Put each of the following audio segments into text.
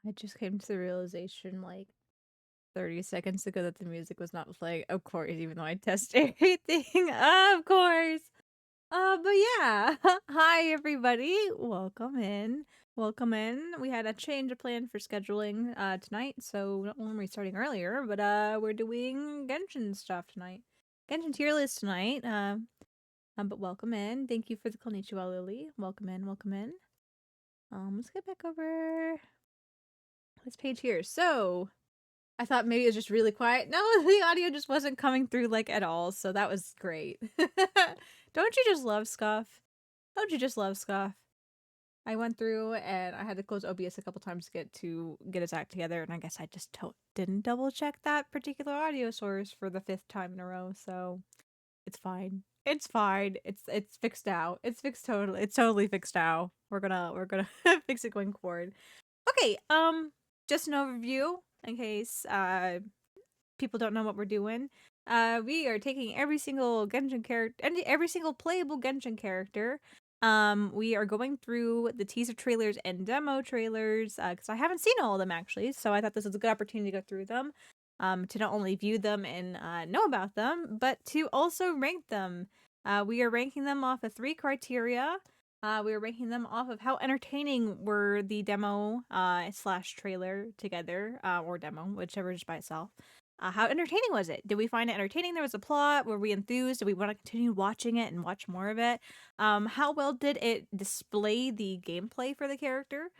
I just came to the realization like 30 seconds ago that the music was not playing. Of course, even though I tested everything. Of course. But yeah. Hi everybody. Welcome in. Welcome in. We had a change of plan for scheduling tonight, so not only are we starting earlier, but we're doing Genshin stuff tonight. Genshin tier list tonight. But welcome in. Thank you for the konnichiwa, Lily. Welcome in, welcome in. Let's get back over this page here. So I thought maybe it was just really quiet. No, the audio just wasn't coming through like at all, so that was great. Don't you just love Scuff? Don't you just love Scuff? I went through and I had to close OBS a couple times to get his act together, and I guess I just didn't double check that particular audio source for the 5th time in a row, so it's fine. It's fine. It's fixed out. It's fixed totally. It's totally fixed out. We're gonna fix it going forward. Okay, just an overview in case people don't know what we're doing. We are taking every single Genshin character and every single playable Genshin character. We are going through the teaser trailers and demo trailers because I haven't seen all of them actually, so I thought this was a good opportunity to go through them. To not only view them and know about them, but to also rank them. We are ranking them off of 3 criteria. We were ranking them off of how entertaining were the demo slash trailer together, or demo, whichever is by itself. How entertaining was it? Did we find it entertaining? There was a plot. Were we enthused? Did we want to continue watching it and watch more of it? How well did it display the gameplay for the character?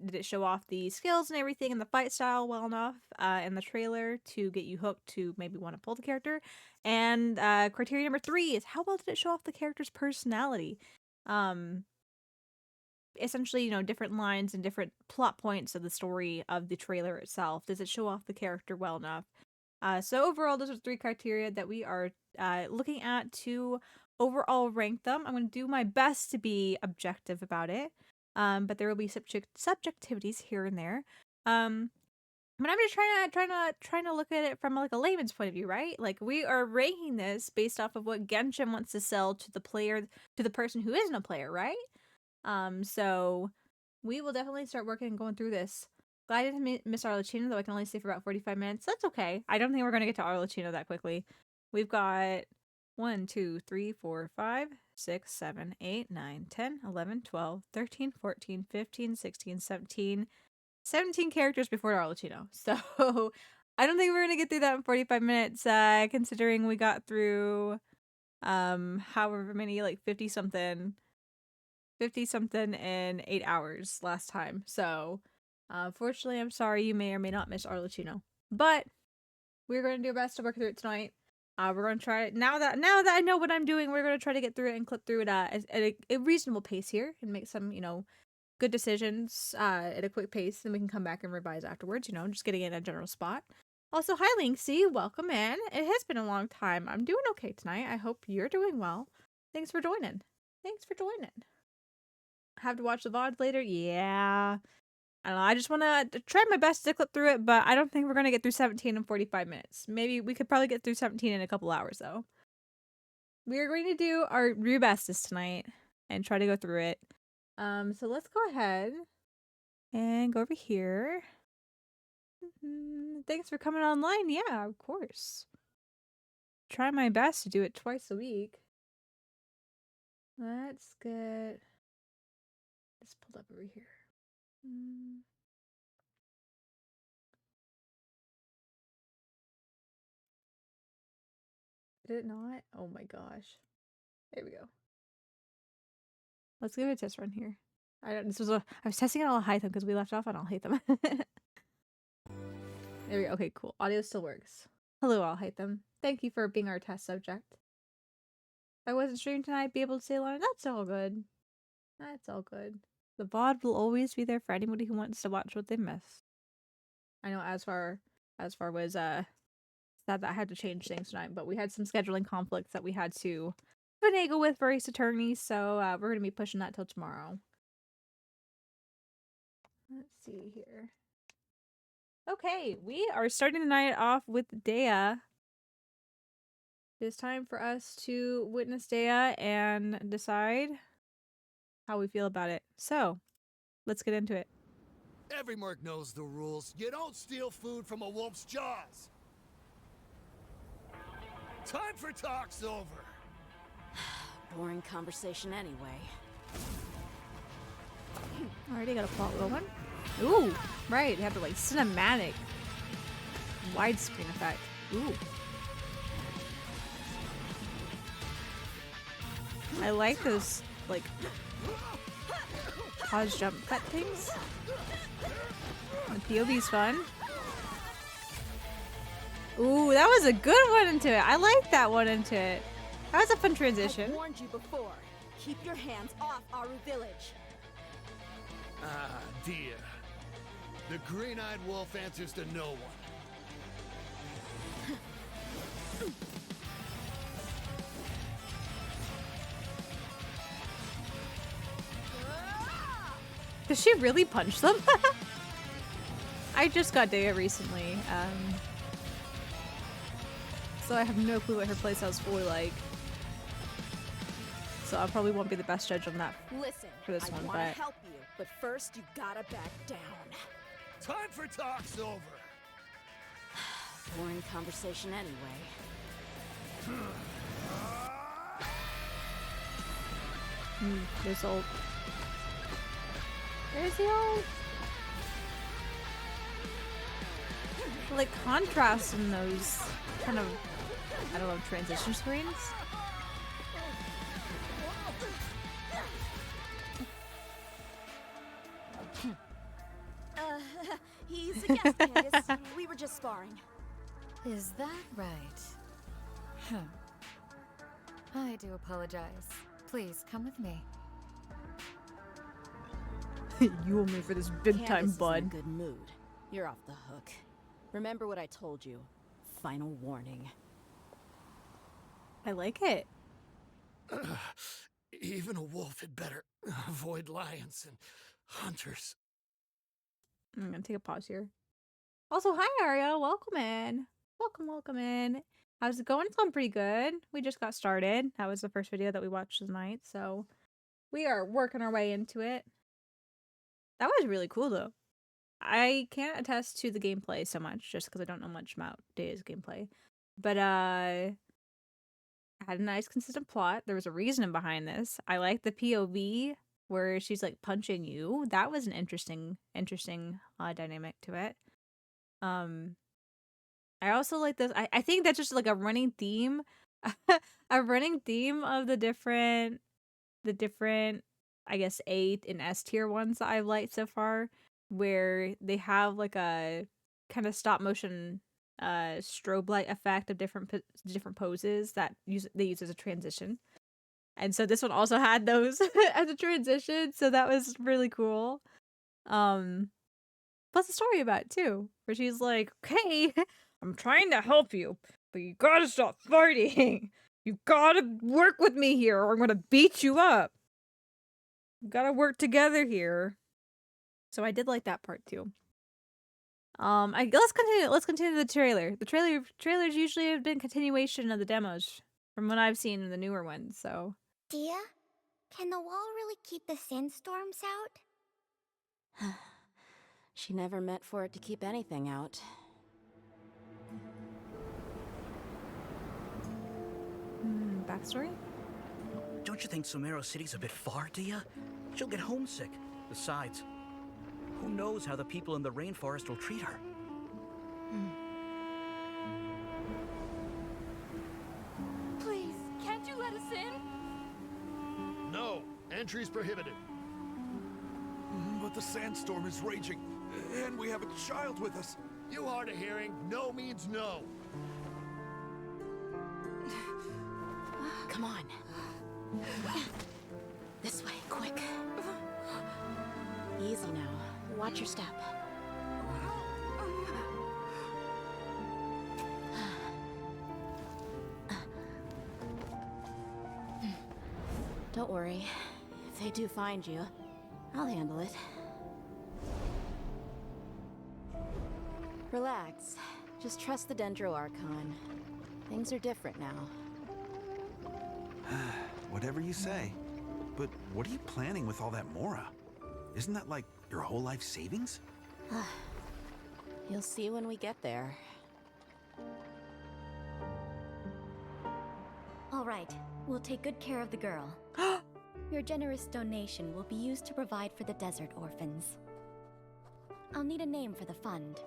Did it show off the skills and everything and the fight style well enough in the trailer to get you hooked to maybe want to pull the character? And criteria number 3 is how well did it show off the character's personality? Essentially, different lines and different plot points of the story of the trailer itself. Does it show off the character well enough? So overall, those are 3 criteria that we are looking at to overall rank them. I'm going to do my best to be objective about it, but there will be subjectivities here and there. But I'm just trying to look at it from like a layman's point of view, right? Like we are ranking this based off of what Genshin wants to sell to the player, to the person who isn't a player, right? So we will definitely start working and going through this. Glad I didn't miss Arlecchino, though I can only stay for about 45 minutes. That's okay. I don't think we're going to get to Arlecchino that quickly. We've got 1, 2, 3, 4, 5, 6, 7, 8, 9, 10, 11, 12, 13, 14, 15, 16, 17 characters before Arlecchino. So I don't think we're going to get through that in 45 minutes, considering we got through however many, like 50 something in 8 hours last time. So, fortunately, I'm sorry you may or may not miss Arlecchino. But we're going to do our best to work through it tonight. We're going to try it now that I know what I'm doing. We're going to try to get through it and clip through it at a reasonable pace here and make some good decisions at a quick pace. Then we can come back and revise afterwards. Just getting in a general spot. Also, hi Linksy, welcome in. It has been a long time. I'm doing okay tonight. I hope you're doing well. Thanks for joining. Have to watch the VOD later? Yeah. I don't know. I just want to try my best to clip through it, but I don't think we're going to get through 17 in 45 minutes. Maybe we could probably get through 17 in a couple hours, though. We are going to do our real bestest tonight and try to go through it. So let's go ahead and go over here. Thanks for coming online. Yeah, of course. Try my best to do it twice a week. Let's get this pulled up over here. Did it not? Oh my gosh. There we go. Let's give it a test run here. I was testing it on Alhaitham because we left off on Alhaitham. There we go. Okay, cool. Audio still works. Hello, Alhaitham. Thank you for being our test subject. If I wasn't streaming tonight, I'd be able to say along. That's all good. That's all good. The VOD will always be there for anybody who wants to watch what they missed. I know as far was sad that I had to change things tonight, but we had some scheduling conflicts that we had to finagle with for Ace Attorney, so we're gonna be pushing that till tomorrow. Let's see here. Okay, we are starting the night off with Dea. It's time for us to witness Dea and decide how we feel about it. So, let's get into it. Every merc knows the rules. You don't steal food from a wolf's jaws. Time for talk's over. Boring conversation anyway. Already got a plot going. Ooh, right. They have the like cinematic widescreen effect. Ooh. I like those like pause jump cut things. The POV's fun. Ooh, that was a good one into it. I like that one into it. That was a fun transition. I warned you before. Keep your hands off Aru Village. Ah, dear. The green-eyed wolf answers to no one. Does she really punch them? I just got Daya recently, so I have no clue what her playstyle's fully like. So I probably won't be the best judge on that. Listen, for this I one, want but to help you, but first you gotta back down. Time for talk's over. Boring conversation anyway. There's ult. There's the ult. Like contrast in those kind of, I don't know, transition screens. He's a guest, Candace. We were just sparring. Is that right? I do apologize. Please come with me. You owe me for this big time, Candace bud. is in a good mood. You're off the hook. Remember what I told you. Final warning. I like it. Even a wolf had better avoid lions and hunters. I'm gonna take a pause here. Also, hi Aria, welcome in. Welcome in. How's it going? It's going pretty good. We just got started. That was the first video that we watched tonight, so we are working our way into it. That was really cool though. I can't attest to the gameplay so much just because I don't know much about Daya's gameplay. But had a nice consistent plot. There was a reason behind this. I like the POV where she's like punching you. That was an interesting dynamic to it. I also like this. I think that's just like a running theme, a running theme of the different, I guess A and S tier ones that I've liked so far, where they have like a kind of stop motion strobe light effect of different poses that they use as a transition. And so this one also had those as a transition, so that was really cool. Plus a story about it too, where she's like, "Okay, I'm trying to help you, but you gotta stop fighting. You gotta work with me here, or I'm gonna beat you up. We gotta work together here." So I did like that part too. Let's continue the trailer. The trailers usually have been continuation of the demos from what I've seen in the newer ones. So, Dia, can the wall really keep the sandstorms out? She never meant for it to keep anything out. backstory. Don't you think Sumero City's a bit far, Dia? She'll get homesick. Besides, who knows how the people in the rainforest will treat her? Please, can't you let us in? No, entry's prohibited. But the sandstorm is raging, and we have a child with us. You hard of hearing, no means no. Come on. This way, quick. Easy now. Watch your step. Don't worry. If they do find you, I'll handle it. Relax. Just trust the Dendro Archon. Things are different now. Whatever you say. But what are you planning with all that Mora? Isn't that like your whole life savings? You'll see when we get there. All right, we'll take good care of the girl. Your generous donation will be used to provide for the desert orphans. I'll need a name for the fund.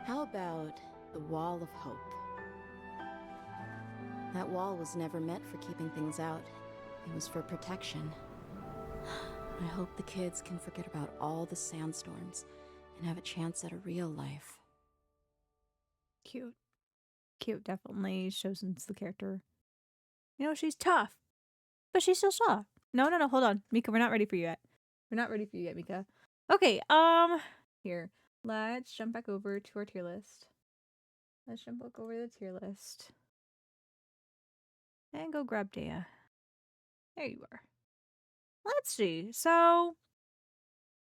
How about the Wall of Hope? That wall was never meant for keeping things out. It was for protection. I hope the kids can forget about all the sandstorms and have a chance at a real life. Cute. Cute, definitely shows into the character. You know, she's tough, but she's still soft. No, hold on. Mika, we're not ready for you yet. We're not ready for you yet, Mika. Okay, here. Let's jump back over to our tier list. Let's jump back over the tier list. And go grab Dea. There you are. Let's see. So,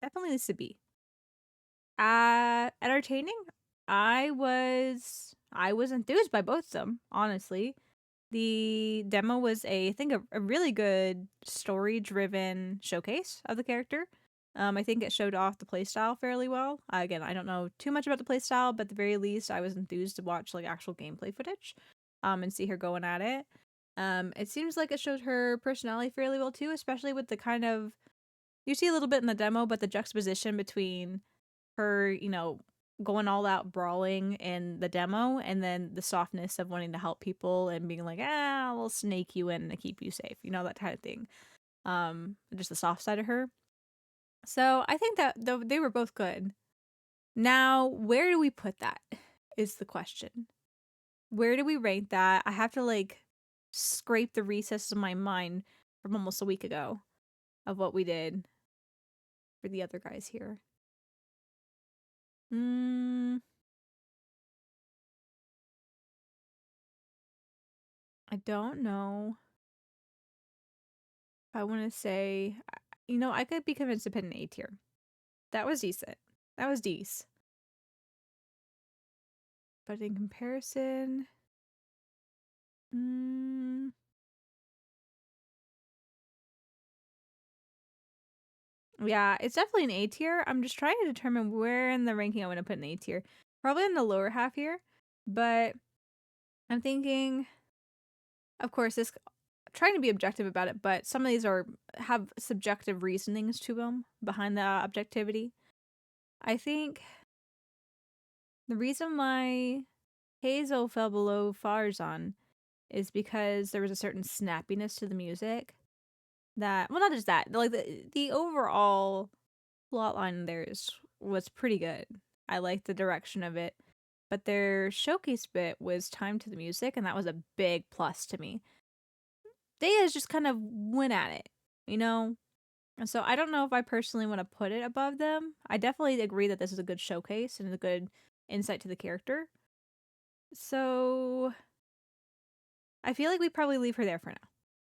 definitely this to be. Entertaining. I was enthused by both of them, honestly. The demo was I think a really good story-driven showcase of the character. I think it showed off the playstyle fairly well. Again, I don't know too much about the playstyle, but at the very least, I was enthused to watch like actual gameplay footage, and see her going at it. It seems like it showed her personality fairly well too, especially with the kind of you see a little bit in the demo, but the juxtaposition between her, you know, going all out brawling in the demo and then the softness of wanting to help people and being like, we'll snake you in to keep you safe, you know, that kind of thing. Just the soft side of her. So I think that they were both good. Now, where do we put that is the question. Where do we rank that? I have to like scrape the recesses of my mind from almost a week ago of what we did for the other guys here. I don't know if I want to say, you know, I could be convinced to put an A tier. That was decent. That was decent. But in comparison, yeah, it's definitely an A tier. I'm just trying to determine where in the ranking I want to put an A tier. Probably in the lower half here, but I'm thinking, of course, this trying to be objective about it, but some of these have subjective reasonings to them behind the objectivity. I think the reason why Hazel fell below Farzan is because there was a certain snappiness to the music that, well, not just that, like the overall plot line there was pretty good. I liked the direction of it, but their showcase bit was timed to the music, and that was a big plus to me. Dea's just kind of went at it, you know? And so I don't know if I personally want to put it above them. I definitely agree that this is a good showcase and a good insight to the character. So I feel like we probably leave her there for now.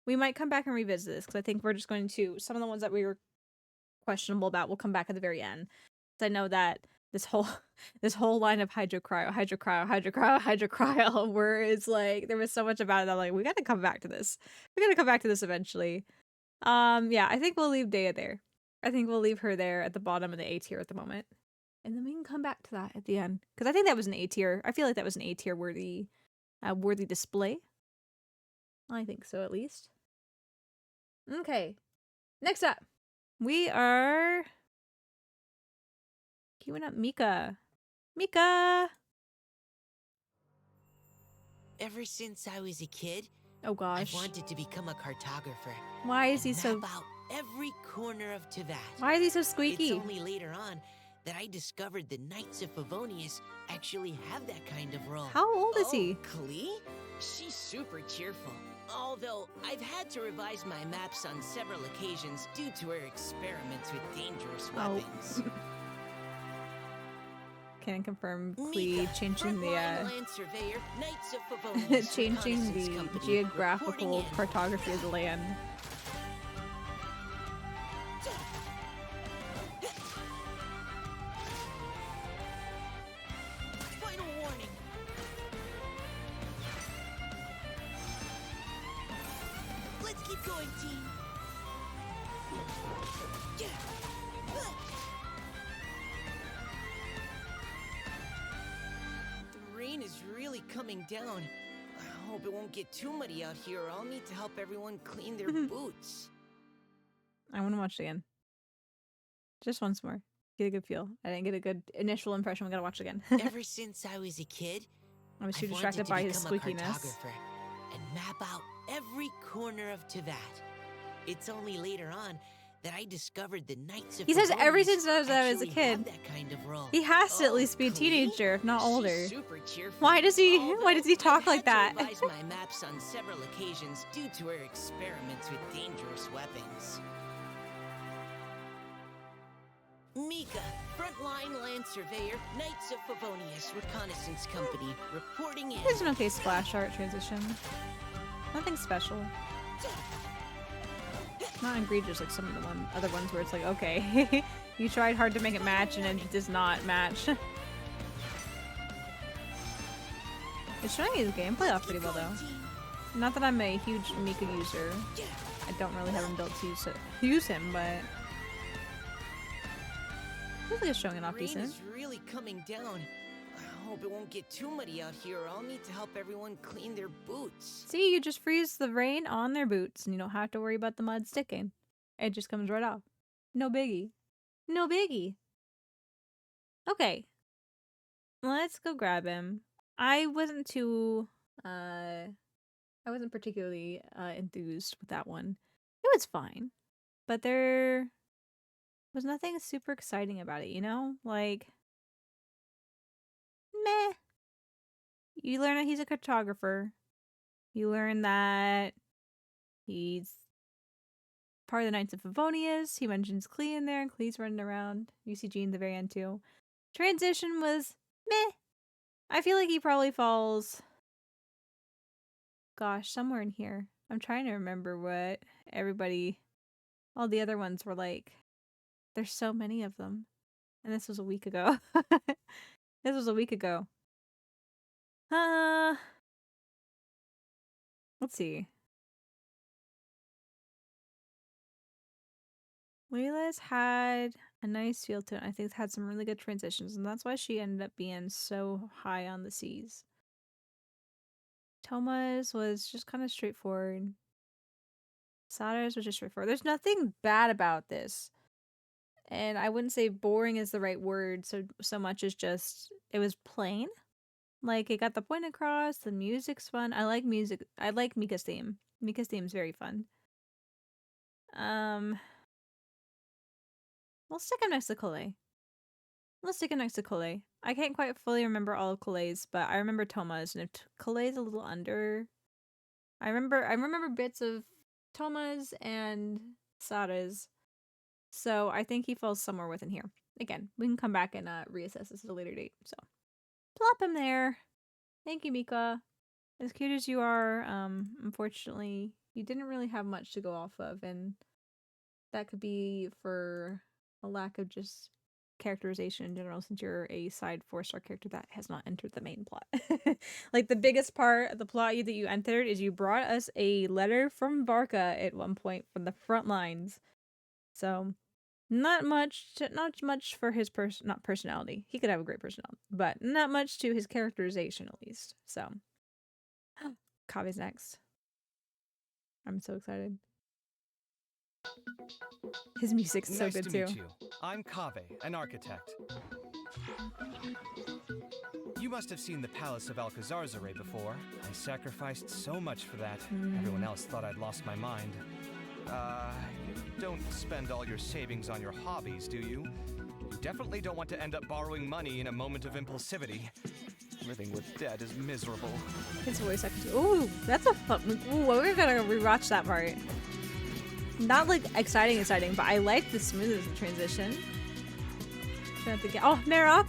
We might come back and revisit this because I think we're just going to, some of the ones that we were questionable about will come back at the very end. Because I know that this whole line of hydrocryo, where it's like there was so much about it that I'm like, we gotta come back to this. We gotta come back to this eventually. Yeah, I think we'll leave Dea there. I think we'll leave her there at the bottom of the A tier at the moment. And then we can come back to that at the end. Because I think that was an A tier. I feel like that was an A tier worthy display. I think so, at least. Okay. Next up, we are queuing up Mika. Mika! Ever since I was a kid, Oh gosh. I wanted to become a cartographer. Why is he and so... map out every corner of Teyvat. Why is he so squeaky? It's only later on that I discovered the Knights of Favonius actually have that kind of role. How old is he? Klee? She's super cheerful. Although I've had to revise my maps on several occasions due to her experiments with dangerous weapons. Can I confirm Klee changing the Surveyor, Knights of Favonius, changing the Company, geographical cartography of the land? Final warning. Let's keep going, team. is really coming down. I hope it won't get too muddy out here, or I'll need to help everyone clean their boots. I want to watch it again. Just once more. Get a good feel. I didn't get a good initial impression. We gotta watch it again. Ever since I was a kid, I was too I've distracted wanted to by his become a squeakiness. cartographer and map out every corner of Teyvat. It's only later on that I discovered the Knights of He says ever Favonius since I was a actually kid. have that kind of role. He has to at Oh, least be a Colleen? teenager, if not She's older. super cheerful. Why does he Although talk I've like that? had to revise my maps on several occasions due to her experiments with dangerous weapons. Mika, frontline land surveyor, Knights of Favonius Reconnaissance Company, reporting in. There's an okay splash art transition. Nothing special. Not egregious like some of the other ones where it's like, okay, you tried hard to make it match and it does not match. It's showing his gameplay off pretty well though. Not that I'm a huge Mika user. I don't really have him built to use him, but I feel like it's showing it off Rain decent. is really coming down. I hope it won't get too muddy out here, or I'll need to help everyone clean their boots. See, you just freeze the rain on their boots and you don't have to worry about the mud sticking. It just comes right off. No biggie. No biggie. Okay. Let's go grab him. I wasn't particularly enthused with that one. It was fine. But there was nothing super exciting about it, you know? Like, meh. You learn that he's a cartographer. You learn that he's part of the Knights of Favonius. He mentions Klee in there, and Klee's running around. You see Jean at the very end too. Transition was meh. I feel like he probably falls, gosh, somewhere in here. I'm trying to remember what all the other ones were like. There's so many of them. And this was a week ago. This was a week ago. Let's see. Layla's had a nice feel to it. I think it's had some really good transitions, and that's why she ended up being so high on the seas. Toma's was just kind of straightforward. Sada's was just straightforward. There's nothing bad about this. And I wouldn't say boring is the right word so much as just it was plain. Like it got the point across, the music's fun. I like music. I like Mika's theme. Mika's theme is very fun. We'll stick him next to Kole. Let's stick him next to Kole. I can't quite fully remember all of Kole's, but I remember Toma's, and if Kole's a little under, I remember bits of Toma's and Sada's. So I think he falls somewhere within here. Again, we can come back and reassess this at a later date. So plop him there. Thank you, Mika. As cute as you are, unfortunately, you didn't really have much to go off of, and that could be for a lack of just characterization in general, since you're a side 4-star character that has not entered the main plot. Like the biggest part of the plot that you entered is you brought us a letter from Barca at one point from the front lines. So not much for his not personality. He could have a great personality, but not much to his characterization at least. So Kave's next. I'm so excited. His music's so Nice good to too. meet you. I'm Kave, an architect. You must have seen the Palace of Alcazarzaray before. I sacrificed so much for that. Everyone else thought I'd lost my mind. You don't spend all your savings on your hobbies, do you? You definitely don't want to end up borrowing money in a moment of impulsivity. Living with debt is miserable. His voice acting too. Ooh, that's a fun. Ooh, we're gonna rewatch that part. Not like exciting, but I like the smoothness of the transition. Trying to get. Oh, Marok.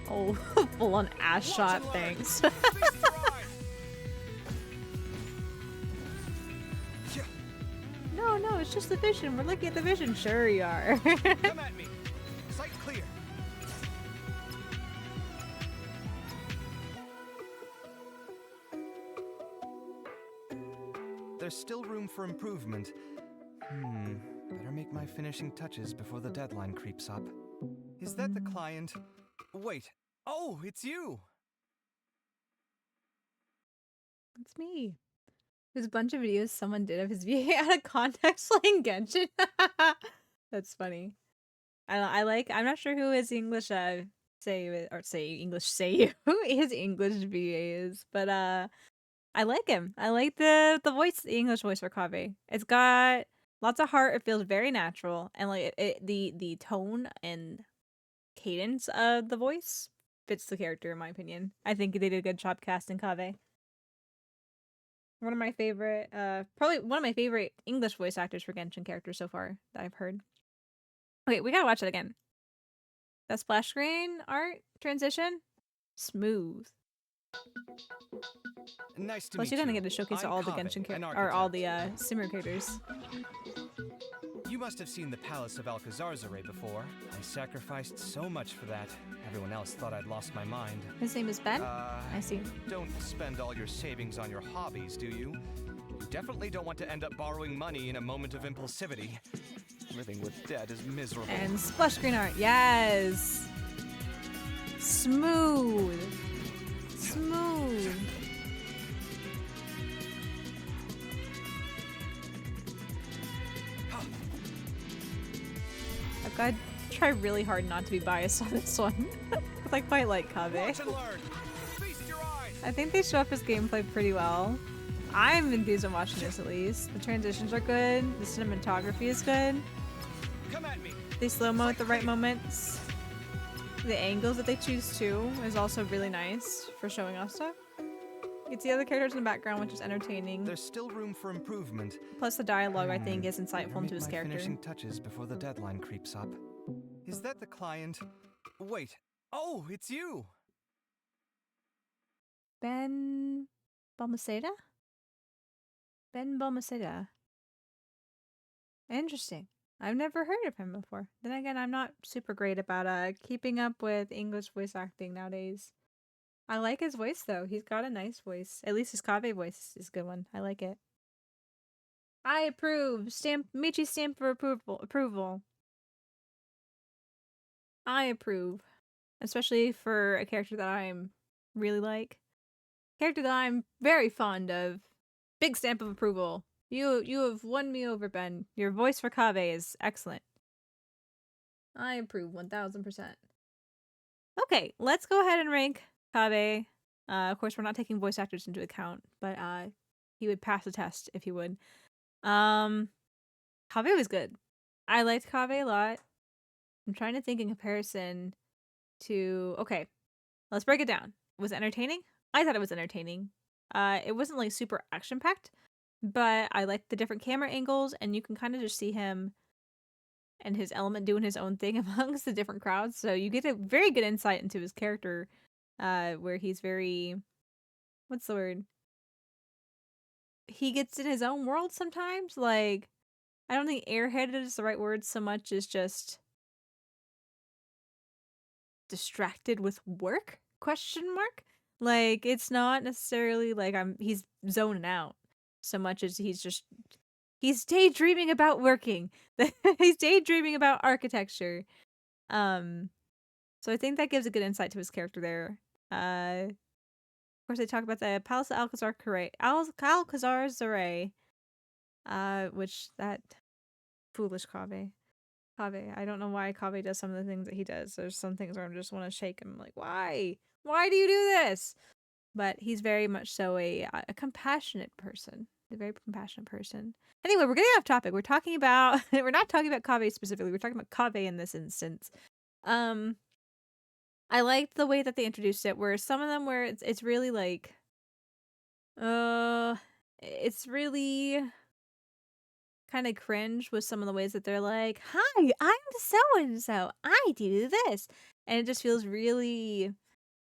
Oh, full on ass shot. Thanks. No, it's just the vision. We're looking at the vision. Sure you are. Come at me. Sight clear. There's still room for improvement. Better make my finishing touches before the deadline creeps up. Is that the client? Wait. Oh, it's you! It's me. There's a bunch of videos someone did of his being out of context playing Genshin. That's funny. I like. I'm not sure who his English say who his English VA is, but I like him. I like the voice, the English voice for Kaveh. It's got lots of heart. It feels very natural, and like the tone and cadence of the voice fits the character in my opinion. I think they did a good job casting Kaveh. One of my favorite, probably one of my favorite English voice actors for Genshin characters so far that I've heard. Okay, we gotta watch it again. That splash screen art transition, smooth. Nice to Plus, meet you're gonna you. get to showcase I'm all the Kaveh, Genshin an or all architect. the Simmer characters. You must have seen the Palace of Alcazar's before. I sacrificed so much for that. Everyone else thought I'd lost my mind. His name is Ben. I see. Don't spend all your savings on your hobbies, do you? You definitely don't want to end up borrowing money in a moment of impulsivity. Living with debt is miserable. And splash screen art, yes. Smooth. Smooth. I've got to try really hard not to be biased on this one. Because I quite like Kaveh. Watch and learn. Feast your eyes. I think they show up his gameplay pretty well. I'm enthused on watching this at least. The transitions are good. The cinematography is good. Come at me. They slow-mo at the right moments. The angles that they choose too is also really nice for showing off stuff. You can see other characters in the background, which is entertaining. There's still room for improvement. Plus the dialogue, I think, is insightful Better into his make my character. finishing touches before the deadline creeps up. Is that the client? Wait. Oh, it's you. Ben Balmaceda? Ben Balmaceda. Interesting. I've never heard of him before. Then again, I'm not super great about keeping up with English voice acting nowadays. I like his voice though. He's got a nice voice. At least his Kaveh voice is a good one. I like it. I approve. Stamp Michi stamp for approval. I approve. Especially for a character that I'm really like. Character that I'm very fond of. Big stamp of approval. You have won me over, Ben. Your voice for Kaveh is excellent. I approve 1000%. Okay, let's go ahead and rank Kaveh. Of course, we're not taking voice actors into account, but he would pass the test if he would. Kaveh was good. I liked Kaveh a lot. I'm trying to think in comparison to... Okay, let's break it down. Was it entertaining? I thought it was entertaining. It wasn't like super action-packed, but I liked the different camera angles, and you can kind of just see him and his element doing his own thing amongst the different crowds. So you get a very good insight into his character, where he's very... What's the word? He gets in his own world sometimes. Like, I don't think airheaded is the right word so much as just distracted with work? Question mark? Like, it's not necessarily like he's zoning out so much as he's daydreaming about working. He's daydreaming about architecture. So I think that gives a good insight to his character there. Of course, they talk about the Palace of Alcazar's Array, which that foolish Kaveh. I don't know why Kaveh does some of the things that he does. There's some things where I just want to shake him, like, why? Why do you do this? But he's very much so a compassionate person. A very compassionate person. Anyway, we're getting off topic. We're talking about we're not talking about Kaveh specifically. We're talking about Kaveh in this instance. I liked the way that they introduced it, where some of them where it's really like it's really kind of cringe with some of the ways that they're like, "Hi, I'm so and so. I do this." And it just feels really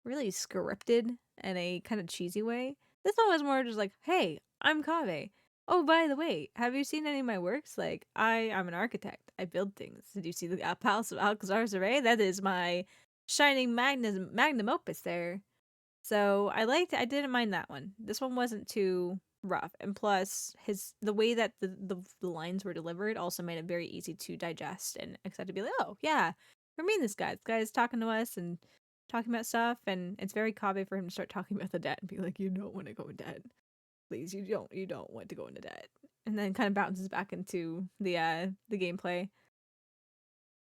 really scripted in a kind of cheesy way. This one was more just like, "Hey, I'm Kaveh. Oh, by the way, have you seen any of my works? Like, I'm an architect. I build things. Did you see the Palace of Alcazar's Array? That is my shining magnum opus there." So I didn't mind that one. This one wasn't too rough. And plus, the way that the lines were delivered also made it very easy to digest and excited to be like, oh yeah, we're meeting this guy. This guy is talking to us and talking about stuff, and it's very Kabe for him to start talking about the debt and be like, you don't want to go in debt. Please, you don't want to go into debt. And then kind of bounces back into the gameplay.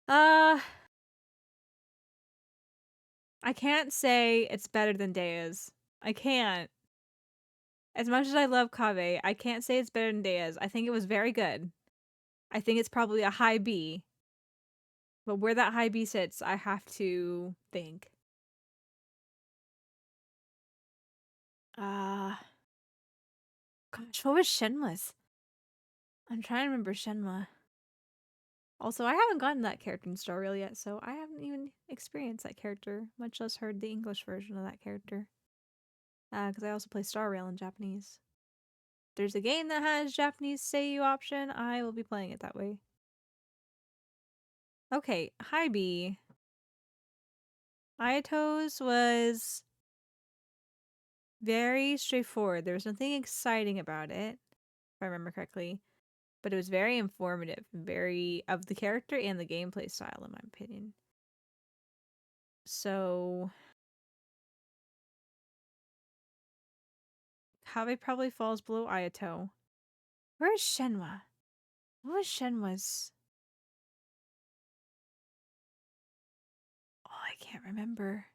I can't say it's better than Dea's. I can't. As much as I love Kave, I can't say it's better than Dea's. I think it was very good. I think it's probably a high B. But where that high B sits, I have to think. Gosh, what was Shenmue's? I'm trying to remember Shenmue. Also, I haven't gotten that character in Star Rail yet, so I haven't even experienced that character, much less heard the English version of that character. Because I also play Star Rail in Japanese. If there's a game that has Japanese Seiyu option, I will be playing it that way. Okay, high B. Ayato's was very straightforward. There was nothing exciting about it, if I remember correctly. But it was very informative, very of the character and the gameplay style, in my opinion. So Kave probably falls below Ayato. Where is Shenmue? What was Shenmue's? Oh, I can't remember.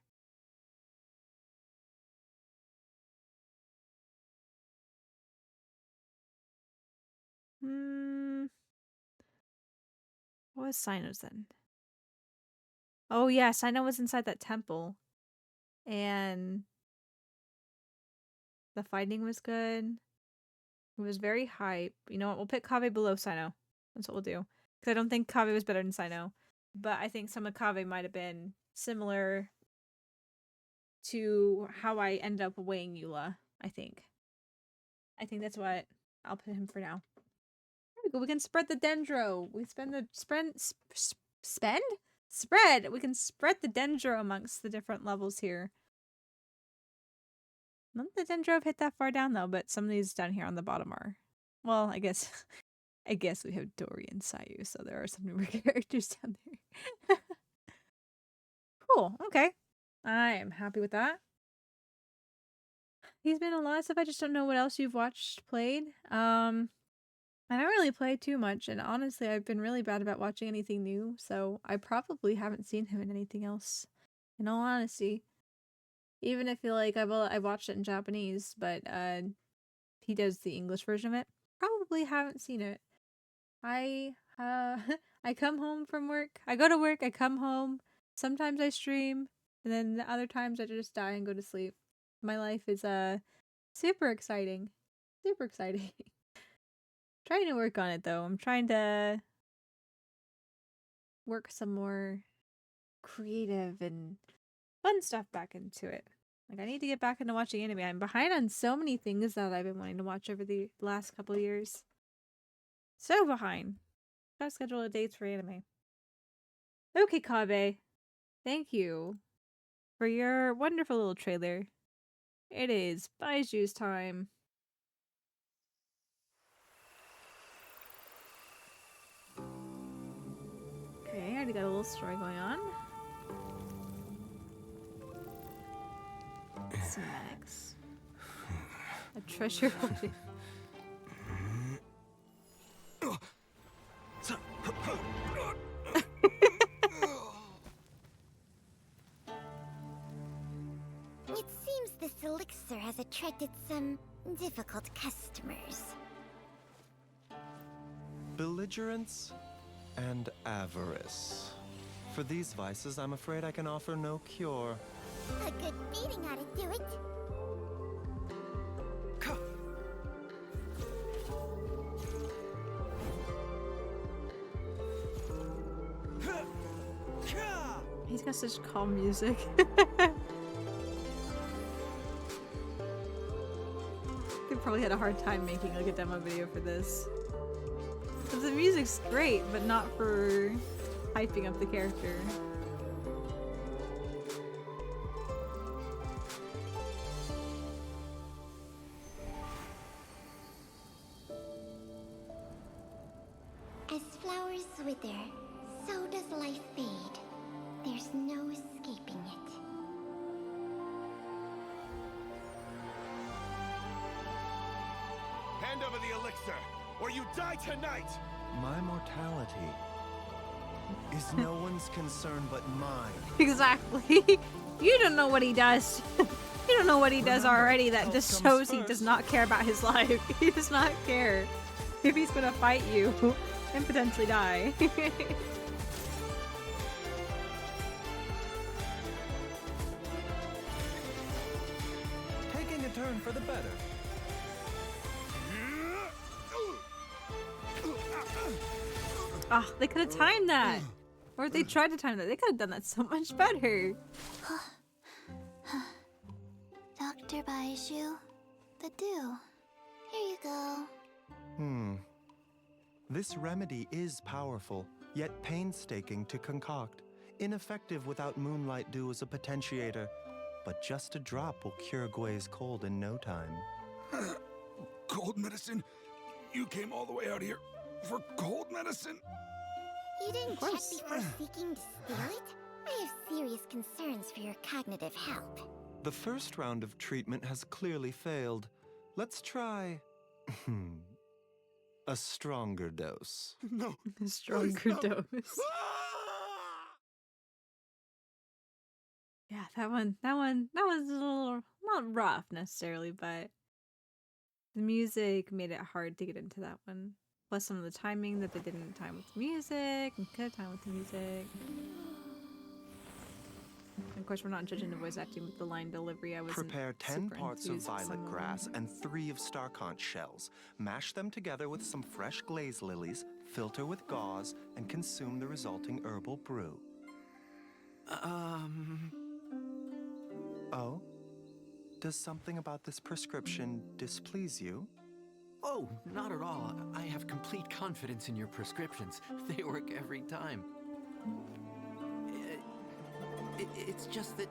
What was Sino's then? Oh yeah, Sino was inside that temple. And the fighting was good. It was very hype. You know what? We'll pick Kave below Sino. That's what we'll do. Because I don't think Kave was better than Sino. But I think some of Kave might have been similar to how I ended up weighing Eula, I think. I think that's what I'll put him for now. There we go. We can spread the dendro. We spread. We can spread the dendro amongst the different levels here. None of the dendro have hit that far down though, but some of these down here on the bottom are. Well, I guess we have Dory and Sayu, so there are some newer characters down there. Cool. Okay. I am happy with that. He's been a lot of stuff. I just don't know what else you've watched, played. I don't really play too much, and honestly, I've been really bad about watching anything new, so I probably haven't seen him in anything else, in all honesty. Even if I feel like I watched it in Japanese, but he does the English version of it. Probably haven't seen it. I come home from work. I go to work, I come home. Sometimes I stream, and then the other times I just die and go to sleep. My life is super exciting. Super exciting. Trying to work on it though. I'm trying to work some more creative and fun stuff back into it. Like, I need to get back into watching anime. I'm behind on so many things that I've been wanting to watch over the last couple of years. So behind. Gotta schedule a dates for anime. Okay, Kabe. Thank you for your wonderful little trailer. It is Baiju's time. Okay, I already got a little story going on. Cinematics. A treasure. It seems this elixir has attracted some difficult customers. Belligerence and avarice. For these vices, I'm afraid I can offer no cure. A good beating ought to do it. He's got such calm music. They probably had a hard time making like a demo video for this. Because the music's great, but not for hyping up the character. wither, so does life fade. There's no escaping it. Hand over the elixir, or you die tonight! My mortality is no one's concern but mine. Exactly. You don't know what he does. You don't know what he does already. That just shows he does not care about his life. He does not care if he's gonna fight you and potentially die. Taking a turn for the better. Ah, they could have timed that. Or if they tried to time that, they could have done that so much better. Dr. Baiju, the dew. Here you go. This remedy is powerful, yet painstaking to concoct. Ineffective without moonlight dew as a potentiator, but just a drop will cure Gui's cold in no time. Cold medicine? You came all the way out here for cold medicine? You didn't check before seeking to steal it? I have serious concerns for your cognitive health. The first round of treatment has clearly failed. Let's try a stronger dose. No. A stronger dose. Yeah, that one was a little, not rough necessarily, but the music made it hard to get into that one. Plus some of the timing that they didn't time with the music and could have time with the music. And of course, we're not judging the voice acting with the line delivery. I was Prepare 10 parts of violet grass and 3 of starconch shells. Mash them together with some fresh glaze lilies, filter with gauze, and consume the resulting herbal brew. Oh? Does something about this prescription displease you? Oh, not at all. I have complete confidence in your prescriptions. They work every time. It's just that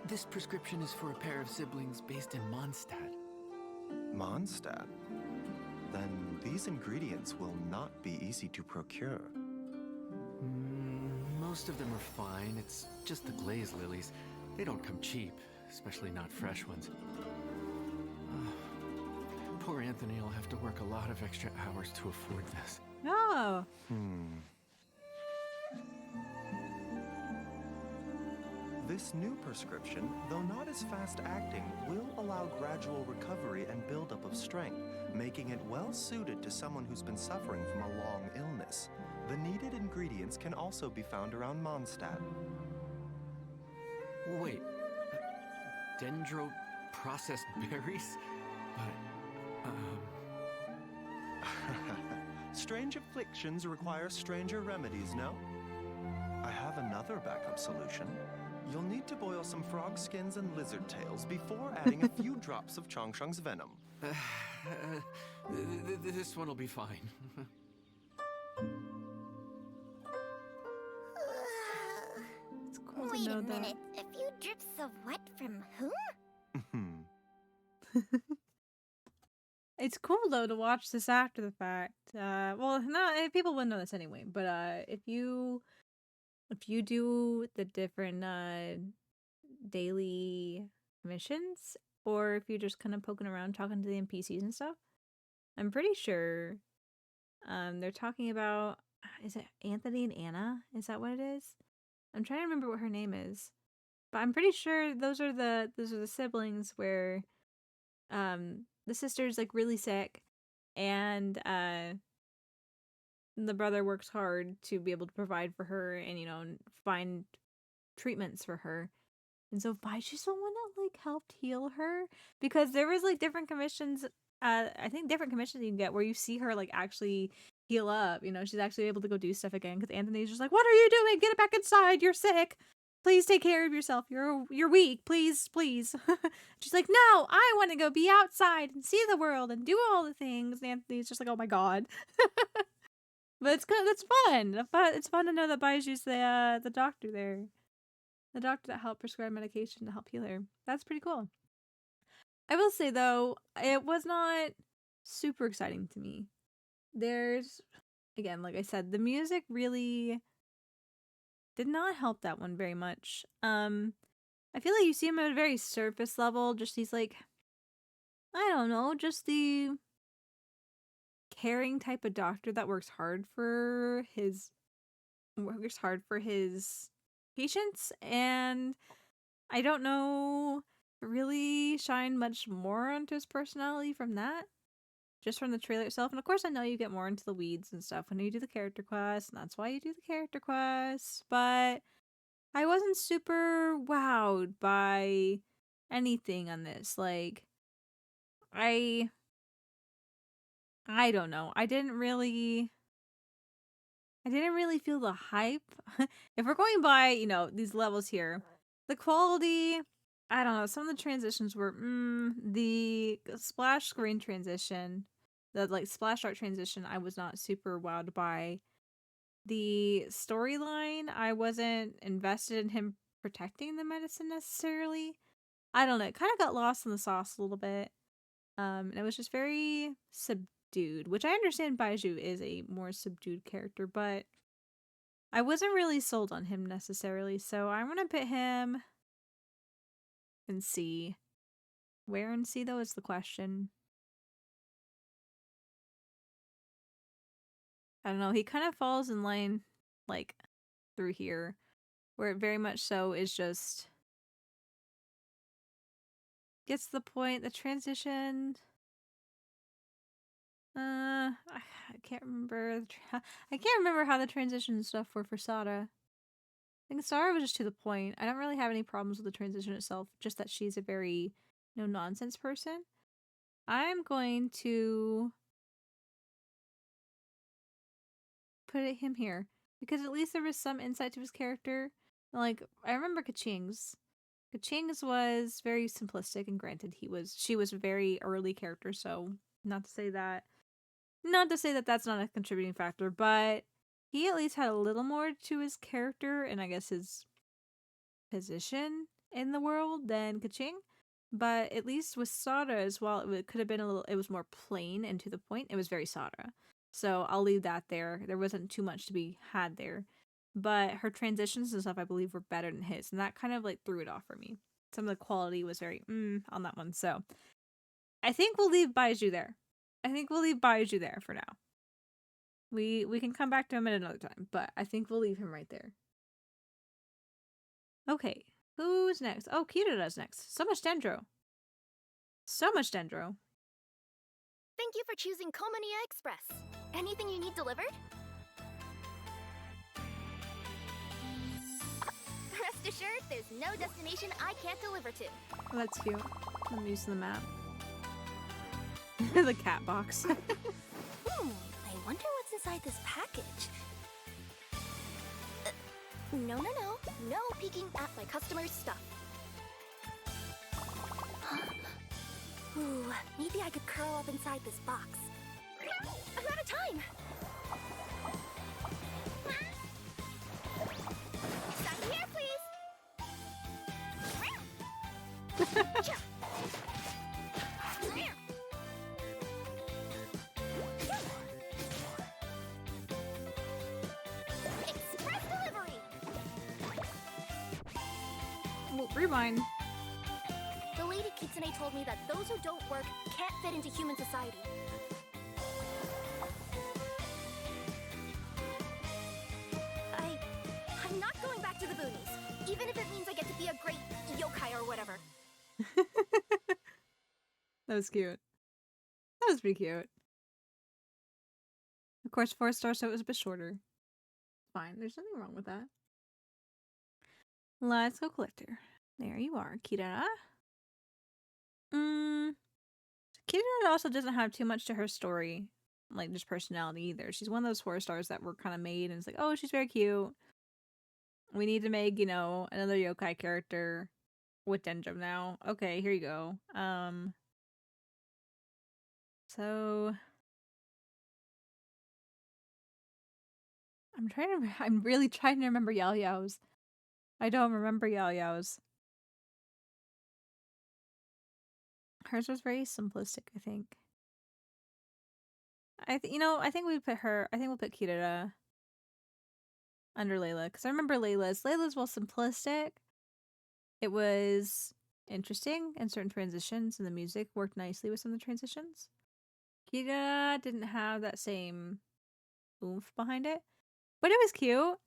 this prescription is for a pair of siblings based in Mondstadt. Mondstadt? Then these ingredients will not be easy to procure. Most of them are fine. It's just the glaze lilies. They don't come cheap, especially not fresh ones. Poor Anthony will have to work a lot of extra hours to afford this. Oh. This new prescription, though not as fast-acting, will allow gradual recovery and buildup of strength, making it well-suited to someone who's been suffering from a long illness. The needed ingredients can also be found around Mondstadt. Wait, dendro-processed berries? But, Strange afflictions require stranger remedies, no? I have another backup solution. You'll need to boil some frog skins and lizard tails before adding a few drops of Chongsheng's venom. This one will be fine. It's cool Wait to know a that. minute. A few drips of what from whom? It's cool though to watch this after the fact. Well, not people wouldn't know this anyway. But if you do the different daily missions, or if you're just kind of poking around talking to the NPCs and stuff, I'm pretty sure they're talking about, is it Anthony and Anna? Is that what it is? I'm trying to remember what her name is, but I'm pretty sure those are the siblings where the sister's like really sick, and the brother works hard to be able to provide for her and find treatments for her. And so Baiju's the one that like helped heal her, because there was like different commissions, I think different commissions you can get where you see her like actually heal up. She's actually able to go do stuff again, because Anthony's just like, what are you doing? Get it back inside. You're sick. Please take care of yourself. You're weak. Please. She's like, no, I want to go be outside and see the world and do all the things. And Anthony's just like, oh my god. But it's good. It's fun. It's fun to know that Baiju's the doctor there. The doctor that helped prescribe medication to help heal her. That's pretty cool. I will say though, it was not super exciting to me. There's again, like I said, the music really did not help that one very much. I feel like you see him at a very surface level, just he's like, I don't know, just the caring type of doctor that works hard for his patients, and I don't know really shine much more onto his personality from that. Just from the trailer itself. And of course I know you get more into the weeds and stuff when you do the character quests, and that's why you do the character quests, but I wasn't super wowed by anything on this. Like I I don't know. I didn't really feel the hype. If we're going by, these levels here, the quality, I don't know, some of the transitions were the splash screen transition, the like splash art transition, I was not super wowed by. The storyline, I wasn't invested in him protecting the medicine necessarily. I don't know, it kind of got lost in the sauce a little bit. And it was just very subdued, which I understand Baiju is a more subdued character, but I wasn't really sold on him necessarily, so I'm gonna put him in C. Where in C though is the question. I don't know, he kind of falls in line like through here, where it very much so is just gets to the point, the transition. I can't remember. I can't remember how the transition and stuff were for Sada. I think Sarah was just to the point. I don't really have any problems with the transition itself, just that she's a very no nonsense person. I'm going to put him here because at least there was some insight to his character. Like I remember Kaching's. Kaching's was very simplistic, and granted, she was a very early character, so not to say that that's not a contributing factor, but he at least had a little more to his character and I guess his position in the world than Kaching. But at least with Sada as well, it could have been it was more plain and to the point. It was very Sada. So I'll leave that there. There wasn't too much to be had there. But her transitions and stuff, I believe, were better than his. And that kind of like threw it off for me. Some of the quality was very on that one. So I think we'll leave Baiju there. I think we'll leave Baiju there for now. We can come back to him at another time, but I think we'll leave him right there. Okay, who's next? Oh, Kirura's next. So much Dendro. So much Dendro. Thank you for choosing Komania Express. Anything you need delivered? Rest assured, there's no destination I can't deliver to. Oh, that's cute. I'm used to the map. The cat box. I wonder what's inside this package. No. No peeking at my customer's stuff. Ooh, maybe I could curl up inside this box. I'm out of time! Sign here, please! Express delivery! Well, rewind. The lady Kitsune told me that those who don't work can't fit into human society. I'm not going back to the boonies, even if it means I get to be a great yokai or whatever. That was cute. That was pretty cute. Of course, 4 stars, so it was a bit shorter. Fine, there's nothing wrong with that. Let's go collector. There you are, Kirara. Kirara also doesn't have too much to her story, like just personality either. She's one of those 4 stars that were kind of made, and it's like, oh, she's very cute. We need to make, another yokai character with Dendro now. Okay, here you go. So I'm really trying to remember Yao Yao's. I don't remember Yao Yao's. Hers was very simplistic, I think. I think we put her. I think we'll put Kirara under Layla because I remember Layla's well simplistic. It was interesting in certain transitions, and the music worked nicely with some of the transitions. Kirara didn't have that same oomph behind it, but it was cute.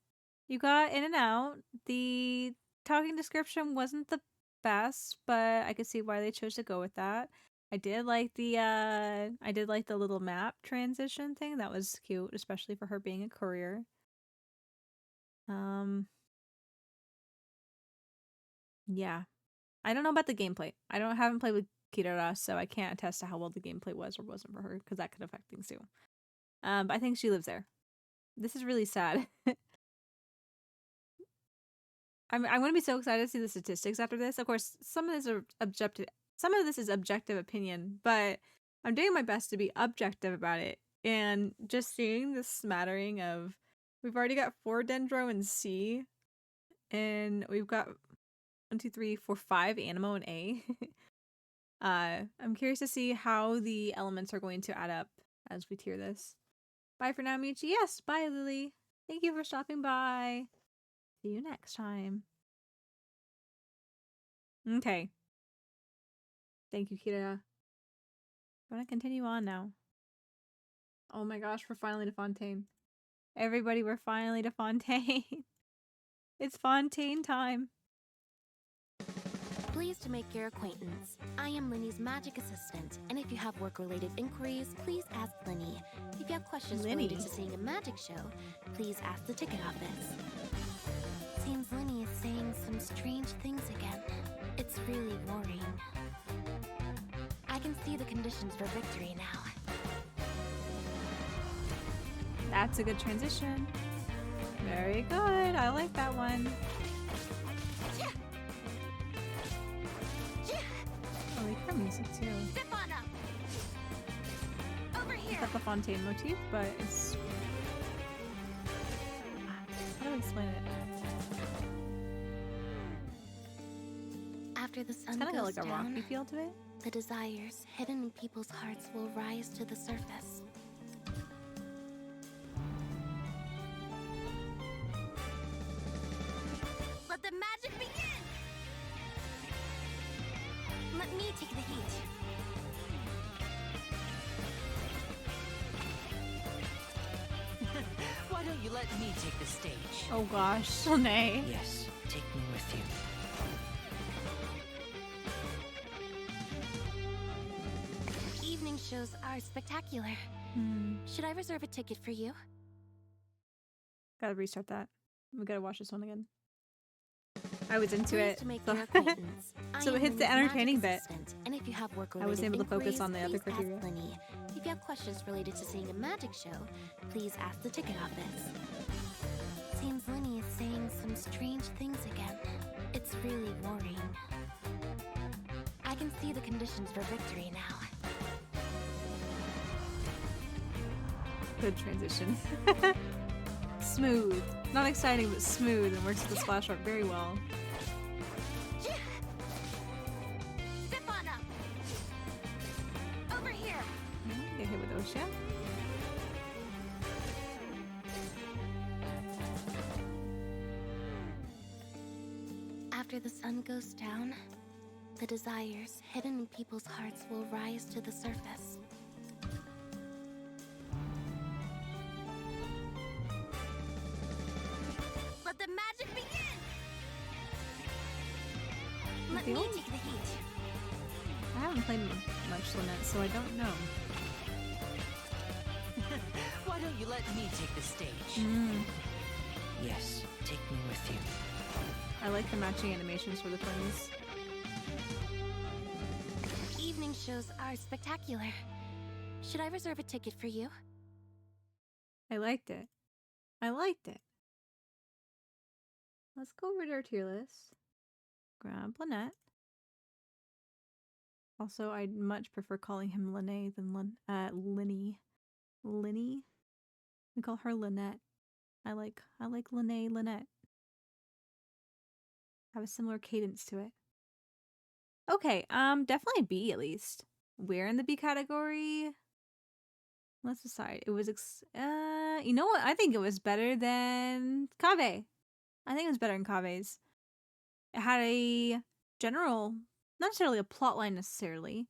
You got in and out. The talking description wasn't the best, but I could see why they chose to go with that. I did like the little map transition thing. That was cute, especially for her being a courier. Yeah. I don't know about the gameplay. Haven't played with Kirara, so I can't attest to how well the gameplay was or wasn't for her, because that could affect things too. But I think she lives there. This is really sad. I'm going to be so excited to see the statistics after this. Of course, some of this is objective opinion, but I'm doing my best to be objective about it. And just seeing this smattering of, we've already got 4 Dendro and C, and we've got 1, 2, 3, 4, 5 Animo and A. I'm curious to see how the elements are going to add up as we tier this. Bye for now, Michi. Yes, bye, Lily. Thank you for stopping by. See you next time. Okay. Thank you, Kira. I want to continue on now. Oh my gosh, we're finally to Fontaine. Everybody, we're finally to Fontaine. It's Fontaine time. Pleased to make your acquaintance. I am Linny's magic assistant, and if you have work-related inquiries, please ask Linny. If you have questions related to seeing a magic show, please ask the ticket office. Seems Linny is saying some strange things again. It's really worrying. I can see the conditions for victory now. That's a good transition. Very good. I like that one. I like her music too. It's got the Fontaine motif, but it's... How do I explain it? After the sun It's kind of goes got like a down, rocky feel to it. the desires hidden in people's hearts will rise to the surface. Let the magic begin! Let me take the heat. Why don't you let me take the stage? Oh gosh, Lene. Yes, take me with you. Evening shows are spectacular. Should I reserve a ticket for you? Gotta restart that. We gotta watch this one again. I was into Pleased it. to make So, your acquaintance. I so it am hits the Linny's entertaining bit. magic assistant, and if you have work I was able to focus on the other please criteria. ask Linny. If you have questions related to seeing a magic show, please ask the ticket office. Seems Linny is saying some strange things again. It's really worrying. I can see the conditions for victory now. Good transition. Smooth. Not exciting, but smooth, and works with the splash art very well. Step on up. Over here. Get hit with Osha. After the sun goes down, the desires hidden in people's hearts will rise to the surface. Let the magic begin! Let me take the heat. I haven't played much Lynette, so I don't know. Why don't you let me take the stage? Yes, take me with you. I like the matching animations for the twins. Evening shows are spectacular. Should I reserve a ticket for you? I liked it. I liked it. Let's go over to our tier list. Grab Lynette. Also, I'd much prefer calling him Lene than Linny. Linny? We call her Lynette. I like Lene, Lynette. Have a similar cadence to it. Okay, definitely B at least. We're in the B category. Let's decide. It was you know what? I think it was better than Kave. I think it was better than Kave's. It had a general, not necessarily a plot line necessarily,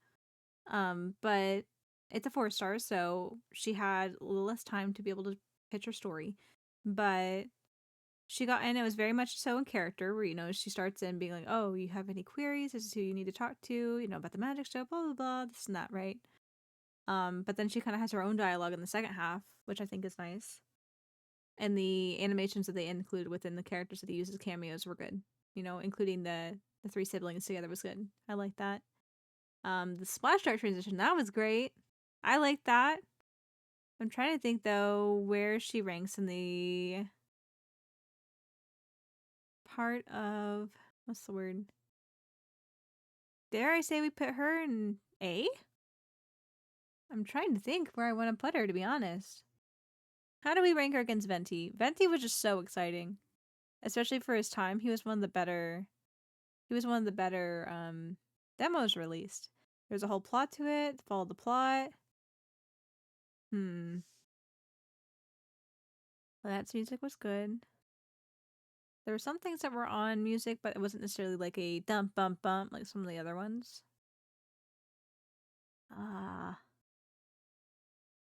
but it's a 4 star, so she had a little less time to be able to pitch her story. But she got in, it was very much so in character, where, you know, she starts in being like, oh, you have any queries? This is who you need to talk to, you know, about the magic show, blah, blah, blah, this and that, right? But then she kind of has her own dialogue in the second half, which I think is nice. And the animations that they included within the characters that they used as cameos were good. You know, including the 3 siblings together was good. I like that. The splash art transition, that was great. I like that. I'm trying to think, though, where she ranks in the part of... What's the word? Dare I say we put her in A? I'm trying to think where I want to put her, to be honest. How do we rank her against Venti? Venti was just so exciting. Especially for his time. He was one of the better demos released. There's a whole plot to it. Follow the plot. Well, that's music was good. There were some things that were on music, but it wasn't necessarily like a dump bump bump like some of the other ones.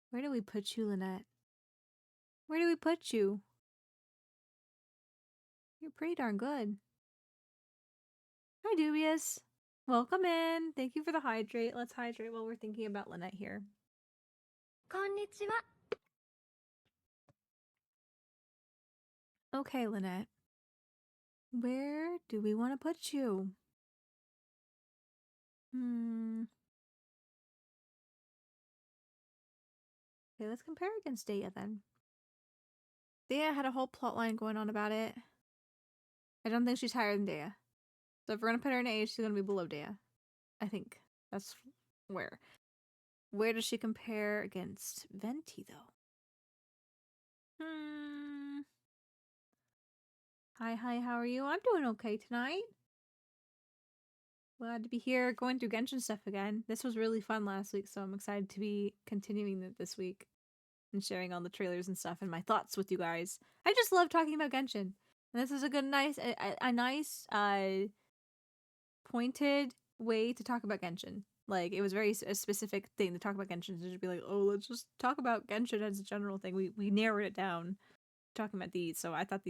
Where do we put you, Lynette? Where do we put you? You're pretty darn good. Hi, Dubious. Welcome in. Thank you for the hydrate. Let's hydrate while we're thinking about Lynette here. Konnichiwa. Okay, Lynette. Where do we want to put you? Okay, let's compare against Daya then. Daya had a whole plot line going on about it. I don't think she's higher than Daya. So if we're gonna put her in A, she's gonna be below Daya. I think that's where. Where does she compare against Venti, though? Hi, how are you? I'm doing okay tonight. Glad to be here going through Genshin stuff again. This was really fun last week, so I'm excited to be continuing it this week and sharing all the trailers and stuff and my thoughts with you guys. I just love talking about Genshin. And this is a good, nice pointed way to talk about Genshin. Like, it was very a specific thing to talk about Genshin. To just be like, oh, let's just talk about Genshin as a general thing. We narrowed it down talking about these. So I thought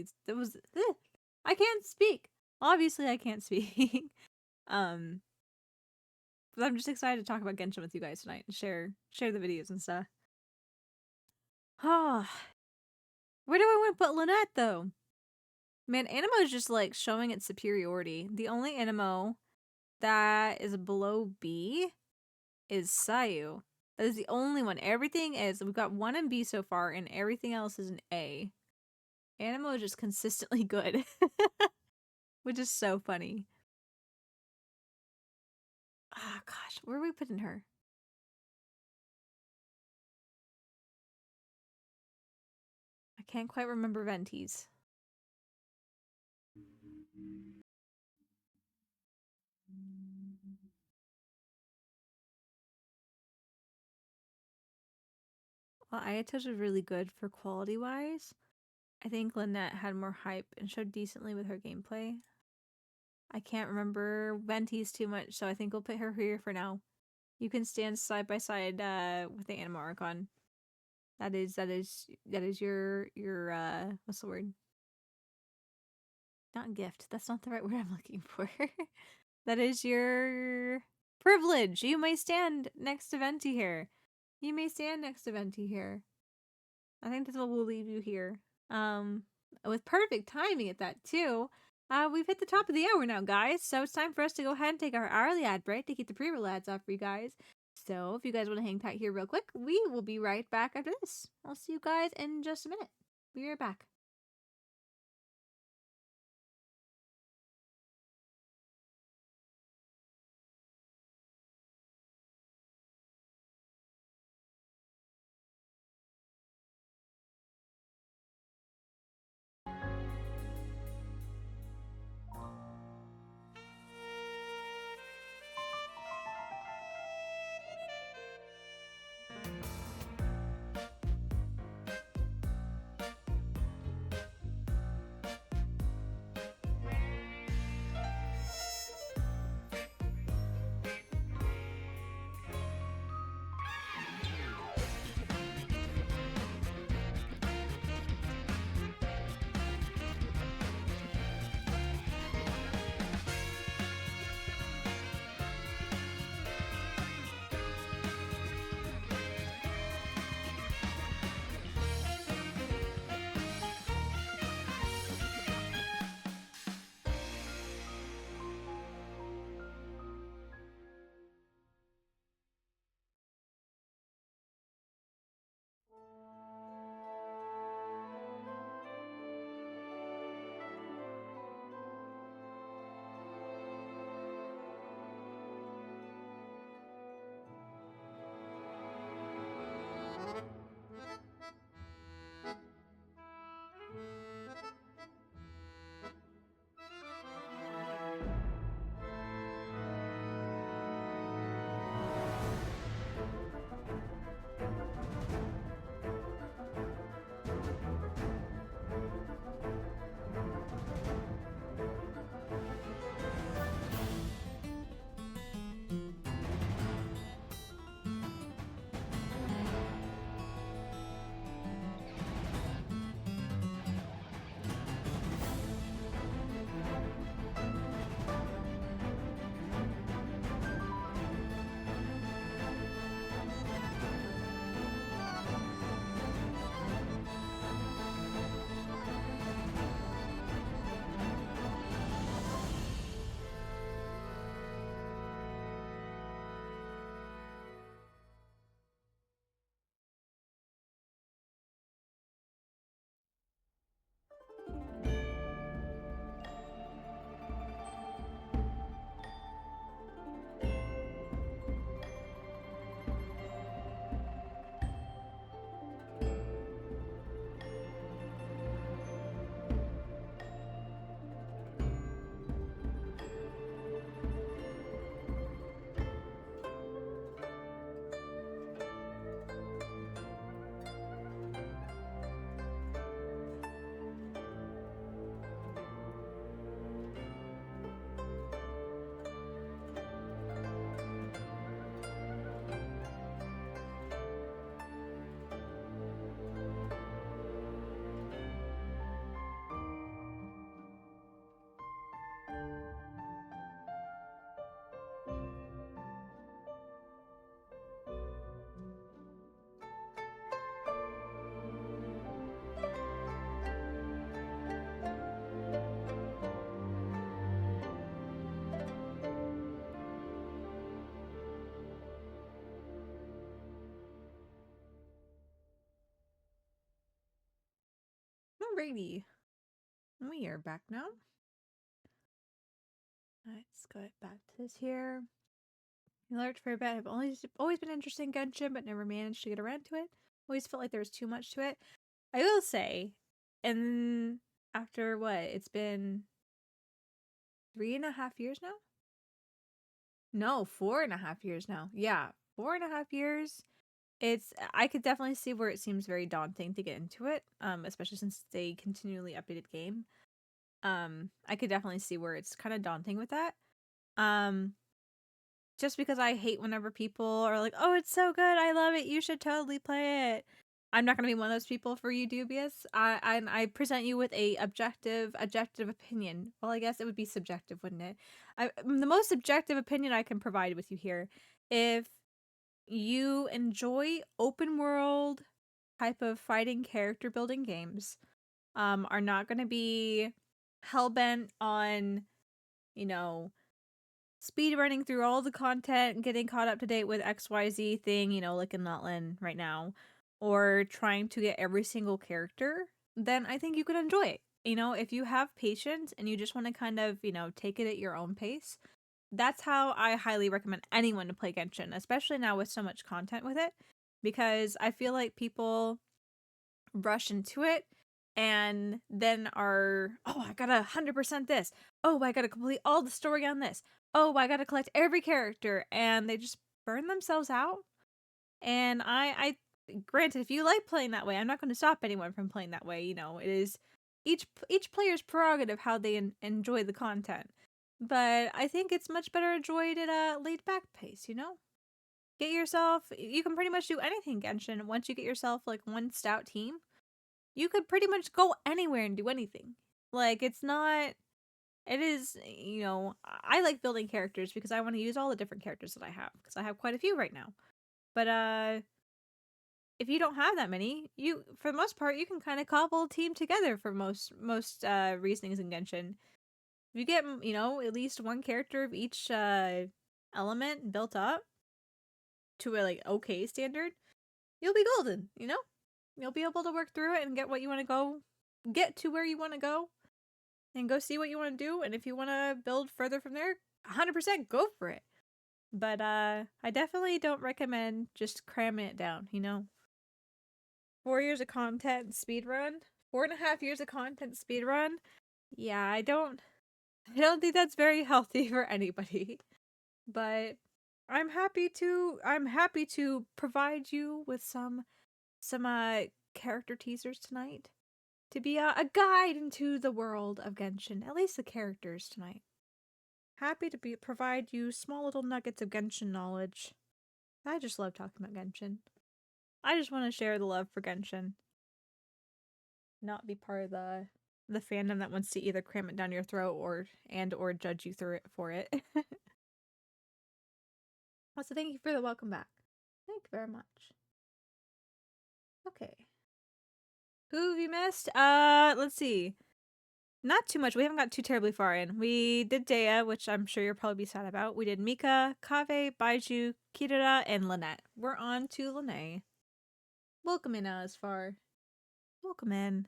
I can't speak. Obviously, I can't speak. But I'm just excited to talk about Genshin with you guys tonight and share the videos and stuff. Where do I want to put Lynette, though? Man, Animo is just, like, showing its superiority. The only Animo that is below B is Sayu. That is the only one. Everything is... We've got 1 in B so far, and everything else is an A. Animo is just consistently good. Which is so funny. Ah, gosh. Where are we putting her? I can't quite remember Venti's. Well, Ayato's was really good for quality-wise. I think Lynette had more hype and showed decently with her gameplay. I can't remember Venti's too much, so I think we'll put her here for now. You can stand side by side with the Anima Archon. That is your what's the word? Not gift. That's not the right word I'm looking for. That is your privilege. You may stand next to Venti here. You may stand next to Venti here. I think that's what we'll leave you here. With perfect timing at that too. We've hit the top of the hour now, guys. So it's time for us to go ahead and take our hourly ad break to keep the pre-roll ads off for you guys. So if you guys want to hang tight here real quick, we will be right back after this. I'll see you guys in just a minute. Be right back. Alrighty. We are back now. Let's go back to this here. You lurked for a bit. I've always been interested in Genshin, but never managed to get around to it. Always felt like there was too much to it. I will say, and after what? It's been 3.5 years now? No, 4.5 years now. Yeah, 4.5 years. I could definitely see where it seems very daunting to get into it, especially since it's a continually updated game. I could definitely see where it's kind of daunting with that. Just because I hate whenever people are like, "Oh, it's so good, I love it, you should totally play it." I'm not gonna be one of those people for you, dubious. I present you with a objective opinion. Well, I guess it would be subjective, wouldn't it? The most subjective opinion I can provide with you here. If you enjoy open world type of fighting character building games, are not going to be hell-bent on, you know, speed running through all the content and getting caught up to date with XYZ thing, like in Notland right now, or trying to get every single character, then I think you could enjoy it. If you have patience and you just want to kind of, take it at your own pace, that's how I highly recommend anyone to play Genshin, especially now with so much content with it, because I feel like people rush into it and then are, oh, I gotta 100% this. Oh, I gotta complete all the story on this. Oh, I gotta collect every character, and they just burn themselves out. And I granted, if you like playing that way, I'm not going to stop anyone from playing that way. It is each player's prerogative how they enjoy the content. But I think it's much better enjoyed at a laid back pace. Get yourself. You can pretty much do anything Genshin once you get yourself like one stout team. You could pretty much go anywhere and do anything. Like, it's not. It is, I like building characters because I want to use all the different characters that I have, because I have quite a few right now. But if you don't have that many, for the most part, you can kind of cobble a team together for most reasonings in Genshin. If you get, at least one character of each element built up to a like okay standard, you'll be golden. You'll be able to work through it and get what you want to go, get to where you want to go, and go see what you want to do. And if you want to build further from there, 100% go for it. But I definitely don't recommend just cramming it down. 4 years of content speedrun, 4.5 years of content speedrun. Yeah, I don't think that's very healthy for anybody. But I'm happy to provide you with some character teasers tonight to be a guide into the world of Genshin, at least the characters tonight. Happy to provide you small little nuggets of Genshin knowledge. I just love talking about Genshin. I just want to share the love for Genshin. Not be part of the fandom that wants to either cram it down your throat or judge you through it for it. Also, thank you for the welcome back. Thank you very much. Okay. Who have you missed? Let's see. Not too much. We haven't got too terribly far in. We did Dea, which I'm sure you'll probably be sad about. We did Mika, Kave, Baiju, Kirara, and Lynette. We're on to Lene. Welcome in, Asfar. Welcome in.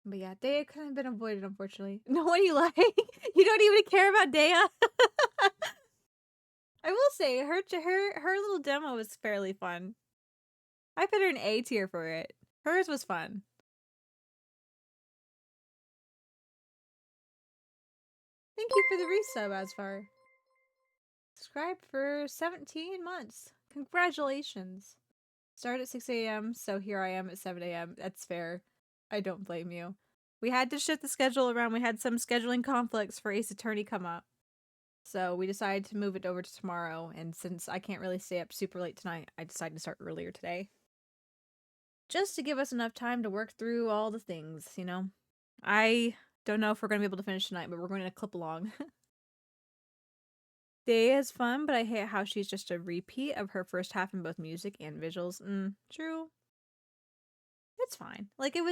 But yeah, Dea couldn't have been avoided, unfortunately. No one you like? You don't even care about Dea? I will say, her little demo was fairly fun. I put her in A tier for it. Hers was fun. Thank you for the resub, Asfar. Subscribed for 17 months. Congratulations. Start at 6 a.m., so here I am at 7 a.m. That's fair. I don't blame you. We had to shift the schedule around. We had some scheduling conflicts for Ace Attorney come up. So we decided to move it over to tomorrow, and since I can't really stay up super late tonight, I decided to start earlier today. Just to give us enough time to work through all the things, I don't know if we're going to be able to finish tonight, but we're going to clip along. Day is fun, but I hate how she's just a repeat of her first half in both music and visuals. True. It's fine. Like, it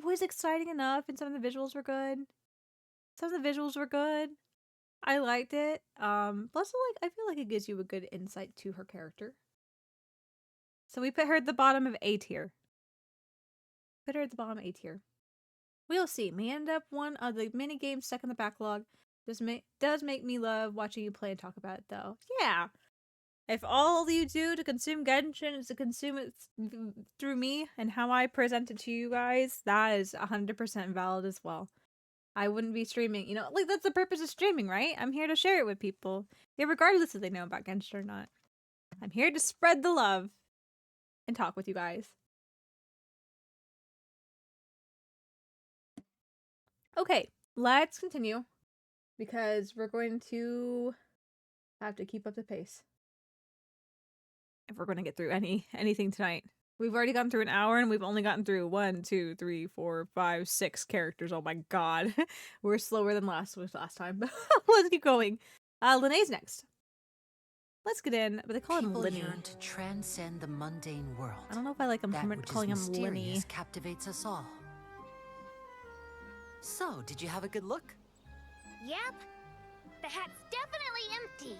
was exciting enough, and some of the visuals were good. I liked it. Plus, I feel like it gives you a good insight to her character. So we put her at the bottom of A tier. consider it the bottom A tier. We'll see. May end up one of the mini games stuck in the backlog. Does make me love watching you play and talk about it, though. Yeah. If all you do to consume Genshin is to consume it through me and how I present it to you guys, that is 100% valid as well. I wouldn't be streaming, you know, like that's the purpose of streaming, right? I'm here to share it with people, yeah, regardless if they know about Genshin or not. I'm here to spread the love and talk with you guys. Okay, let's continue because we're going to have to keep up the pace if we're going to get through anything tonight. We've already gone through an hour and we've only gotten through 1, 2, 3, 4, 5, 6 characters. Oh my god. We're slower than last time, but let's keep going. Linnea's next. Let's get in, but they call him Linny. Yearn to transcend the mundane world. I don't know if I like him calling him Linny. Captivates us all. So, did you have a good look? Yep. The hat's definitely empty.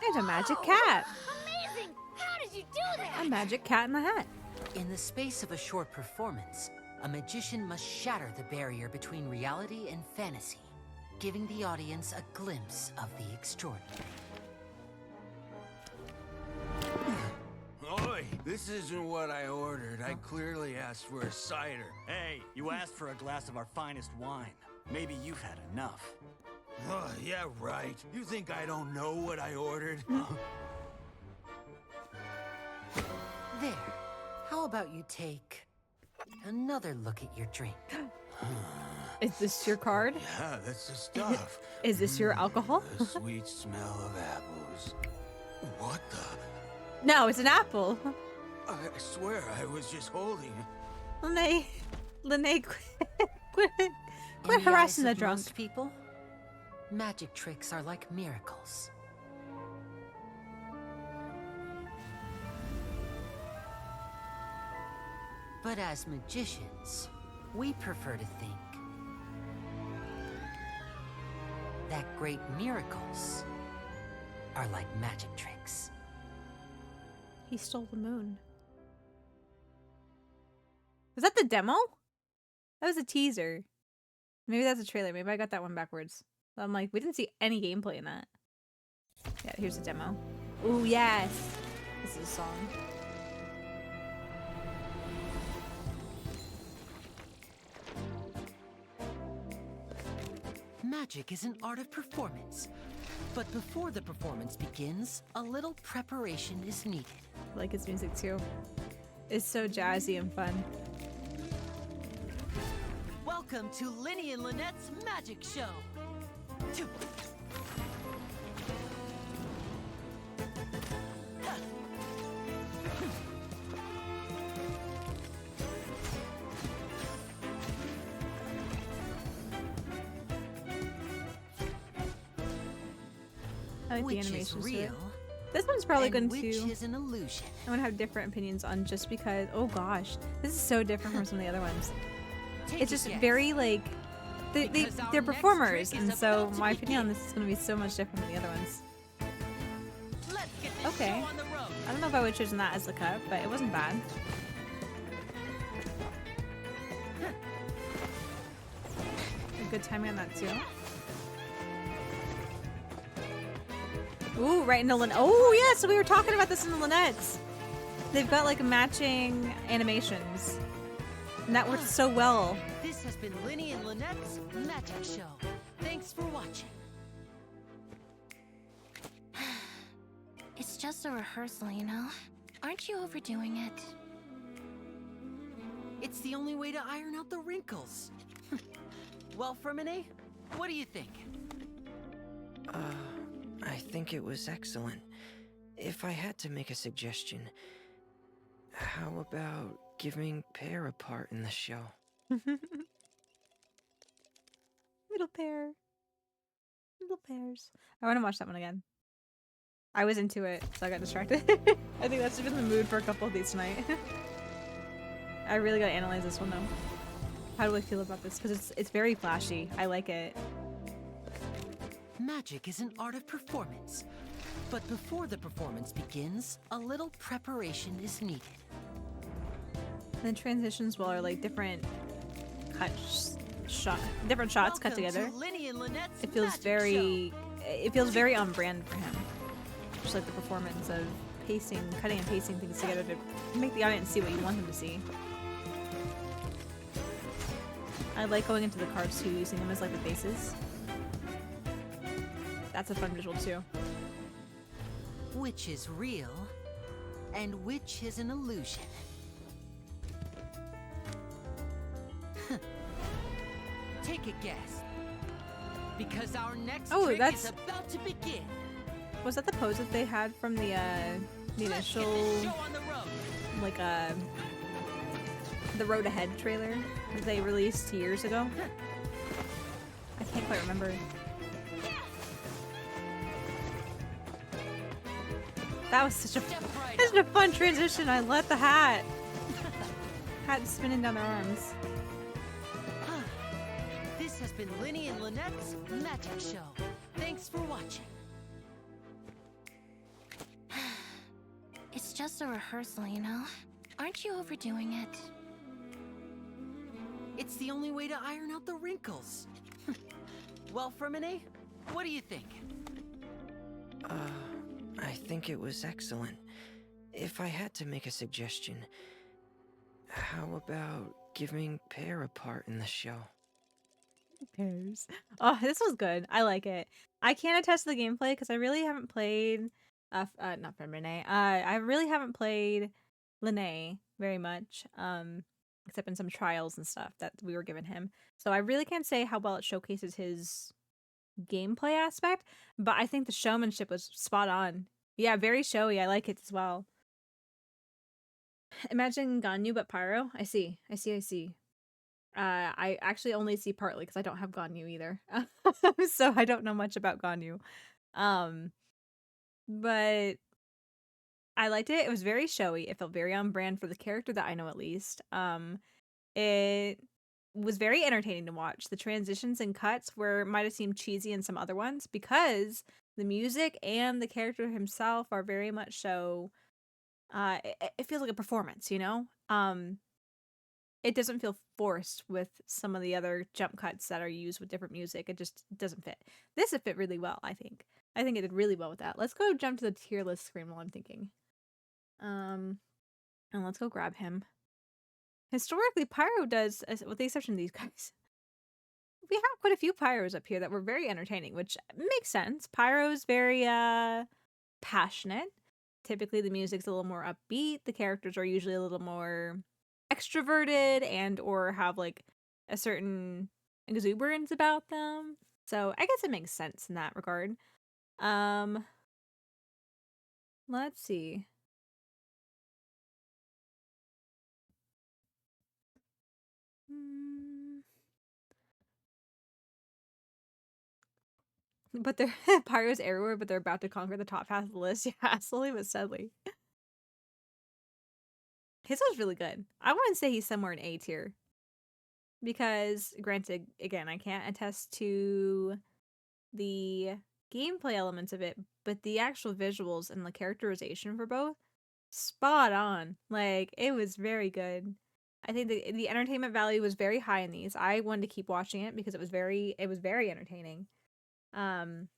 There's a magic cat. Amazing! How did you do that? A magic cat in the hat. In the space of a short performance, a magician must shatter the barrier between reality and fantasy, giving the audience a glimpse of the extraordinary. Oi, this isn't what I ordered. I clearly asked for a cider. Hey, you asked for a glass of our finest wine. Maybe you've had enough. Oh, yeah, right. You think I don't know what I ordered? There. How about you take another look at your drink? Is this your card? Yeah, that's the stuff. Is this your alcohol? The sweet smell of apples. What the? No, it's an apple. I swear I was just holding. Linne, quit In harassing eyes the of drunk. most people, magic tricks are like miracles. But as magicians, we prefer to think that great miracles are like magic tricks. He stole the moon. Was that the demo? That was a teaser. Maybe that's a trailer. Maybe I got that one backwards. I'm like, we didn't see any gameplay in that. Yeah, here's the demo. Ooh, yes! This is a song. Magic is an art of performance. But before the performance begins, a little preparation is needed. I like his music too. It's so jazzy and fun. Welcome to Linny and Lynette's Magic Show. I like the Which is animations to it. real, This one's probably and going which to... is an illusion. I'm gonna have different opinions on just because... Oh gosh. This is so different from some of the other ones. It's just very like... They're performers, and so my opinion on this is gonna be so much different than the other ones. Okay. I don't know if I would have chosen that as the cut, but it wasn't bad. A good timing on that too. Ooh, right into Lynette. Oh yeah, so we were talking about this in the Lynette's. They've got like matching animations. And that works so well. This has been Linny and Lynette's Magic Show. Thanks for watching. It's just a rehearsal, you know? Aren't you overdoing it? It's the only way to iron out the wrinkles. Well, Fermine, what do you think? I think it was excellent. If I had to make a suggestion, how about giving Pear a part in the show? Little pear. Little pears. I want to watch that one again. I was into it, so I got distracted. I think that's been the mood for a couple of these tonight. I really gotta analyze this one though. How do I feel about this? Because it's very flashy. I like it. Magic is an art of performance. But before the performance begins, a little preparation is needed. The transitions well are like different different shots cut together. It feels very on brand for him. Just like the performance of cutting and pasting things together to make the audience see what you want them to see. I like going into the cards too, using them as like the faces. That's a fun visual too. Which is real, and which is an illusion. Take a guess. Because our next trick is about to begin. Was that the pose that they had from the initial, like the Road Ahead trailer that they released 2 years ago? I can't quite remember. That was such a fun transition. I let the hat spinning down their arms. This has been Linny and Lynette's Magic Show. Thanks for watching. It's just a rehearsal, you know? Aren't you overdoing it? It's the only way to iron out the wrinkles. Well, Fermine, what do you think? I think it was excellent. If I had to make a suggestion, how about giving Pear a part in the show? Who cares? Oh, this was good. I like it. I can't attest to the gameplay because I really haven't played not Fermine. I really haven't played Linné very much. Except in some trials and stuff that we were giving him. So I really can't say how well it showcases his gameplay aspect, but I think the showmanship was spot on. Yeah, very showy. I like it as well. Imagine Ganyu but Pyro. I see. I actually only see partly because I don't have Ganyu either. So I don't know much about Ganyu. But I liked it. It was very showy. It felt very on brand for the character that I know at least. It was very entertaining to watch. The transitions and cuts might have seemed cheesy in some other ones because the music and the character himself are very much so it feels like a performance, you know? It doesn't feel forced with some of the other jump cuts that are used with different music. It just doesn't fit. This would fit really well, I think. I think it did really well with that. Let's go jump to the tier list screen while I'm thinking. And let's go grab him. Historically, Pyro does, with the exception of these guys, we have quite a few Pyros up here that were very entertaining, which makes sense. Pyro's very passionate. Typically, the music's a little more upbeat. The characters are usually a little more extroverted and or have like a certain exuberance about them. So I guess it makes sense in that regard. Let's see. But they're Pyro's everywhere, but they're about to conquer the top half of the list. Yeah, slowly but steadily. His was really good. I wouldn't say he's somewhere in A tier. Because, granted, again, I can't attest to the gameplay elements of it, but the actual visuals and the characterization for both, spot on. Like, it was very good. I think the entertainment value was very high in these. I wanted to keep watching it because it was very entertaining. And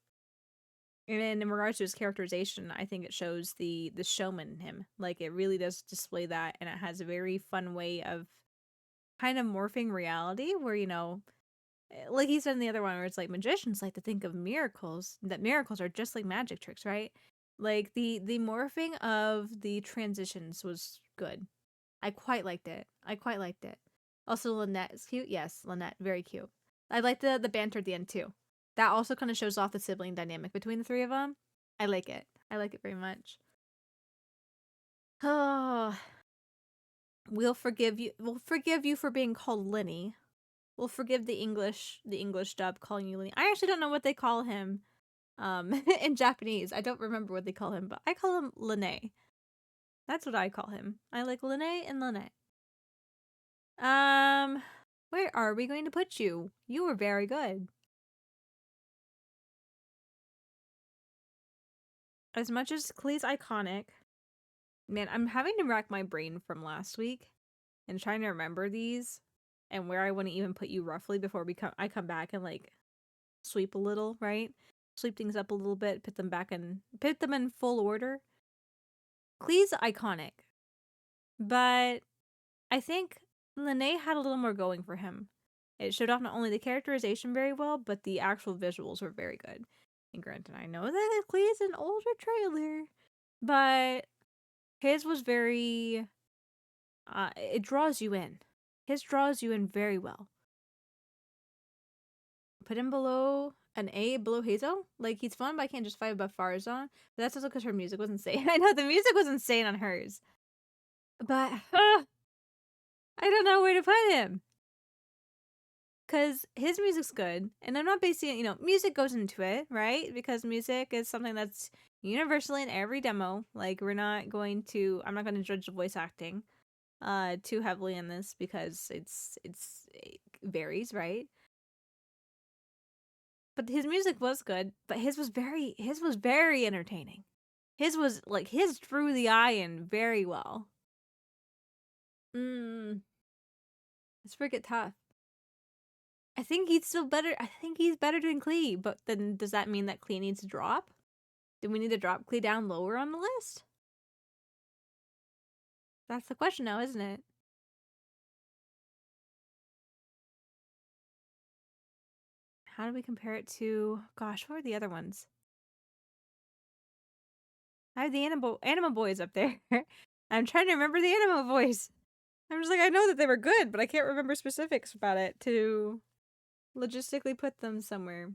then in regards to his characterization, I think it shows the showman in him. Like, it really does display that, and it has a very fun way of kind of morphing reality where, you know, like he said in the other one where it's like magicians like to think of miracles, that miracles are just like magic tricks, right? Like the morphing of the transitions was good. I quite liked it. Also, Lynette is cute. Yes, Lynette, very cute. I like the banter at the end too. That also kind of shows off the sibling dynamic between the three of them. I like it. I like it very much. Oh, we'll forgive you. We'll forgive you for being called Linny. We'll forgive the English dub calling you Linny. I actually don't know what they call him in Japanese. I don't remember what they call him, but I call him Linné. That's what I call him. I like Linné and Lynette. Where are we going to put you? You were very good. as much as Klee's iconic, man, I'm having to rack my brain from last week and trying to remember these and where I want to even put you roughly before I come back and like sweep a little, right? Sweep things up a little bit, put them in full order. Klee's iconic, but I think Lene had a little more going for him. It showed off not only the characterization very well, but the actual visuals were very good. And granted, I know that Klee's an older trailer, but his was very it draws you in. His draws you in very well. Put him below an A below Hazel. Like, he's fun, but I can't justify above Farazan. But that's also because her music was insane. I know the music was insane on hers. But I don't know where to put him. Because his music's good. And I'm not basing it, music goes into it, right? Because music is something that's universally in every demo. Like, I'm not going to judge the voice acting too heavily in this because it varies, right? But his music was good, but his was very entertaining. His drew the eye in very well. It's freaking tough. I think he's still better. I think he's better than Klee, but then does that mean that Klee needs to drop? Do we need to drop Klee down lower on the list? That's the question now, isn't it? How do we compare it to... Gosh, what are the other ones? I have the Anima Boys up there. I'm trying to remember the Anima Boys. I'm just like, I know that they were good, but I can't remember specifics about it to logistically put them somewhere.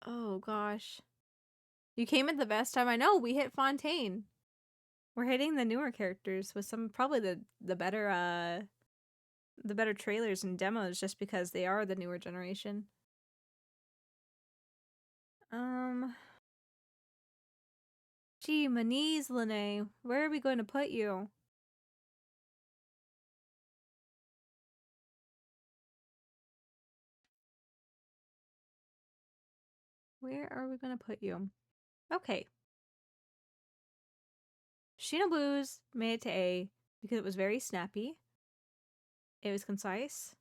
Oh, gosh. You came at the best time. I know, we hit Fontaine. We're hitting the newer characters with some, probably the better trailers and demos just because they are the newer generation. Gee, my knees, Lene. Where are we going to put you? Where are we going to put you? Okay. Shinobu's made it to A because it was very snappy. It was concise.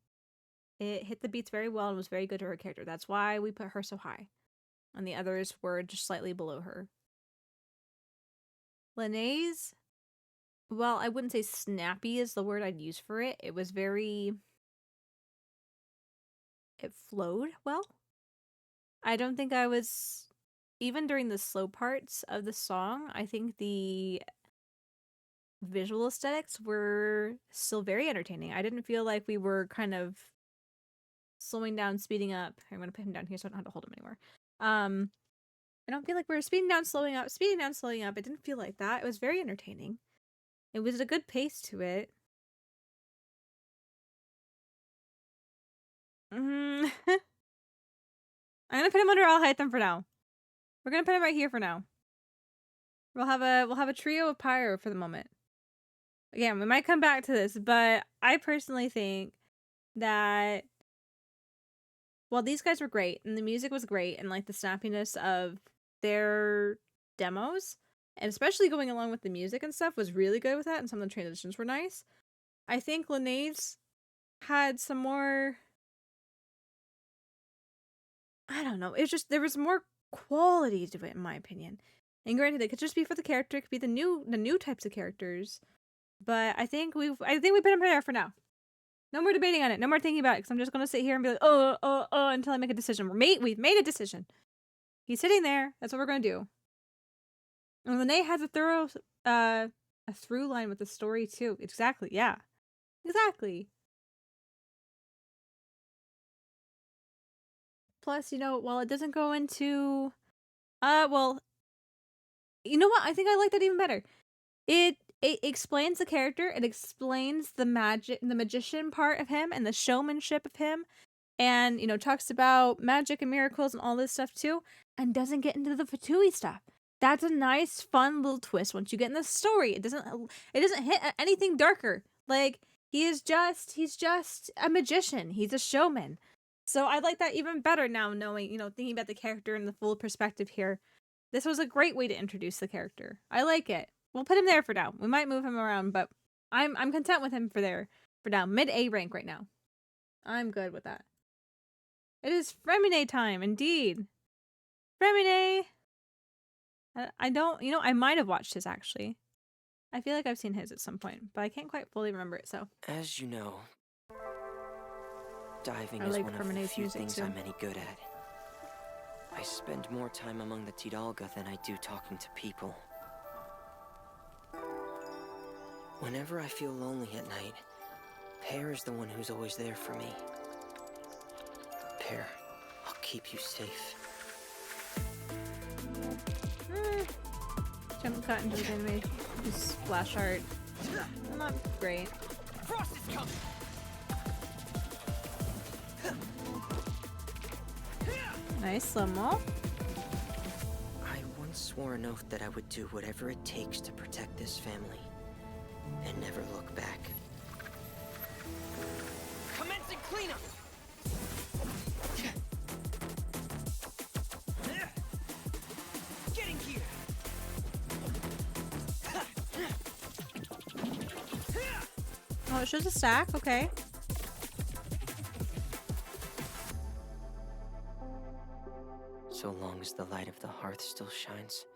It hit the beats very well and was very good to her character. That's why we put her so high. And the others were just slightly below her. Lene's, well, I wouldn't say snappy is the word I'd use for it. It was very... It flowed well. I don't think I was... Even during the slow parts of the song, I think the visual aesthetics were still very entertaining. I didn't feel like we were kind of slowing down, speeding up. I'm going to put him down here so I don't have to hold him anymore. I don't feel like we were speeding down, slowing up, speeding down, slowing up. It didn't feel like that. It was very entertaining. It was a good pace to it. I'm gonna put him under All Hytham for now. We're gonna put him right here for now. We'll have a trio of Pyro for the moment. Again, we might come back to this, but I personally think that while these guys were great and the music was great and like the snappiness of their demos, and especially going along with the music and stuff was really good with that, and some of the transitions were nice. I think Lene's had some more... I don't know. It's just there was more quality to it, in my opinion. And granted, it could just be for the character. It could be the new types of characters. But I think we put him there for now. No more debating on it. No more thinking about it. Because I'm just gonna sit here and be like, until I make a decision. We've made a decision. He's sitting there. That's what we're gonna do. And Lene has a through line with the story too. Exactly. Yeah. Exactly. Plus, while it doesn't go into... well... You know what? I think I like that even better. It explains the character. It explains the magician part of him and the showmanship of him. And, talks about magic and miracles and all this stuff too. And doesn't get into the Fatui stuff. That's a nice, fun little twist once you get in the story. It doesn't hit at anything darker. Like, he's just a magician. He's a showman. So I like that even better now, knowing, thinking about the character in the full perspective here. This was a great way to introduce the character. I like it. We'll put him there for now. We might move him around, but I'm content with him for now. Mid A rank right now. I'm good with that. It is Fremine time, indeed. Fremine! I don't, I might have watched his actually. I feel like I've seen his at some point, but I can't quite fully remember it, so. As you know, diving I is like one of the Fremine's few music things too. I'm any good at. I spend more time among the Tidalga than I do talking to people. Whenever I feel lonely at night, Pear is the one who's always there for me. Pear, I'll keep you safe. Jump cut into the anime splash art. Not great. Frost is coming. Nice, slow-mo. I once swore an oath that I would do whatever it takes to protect this family and never look back. Commencing cleanup. Getting here. Oh, it shows a stack. Okay. So long as the light of the hearth still shines,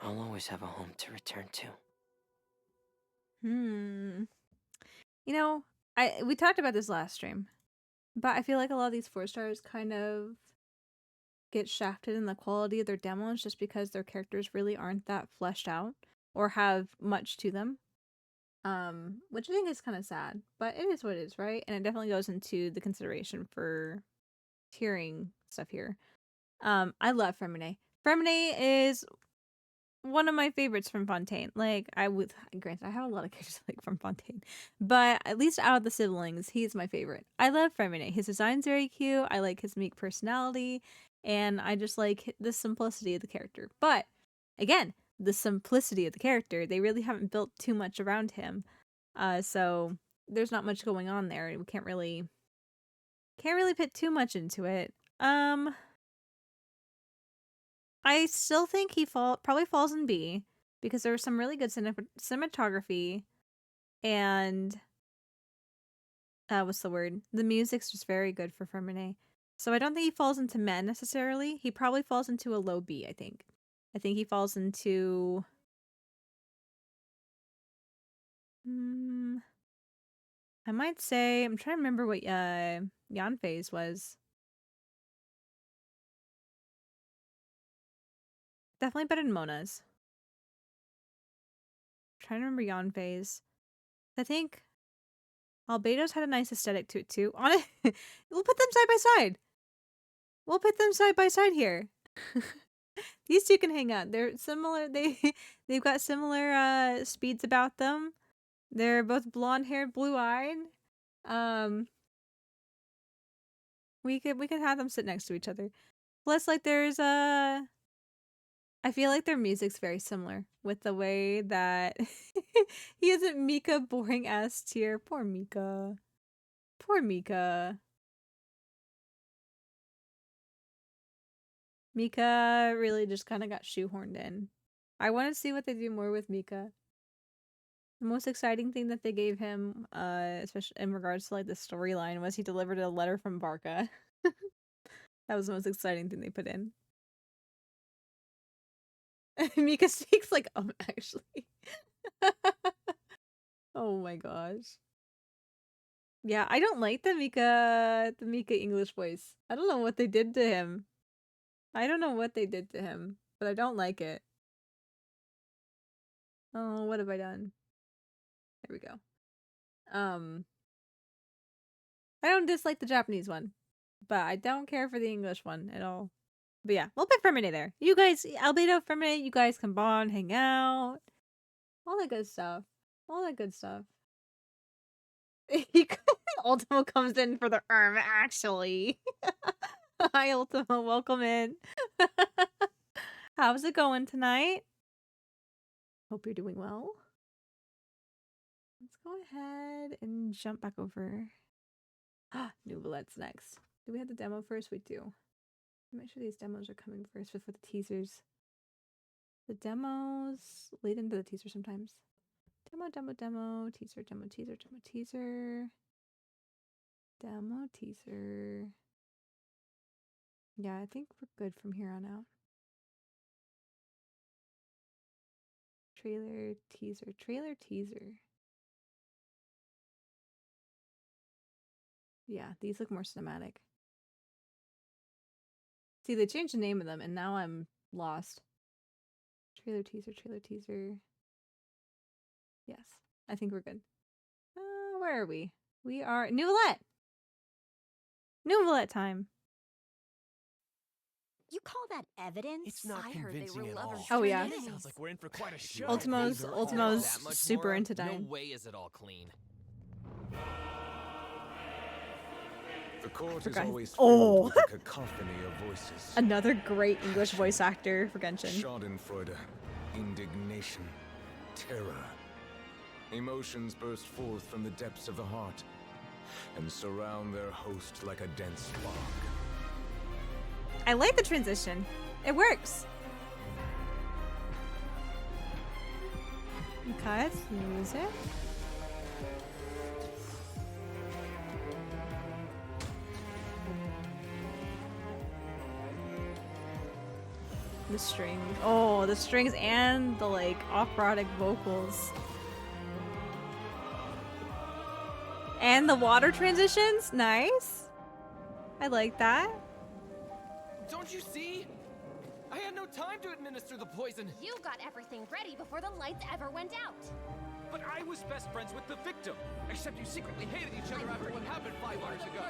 I'll always have a home to return to. We talked about this last stream, but I feel like a lot of these 4 stars kind of get shafted in the quality of their demos just because their characters really aren't that fleshed out or have much to them. Which I think is kind of sad, but it is what it is, right? And it definitely goes into the consideration for tiering stuff here. I love Fremine. Fremine is one of my favorites from Fontaine. Like, granted, I have a lot of characters I like from Fontaine, but at least out of the siblings, he's my favorite. I love Fremine. His design's very cute. I like his meek personality, and I just like the simplicity of the character. But again, the simplicity of the character, they really haven't built too much around him. So there's not much going on there. We can't really put too much into it. I still think he probably falls in B because there was some really good cinematography and what's the word? The music's just very good for Fremine. So I don't think he falls into men necessarily. He probably falls into a low B, I think. I think he falls into I might say, I'm trying to remember what Yanfei's was. Definitely better than Mona's. I'm trying to remember Yanfei's. I think Albedo's had a nice aesthetic to it too. On it, we'll put them side by side. We'll put them side by side here. These two can hang out. They're similar. They've got similar speeds about them. They're both blonde haired, blue eyed. We could have them sit next to each other. Plus, like, there's I feel like their music's very similar with the way that he isn't Mika boring ass tier. Poor Mika. Poor Mika. Mika really just kind of got shoehorned in. I want to see what they do more with Mika. The most exciting thing that they gave him, especially in regards to like the storyline, was he delivered a letter from Barca. That was the most exciting thing they put in. Mika speaks like actually. Oh my gosh. Yeah, I don't like the Mika English voice. I don't know what they did to him. I don't know what they did to him, but I don't like it. Oh, what have I done? There we go. I don't dislike the Japanese one, but I don't care for the English one at all. But yeah, we'll put Fermine there. You guys, Albedo, Fermine, you guys can bond, hang out. All that good stuff. All that good stuff. Ultimo comes in for the actually. Hi, Ultimo. Welcome in. How's it going tonight? Hope you're doing well. Let's go ahead and jump back over. Nouvlette's next. Do we have the demo first? We do. Make sure these demos are coming first before the teasers. The demos lead into the teaser sometimes. Demo, teaser, teaser. Demo, teaser. Yeah, I think we're good from here on out. Trailer, teaser. Yeah, these look more cinematic. See, they changed the name of them, and now I'm lost. Trailer, teaser. Yes, I think we're good. Where are we? We are Nouvellette! Nouvellette time! You call that evidence? It's not I heard they were convincing at lovers. all. Oh, yeah. Sounds like we're in for quite a show. Ultimo's That much super more? into dying. No way is it all clean. The court is Forgot- always Oh. filled with a cacophony of voices. Another great English voice actor for Genshin. Schadenfreude, indignation, terror. Emotions burst forth from the depths of the heart and surround their host like a dense fog. I like the transition. It works. Okay, let's use it. The string. Oh, the strings and the like operatic vocals. And the water transitions. Nice. I like that. Don't you see? I had no time to administer the poison. You got everything ready before the lights ever went out. But I was best friends with the victim. Except you secretly hated each other after what happened 5 hours ago.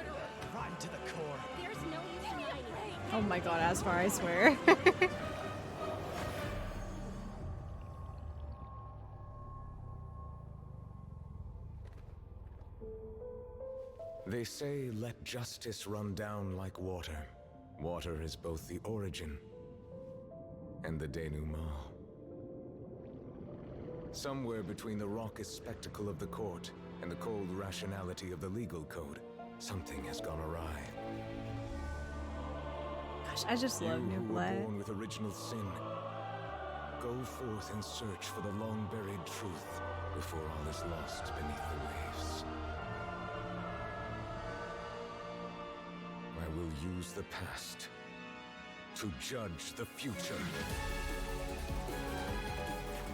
Rotten to the core. There's no use in lying. Oh my god, Asfar, I swear. They say, let justice run down like water. Water is both the origin and the denouement. Somewhere between the raucous spectacle of the court and the cold rationality of the legal code, something has gone awry. Gosh, I just love You who were Nouvellette. born with original sin, go forth and search for the long-buried truth before all is lost beneath the waves. I will use the past to judge the future.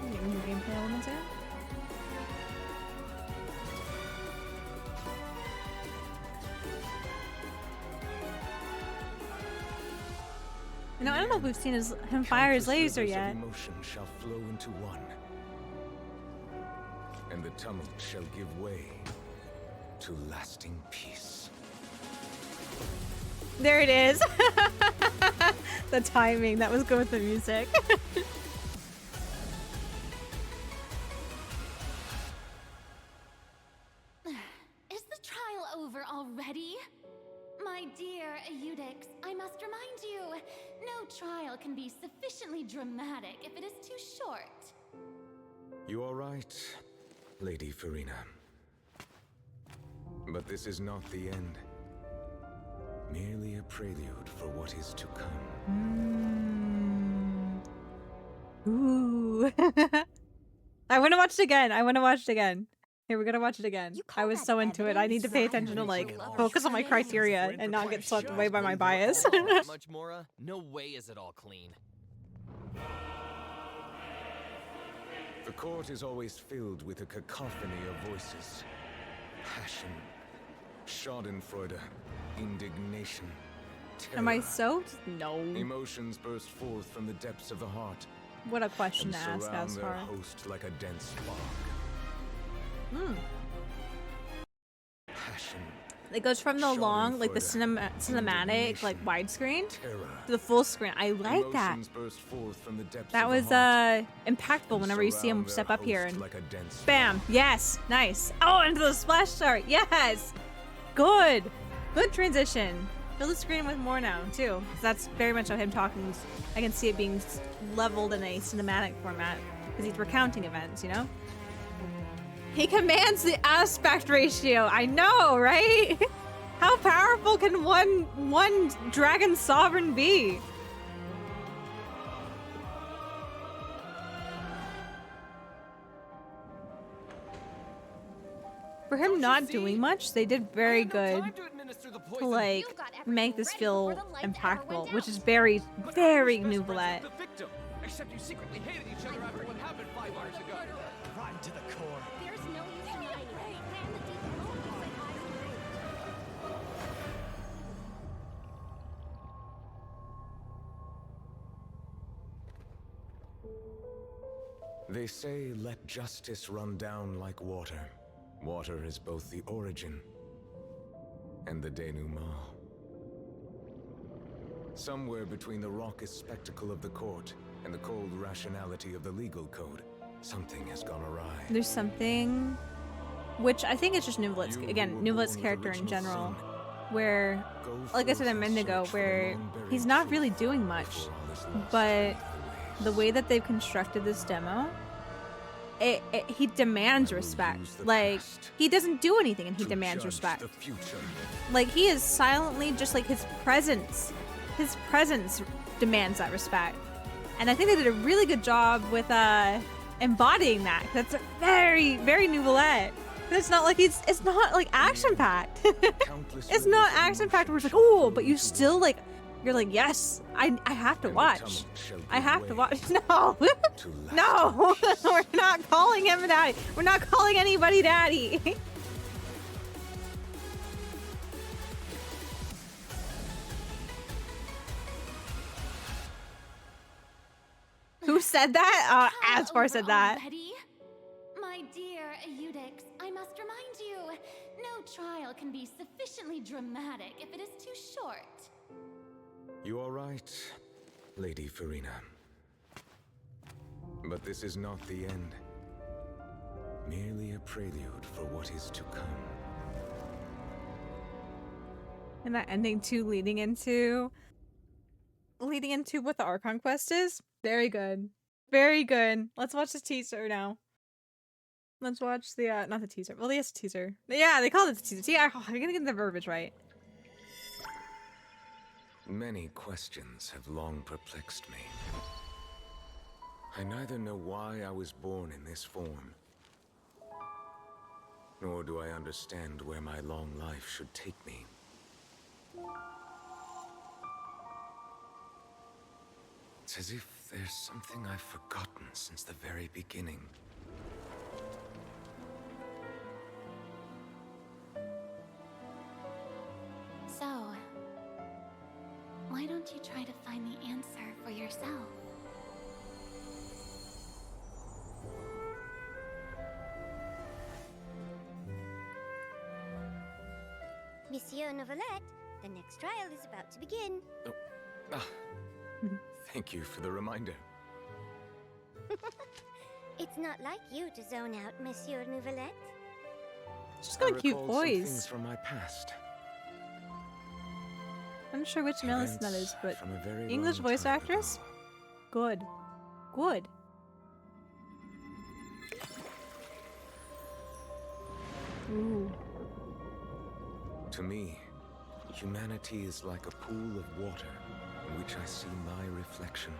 New gameplay elements in. You know, I don't know if we've seen him fire his Countless laser rivers yet. of emotion shall flow into one, and the tumult shall give way to lasting peace. There it is. The timing, that was good with the music. Is the trial over already? My dear Eudix, I must remind you, no trial can be sufficiently dramatic if it is too short. You are right, Lady Farina. But this is not the end. Merely a prelude for what is to come. Ooh. I want to watch it again. Here, we're gonna watch it again. I was so into it. I need to pay attention to like focus on my criteria and not get swept away by my bias. That much, Mora? No way is it all clean. The court is always filled with a cacophony of voices. Passion, schadenfreude, indignation, terror. Am I soaked? No. Emotions burst forth from the depths of the heart What a question and to ask, surround their Asfar. host like a dense fog. Passion, It goes from the long, like the cinematic, like widescreen, terror. to the full screen. I like that. Emotions burst forth from the depths That of the was heart impactful whenever you see him surround step their up here host and like a dense bam, yes, nice. Oh, into the splash start, yes, good transition. Fill the screen with more now too, 'cause that's very much how him talking. I can see it being leveled in a cinematic format because he's recounting events, you know. He commands the aspect ratio. I know, right? How powerful can one dragon sovereign be? For him not doing much, they did very good to like make this feel impactful, which is very, very Nouvellette. Except you secretly hated each other after what happened 5 years ago. Rotten to the core. There's no use denying it. Plan the They say, let justice run down like water. Water is both the origin and the denouement. Somewhere between the raucous spectacle of the court and the cold rationality of the legal code, something has gone awry. There's something, which I think it's just Nouvellette's, again, Nouvellette's character in general, where, like I said a minute ago, where he's not really doing much, but the way that they've constructed this demo, he demands respect. Like, he doesn't do anything and he demands respect. Like, he is silently just like his presence demands that respect. And I think they did a really good job with embodying that. That's very, very Nouvellette. It's not like it's not like action packed. It's not action packed where it's like, oh, but you still like, you're like, yes, I have to watch. I have to watch. No, no, we're not calling him daddy. We're not calling anybody daddy. Who said that? Asfar said that. Already? My dear Eudix, I must remind you, no trial can be sufficiently dramatic if it is too short. You are right, Lady Farina. But this is not the end. Merely a prelude for what is to come. And that ending too, leading into what the Archon quest is. Very good. Very good. Let's watch the teaser now. Let's watch the, not the teaser. Well, yes, the teaser. Yeah, they call it the teaser. See, I'm gonna get the verbiage right. Many questions have long perplexed me. I neither know why I was born in this form, nor do I understand where my long life should take me. It's as if there's something I've forgotten since the very beginning. So, why don't you try to find the answer for yourself? Monsieur Nouvellette, the next trial is about to begin. Oh, ah, thank you for the reminder. It's not like you to zone out, Monsieur Nouvellette. She's got a cute Some voice. things from my past. I'm not sure which male that is, but from a very English long voice time actress? Good. Good. Ooh. To me, humanity is like a pool of water in which I see my reflection.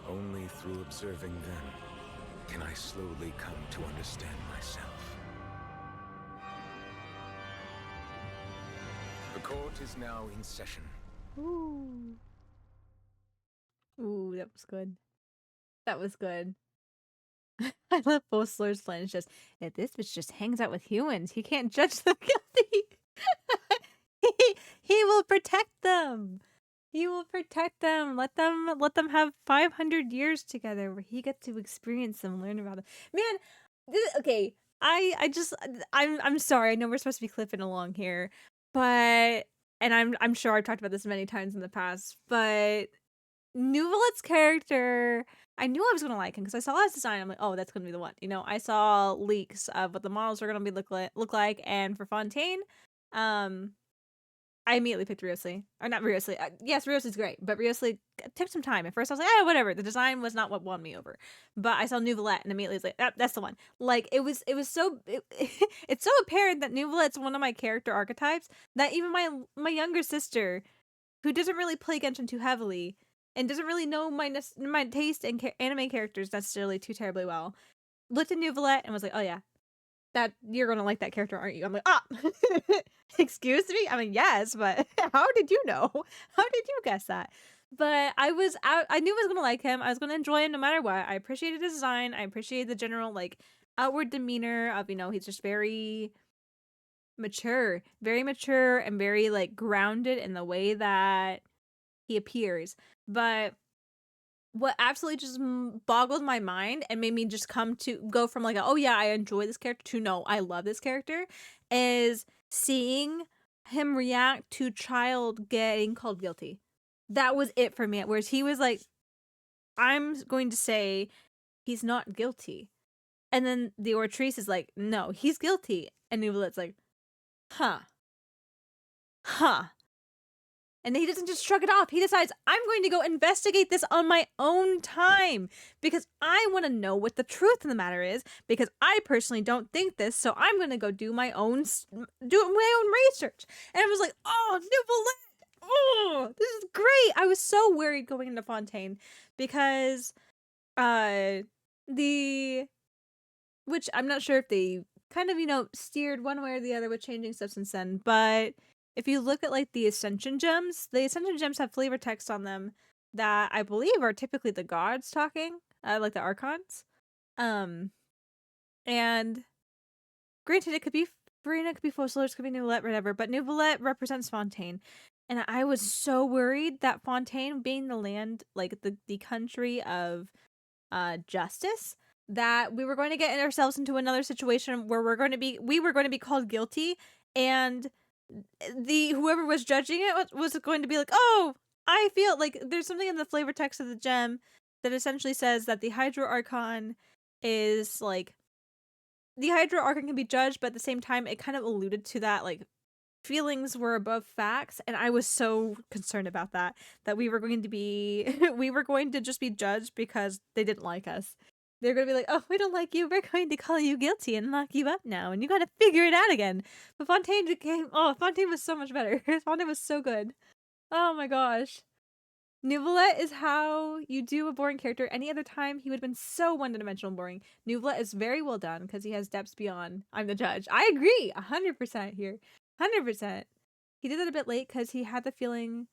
Only through observing them can I slowly come to understand myself. The court is now in session. Ooh. Ooh, that was good. That was good. I love both slurs plan. It's just, if this bitch just hangs out with humans, he can't judge them guilty. he will protect them. He will protect them. Let them have 500 years together where he gets to experience them, learn about them. Man, okay. I'm sorry. I know we're supposed to be clipping along here, but I'm sure I've talked about this many times in the past, but Nouvellette's character, I knew I was gonna like him because I saw his design. I'm like, oh, that's gonna be the one. You know, I saw leaks of what the models are gonna be look like, and for Fontaine, I immediately picked Riosley. Or not Riosley. Yes, Riosley's great, but Riosley took some time. At first, I was like, whatever. The design was not what won me over. But I saw Nouvellette and immediately was like, that's the one. Like, it's so apparent that Nouvellette's one of my character archetypes that even my younger sister, who doesn't really play Genshin too heavily and doesn't really know my taste in anime characters necessarily too terribly well, looked at Nouvellette and was like, oh yeah, that you're gonna like that character, aren't you? I'm like, ah, excuse me. I mean, yes, but how did you know? How did you guess that? But I was out. I knew I was gonna like him. I was gonna enjoy him no matter what. I appreciated his design. I appreciated the general like outward demeanor of he's just very mature, and very like grounded in the way that he appears. But what absolutely just boggled my mind and made me just go from like, oh yeah, I enjoy this character to no, I love this character, is seeing him react to Child getting called guilty. That was it for me. Whereas he was like, I'm going to say he's not guilty. And then the Ortrice is like, no, he's guilty. And Nouvelette's like, huh. And he doesn't just shrug it off. He decides, I'm going to go investigate this on my own time because I want to know what the truth of the matter is, because I personally don't think this, so I'm going to go do my own research. And I was like, oh, Nouvellette! Oh, this is great! I was so worried going into Fontaine because which I'm not sure if they kind of, steered one way or the other with changing stuff since then, but if you look at like the Ascension gems have flavor text on them that I believe are typically the gods talking, like the archons. And granted, it could be Farina, it could be Fossilers, it could be Nouvellette, whatever, but Nouvellette represents Fontaine. And I was so worried that Fontaine, being the land, like the country of justice, that we were going to get ourselves into another situation where we were going to be called guilty, and whoever was judging it was going to be like, oh, I feel like there's something in the flavor text of the gem that essentially says that the Hydro Archon is like, the Hydro Archon can be judged, but at the same time it kind of alluded to that like feelings were above facts, and I was so concerned about that we were going to be we were going to just be judged because they didn't like us. They're going to be like, oh, we don't like you, we're going to call you guilty and lock you up now, and you gotta figure it out again. But Fontaine Fontaine was so much better. Fontaine was so good. Oh my gosh. Nouvellette is how you do a boring character. Any other time, he would have been so one-dimensional boring. Nouvellette is very well done because he has depths beyond I'm the judge. I agree 100% here. 100%. He did it a bit late because he had the feeling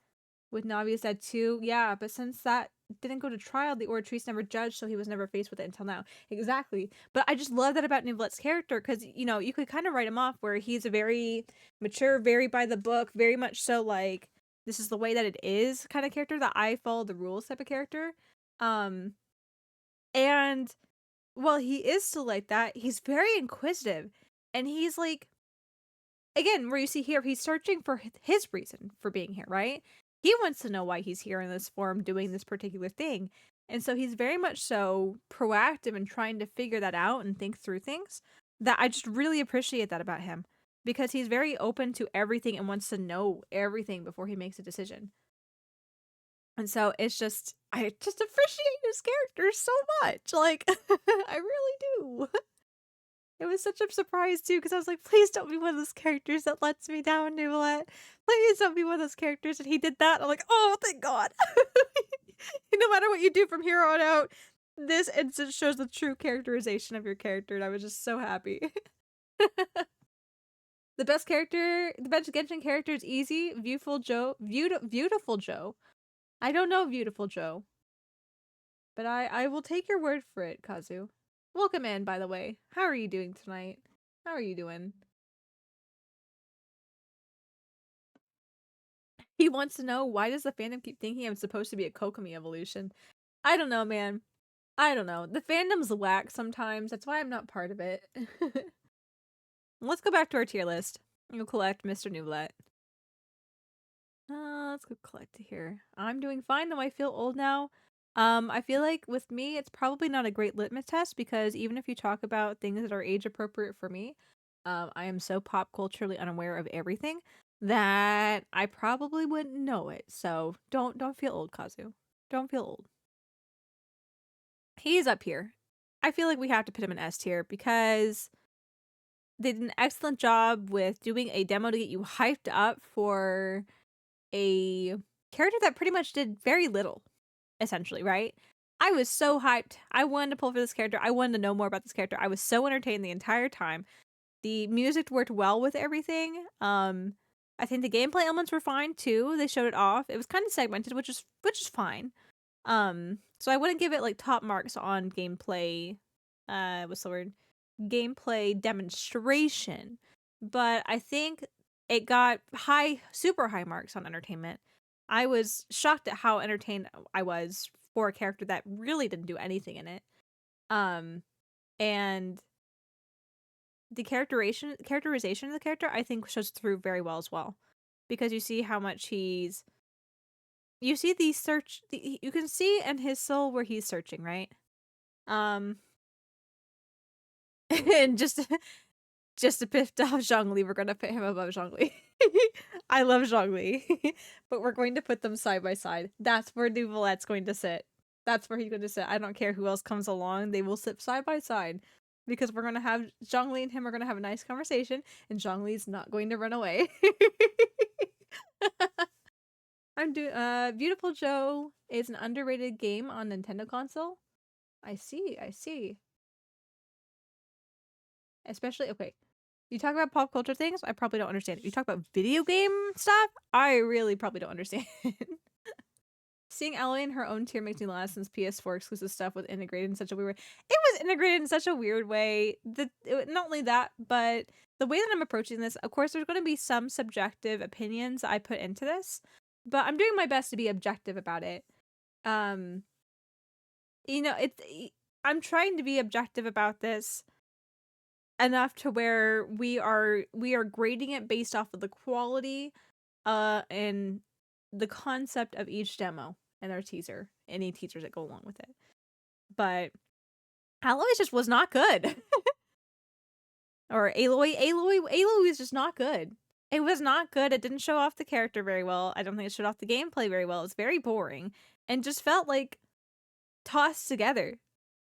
with Navia's dead too. Yeah, but since that didn't go to trial, the Oratrice never judged, so he was never faced with it until now. Exactly. But I just love that about Nouvellette's character because, you could kind of write him off where he's a very mature, very by the book, very much so like, this is the way that it is kind of character, that I follow the rules type of character. And while he is still like that, he's very inquisitive. And he's like, again, where you see here, he's searching for his reason for being here, right? He wants to know why he's here in this form doing this particular thing. And so he's very much so proactive in trying to figure that out and think through things, that I just really appreciate that about him. Because he's very open to everything and wants to know everything before he makes a decision. And so I just appreciate his character so much. Like, I really do. It was such a surprise too, because I was like, please don't be one of those characters that lets me down, Nouvellette. Please don't be one of those characters. And he did that. I'm like, oh, thank God. No matter what you do from here on out, this instance shows the true characterization of your character. And I was just so happy. The best Genshin character is easy. Beautiful Joe. I don't know Beautiful Joe. But I will take your word for it, Kazu. Welcome in, by the way. How are you doing tonight? How are you doing? He wants to know, why does the fandom keep thinking I'm supposed to be a Kokomi evolution? I don't know, man. I don't know. The fandom's whack sometimes. That's why I'm not part of it. Let's go back to our tier list. We'll collect Mr. Nouvellette. Let's go collect here. I'm doing fine, though I feel old now. I feel like with me, it's probably not a great litmus test, because even if you talk about things that are age appropriate for me, I am so pop culturally unaware of everything that I probably wouldn't know it. So don't feel old, Kazu. Don't feel old. He's up here. I feel like we have to put him in S tier because they did an excellent job with doing a demo to get you hyped up for a character that pretty much did very little, essentially, right? I was so hyped. I wanted to pull for this character. I wanted to know more about this character. I was so entertained the entire time. The music worked well with everything. I think the gameplay elements were fine too. They showed it off. It was kind of segmented, which is fine. So I wouldn't give it like top marks on gameplay. What's the word? Gameplay demonstration, but I think it got super high marks on entertainment. I was shocked at how entertained I was for a character that really didn't do anything in it. And the characterization of the character, I think, shows through very well as well, because you see how much you see you can see in his soul where he's searching, right? And just to piss off Zhongli, we're gonna put him above Zhongli. I love Zhongli, but we're going to put them side by side. That's where Nouvelette's going to sit. That's where he's going to sit. I don't care who else comes along; they will sit side by side, because we're gonna have Zhongli and him are gonna have a nice conversation, and Zhongli's not going to run away. Beautiful Joe is an underrated game on Nintendo console. I see. Especially, okay, you talk about pop culture things, I probably don't understand it. You talk about video game stuff, I really probably don't understand. Seeing Aloy in her own tier makes me laugh, since PS4 exclusive stuff was integrated in such a weird way. It was integrated in such a weird way. Not only that, but the way that I'm approaching this, of course, there's going to be some subjective opinions I put into this, but I'm doing my best to be objective about it. I'm trying to be objective about this enough to where we are grading it based off of the quality and the concept of each demo and their teaser, any teasers that go along with it. But Aloy just was not good. Or Aloy was just not good. It was not good. It didn't show off the character very well. I don't think it showed off the gameplay very well. It's very boring and just felt like tossed together.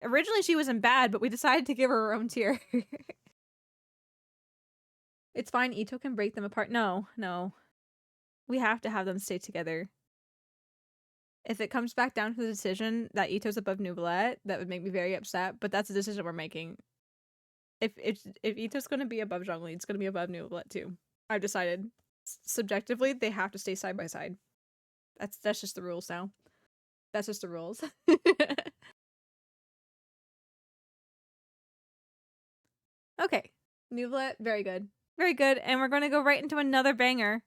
Originally she wasn't bad, but we decided to give her own tier. It's fine. Ito can break them apart. No. We have to have them stay together. If it comes back down to the decision that Ito's above Nouvelette, that would make me very upset, but that's a decision we're making. If Ito's going to be above Zhongli, it's going to be above Nouvelette too. I've decided. Subjectively, they have to stay side by side. That's just the rules now. That's just the rules. Okay. Nouvelette, very good. Very good. And we're going to go right into another banger.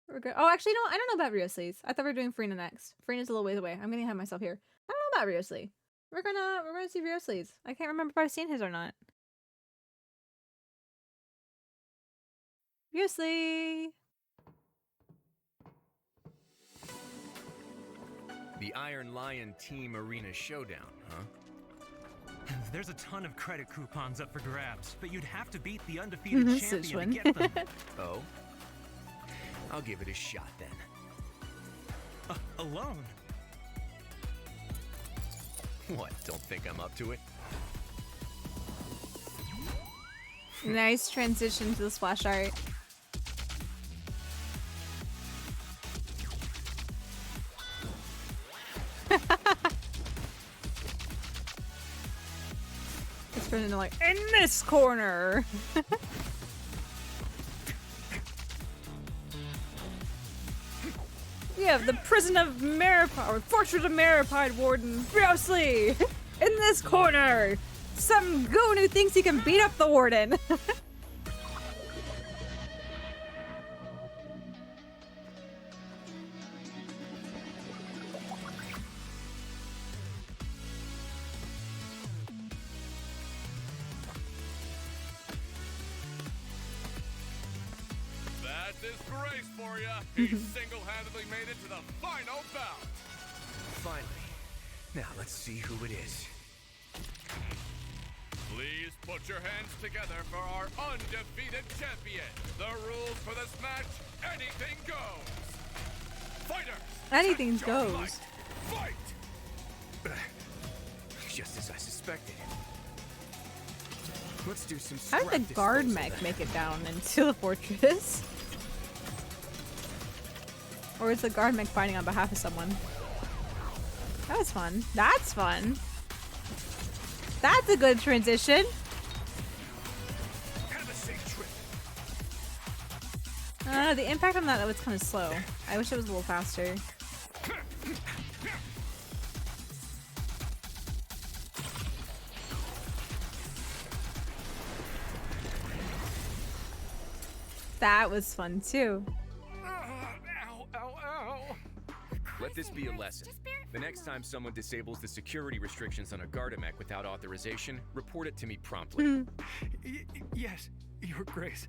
We're good. Oh, actually, no, I don't know about Riosleys. I thought we were doing Farina next. Farina's a little ways away. I'm going to have myself here. I don't know about Riosley. We're gonna see Riosleys. I can't remember if I've seen his or not. Riosley! The Iron Lion Team Arena Showdown, huh? There's a ton of credit coupons up for grabs, but you'd have to beat the undefeated champion to get them. Oh? I'll give it a shot then. Alone? What, don't think I'm up to it? Nice transition to the splash art. It's turned into like, in this corner! We have the prison of Maripide, or Fortress of Maripide Warden, Riosley! In this corner! Some goon who thinks he can beat up the warden! That's disgrace for you. He single-handedly made it to the final bout. Finally. Now let's see who it is. Please put your hands together for our undefeated champion. The rules for this match, anything goes. Fighters! Anything goes. Fight! Just as I suspected. Let's do some How did the guard mech make it down into the fortress? Or is the guard mech fighting on behalf of someone? That was fun. That's fun. That's a good transition. The impact on that was kind of slow. I wish it was a little faster. That was fun too. Ow, ow, ow. Let this be a lesson. The next time someone disables the security restrictions on a Gardamek without authorization, report it to me promptly. Yes, Your Grace.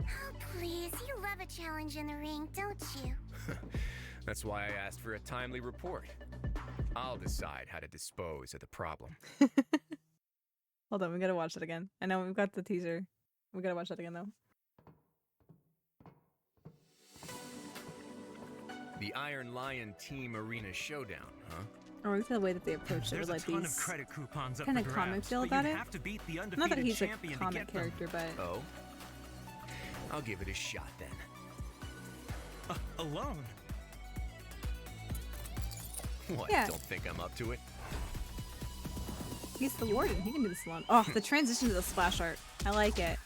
Oh, please, you love a challenge in the ring, don't you? That's why I asked for a timely report. I'll decide how to dispose of the problem. Hold on, we gotta watch it again. I know we've got the teaser. We gotta watch that again though. The Iron Lion Team Arena Showdown, huh? I like the way that they approached it with like ton these of credit coupons up kind of for comic grabs, feel but about you'd it. have to beat the Not that undefeated he's a champion to comic get them. character, but Oh? I'll give it a shot then. Alone? What, Yeah. don't think I'm up to it? He's the warden. He can do this alone. Oh, the transition to the splash art. I like it.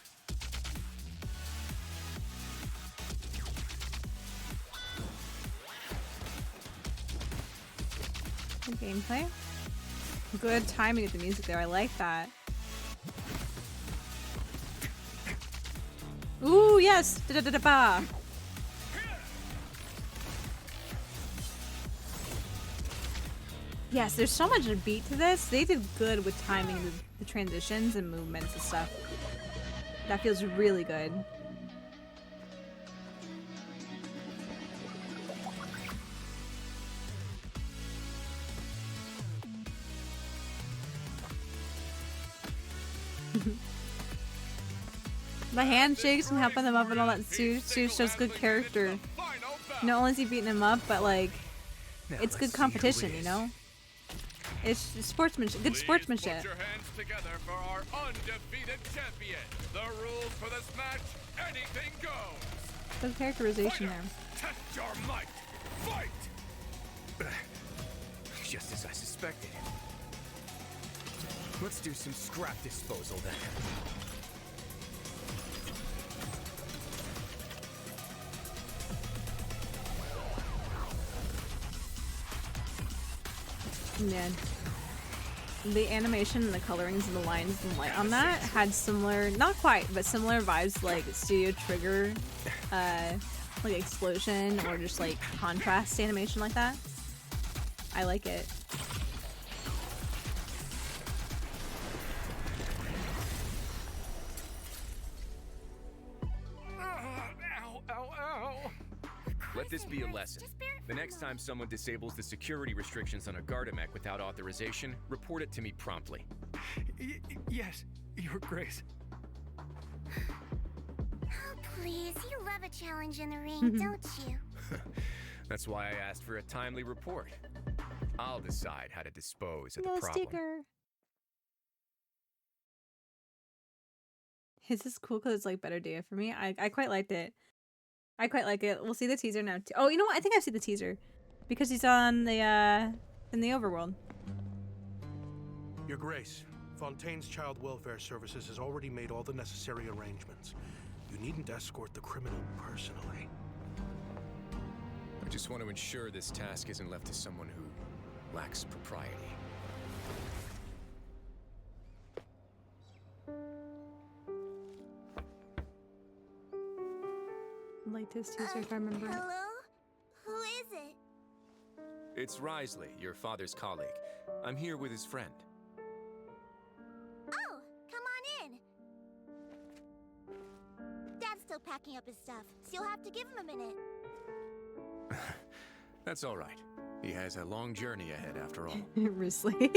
Good gameplay. Good timing with the music there. I like that. Ooh, yes! Da-da-da-da-ba! Yes, there's so much beat to this. They did good with timing the transitions and movements and stuff. That feels really good. The handshakes and helping them up and all that too shows good character. Not only is he beating him up, but like, it's good competition, you know? It's sportsmanship, good sportsmanship. Put your hands together for our undefeated champion. The rules for this match, anything goes. Good characterization there. Test your might. Fight! Just as I suspected. Let's do some scrap disposal then. Man, the animation and the colorings and the lines and light on that had similar, not quite, but similar vibes like Studio Trigger, like explosion or just like contrast animation like that. I like it. Ow, ow, ow. Let this be a lesson. The next time someone disables the security restrictions on a Gardamek without authorization, report it to me promptly. Yes, Your Grace. Oh, please, you love a challenge in the ring, don't you? That's why I asked for a timely report. I'll decide how to dispose of No the problem. sticker. Is this cool because it's like better data for me? I quite liked it. I quite like it. We'll see the teaser now too. Oh, you know what? I think I've seen the teaser because he's on the in the overworld. Your Grace, Fontaine's Child Welfare Services has already made all the necessary arrangements. You needn't escort the criminal personally. I just want to ensure this task isn't left to someone who lacks propriety. Latest teaser, if I remember. Hello? Who is it? It's Risley, your father's colleague. I'm here with his friend. Oh, come on in. Dad's still packing up his stuff, so you'll have to give him a minute. That's all right. He has a long journey ahead after all. Risley.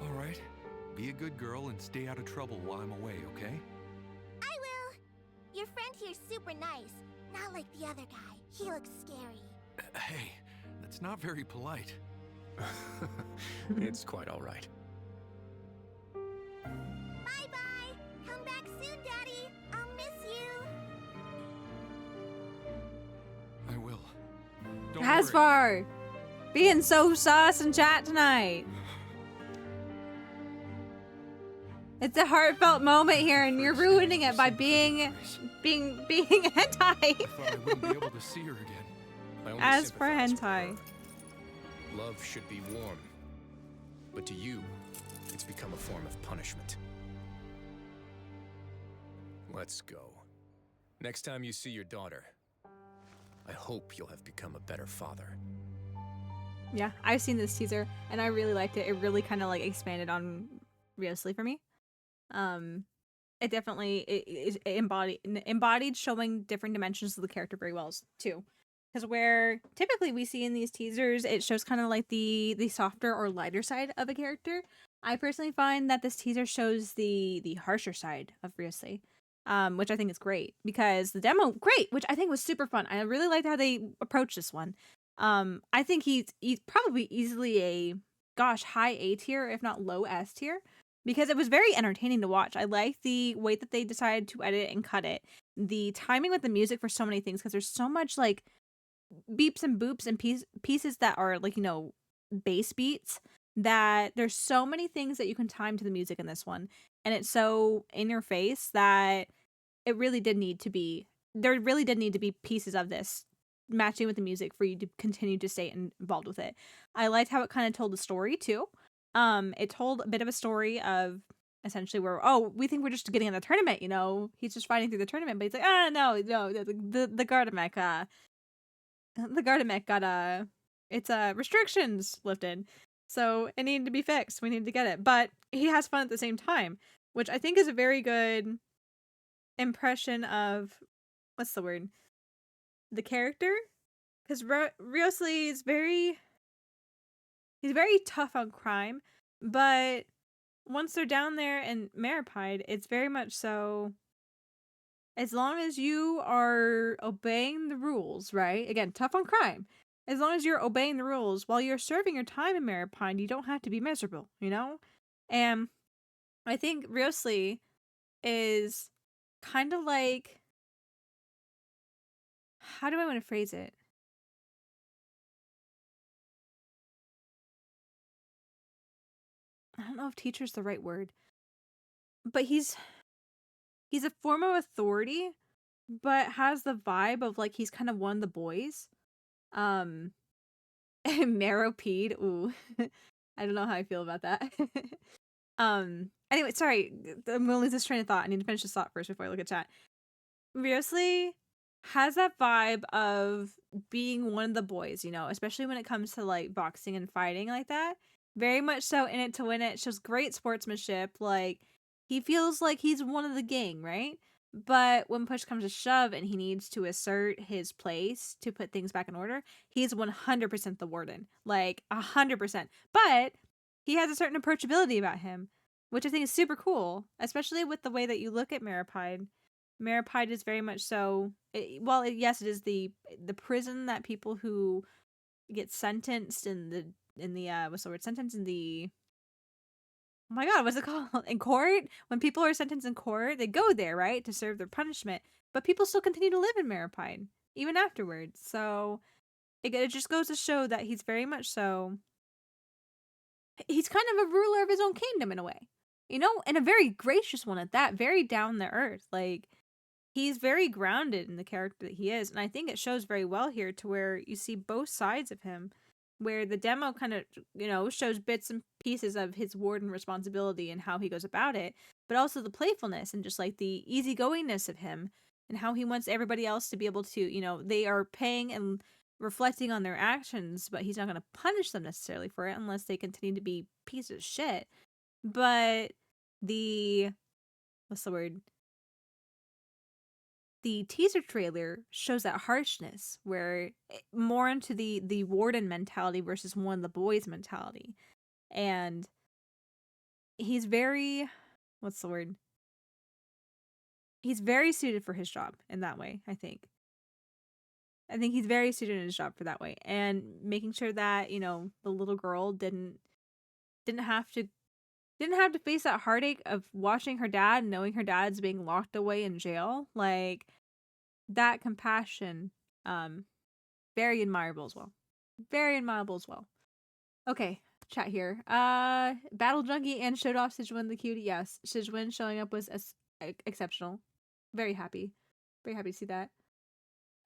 All right. Be a good girl and stay out of trouble while I'm away, okay? I will. Your friend here's super nice. Not like the other guy. He looks scary. Hey, that's not very polite. It's quite all right. Bye-bye. Come back soon, Daddy. I'll miss you. I will. Don't As worry. far being so sus in chat tonight. It's a heartfelt moment here, and you're ruining it by being hentai. I thought I wouldn't be able to see her again. I only As for sympathize with hentai. her. Love should be warm, but to you, it's become a form of punishment. Let's go. Next time you see your daughter, I hope you'll have become a better father. Yeah, I've seen this teaser, and I really liked it. It really kind of like expanded on Riosley for me. It definitely it embodied showing different dimensions of the character very well too. Because where typically we see in these teasers, it shows kind of like the softer or lighter side of a character. I personally find that this teaser shows the harsher side of Riosley, which I think is great because the demo, great, which I think was super fun. I really liked how they approached this one. I think he's probably easily a high A tier, if not low S tier, because it was very entertaining to watch. I like the way that they decided to edit and cut it, the timing with the music for so many things, because there's so much like beeps and boops and pieces that are like, you know, bass beats, that there's so many things that you can time to the music in this one, and it's so in your face that it really did need to be, there really did need to be pieces of this matching with the music for you to continue to stay involved with it. I liked how it kind of told the story too. It told a bit of a story of essentially where, oh, we think we're just getting in the tournament, you know, he's just fighting through the tournament, but he's like, no, the Gardamek, the Gardamek got its restrictions lifted, so it needed to be fixed. We needed to get it, but he has fun at the same time, which I think is a very good impression of, what's the word, the character, because Riosley is he's very tough on crime, but once they're down there in Maripide, it's very much so, as long as you are obeying the rules, right? Again, tough on crime. As long as you're obeying the rules while you're serving your time in Maripide, you don't have to be miserable, you know? And I think Riosley is kind of like, how do I want to phrase it? I don't know if teacher's the right word, but he's a form of authority, but has the vibe of like he's kind of one of the boys. And Meropede, ooh, I don't know how I feel about that. Anyway, sorry, I'm gonna lose this train of thought. I need to finish this thought first before I look at chat. Riosley has that vibe of being one of the boys, you know, especially when it comes to like boxing and fighting like that. Very much so in it to win it. Shows great sportsmanship. Like, he feels like he's one of the gang, right? But when push comes to shove and he needs to assert his place to put things back in order, he's 100% the warden. Like, 100%. But he has a certain approachability about him, which I think is super cool, especially with the way that you look at Maripide. Maripide is very much so, yes, it is the prison that people who get sentenced in the what's the word, sentenced in the, oh my god, what's it called, in court, when people are sentenced in court, they go there, right, to serve their punishment, but people still continue to live in Maripide even afterwards. So it just goes to show that he's very much so, he's kind of a ruler of his own kingdom in a way, you know, and a very gracious one at that, very down to earth. Like, he's very grounded in the character that he is, and I think it shows very well here to where you see both sides of him, where the demo kind of, you know, shows bits and pieces of his warden responsibility and how he goes about it, but also the playfulness and just like the easygoingness of him and how he wants everybody else to be able to, you know, they are paying and reflecting on their actions, but he's not going to punish them necessarily for it unless they continue to be pieces of shit. But the, what's the word? The teaser trailer shows that harshness, where more into the warden mentality versus one of the boys mentality, and he's very, what's the word? He's very suited for his job in that way. I think he's very suited in his job for that way, and making sure that, you know, the little girl didn't have to face that heartache of watching her dad, knowing her dad's being locked away in jail, like. That compassion, very admirable as well. Very admirable as well. Okay, chat here. Battle Junkie and showed off Sijuan the cutie. Yes, Sijuan showing up was exceptional. Very happy. Very happy to see that.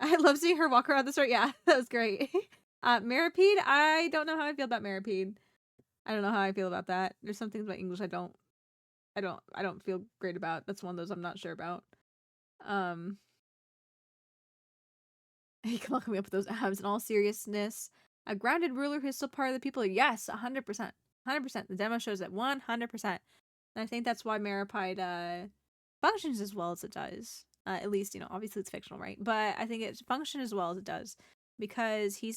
I love seeing her walk around the store. Yeah, that was great. Maripede, I don't know how I feel about Maripede. I don't know how I feel about that. There's some things about English I don't feel great about. That's one of those I'm not sure about. He can look me up with those abs. In all seriousness, a grounded ruler who's still part of the people. Yes, 100%. 100%. The demo shows that 100%. And I think that's why Maripede functions as well as it does. At least, obviously it's fictional, right? But I think it functions as well as it does. Because he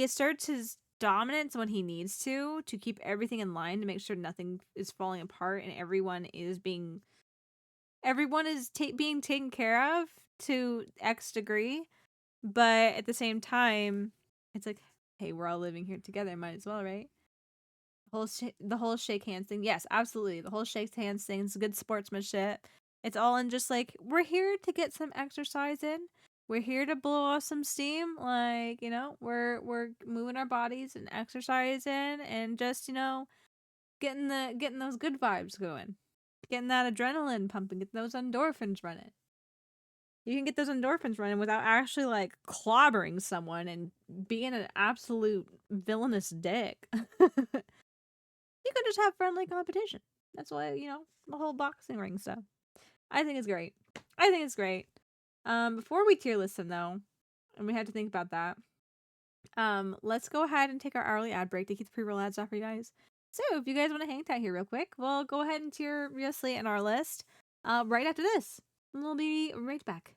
asserts his dominance when he needs to keep everything in line, to make sure nothing is falling apart and everyone is being taken care of to X degree. But at the same time, it's like, hey, we're all living here together, might as well, right? The whole shake hands thing. Yes, absolutely. The whole shake hands thing is good sportsmanship. It's all in just like, we're here to get some exercise in. We're here to blow off some steam. Like, we're moving our bodies and exercising and just, getting those good vibes going. Getting that adrenaline pumping, getting those endorphins running. You can get those endorphins running without actually like clobbering someone and being an absolute villainous dick. You could just have friendly competition. That's why, the whole boxing ring stuff. I think it's great. Before we tier list them though, and we had to think about that, let's go ahead and take our hourly ad break to keep the pre-roll ads off for you guys. So if you guys want to hang tight here real quick, we'll go ahead and tier Slate in our list right after this. And we'll be right back.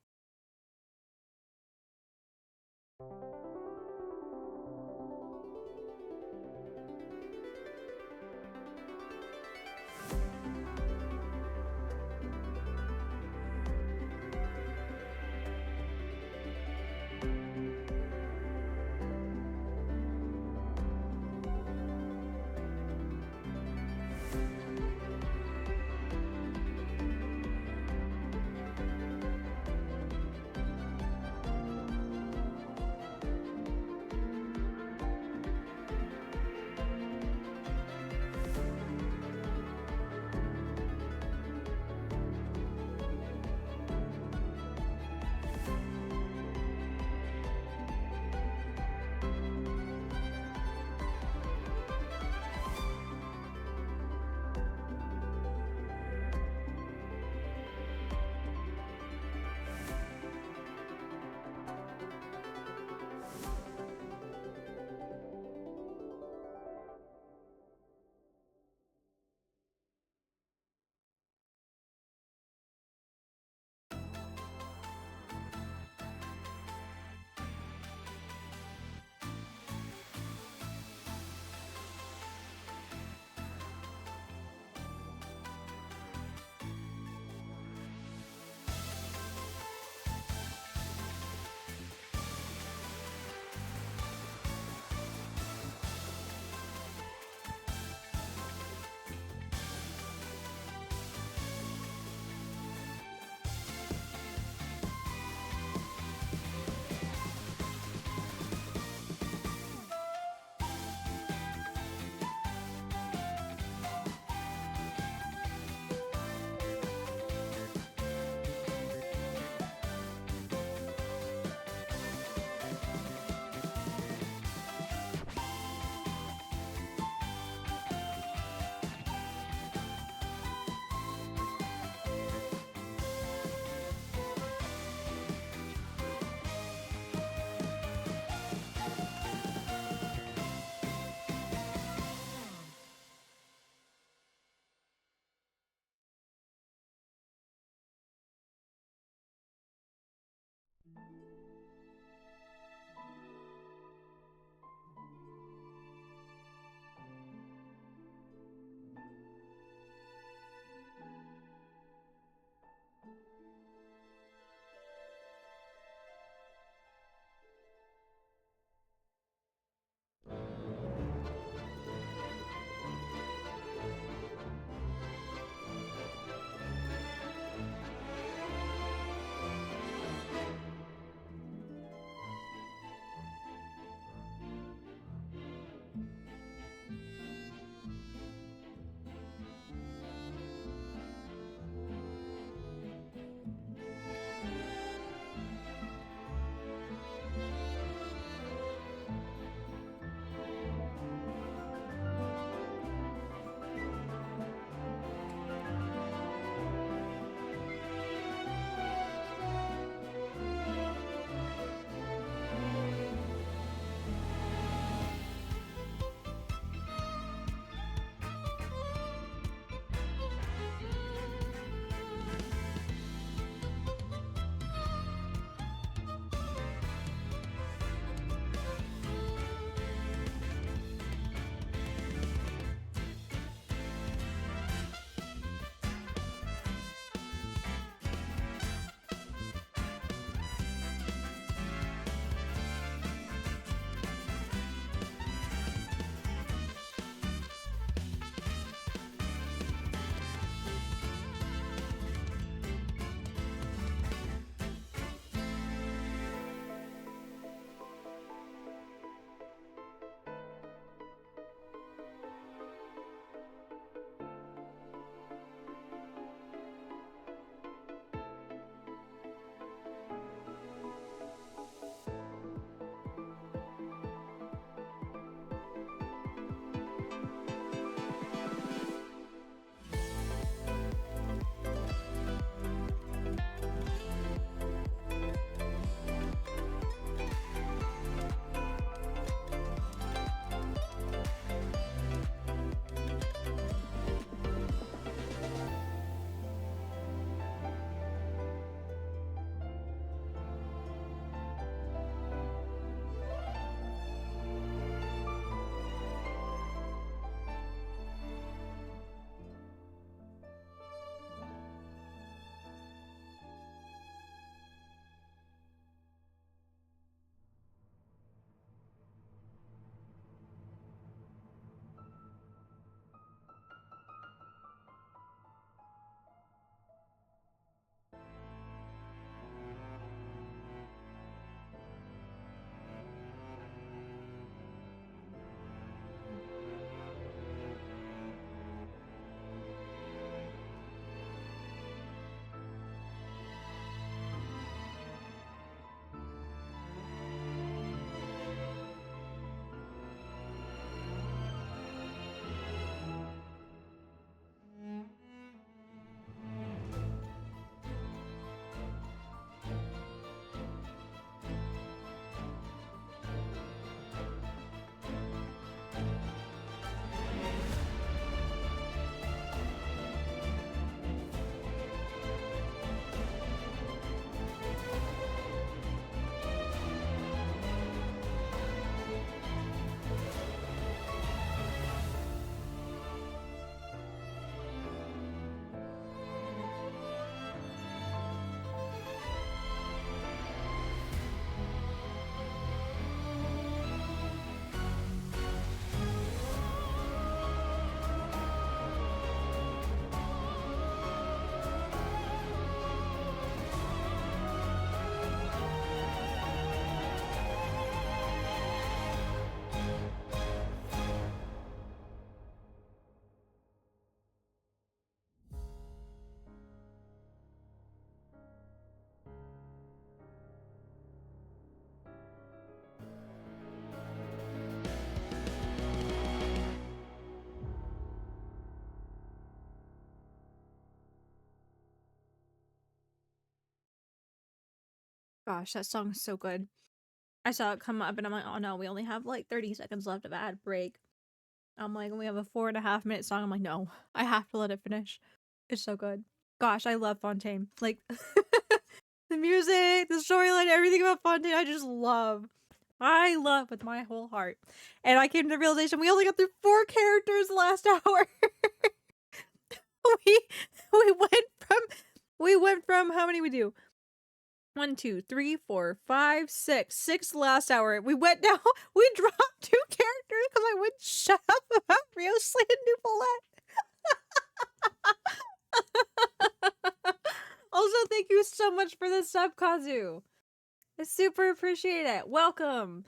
Gosh, that song is so good. I saw it come up and I'm like, oh no, we only have like 30 seconds left of ad break. I'm like, we have a 4.5-minute song. I'm like, no, I have to let it finish. It's so good. Gosh, I love Fontaine. Like, the music, the storyline, everything about Fontaine, I just love. I love with my whole heart. And I came to the realization we only got through 4 characters last hour. we went from how many we do? 1, 2, 3, 4, 5, 6. 6 last hour. We went down. We dropped 2 characters because I wouldn't shut up about Rio Slay and New Also, thank you so much for the sub, Kazu. I super appreciate it. Welcome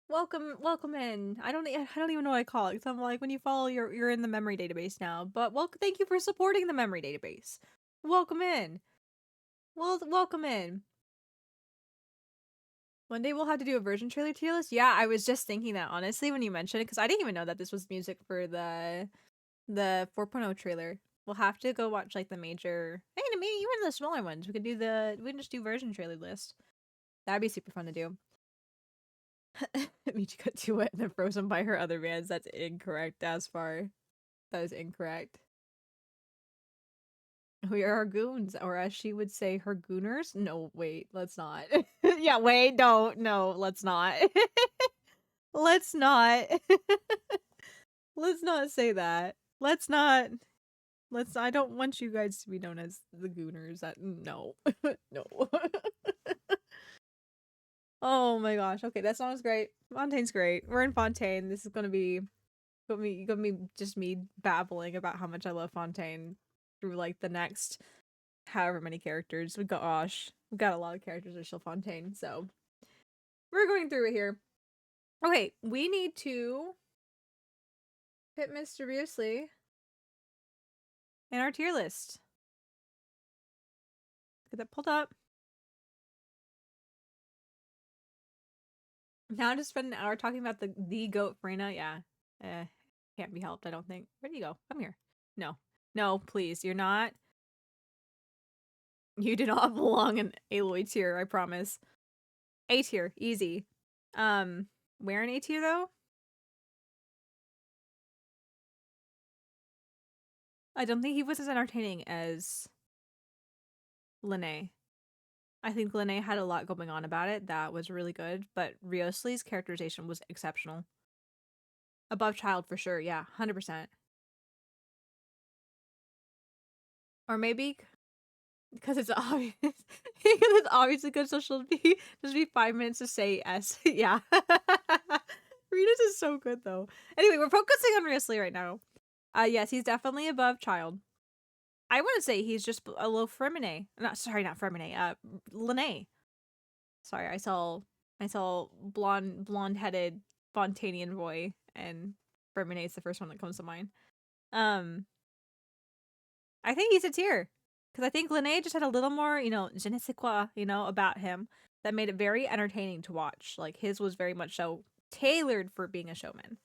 in. I don't even know what I call it. Cause I'm like, when you follow, you're in the memory database now. But thank you for supporting the memory database. Welcome in. Well, welcome in. One day we'll have to do a version trailer tier list. Yeah, I was just thinking that honestly when you mentioned it, because I didn't even know that this was music for the 4.0 trailer. We'll have to go watch like the major. Hey, I mean, even the smaller ones. We can just do version trailer list. That'd be super fun to do. Michi got too wet and then frozen by her other bands. That's incorrect, as far. That is incorrect. We are goons, or as she would say, her gooners. No, wait, let's not. Yeah, wait, don't. No, let's not. Let's not. Let's not say that. Let's not. I don't want you guys to be known as the gooners. No. No. Oh my gosh. Okay, that song was great. Fontaine's great. We're in Fontaine. This is gonna be just me babbling about how much I love Fontaine through like the next however many characters. We've got a lot of characters that show Fontaine, so we're going through it here. Okay, we need to hit mysteriously in our tier list. Get that pulled up. Now just spend an hour talking about the goat Frena. Yeah. Can't be helped, I don't think. Where do you go? Come here. No. No, please. You're not. You do not belong in Aloy tier, I promise. A tier. Easy. Where in A tier, though? I don't think he was as entertaining as Lene. I think Lene had a lot going on about it that was really good, but Riosli's characterization was exceptional. Above child for sure, yeah, 100%. Or maybe because it's obvious. Because it's obviously good, so she'll just be 5 minutes to say S. Yeah. Rita's is so good though. Anyway, we're focusing on Riosli right now. Yes, he's definitely above child. I want to say he's just a little Fremine. Not Fremine. Lene. Sorry, I saw blonde-headed Fontanian boy, and Fremine is the first one that comes to mind. I think he's a tier because I think Lene just had a little more, je ne sais quoi, about him that made it very entertaining to watch. Like his was very much so tailored for being a showman.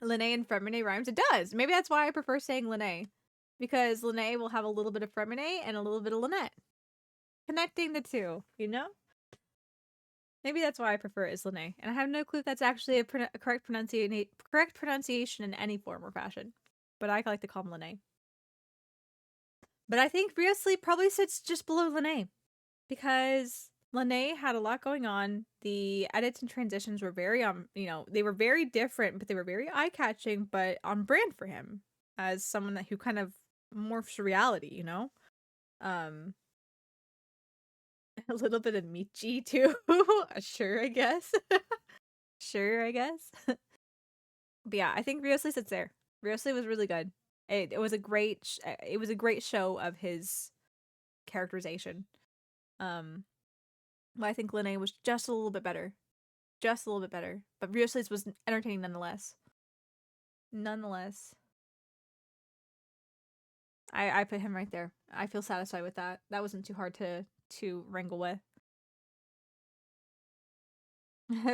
Lene and Fremine rhymes. It does. Maybe that's why I prefer saying Lene. Because Lene will have a little bit of Fremine and a little bit of Lynette. Connecting the two, Maybe that's why I prefer it as Lene. And I have no clue if that's actually a correct pronunciation in any form or fashion. But I like to call him Lene. But I think Riosli probably sits just below Lene. Because Lene had a lot going on. The edits and transitions were very, they were very different, but they were very eye-catching, but on brand for him as someone who kind of morphs reality, A little bit of Michi too. Sure, I guess. Sure, I guess. But yeah, I think Riosli sits there. Riosli was really good. It was a great show of his characterization. But I think Lene was just a little bit better. Just a little bit better. But Riosli's was entertaining nonetheless. I put him right there. I feel satisfied with that. That wasn't too hard to wrangle with.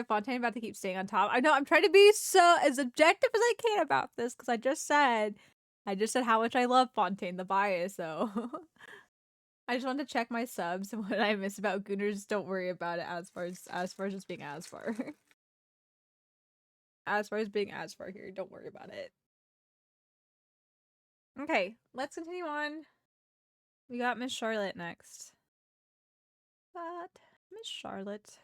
Fontaine about to keep staying on top. I know, I'm trying to be as objective as I can about this because I just said how much I love Fontaine, the bias, though. I just wanted to check my subs and what I miss about Gooners. Don't worry about it as far as just being as far. As far as being as far here, don't worry about it. Okay, let's continue on. We got Miss Charlotte next. But Miss Charlotte.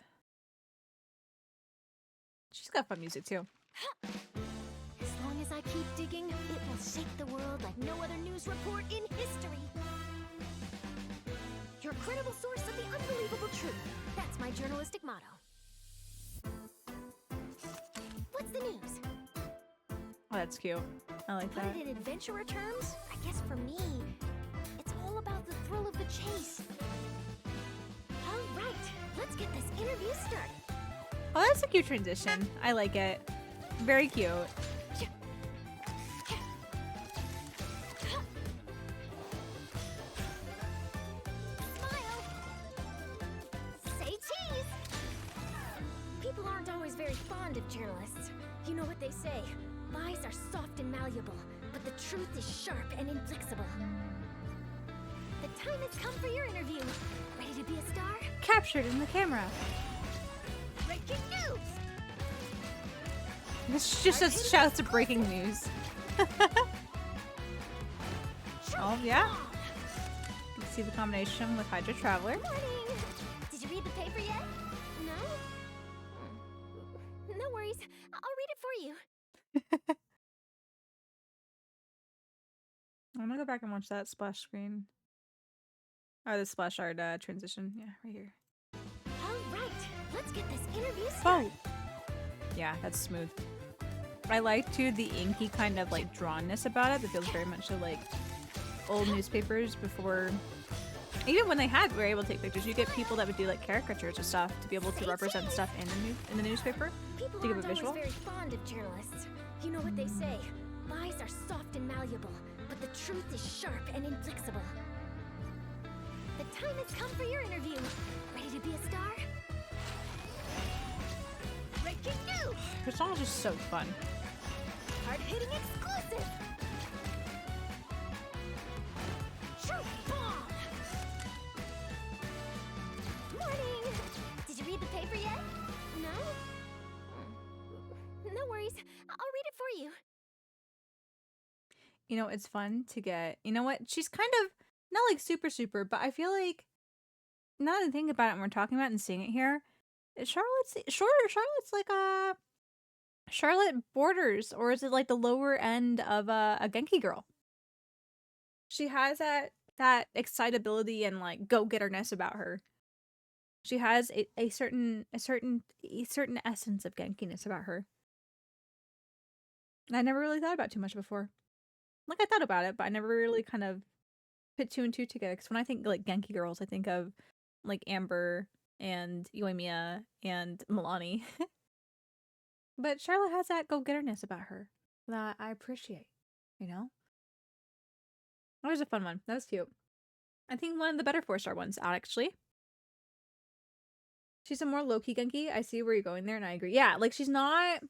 She's got fun music too. As long as I keep digging, it will shake the world like no other news report in history. Your credible source of the unbelievable truth. That's my journalistic motto. What's the news? Oh, that's cute. I like Put that. it in adventurer terms, I guess for me, it's all about the thrill of the chase. All right, let's get this interview started. Oh, that's a cute transition. I like it. Very cute. Smile. Say cheese. People aren't always very fond of journalists. You know what they say. Lies are soft and malleable, but the truth is sharp and inflexible. The time has come for your interview. Ready to be a star? Captured in the camera. Breaking news! This just says shouts of breaking news. Oh, yeah. You can see the combination with Hydra Traveler. Morning! Did you read the paper yet? No? No worries. I'll read it for you. I'm gonna go back and watch that splash screen. Or the splash art transition. Yeah, right here. All right, let's get this interview started. Oh! Yeah, that's smooth. I like, too, the inky kind of, like, drawnness about it. That feels very much like old newspapers before... Even when they were able to take pictures, you get people that would do, like, caricatures and stuff to be able to represent stuff in the newspaper. People To give a aren't visual. always very fond of journalists. You know what they say. Lies are soft and malleable, but the truth is sharp and inflexible. The time has come for your interview. Ready to be a star? Breaking news! Her song is just so fun. Hard-hitting exclusive! Truth bomb! Morning! Did you read the paper yet? No? No worries. I'll read it for you. You know, it's fun to get... You know what? She's kind of... Not, like, super, but I feel like... Now that I think about it and we're talking about it and seeing it here, Charlotte's like a... Charlotte borders, or is it like the lower end of a Genki girl? She has that excitability and like go-getterness about her. She has a certain essence of Genkiness about her. And I never really thought about too much before. Like, I thought about it, but I never really kind of put two and two together. Because when I think like Genki girls, I think of like Amber and Yoimiya and Milani. But Charlotte has that go-getterness about her that I appreciate, you know? That was a fun one. That was cute. I think one of the better 4-star ones out, actually. She's a more low-key Genki. I see where you're going there, and I agree. Yeah, like, she's not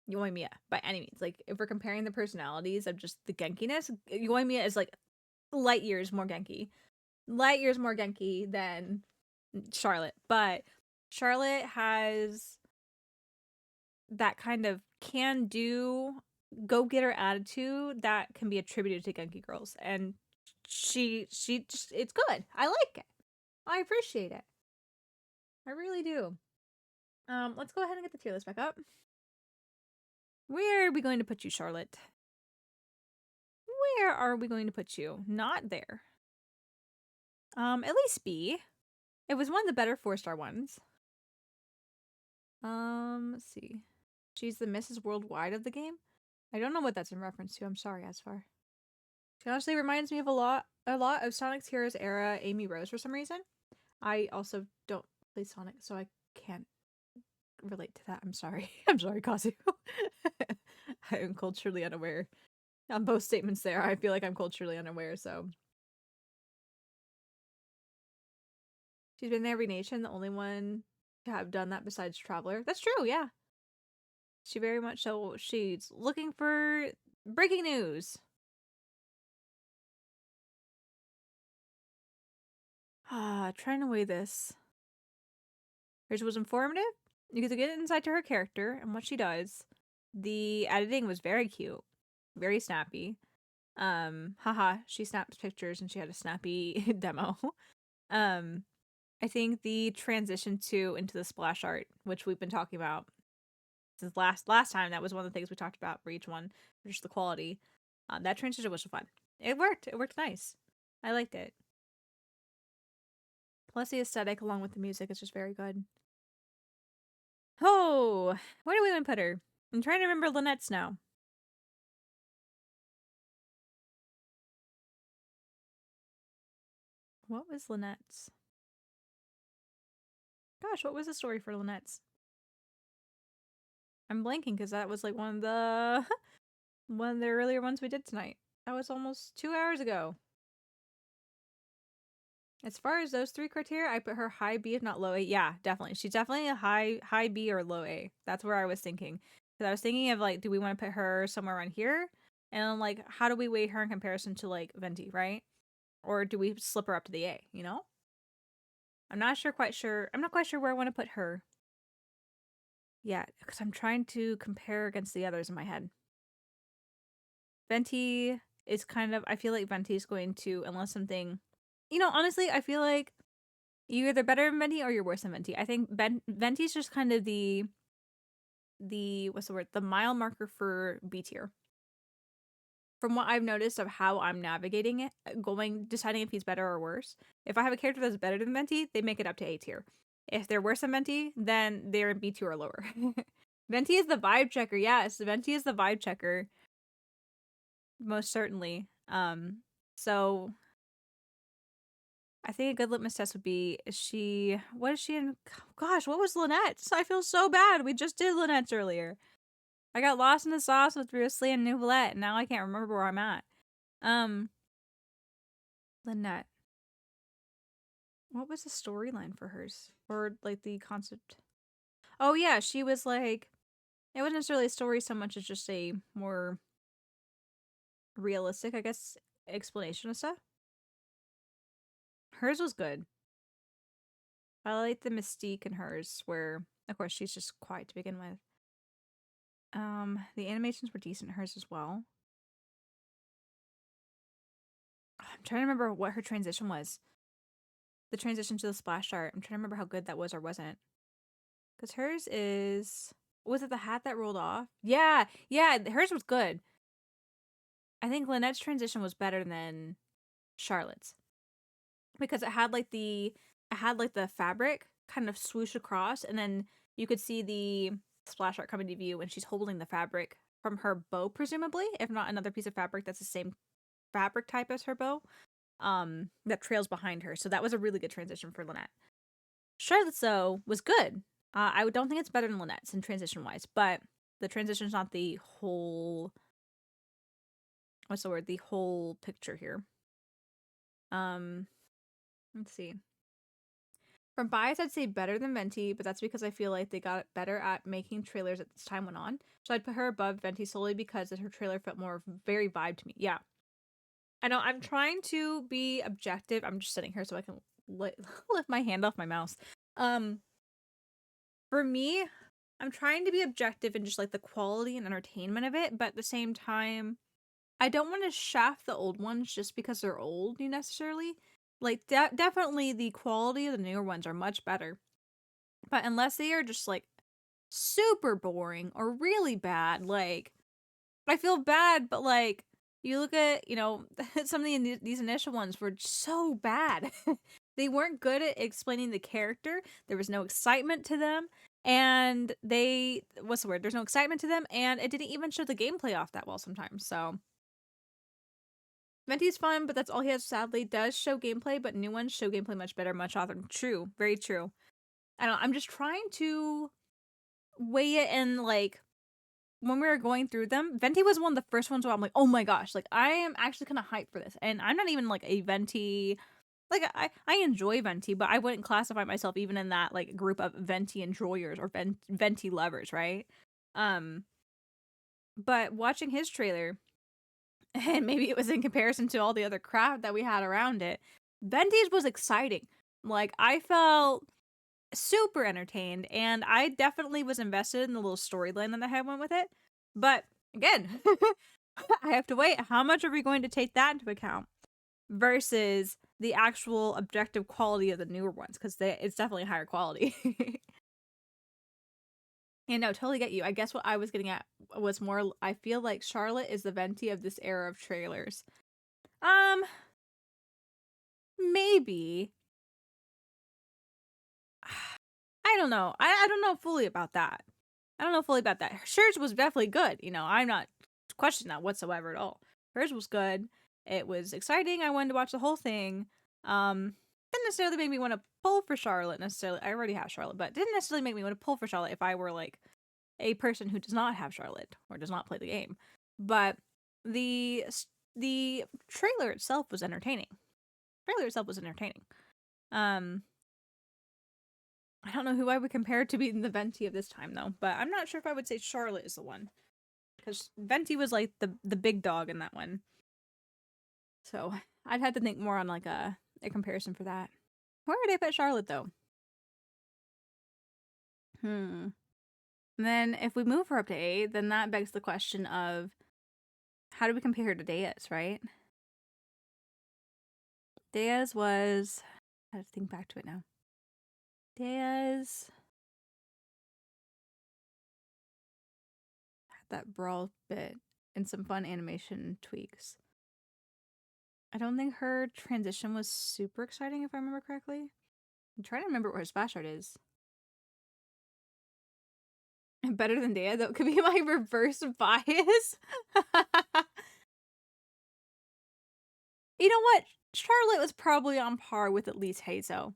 Yoimiya by any means. Like, if we're comparing the personalities of just the Genkiness, Yoimiya is, like, light years more Genki. Light years more Genki than Charlotte. But Charlotte has... that kind of can-do, go-getter attitude that can be attributed to Genki girls. And she just, it's good. I like it. I appreciate it. I really do. Let's go ahead and get the tier list back up. Where are we going to put you, Charlotte? Where are we going to put you? Not there. At least B. It was one of the better 4-star ones. Let's see. She's the Mrs. Worldwide of the game? I don't know what that's in reference to. I'm sorry, Asfar. She honestly reminds me of a lot of Sonic's Heroes era Amy Rose for some reason. I also don't play Sonic, so I can't relate to that. I'm sorry. I'm sorry, Kazu. I am culturally unaware. On both statements there, I feel like I'm culturally unaware, so. She's been in every nation, the only one to have done that besides Traveler. That's true, yeah. She very much so. She's looking for breaking news. Trying to weigh this. Hers was informative. You get to get insight to her character and what she does. The editing was very cute, very snappy. Haha, she snapped pictures and she had a snappy demo. I think the transition into the splash art, which we've been talking about since last time, that was one of the things we talked about for each one, just the quality. That transition was fun. It worked. It worked nice. I liked it. Plus the aesthetic along with the music is just very good. Oh, where do we want to put her? I'm trying to remember Lynette's now. What was Lynette's? Gosh, what was the story for Lynette's? I'm blanking because that was like one of the earlier ones we did tonight. That was almost 2 hours ago. As far as those 3 criteria, I put her high B if not low A. Yeah, definitely. She's definitely a high B or low A. That's where I was thinking. Because I was thinking of like, do we want to put her somewhere around here? And like, how do we weigh her in comparison to like Venti, right? Or do we slip her up to the A, you know? I'm not quite sure where I want to put her. Yeah, because I'm trying to compare against the others in my head. Venti is kind of, I feel like Venti is going to, unless something, you know, honestly, I feel like you're either better than Venti or you're worse than Venti. I think Venti's just kind of the what's the word? The mile marker for B tier. From what I've noticed of how I'm navigating it, deciding if he's better or worse. If I have a character that's better than Venti, they make it up to A tier. If they're worse than Venti, then they're in B tier or lower. Venti is the vibe checker. Yes, Venti is the vibe checker. Most certainly. So I think a good litmus test would be, what is she in? Gosh, what was Lynette's? I feel so bad. We just did Lynette's earlier. I got lost in the sauce with Bruce Lee and Nouvellette, and now I can't remember where I'm at. Lynette. What was the storyline for hers? Or, like, the concept? Oh, yeah, she was, like, it wasn't necessarily a story so much as just a more realistic, I guess, explanation of stuff. Hers was good. I like the mystique in hers, where, of course, she's just quiet to begin with. The animations were decent in hers as well. I'm trying to remember what her transition was. The transition to the splash art. I'm trying to remember how good that was or wasn't. Because hers is... Was it the hat that rolled off? Yeah, hers was good. I think Lynette's transition was better than Charlotte's. Because it had like the fabric kind of swoosh across, and then you could see the splash art coming to view when she's holding the fabric from her bow, presumably, if not another piece of fabric that's the same fabric type as her bow, that trails behind her. So that was a really good transition for Lynette. Charlotte's, though, was good. I don't think it's better than Lynette's in transition-wise, but the transition's not the whole... What's the word? The whole picture here. Let's see. From bias, I'd say better than Venti, but that's because I feel like they got better at making trailers as time went on. So I'd put her above Venti solely because her trailer felt more very vibe to me. Yeah. I know, I'm trying to be objective. I'm just sitting here so I can lift my hand off my mouse. For me, I'm trying to be objective in just like the quality and entertainment of it, but at the same time, I don't want to shaft the old ones just because they're old, necessarily. Like, definitely the quality of the newer ones are much better. But unless they are just, like, super boring or really bad, like, I feel bad, but, like, you look at, some of these initial ones were so bad. They weren't good at explaining the character. There was no excitement to them. And what's the word? There's no excitement to them. And it didn't even show the gameplay off that well sometimes, so... Venti's fun, but that's all he has, sadly. Does show gameplay, but new ones show gameplay much better, much often. True. Very true. I'm just trying to weigh it in, like, when we were going through them, Venti was one of the first ones where I'm like, oh my gosh, like, I am actually kind of hyped for this. And I'm not even, like, a Venti... Like, I enjoy Venti, but I wouldn't classify myself even in that, like, group of Venti enjoyers or Venti lovers, right? But watching his trailer... And maybe it was in comparison to all the other crap that we had around it. Venti's was exciting. Like, I felt super entertained, and I definitely was invested in the little storyline that they had went with it. But again, I have to wait. How much are we going to take that into account versus the actual objective quality of the newer ones? Because it's definitely higher quality. Yeah, no, totally get you. I guess what I was getting at was more, I feel like Charlotte is the Venti of this era of trailers. Maybe. I don't know. I don't know fully about that. I don't know fully about that. Hers was definitely good. You know, I'm not questioning that whatsoever at all. Hers was good. It was exciting. I wanted to watch the whole thing. Didn't necessarily make me want to pull for Charlotte necessarily. I already have Charlotte, but didn't necessarily make me want to pull for Charlotte if I were like a person who does not have Charlotte or does not play the game. But the trailer itself was entertaining. I don't know who I would compare to being the Venti of this time though, but I'm not sure if I would say Charlotte is the one, because Venti was like the big dog in that one. So I'd have to think more on like a comparison for that. Where would I put Charlotte though? And then if we move her up to 8, then that begs the question of how do we compare her to Deus, right? Deus was, I have to think back to it now. Deus had that brawl bit and some fun animation tweaks. I don't think her transition was super exciting, if I remember correctly. I'm trying to remember what her splash art is. Better than Dea? That could be my reverse bias. You know what? Charlotte was probably on par with at least Hazo.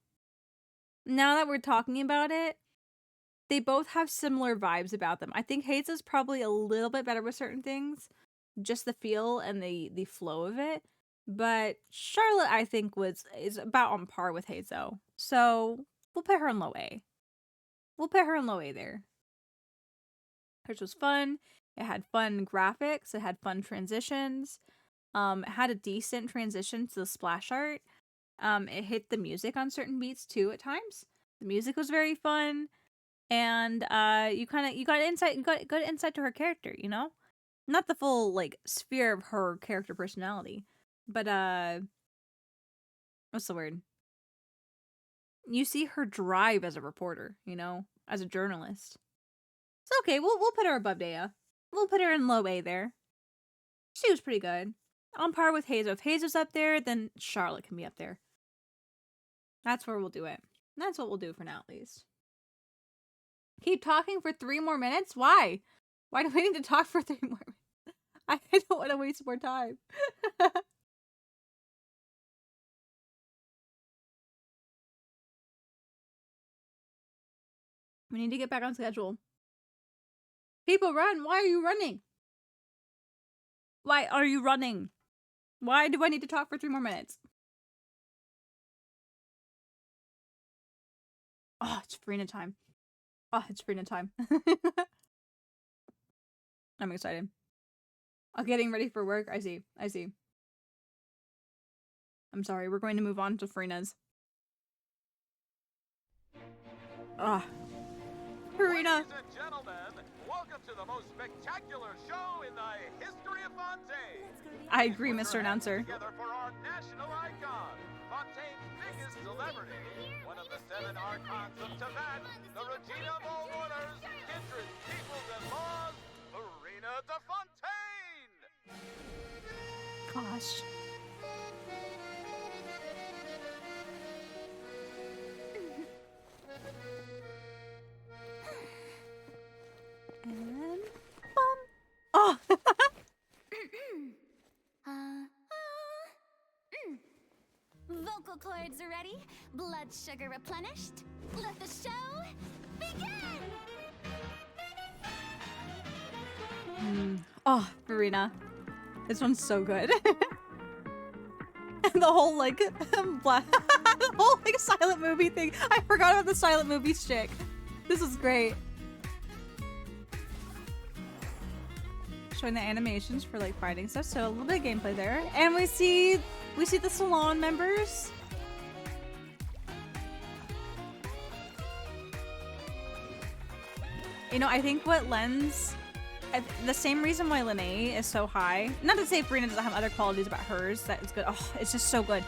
Now that we're talking about it, they both have similar vibes about them. I think Hazo's probably a little bit better with certain things. Just the feel and the flow of it. But Charlotte, I think, is about on par with Hazo. So we'll put her in low A. We'll put her in low A there. Hers was fun. It had fun graphics. It had fun transitions. It had a decent transition to the splash art. It hit the music on certain beats too at times. The music was very fun, and you got insight. You got good insight to her character. You know, not the full like sphere of her character personality, but what's the word? You see her drive as a reporter. You know, as a journalist. So okay, we'll put her above Dea. We'll put her in low A there. She was pretty good. On par with Hazo. If Hazo's up there, then Charlotte can be up there. That's where we'll do it. That's what we'll do for now, at least. Keep talking for 3 more minutes? Why? Why do we need to talk for 3 more minutes? I don't want to waste more time. We need to get back on schedule. People run! Why are you running? Why are you running? Why do I need to talk for 3 more minutes? Oh, it's Farina time. Oh, it's Farina time. I'm excited. Oh, getting ready for work. I see. I'm sorry. We're going to move on to Farina's. Ah. Farina. Ladies and gentlemen, welcome to the most spectacular show in the history of Fontaine. I agree, Mr. Announcer. Together for our national icon, Fontaine's biggest celebrity, one of the 7 archons of Tibet, the Regina of all orders, kindred, peoples, and laws, Farina de Fontaine. Gosh. And oh. Vocal cords ready, blood sugar replenished. Let the show begin! Oh, Farina. This one's so good. The whole like black the whole like silent movie thing. I forgot about the silent movie shtick. This is great. Showing the animations for like fighting stuff, so a little bit of gameplay there. And we see the salon members. You know, I think what lends the same reason why Linnea is so high. Not to say Farina doesn't have other qualities about hers that is good. Oh, it's just so good.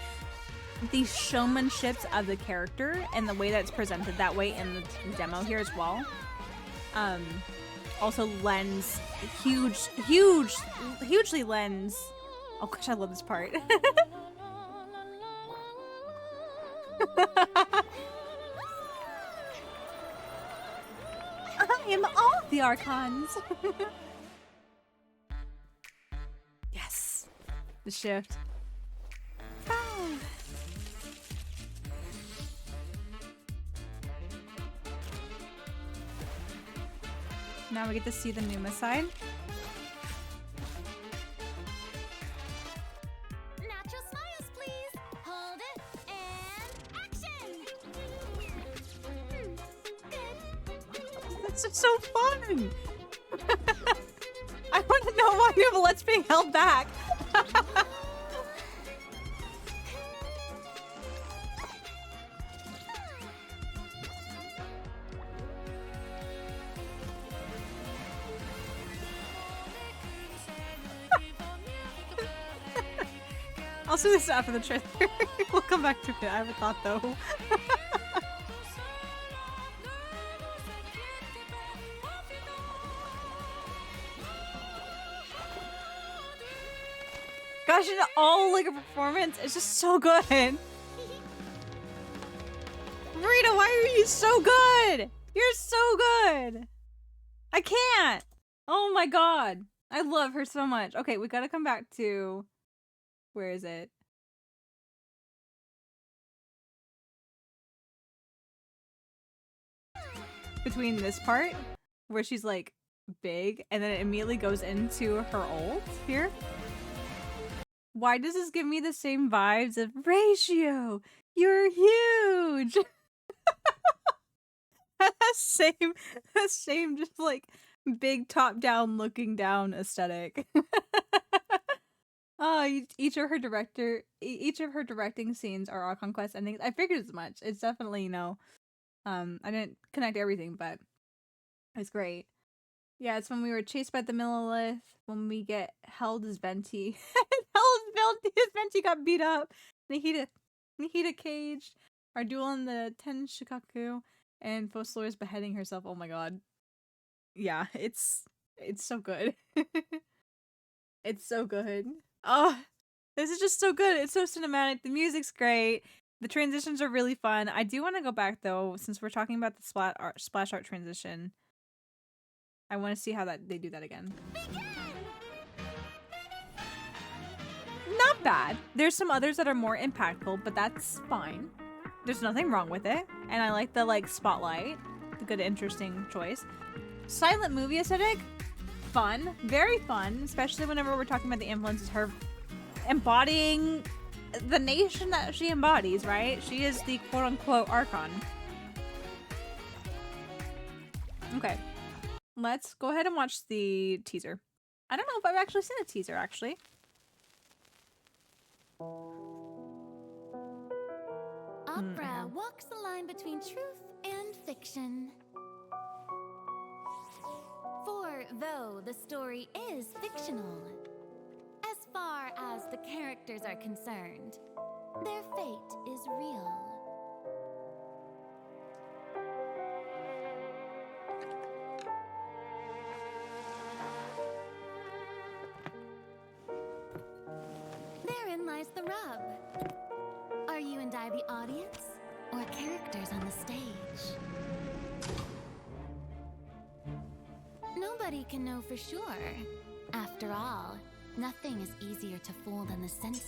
The showmanships of the character and the way that it's presented that way in the demo here as well. Also lends hugely lends. Oh gosh, I love this part. I am all the Archons. Yes, the shift. Ah. Now we get to see the Numa side. Natural smiles, please. Hold it and action. This is so fun. I want to know why Nuvalet's being held back. I'll do this after the trailer. We'll come back to it. I have a thought though. Gosh, it's all like a performance. It's just so good. Rita, why are you so good? You're so good. I can't. Oh my god. I love her so much. Okay, we gotta come back to... Where is it? Between this part, where she's like big, and then it immediately goes into her ult here. Why does this give me the same vibes of Ratio? You're huge! same just like big top down looking down aesthetic. Oh, each of her directing scenes are all conquest endings. I figured as much. It's definitely, you know, I didn't connect everything, but it's great. Yeah, it's when we were chased by the Millilith, when we get held as Venti. Venti got beat up. Nihita caged. Our duel in the Ten Shikaku, and Fosler is beheading herself. Oh my god. Yeah, it's so good. It's so good. Oh, this is just so good. It's so cinematic. The music's great. The transitions are really fun. I do want to go back though, since we're talking about the splash art transition. I want to see how they do that again. Not bad. There's some others that are more impactful, but that's fine. There's nothing wrong with it. And I like the spotlight. The good, interesting choice. Silent movie aesthetic. Fun, very fun, especially whenever we're talking about the influences, her embodying the nation that she embodies, right? She is the quote-unquote Archon. Okay, let's go ahead and watch the teaser. I don't know if I've actually seen a teaser, actually. Opera walks the line between truth and fiction. For though the story is fictional, as far as the characters are concerned, their fate is real. Therein lies the rub. Are you and I the audience, or characters on the stage? Nobody can know for sure. After all, nothing is easier to fool than the senses.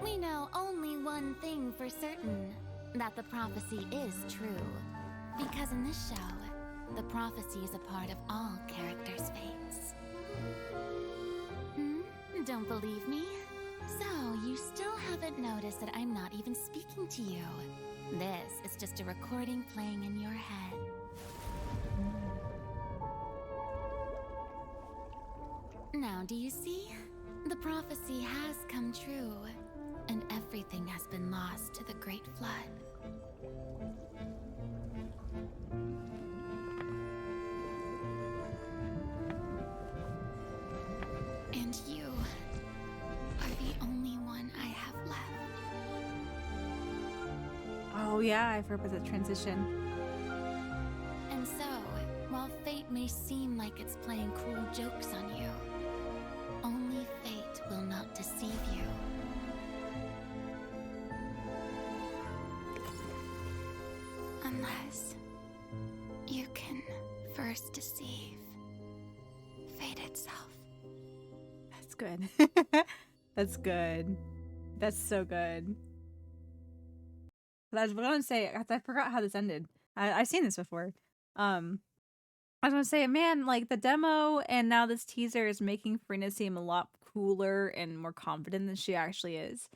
We know only one thing for certain, that the prophecy is true. Because in this show, the prophecy is a part of all characters' fates. Don't believe me? So, you still haven't noticed that I'm not even speaking to you. This is just a recording playing in your head. Now, do you see? The prophecy has come true, and everything has been lost to the Great Flood. And you are the only one I have left. Oh yeah, I forgot about the transition. And so, while fate may seem like it's playing cruel jokes on you, only fate will not deceive you. Unless you can first deceive fate itself. That's good. That's good. That's so good. But I was gonna say, I forgot how this ended. I've seen this before. I was gonna say, man, like the demo and now this teaser is making Farina seem a lot cooler and more confident than she actually is.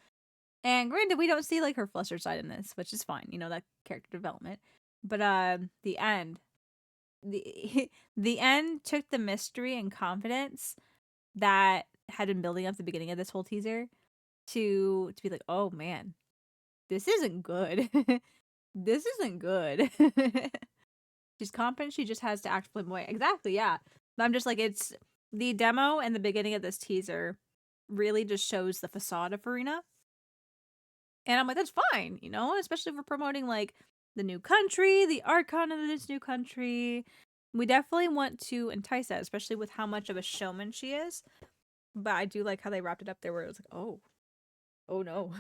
And granted, we don't see like her fluster side in this, which is fine, you know, that character development. But the end, the the end took the mystery and confidence that had been building up at the beginning of this whole teaser to be like, oh man, this isn't good. This isn't good. She's confident, she just has to act flamboyant. Exactly, yeah. I'm just like, it's the demo and the beginning of this teaser really just shows the facade of Farina. And I'm like, that's fine, you know, especially if we're promoting like the new country, the Archon of this new country. We definitely want to entice that, especially with how much of a showman she is. But I do like how they wrapped it up there where it was like, oh no.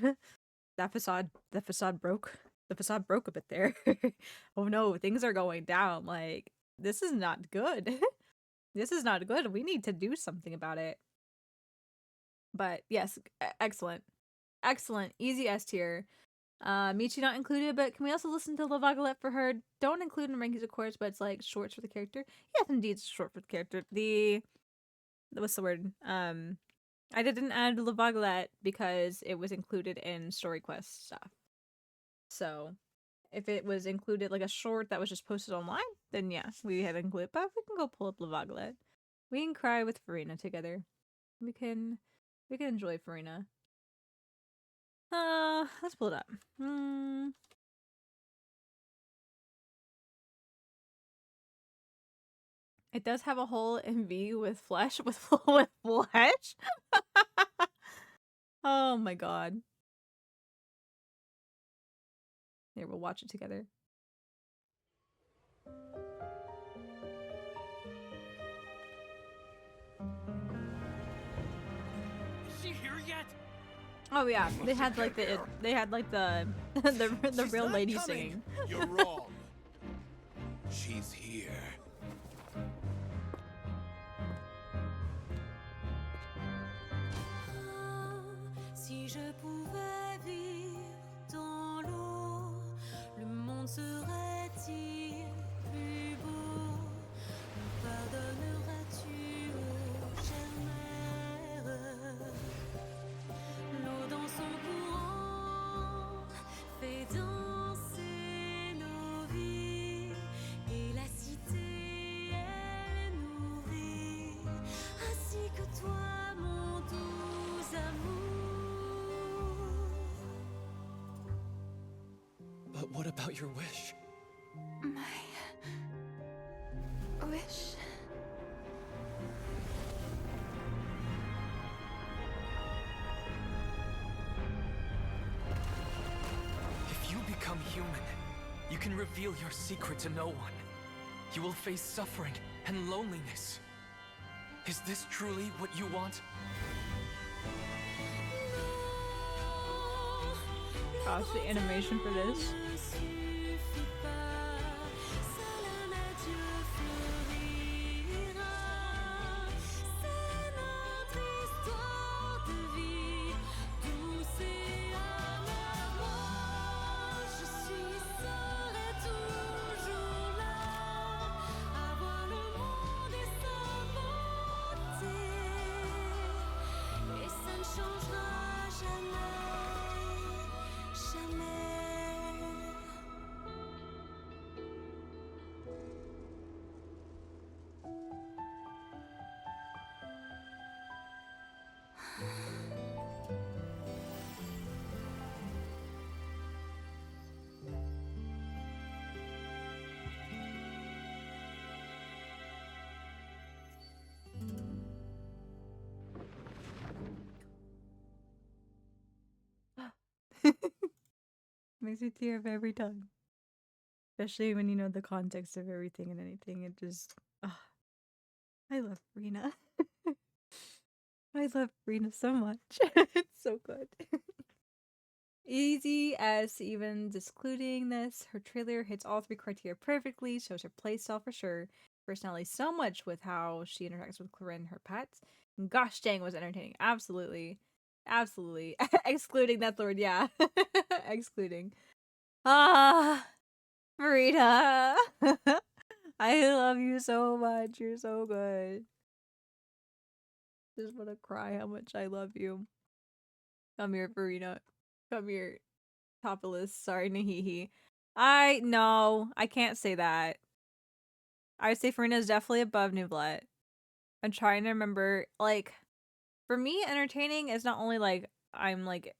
the facade broke. The facade broke a bit there. Oh no, things are going down. Like, this is not good. This is not good. We need to do something about it. But yes, excellent. Excellent. Easy S tier. Michi not included, but can we also listen to La Vagalette for her? Don't include in rankings, of course, but it's like shorts for the character. Yes, indeed, it's short for the character. What's the word? I didn't add La Vagalette because it was included in story quest stuff. So if it was included like a short that was just posted online, then yeah, we had included. But we can go pull up La Vagalette. We can cry with Farina together. We can enjoy Farina. Let's pull it up. It does have a hole in V with flesh, with flesh. Oh my god. Here, we'll watch it together. Is she here yet? Oh yeah, they had like the the real lady singing. You're wrong. She's here. Si je pouvais vivre dans l'eau, le monde serait-il plus beau? Me pardonneras-tu, ô chère mère? L'eau dans son courant fait danser nos vies, et la cité elle nourrit, ainsi que toi, mon doux amour. But what about your wish? My wish. If you become human, you can reveal your secret to no one. You will face suffering and loneliness. Is this truly what you want? Gosh, the animation for this. makes me tear up every time. Especially when you know the context of everything and anything. It just, I love Rena. I love Rena so much. It's so good. Easy as even discluding this, her trailer hits all three criteria perfectly, shows her playstyle for sure, personality so much with how she interacts with Corinne, her pets. And gosh dang, was entertaining. Absolutely. Absolutely. Excluding that word, yeah. Excluding. Ah, Rita. I love you so much. You're so good. Just want to cry how much I love you. Come here, Farina. Come here. Top of list. Sorry, Nahihi. I can't say that. I would say Farina is definitely above Nublet. I'm trying to remember, like, for me, entertaining is not only like I'm like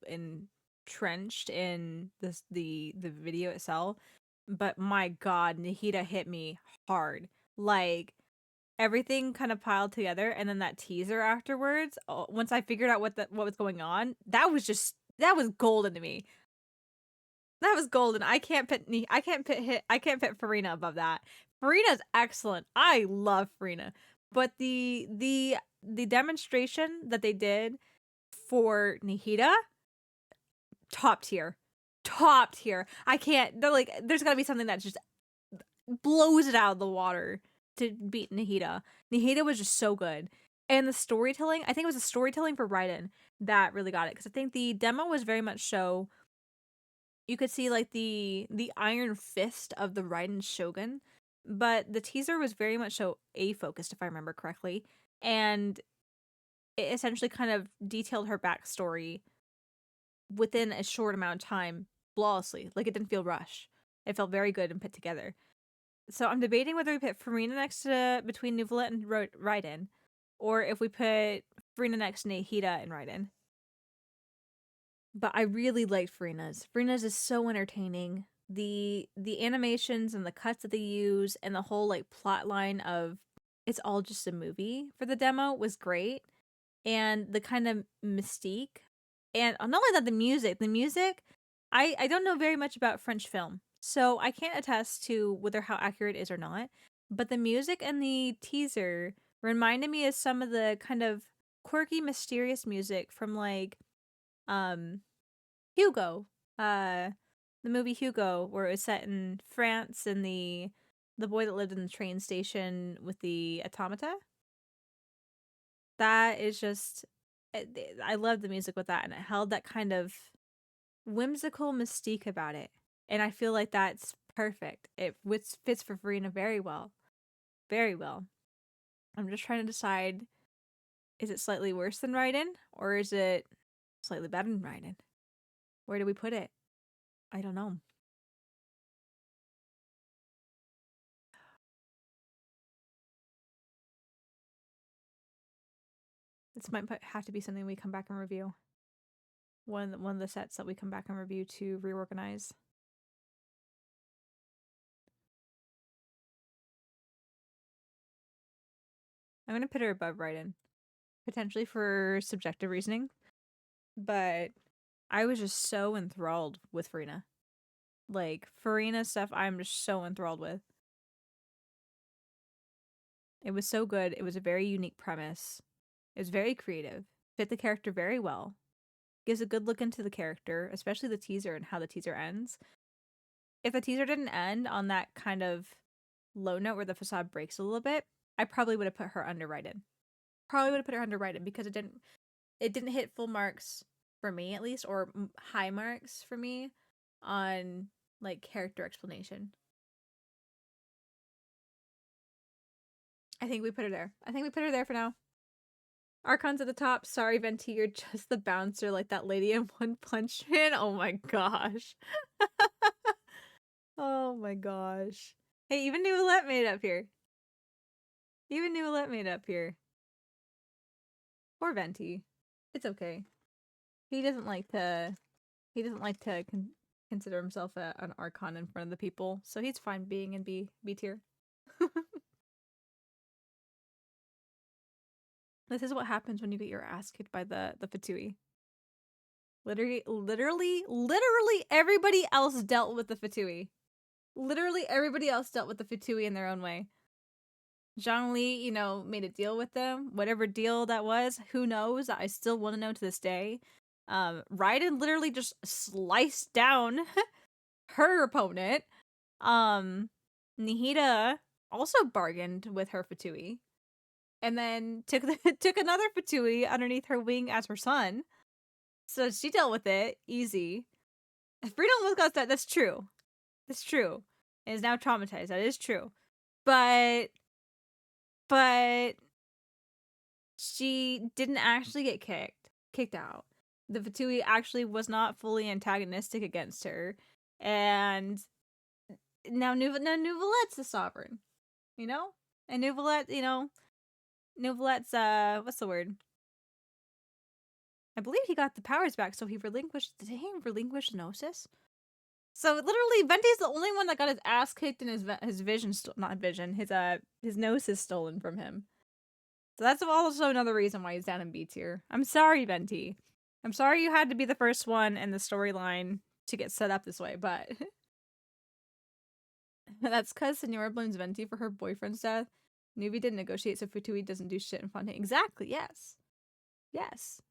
entrenched in the video itself, but my God, Nahida hit me hard. Like everything kind of piled together, and then that teaser afterwards. Once I figured out what was going on, that was golden to me. That was golden. I can't put Farina above that. Farina's excellent. I love Farina. But the demonstration that they did for Nihida, top tier. Top tier. I can't, there's gotta be something that just blows it out of the water to beat Nihida. Nihida was just so good. And the storytelling, I think it was the storytelling for Raiden that really got it. Because I think the demo was very much so, you could see like the iron fist of the Raiden Shogun, but the teaser was very much so A focused, if I remember correctly, and it essentially kind of detailed her backstory within a short amount of time flawlessly. Like it didn't feel rushed. It felt very good and put together. So I'm debating whether we put Farina next to between Nuvolet and Raiden, or if we put Farina next to Nahida and Raiden. But I really liked Farina's. Farina's is so entertaining. The animations and the cuts that they use and the whole like plot line of it's all just a movie for the demo was great. And the kind of mystique. And not only that, the music, I don't know very much about French film. So I can't attest to whether how accurate it is or not. But the music and the teaser reminded me of some of the kind of quirky, mysterious music from like Hugo, the movie Hugo, where it was set in France and the boy that lived in the train station with the automata. That is just, I love the music with that, and it held that kind of whimsical mystique about it, and I feel like that's perfect. It fits for Farina very well, very well. I'm just trying to decide: is it slightly worse than Raiden, or is it slightly better than Raiden? Where do we put it? I don't know. This might have to be something we come back and review. One of the sets that we come back and review to reorganize. I'm gonna put her above Raiden, potentially for subjective reasoning, but I was just so enthralled with Farina. Like Farina stuff, I'm just so enthralled with. It was so good. It was a very unique premise. It was very creative. Fit the character very well. Gives a good look into the character, especially the teaser and how the teaser ends. If the teaser didn't end on that kind of low note where the facade breaks a little bit, I probably would have put her under Raiden. Probably would have put her under Raiden because it didn't hit full marks for me at least, or high marks for me on like character explanation. I think we put her there. I think we put her there for now. Archon's at the top. Sorry, Venti, you're just the bouncer like that lady in One Punch Man. Oh my gosh. Oh my gosh. Hey, even Nuvolette made it up here. Even Nuvolette made it up here. Or Venti. It's okay. He doesn't like to consider himself an Archon in front of the people, so he's fine being in B tier. This is what happens when you get your ass kicked by the Fatui. Literally everybody else dealt with the Fatui. Literally everybody else dealt with the Fatui in their own way. Zhongli, you know, made a deal with them. Whatever deal that was, who knows? I still want to know to this day. Raiden literally just sliced down her opponent. Nihida also bargained with her Fatui. And then took another Fatui underneath her wing as her son. So she dealt with it easy. Freedom was got that. That's true. That's true. And is now traumatized. That is true. But she didn't actually get kicked out. The Fatui actually was not fully antagonistic against her, and now Nouvelette's the sovereign, you know. And Nouvelette, you know, Nouvelette's what's the word? I believe he got the powers back, so he relinquished. Did he relinquish Gnosis? So literally, Venti's the only one that got his ass kicked and his vision, not vision, his Gnosis stolen from him. So that's also another reason why he's down in B tier. I'm sorry, Venti. I'm sorry you had to be the first one in the storyline to get set up this way, but that's because Senora blames Venti for her boyfriend's death. Nubi didn't negotiate, so Futui doesn't do shit in Fontaine. Exactly, yes. Yes.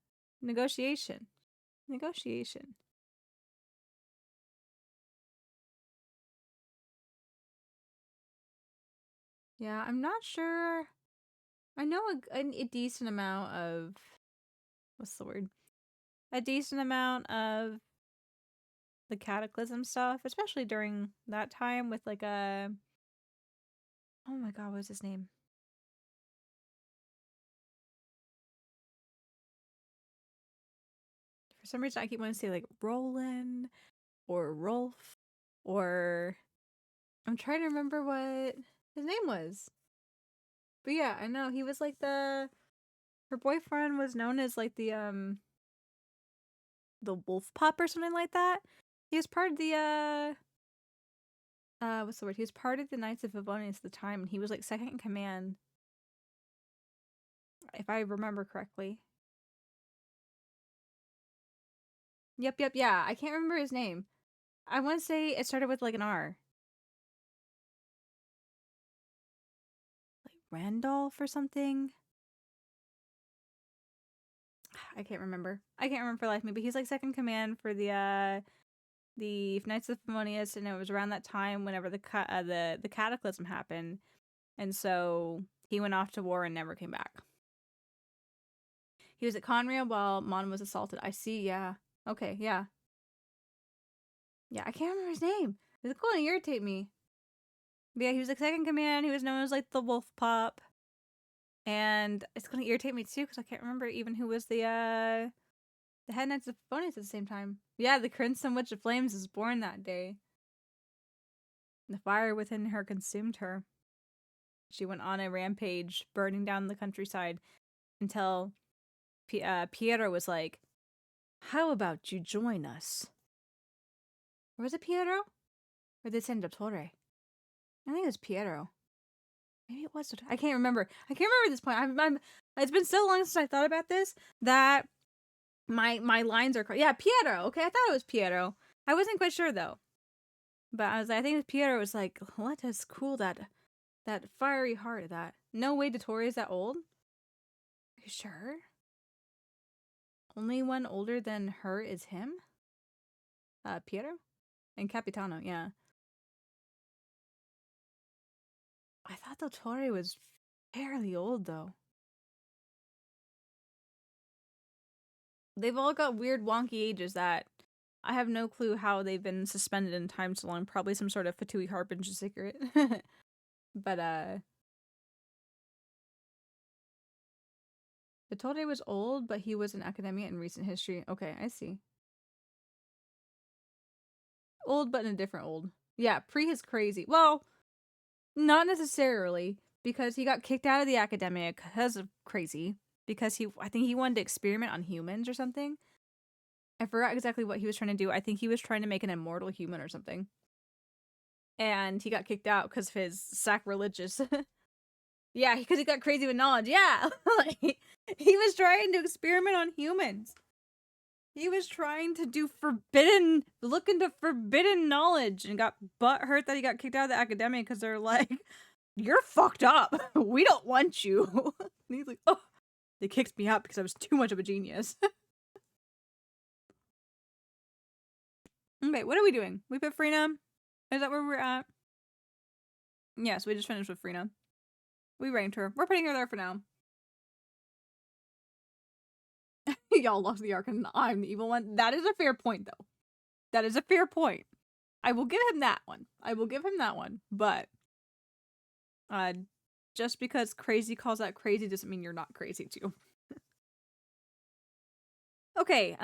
Negotiation. Negotiation. Yeah, I'm not sure. I know a decent amount of... What's the word? A decent amount of the Cataclysm stuff, especially during that time with like a... Oh my god, what was his name? For some reason, I keep wanting to say like Roland or Rolf or... I'm trying to remember what his name was. But yeah, I know he was like the... Her boyfriend was known as like the wolf pup or something like that. He was part of the what's the word? He was part of the Knights of Favonius at the time, and he was like second in command, if I remember correctly. Yep, yeah. I can't remember his name. I want to say it started with like an R. Like Randolph or something. I can't remember. I can't remember for life of me, but he's like second command for the Knights of Favonius, and it was around that time whenever the Cataclysm happened, and so he went off to war and never came back. He was at Conria while Mon was assaulted. I see, yeah. Okay, yeah. Yeah, I can't remember his name. It's going to irritate me. But yeah, he was like second command. He was known as like the wolf pup. And it's going to irritate me too because I can't remember even who was the head knights of Favonius at the same time. Yeah, the Crimson Witch of Flames was born that day. The fire within her consumed her. She went on a rampage, burning down the countryside until Piero was like, "How about you join us?" Or was it Piero? Or did they send Dottore? I think it was Piero. Maybe it was. I can't remember. I can't remember at this point. It's been so long since I thought about this that my lines are... Yeah, Piero. Okay, I thought it was Piero. I wasn't quite sure though. But I think it was Piero was like, let us cool that fiery heart of that. No way Dottore is that old? Are you sure? Only one older than her is him? Piero? And Capitano, yeah. I thought Dottore was fairly old, though. They've all got weird, wonky ages that I have no clue how they've been suspended in time so long. Probably some sort of Fatui Harbinger secret. But, Dottore was old, but he was in academia in recent history. Okay, I see. Old, but in a different old. Yeah, pre is crazy. Well, not necessarily, because he got kicked out of the academia because of crazy. Because I think he wanted to experiment on humans or something. I forgot exactly what he was trying to do. I think he was trying to make an immortal human or something. And he got kicked out because of his sacrilegious. Yeah, because he got crazy with knowledge. Yeah, like, he was trying to experiment on humans. He was trying to look into forbidden knowledge and got butthurt that he got kicked out of the academy because they're like, you're fucked up. We don't want you. And he's like, oh, they kicked me out because I was too much of a genius. Okay, what are we doing? We put Frina? Is that where we're at? Yes, we just finished with Frina. We ranked her. We're putting her there for now. Y'all lost the arc and I'm the evil one. That is a fair point, though. That is a fair point. I will give him that one. I will give him that one. But just because crazy calls out crazy doesn't mean you're not crazy too. Okay,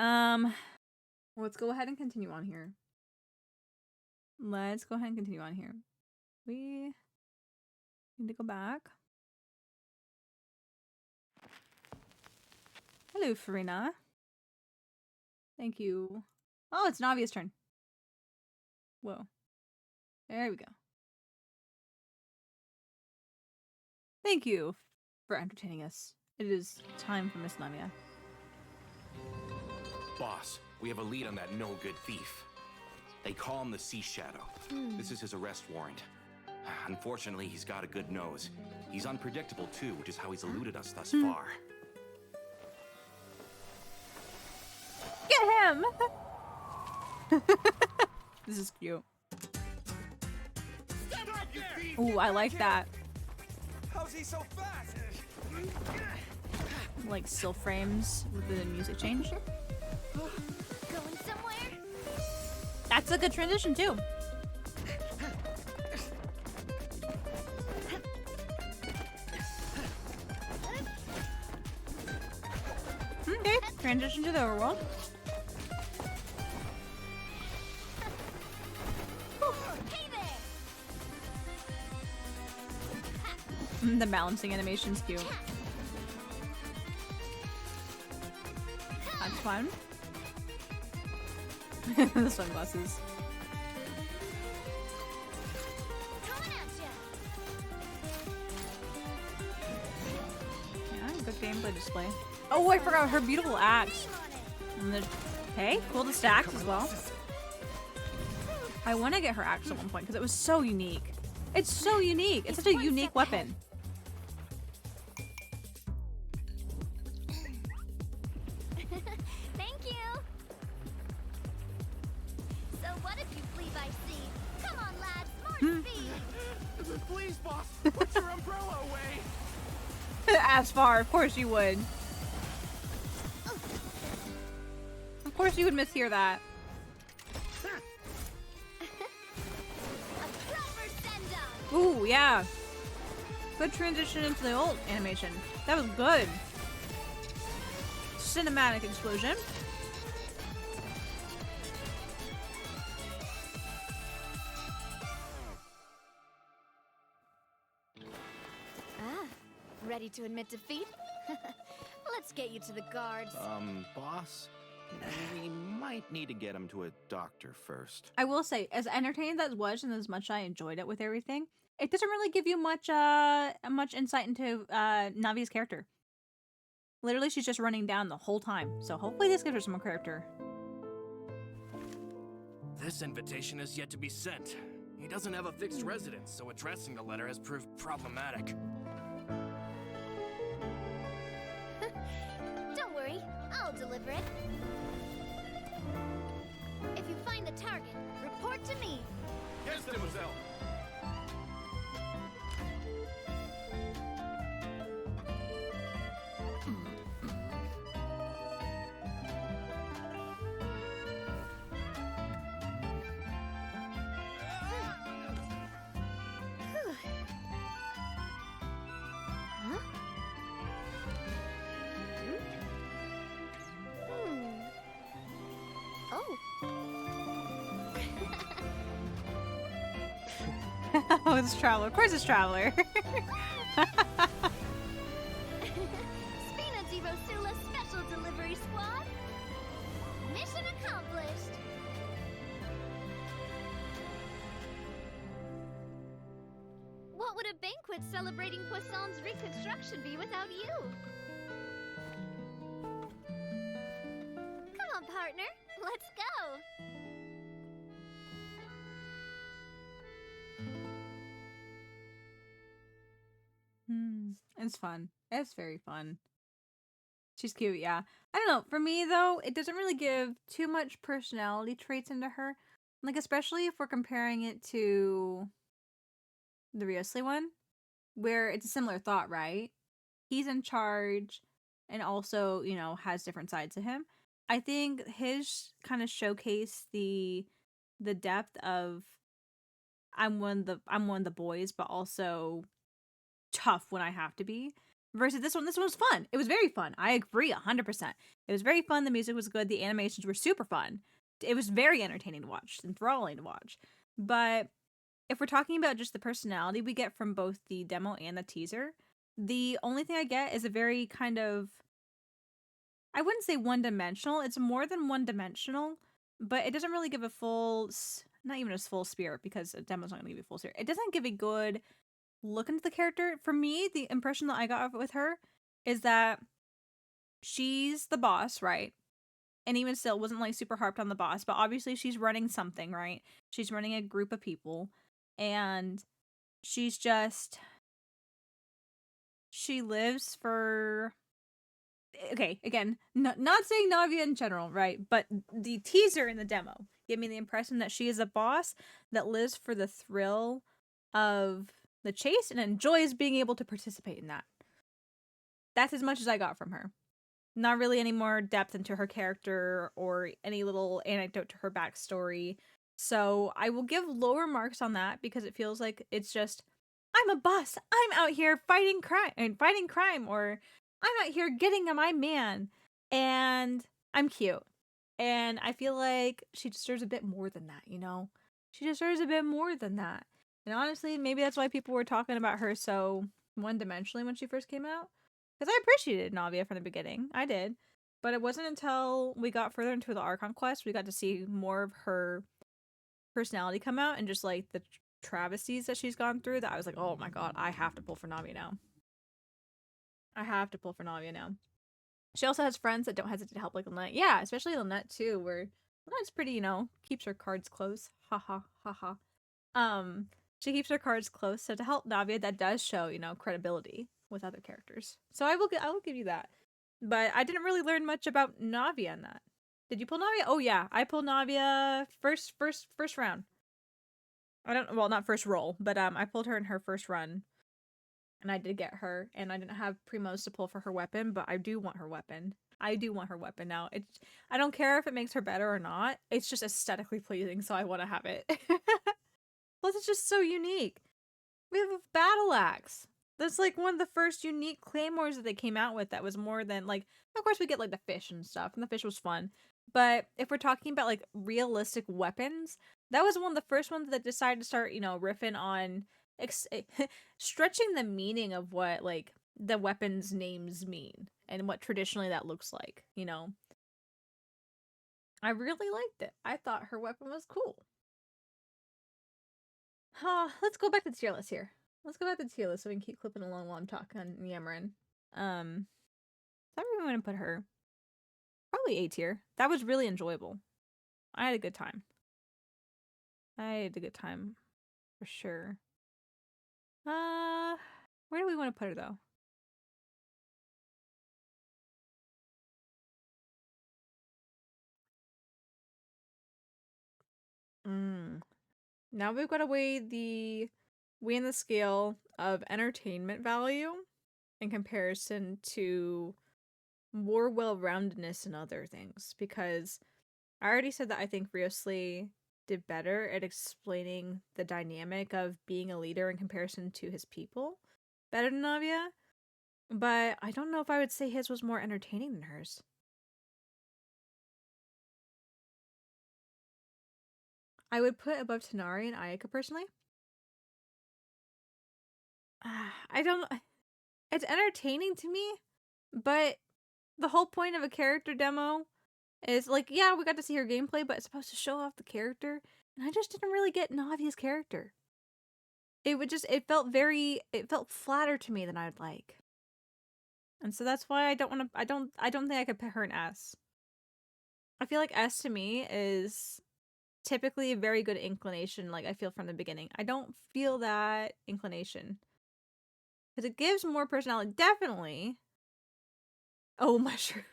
let's go ahead and continue on here. Let's go ahead and continue on here. We need to go back. Hello, Farina. Thank you. Oh, it's Navia's turn. Whoa. There we go. Thank you for entertaining us. It is time for Miss Navia. Boss, we have a lead on that no-good thief. They call him the Sea Shadow. This is his arrest warrant. Unfortunately, he's got a good nose. He's unpredictable, too, which is how he's eluded us thus far. Get him! This is cute. Ooh, I like that. How's he so fast? Like still frames with the music change. Going somewhere? That's a good transition too. Okay, transition to the overworld. The balancing animation's cute. That's fun. The sunglasses. Yeah, good gameplay display. Oh, I forgot her beautiful axe. And the, hey, cool, the stacks as well. I want to get her axe at one point because it was so unique. It's so unique. It's such a unique weapon. Thank you. So what if you flee by sea? Come on, lads, more speed. Please, boss, put your umbrella away. As far, of course you would. Of course you would mishear that. Ooh, yeah. Good transition into the old animation. That was good. Cinematic explosion. Ah, ready to admit defeat? Let's get you to the guards. Boss? We might need to get him to a doctor first. I will say, as entertaining as that was and as much I enjoyed it with everything, it doesn't really give you much insight into Navi's character. Literally, she's just running down the whole time. So hopefully this gives her some more character. This invitation is yet to be sent. He doesn't have a fixed residence, so addressing the letter has proved problematic. Don't worry, I'll deliver it. If you find the target, report to me. Yes, mademoiselle. Oh, it's Traveler. Of course it's Traveler. Spina di Rosula Special Delivery Squad. Mission accomplished. What would a banquet celebrating Poisson's reconstruction be without you? Come on, partner. partner. Let's go. It's fun. It's very fun. She's cute, yeah. I don't know. For me, though, it doesn't really give too much personality traits into her. Like, especially if we're comparing it to the Riosley one, where it's a similar thought, right? He's in charge and also, you know, has different sides to him. I think his kind of showcase the depth of I'm one of the boys, but also tough when I have to be. Versus this one was fun. It was very fun. I agree 100%. It was very fun. The music was good. The animations were super fun. It was very entertaining to watch, enthralling to watch. But if we're talking about just the personality we get from both the demo and the teaser, the only thing I get is a very kind of, I wouldn't say one-dimensional. It's more than one-dimensional, but it doesn't really give a full, not even a full spirit, because a demo's not going to give you a full spirit. It doesn't give a good look into the character. For me, the impression that I got with her is that she's the boss, right? And even still, wasn't like super harped on the boss, but obviously she's running something, right? She's running a group of people, and she's just, she lives for, okay, again, not saying Navia in general, right? But the teaser in the demo gave me the impression that she is a boss that lives for the thrill of the chase and enjoys being able to participate in that. That's as much as I got from her. Not really any more depth into her character or any little anecdote to her backstory. So I will give lower marks on that because it feels like it's just, I'm a boss. I'm out here fighting crime, or I'm out here getting my man, and I'm cute. And I feel like she deserves a bit more than that, you know? She deserves a bit more than that. And honestly, maybe that's why people were talking about her so one-dimensionally when she first came out. Because I appreciated Navia from the beginning. I did. But it wasn't until we got further into the Archon quest we got to see more of her personality come out, and just like the travesties that she's gone through, that I was like, oh my god, I have to pull for Navia now. I have to pull for Navia now. She also has friends that don't hesitate to help, like Lynette. Yeah, especially Lynette too, where Lynette's pretty, you know, keeps her cards close. Ha ha ha ha. She keeps her cards close, so to help Navia, that does show, you know, credibility with other characters. So I will give you that. But I didn't really learn much about Navia in that. Did you pull Navia? Oh yeah, I pulled Navia first round. Well, not first roll, but I pulled her in her first run. And I did get her, and I didn't have Primos to pull for her weapon, but I do want her weapon. I do want her weapon now. I don't care if it makes her better or not. It's just aesthetically pleasing, so I want to have it. Plus, it's just so unique. We have a battle axe. That's like one of the first unique claymores that they came out with that was more than, like, of course we get like the fish and stuff, and the fish was fun. But if we're talking about like realistic weapons, that was one of the first ones that decided to start, you know, riffing on stretching the meaning of what like the weapons names mean and what traditionally that looks like, you know. I really liked it. I thought her weapon was cool. Let's go back to the tier list here. Let's go back to the tier list so we can keep clipping along while I'm talking and yammering. I really want to put her probably A tier. That was really enjoyable. I had a good time. For sure. Where do we want to put her though? Now we've got to weigh the scale of entertainment value in comparison to more well-roundedness and other things, because I already said that I think Riosley did better at explaining the dynamic of being a leader in comparison to his people better than Navia, but I don't know if I would say his was more entertaining than hers. I would put above Tanari and Ayaka personally. I don't. It's entertaining to me, but the whole point of a character demo is like, yeah, we got to see her gameplay, but it's supposed to show off the character, and I just didn't really get Navia's character. It felt flatter to me than I'd like. And so that's why I don't think I could put her in S. I feel like S to me is typically a very good inclination, like I feel from the beginning. I don't feel that inclination. Because it gives more personality, definitely. Oh, mushrooms.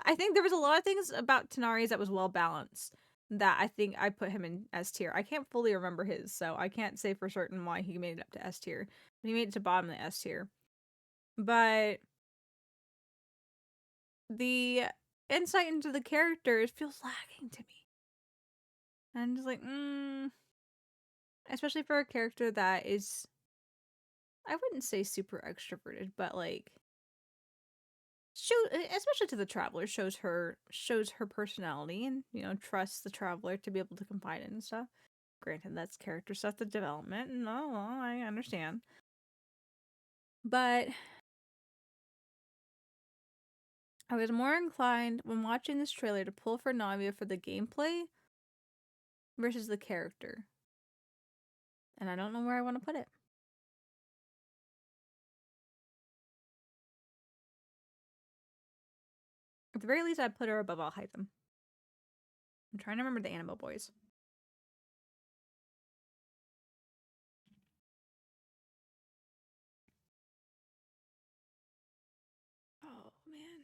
I think there was a lot of things about Tanari's that was well balanced that I think I put him in S tier. I can't fully remember his, so I can't say for certain why he made it up to S tier. But he made it to bottom of the S tier. But the insight into the characters feels lacking to me. And I'm just like, especially for a character that is, I wouldn't say super extroverted, but like, especially to the traveler, shows her personality and, you know, trusts the traveler to be able to confide in and stuff. Granted, that's character stuff, the development, and all, I understand. But I was more inclined when watching this trailer to pull for Navia for the gameplay versus the character. And I don't know where I want to put it. At the very least, I'd put her above all Hytham. I'm trying to remember the Annabelle boys. Oh, man.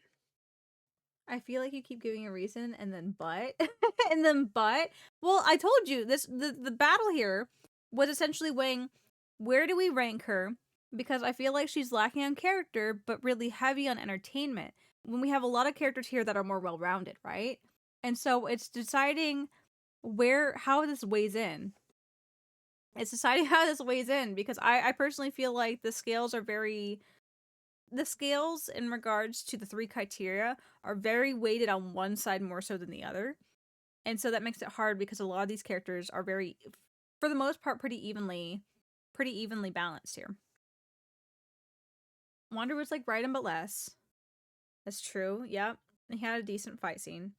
I feel like you keep giving a reason and then but. And then but. Well, I told you, the battle here was essentially weighing where do we rank her? Because I feel like she's lacking on character, but really heavy on entertainment. When we have a lot of characters here that are more well-rounded, right? And so it's deciding how this weighs in. It's deciding how this weighs in because I personally feel like the scales in regards to the 3 criteria are very weighted on one side more so than the other. And so that makes it hard because a lot of these characters are very, for the most part, pretty evenly balanced here. Wander was like Raiden but less. That's true, yep. He had a decent fight scene.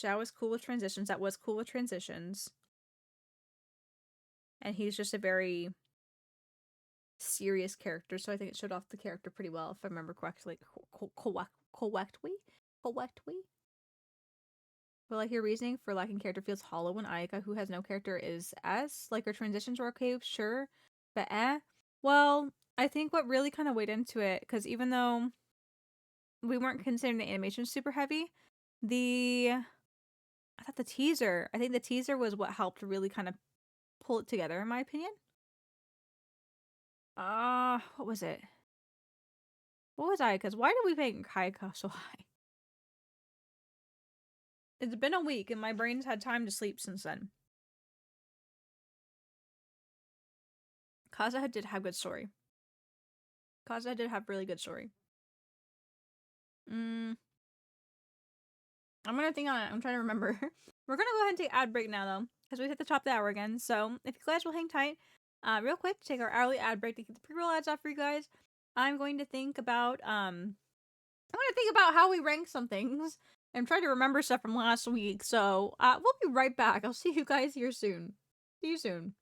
Xiao was cool with transitions. That was cool with transitions. And he's just a very serious character, so I think it showed off the character pretty well, if I remember correctly. Correctly? Well, I hear reasoning for lacking character feels hollow when Ayaka, who has no character, is S. Like, her transitions were okay, sure, but Well, I think what really kind of weighed into it, because even though we weren't considering the animation super heavy, I think the teaser was what helped really kind of pull it together, in my opinion. What was it? What was I? Because why did we rank Kayaka so high? It's been a week and my brain's had time to sleep since then. Kazuha did have good story. Kazuha did have really good story. I'm gonna think on it. I'm trying to remember. We're gonna go ahead and take ad break now though, because we hit the top of the hour again. So if you guys will hang tight, real quick, take our hourly ad break to get the pre-roll ads off for you guys. I'm going to think about how we rank some things and try to remember stuff from last week. So we'll be right back. I'll see you guys here soon. See you soon.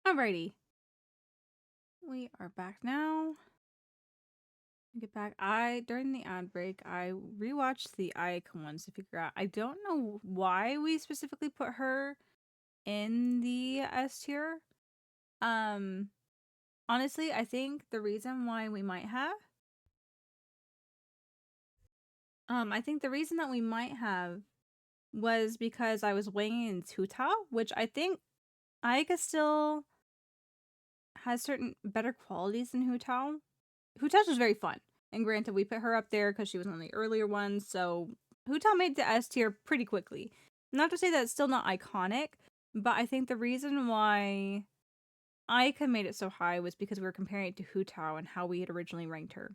Alrighty. We are back now. Get back. During the ad break, I rewatched the Ayaka ones to figure out. I don't know why we specifically put her in the S tier. Honestly, I think the reason why we might have I think the reason that we might have was because I was weighing in Hu Tao, which I think Ayaka still has certain better qualities than Hu Tao. Hu Tao was very fun. And granted, we put her up there because she was one of the earlier ones, so Hu Tao made the S tier pretty quickly. Not to say that it's still not iconic, but I think the reason why Ayaka made it so high was because we were comparing it to Hu Tao and how we had originally ranked her.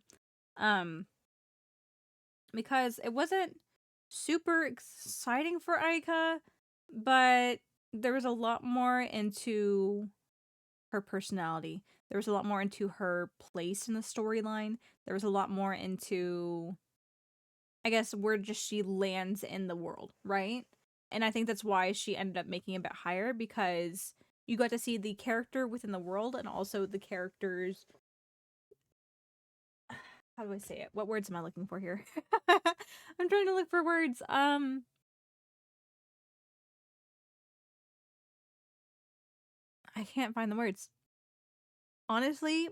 Because it wasn't super exciting for Ayaka, but there was a lot more into her personality. There was a lot more into her place in the storyline. There was a lot more into, I guess, where just she lands in the world, right? And I think that's why she ended up making a bit higher, because you got to see the character within the world and also the characters. How do I say it? What words am I looking for here? I'm trying to look for words. I can't find the words. Honestly,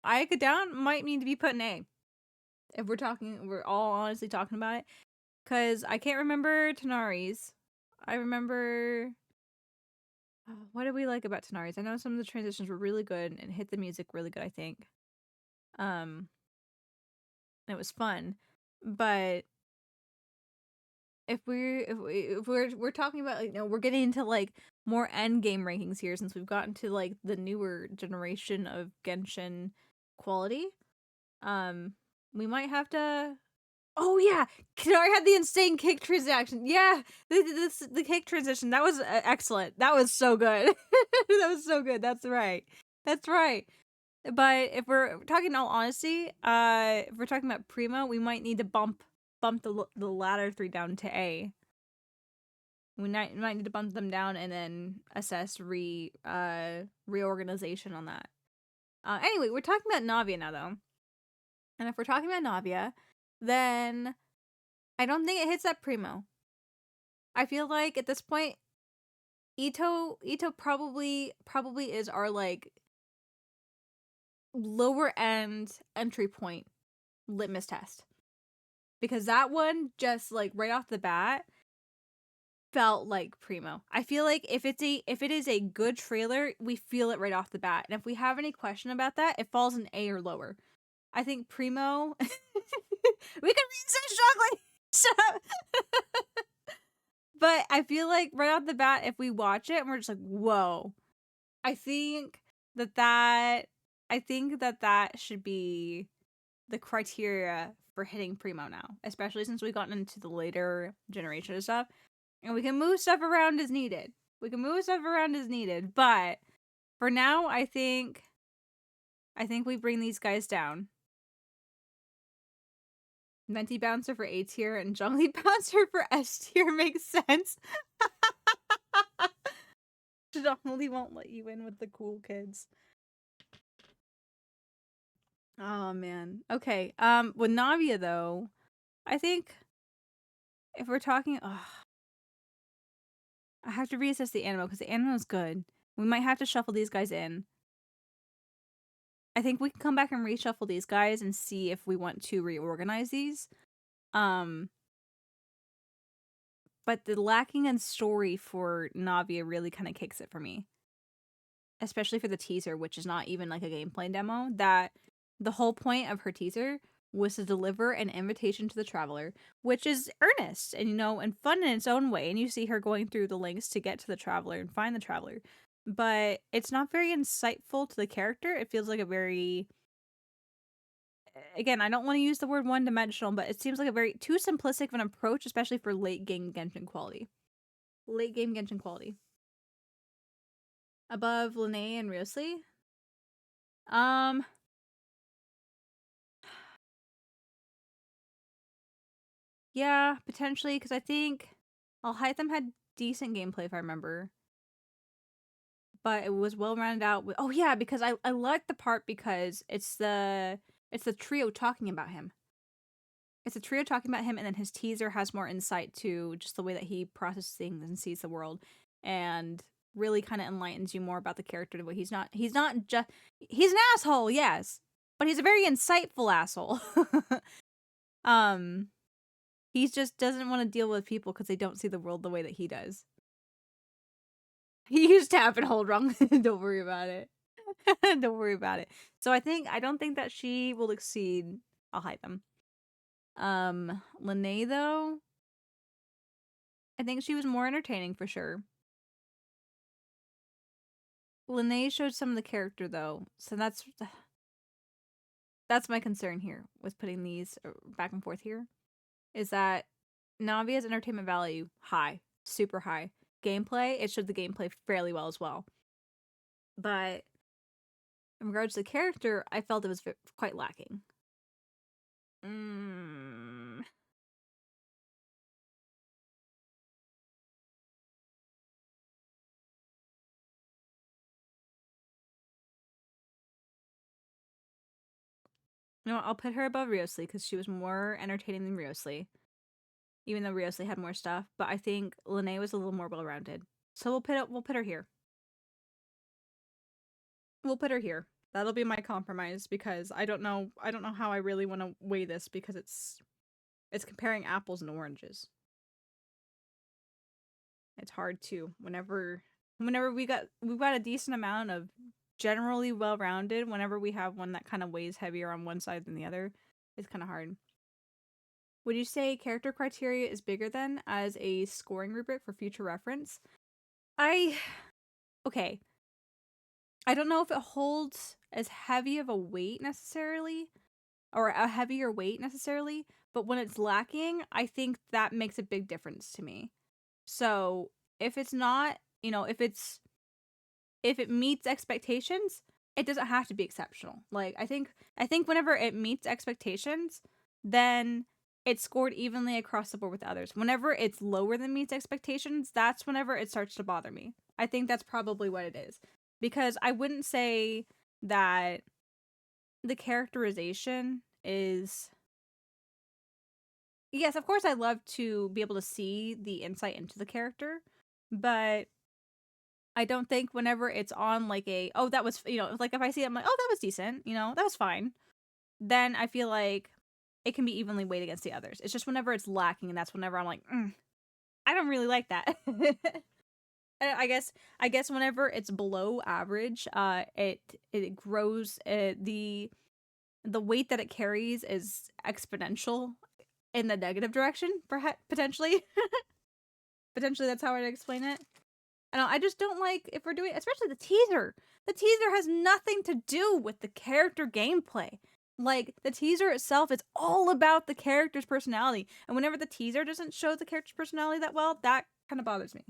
Ayaka down might mean to be put in A. If we're all honestly talking about it. Because I can't remember Tanari's. I remember... What did we like about Tenari's? I know some of the transitions were really good and hit the music really good, I think. It was fun. But if we're talking about, like, we're getting into like more end game rankings here since we've gotten to like the newer generation of Genshin quality. We might have to. Oh yeah, Kinari had the insane kick transaction. Yeah, the kick transition, that was excellent. That was so good. That was so good. That's right. That's right. But if we're talking in all honesty, if we're talking about Primo, we might need to bump the latter three down to A. We might need to bump them down and then assess reorganization on that. Anyway, we're talking about Navia now though. And if we're talking about Navia, then I don't think it hits that Primo. I feel like at this point, Ito probably is our like lower end entry point litmus test. Because that one just like right off the bat felt like Primo. I feel like if it is a good trailer, we feel it right off the bat. And if we have any question about that, it falls in A or lower. I think Primo we can resist chocolate. Shut up. But I feel like right off the bat, if we watch it and we're just like, whoa, I think that should be the criteria for hitting Primo now, especially since we've gotten into the later generation of stuff. And we can move stuff around as needed. But for now, I think we bring these guys down. Venti Bouncer for A tier and Zhongli Bouncer for S tier makes sense. Zhongli won't let you in with the cool kids. Oh man. Okay. With Navia though, I think if we're talking, I have to reassess the animo because the animo is good. We might have to shuffle these guys in. I think we can come back and reshuffle these guys and see if we want to reorganize these. But the lacking in story for Navia really kind of kicks it for me. Especially for the teaser, which is not even like a gameplay demo. That the whole point of her teaser was to deliver an invitation to the traveler, which is earnest and, and fun in its own way. And you see her going through the lengths to get to the traveler and find the traveler. But it's not very insightful to the character. It feels like a very... Again, I don't want to use the word one-dimensional, but it seems like a very too simplistic of an approach, especially for late-game Genshin quality. Late-game Genshin quality. Above Linnae and Ryosley? Yeah, potentially, because I think Alhaitham had decent gameplay, if I remember. But it was well rounded out with... Oh yeah, because I like the part because it's the trio talking about him. It's a trio talking about him, and then his teaser has more insight to just the way that he processes things and sees the world, and really kind of enlightens you more about the character. The way he's an asshole, yes, but he's a very insightful asshole. He just doesn't want to deal with people because they don't see the world the way that he does. He used tap and hold wrong. Don't worry about it. Don't worry about it. So I don't think that she will exceed Alhaitham. Linnae though, I think she was more entertaining for sure. Linnae showed some of the character though, so that's my concern here with putting these back and forth here, is that Navia's entertainment value high, super high. Gameplay, it showed the gameplay fairly well as well. But in regards to the character, I felt it was quite lacking. You know what, I'll put her above Ryosley because she was more entertaining than Ryosley. Even though Ryosley had more stuff, but I think Linnae was a little more well-rounded. So we'll put her here. We'll put her here. That'll be my compromise because I don't know how I really want to weigh this because it's comparing apples and oranges. It's hard to whenever Whenever we've got a decent amount of generally well-rounded, whenever we have one that kind of weighs heavier on one side than the other, it's kind of hard. Would you say character criteria is bigger than as a scoring rubric for future reference? Okay. I don't know if it holds as heavy of a weight necessarily, or a heavier weight necessarily, but when it's lacking, I think that makes a big difference to me. So if it's not, if it meets expectations, it doesn't have to be exceptional. Like I think whenever it meets expectations, then it's scored evenly across the board with others. Whenever it's lower than meets expectations, that's whenever it starts to bother me. I think that's probably what it is. Because I wouldn't say that the characterization is... Yes, of course I love to be able to see the insight into the character, but I don't think whenever it's on like that was, like if I see it, I'm like, oh, that was decent, that was fine. Then I feel like it can be evenly weighed against the others. It's just whenever it's lacking, and that's whenever I'm like, I don't really like that. I guess whenever it's below average, it grows. The weight that it carries is exponential in the negative direction, perhaps potentially. Potentially, that's how I'd explain it. I just don't like if we're doing, especially the teaser. The teaser has nothing to do with the character gameplay. Like, the teaser itself is all about the character's personality. And whenever the teaser doesn't show the character's personality that well, that kind of bothers me.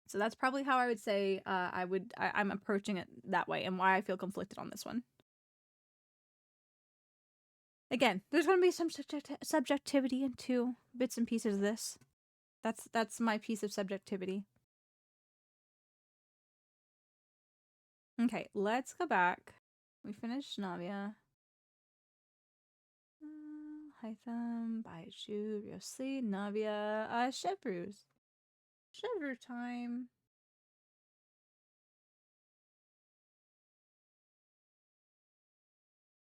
So that's probably how I would say I'm approaching it that way, and why I feel conflicted on this one. Again, there's going to be some subjectivity into bits and pieces of this. That's my piece of subjectivity. Okay, let's go back. We finished Navia. Hytham, Baiju, Riosli, Navia, Chevreuse. Chevreuse time.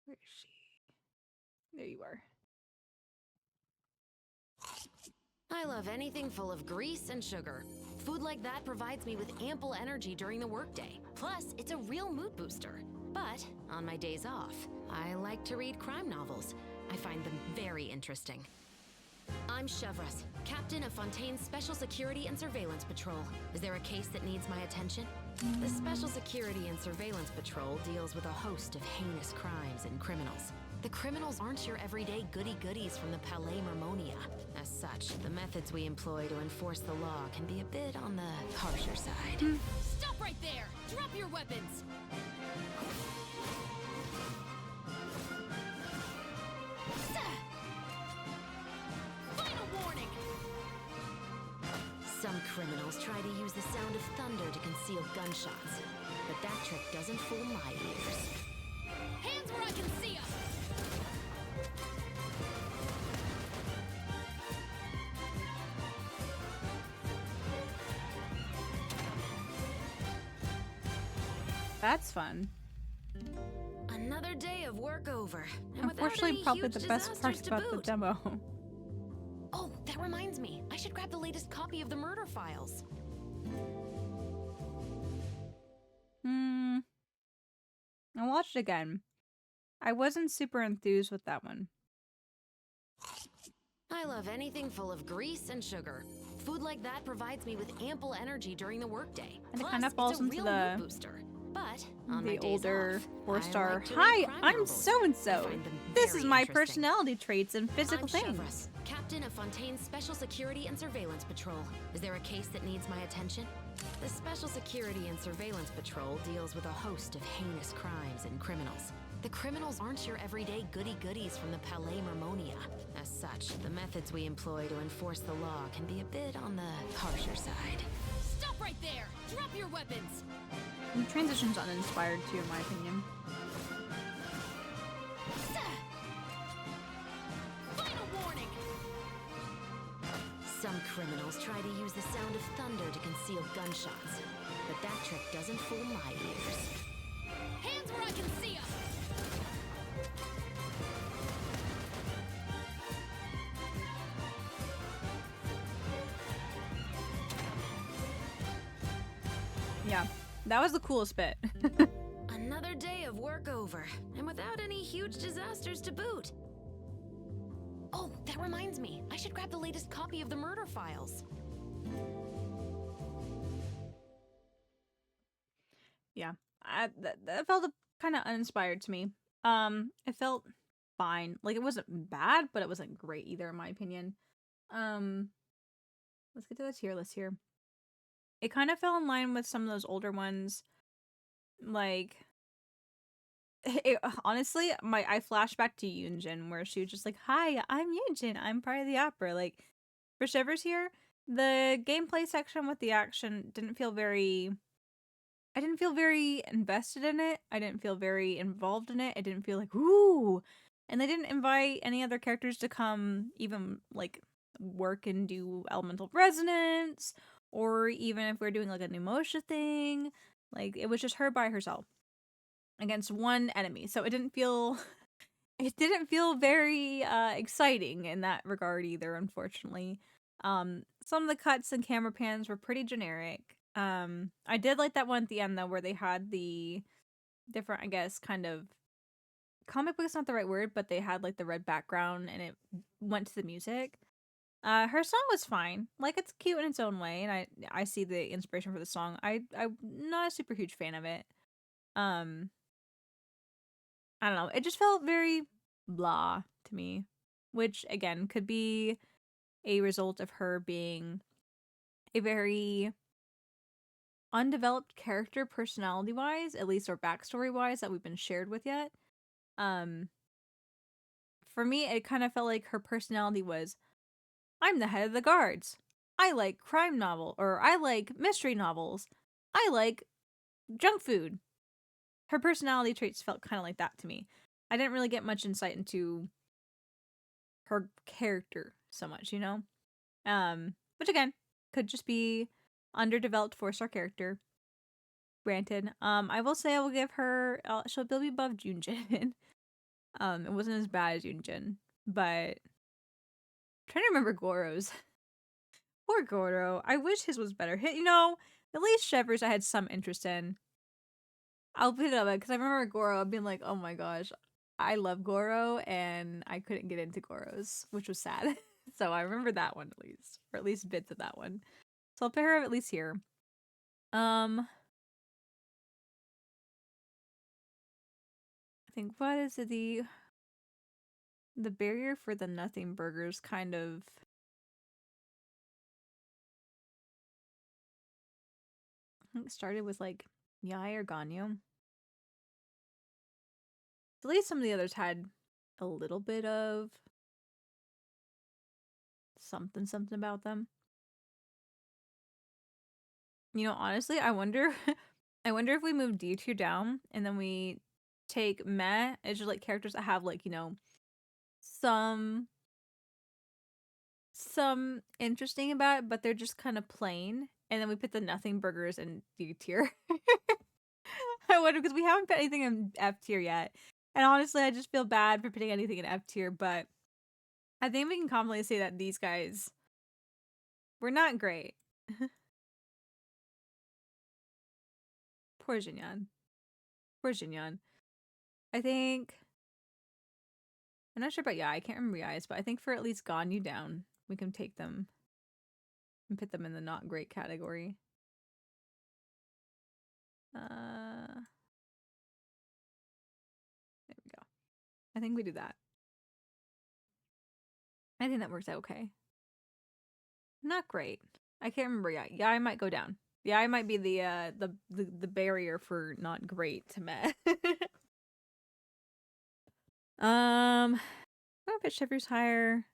Where is she? There you are. I love anything full of grease and sugar. Food like that provides me with ample energy during the workday. Plus, it's a real mood booster. But on my days off, I like to read crime novels. I find them very interesting. I'm Chevreuse, captain of Fontaine's Special Security and Surveillance Patrol. Is there a case that needs my attention? The Special Security and Surveillance Patrol deals with a host of heinous crimes and criminals. The criminals aren't your everyday goody-goodies from the Palais Mermonia. As such, the methods we employ to enforce the law can be a bit on the harsher side. Stop right there! Drop your weapons! Final warning! Some criminals try to use the sound of thunder to conceal gunshots, but that trick doesn't fool my ears. Hands where I can see them! That's fun. Another day of work over. And Unfortunately, probably the best part about the demo. Oh, that reminds me. I should grab the latest copy of the murder files. I'll watch it again. I wasn't super enthused with that one. I love anything full of grease and sugar. Food like that provides me with ample energy during the workday. And Plus, it kind of falls it's a into real the mood booster. But on my the days older off, 4-star. I like to read Hi, crime I'm novels. so and so. I find them This very is my interesting. personality traits and physical I'm things. Chevreuse, captain of Fontaine's Special Security and Surveillance Patrol. Is there a case that needs my attention? The Special Security and Surveillance Patrol deals with a host of heinous crimes and criminals. The criminals aren't your everyday goody-goodies from the Palais Mermonia. As such, the methods we employ to enforce the law can be a bit on the harsher side. Stop right there! Drop your weapons! The transition's uninspired too, in my opinion. Final warning! Some criminals try to use the sound of thunder to conceal gunshots, but that trick doesn't fool my ears. Hands where I can see them! Yeah, that was the coolest bit. Another day of work over, and without any huge disasters to boot. Oh, that reminds me. I should grab the latest copy of the murder files. Yeah, that felt kind of uninspired to me. It felt fine. Like, it wasn't bad, but it wasn't great either, in my opinion. Let's get to the tier list here. It kind of fell in line with some of those older ones. Like, honestly, I flash back to Yunjin, where she was just like, "Hi, I'm Yunjin. I'm part of the opera." Like, for Shivers here, the gameplay section with the action didn't feel very. I didn't feel very invested in it. I didn't feel very involved in it. I didn't feel like, ooh. And they didn't invite any other characters to come even, like, work and do elemental resonance, or even if we're doing, like, a Numosha thing. Like, it was just her by herself against one enemy. So it didn't feel... It didn't feel very exciting in that regard either, unfortunately. Some of the cuts and camera pans were pretty generic. I did like that one at the end though, where they had the different, I guess, kind of comic book is not the right word, but they had like the red background and it went to the music. Her song was fine. Like, it's cute in its own way, and I see the inspiration for the song. I'm not a super huge fan of it. I don't know. It just felt very blah to me, which again could be a result of her being a very undeveloped character personality wise, at least or backstory wise, that we've been shared with yet. For me, it kind of felt like her personality was, I'm the head of the guards. I like crime novel, or I like mystery novels. I like junk food. Her personality traits felt kind of like that to me. I didn't really get much insight into her character so much, you know? Which again, could just be underdeveloped 4-star character. Granted. I will say I will give her, she'll be above Junjin. It wasn't as bad as Junjin, but I'm trying to remember Goro's. Poor Goro. I wish his was better. You know, at least Shepard's I had some interest in. I'll put it up because I remember Goro being like, oh my gosh, I love Goro, and I couldn't get into Goro's, which was sad. So I remember that one at least, or at least bits of that one. So I'll put her at least here. I think what is it, the barrier for the nothing burgers kind of I think it started with like Yai or Ganyu. At least some of the others had a little bit of something about them. You know, honestly, I wonder I wonder if we move D tier down and then we take meh as just like characters that have like, you know, some interesting about it, but they're just kind of plain. And then we put the nothing burgers in D tier. I wonder, because we haven't put anything in F tier yet. And honestly, I just feel bad for putting anything in F tier, but I think we can confidently say that these guys were not great. Poor Jinyan. Poor Jinyan. I think... I'm not sure about Yai. I can't remember Yai's, but I think for at least Ganyu down, we can take them and put them in the not great category. There we go. I think we do that. I think that works out okay. Not great. I can't remember Yai. Yai might go down. Yai might be the barrier for not great to meh. I'm gonna put Shivers higher.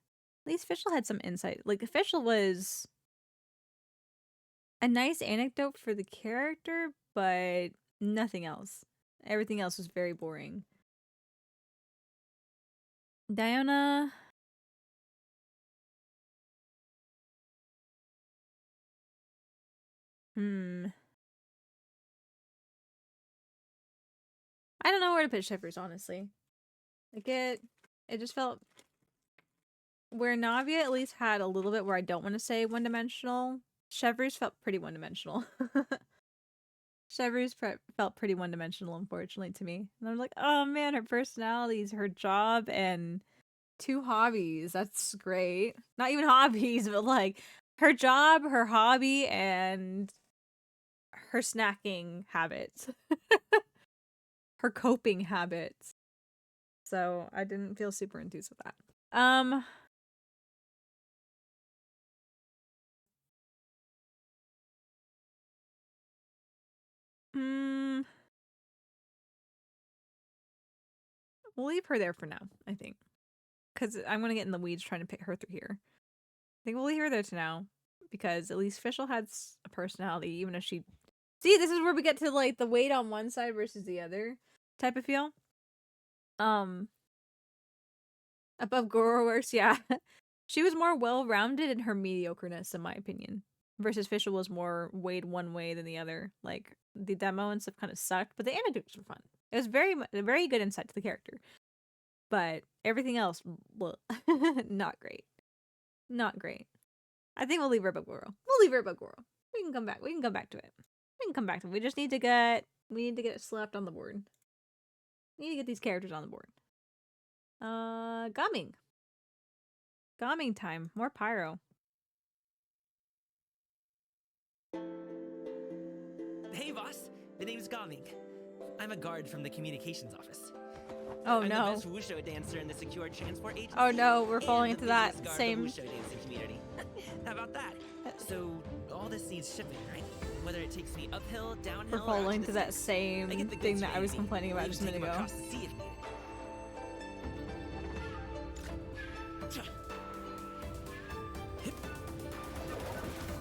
At least Fischl had some insight. Like, Fischl was a nice anecdote for the character, but nothing else. Everything else was very boring. Diona... I don't know where to put Shivers, honestly. Like, it just felt... Where Navia at least had a little bit where I don't want to say one-dimensional, Shivers felt pretty one-dimensional. Chevrolet's felt pretty one-dimensional, unfortunately, to me. And I'm like, oh man, her personalities, her job, and 2 hobbies. That's great. Not even hobbies, but like her job, her hobby, and her snacking habits. Her coping habits. So I didn't feel super enthused with that. We'll leave her there for now, I think. Because I'm going to get in the weeds trying to pick her through here. I think we'll leave her there to now. Because at least Fischl has a personality, even if she... See, this is where we get to, like, the weight on one side versus the other type of feel. Above Goroworks, yeah. She was more well-rounded in her mediocreness, in my opinion. Versus Fischl was more weighed one way than the other. Like, the demo and stuff kind of sucked, but the anecdotes were fun. It was very good insight to the character. But everything else, well, not great. Not great. I think we'll leave her above Goro. We'll leave her above Goro. We can come back. We can come back to it. We can come back to it. We just need to get it slapped on the board. We need to get these characters on the board. Gumming. Gumming time. More pyro. Hey, boss. The name's Gaming. I'm a guard from the communications office. Oh I'm no. the best wushu dancer in the secure transport agency. Oh no, we're falling and into the that busiest guard same. in the wushu dancing community. How about that? So all this needs shipping, right? Whether it takes me uphill, downhill, We're falling into that same thing that I was complaining about just a minute ago. I'll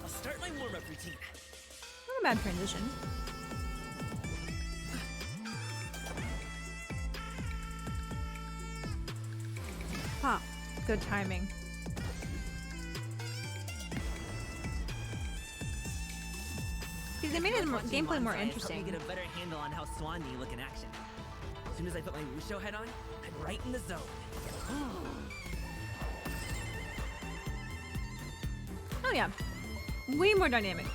start my warm-up routine. Not a bad transition. Huh. Good timing. They made the gameplay more interesting. Help me get a better handle on how Swan look in action. As soon as I put my Wusho head on, I'm right in the zone. Oh yeah. Way more dynamic.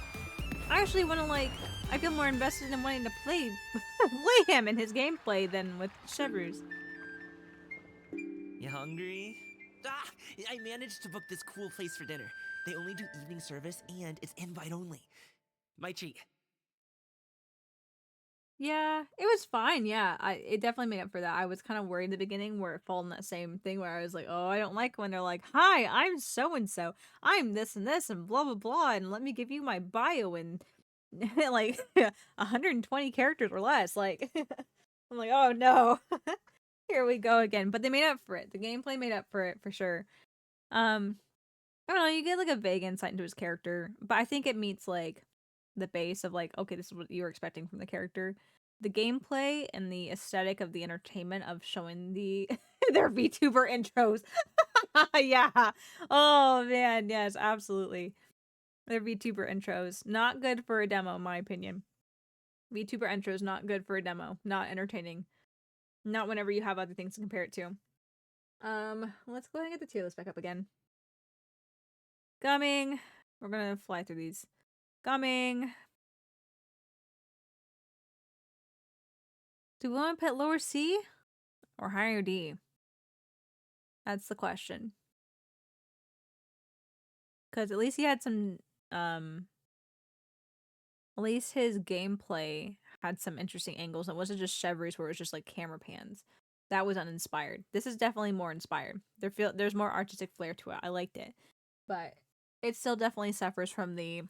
I actually want to I feel more invested in wanting to play him in his gameplay than with Chevrolet's. You hungry? Ah! I managed to book this cool place for dinner. They only do evening service and it's invite only. My treat. Yeah, it was fine. Yeah, it definitely made up for that. I was kind of worried in the beginning where it fell in that same thing where I was like, oh, I don't like when they're like, hi, I'm so-and-so. I'm this and this and blah, blah, blah. And let me give you my bio in like 120 characters or less. Like, I'm like, oh no, here we go again. But they made up for it. The gameplay made up for it for sure. I don't know. You get like a vague insight into his character, but I think it meets like the base of like, okay, this is what you were expecting from the character. The gameplay and the aesthetic of the entertainment of showing their VTuber intros. Yeah. Oh man, yes, absolutely. Their VTuber intros. Not good for a demo, in my opinion. VTuber intros not good for a demo. Not entertaining. Not whenever you have other things to compare it to. Let's go ahead and get the tier list back up again. Gumming. We're gonna fly through these. Gumming. Do we want to put lower C or higher D? That's the question. Because at least he had some, at least his gameplay had some interesting angles. It wasn't just Chevrolet's where it was just like camera pans. That was uninspired. This is definitely more inspired. There's more artistic flair to it. I liked it. But it still definitely suffers from the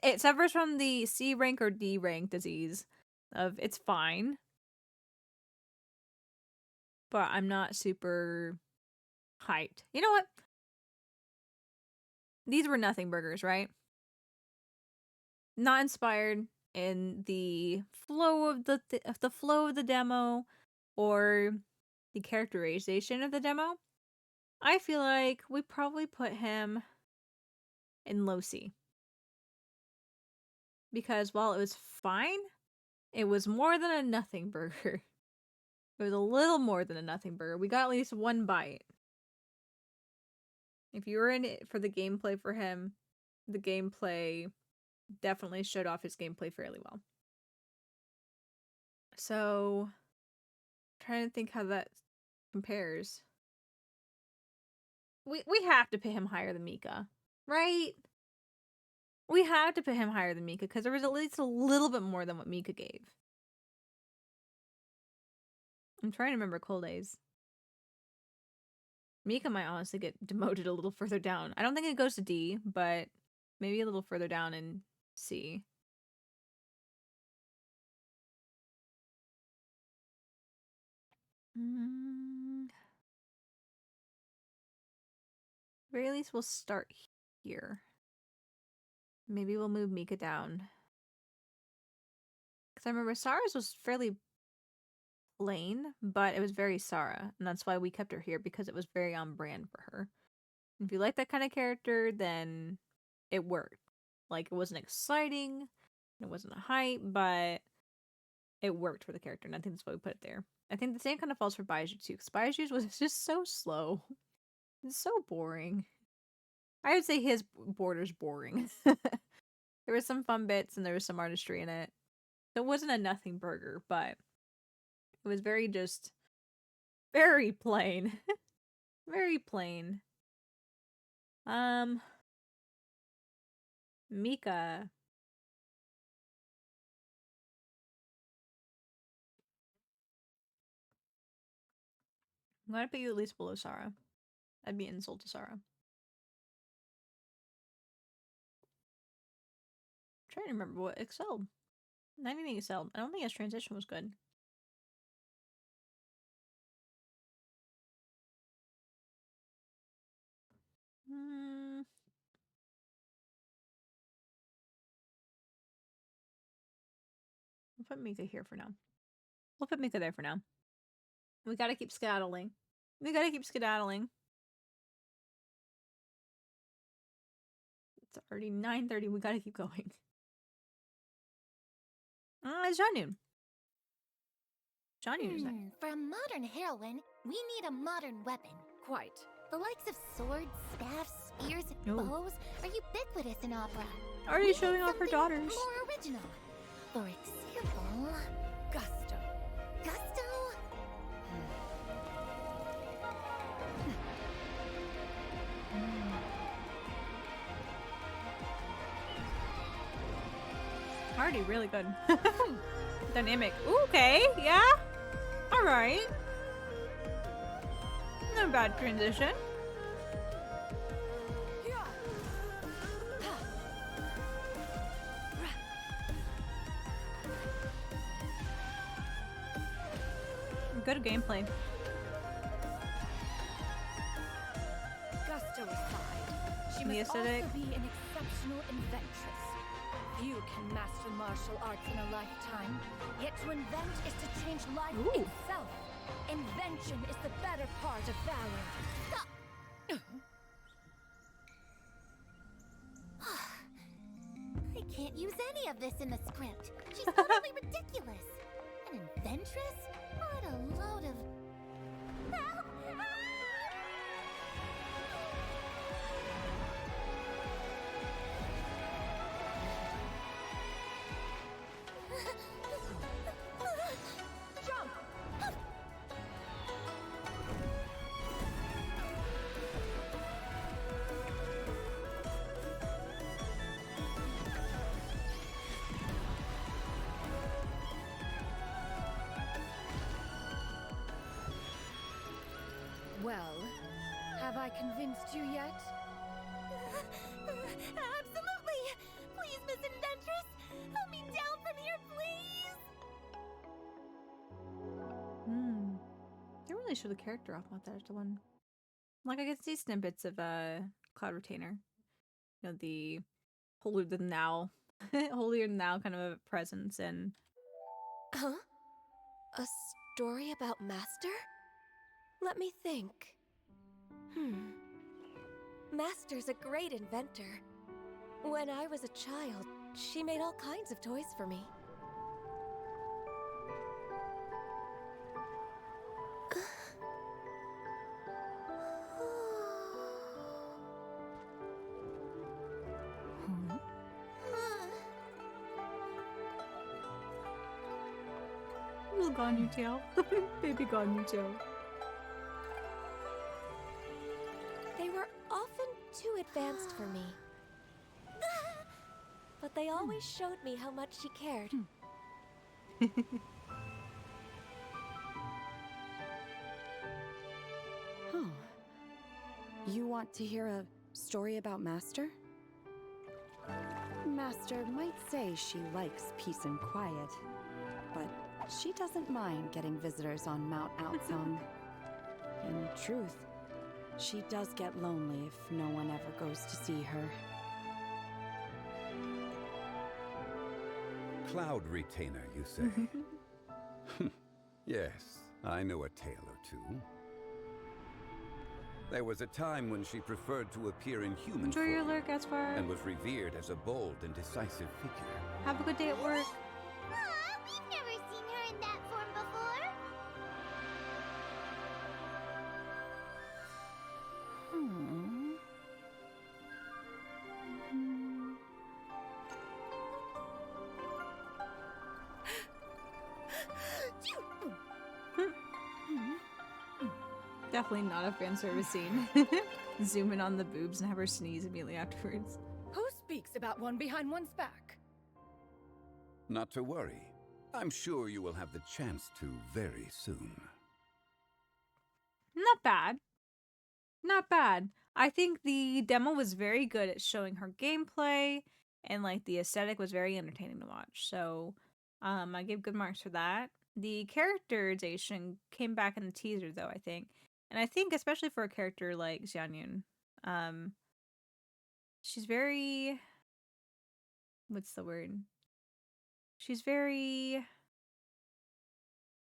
it suffers from the C rank or D rank disease of it's fine, but I'm not super hyped. You know what? These were nothing burgers, right? Not inspired in the flow of the flow of the demo or the characterization of the demo. I feel like we probably put him in low C. Because while it was fine, it was more than a nothing burger. It was a little more than a nothing burger. We got at least one bite. If you were in it for the gameplay for him, the gameplay definitely showed off his gameplay fairly well. So, trying to think how that compares. We have to put him higher than Mika, right? We have to put him higher than Mika because there was at least a little bit more than what Mika gave. I'm trying to remember Cold Days. Mika might honestly get demoted a little further down. I don't think it goes to D, but maybe a little further down in C. Very least we'll start here. Maybe we'll move Mika down. Because I remember Sarah's was fairly plain, but it was very Sarah. And that's why we kept her here, because it was very on brand for her. If you like that kind of character, then it worked. Like, it wasn't exciting, it wasn't a hype, but it worked for the character, and I think that's why we put it there. I think the same kind of falls for Baiju too, because Baiju's was just so slow. It's so boring. I would say his border's boring. There was some fun bits, and there was some artistry in it. It wasn't a nothing burger, but it was very just... very plain. Very plain. Mika. I'm gonna put you at least below Sarah. That'd be an insult to Sarah. I'm trying to remember what excelled. Not anything excelled. I don't think his transition was good. We'll put Mika here for now. We'll put Mika there for now. We gotta keep skedaddling. We gotta keep skedaddling. It's already 9:30. We gotta keep going. It's Janun. Janun is there. For a modern heroine, we need a modern weapon. Quite. The likes of swords, staffs, spears, and bows are ubiquitous in opera. Already showing off her daughters. More original. For example, gusto. Gusto? Already really good. Dynamic. Ooh, okay, yeah. Alright. Not a bad transition. Good gameplay. Gusto aside, she must also be an exceptional inventress. Few can master martial arts in a lifetime, yet to invent is to change life itself. Invention is the better part of valor. Stop! I can't use any of this in the script. She's totally ridiculous. An inventress? What a load of... Help! Jump! Well, have I convinced you yet? Absolutely! Please, Miss Inventress! Help me down from here, please! They really show the character off about that one. Like, I can see snippets of Cloud Retainer. You know, the holier than thou holier than thou kind of a presence, and Huh? A story about Master? Let me think. Master's a great inventor. When I was a child, she made all kinds of toys for me. Little Ganyu tail. Baby Ganyu tail. They were often too advanced for me. But they always showed me how much she cared. Huh. You want to hear a story about Master? Master might say she likes peace and quiet, but she doesn't mind getting visitors on Mount Outsung. In truth, she does get lonely if no one ever goes to see her. Cloud retainer, you say? Yes, I know a tale or two. There was a time when she preferred to appear in human Enjoy your form lurk, Gaspar. and was revered as a bold and decisive figure. Have a good day at work. We've never seen her in that form before. Definitely not a fan service scene. Zoom in on the boobs and have her sneeze immediately afterwards. Who speaks about one behind one's back? Not to worry. I'm sure you will have the chance to very soon. Not bad. Not bad. I think the demo was very good at showing her gameplay, and like the aesthetic was very entertaining to watch. So I give good marks for that. The characterization came back in the teaser though, I think. And I think especially for a character like Xianyun, she's very, what's the word? She's very,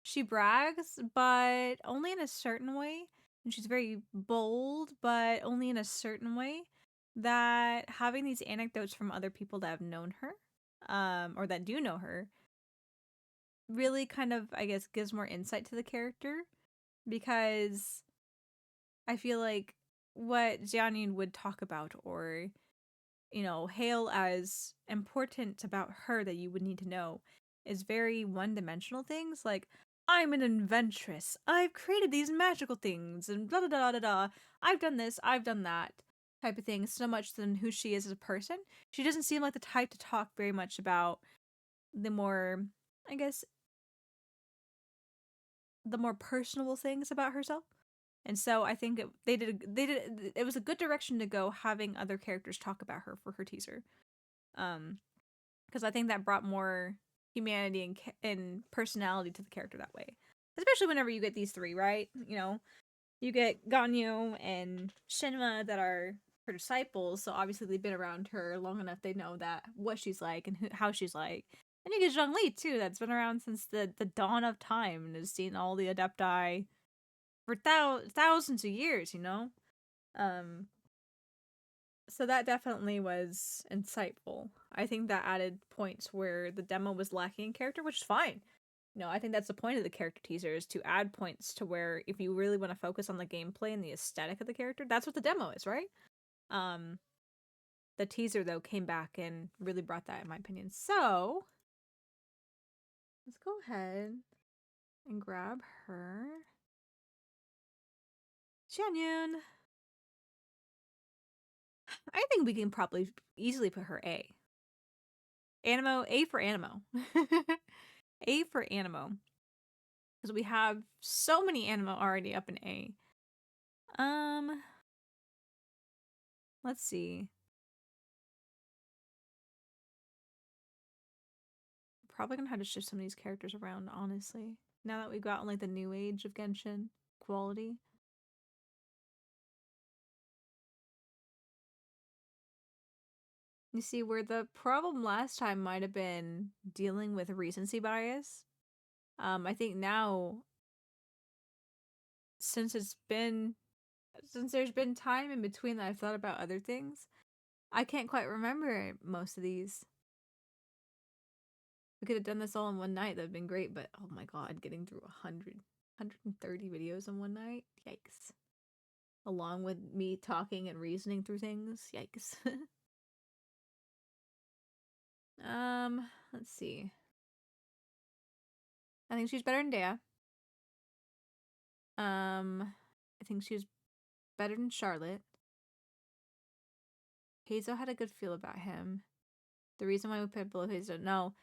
she brags, but only in a certain way. And she's very bold, but only in a certain way. That having these anecdotes from other people that have known her, or that do know her, really kind of, I guess, gives more insight to the character. Because I feel like what Jianyun would talk about or, you know, hail as important about her that you would need to know is very one-dimensional things. Like, I'm an inventress. I've created these magical things and blah, blah, blah, blah, blah. I've done this. I've done that type of thing so much than who she is as a person. She doesn't seem like the type to talk very much about the more, I guess, the more personable things about herself. And so I think it was a good direction to go having other characters talk about her for her teaser. Because I think that brought more humanity and personality to the character that way. Especially whenever you get these three, right? You know, you get Ganyu and Shinma that are her disciples, so obviously they've been around her long enough they know that what she's like and how she's like. And you get Zhongli too, that's been around since the dawn of time and has seen all the Adepti for thousands of years, you know? So that definitely was insightful. I think that added points where the demo was lacking in character, which is fine. You know, I think that's the point of the character teaser, is to add points to where if you really want to focus on the gameplay and the aesthetic of the character, that's what the demo is, right? The teaser, though, came back and really brought that, in my opinion. So, let's go ahead and grab her. Xianyun. I think we can probably easily put her A. A for Animo. A for Animo. Because we have so many Animo already up in A. Let's see. Probably gonna have to shift some of these characters around, honestly. Now that we've gotten like the new age of Genshin quality. You see, where the problem last time might have been dealing with recency bias. I think now, since there's been time in between that I've thought about other things, I can't quite remember most of these. We could have done this all in one night. That would have been great, but oh my god, getting through 130 videos in one night? Yikes. Along with me talking and reasoning through things? Yikes. Let's see. I think she's better than Dea. I think she was better than Charlotte. Hazel had a good feel about him. The reason why we put below Hazel, no.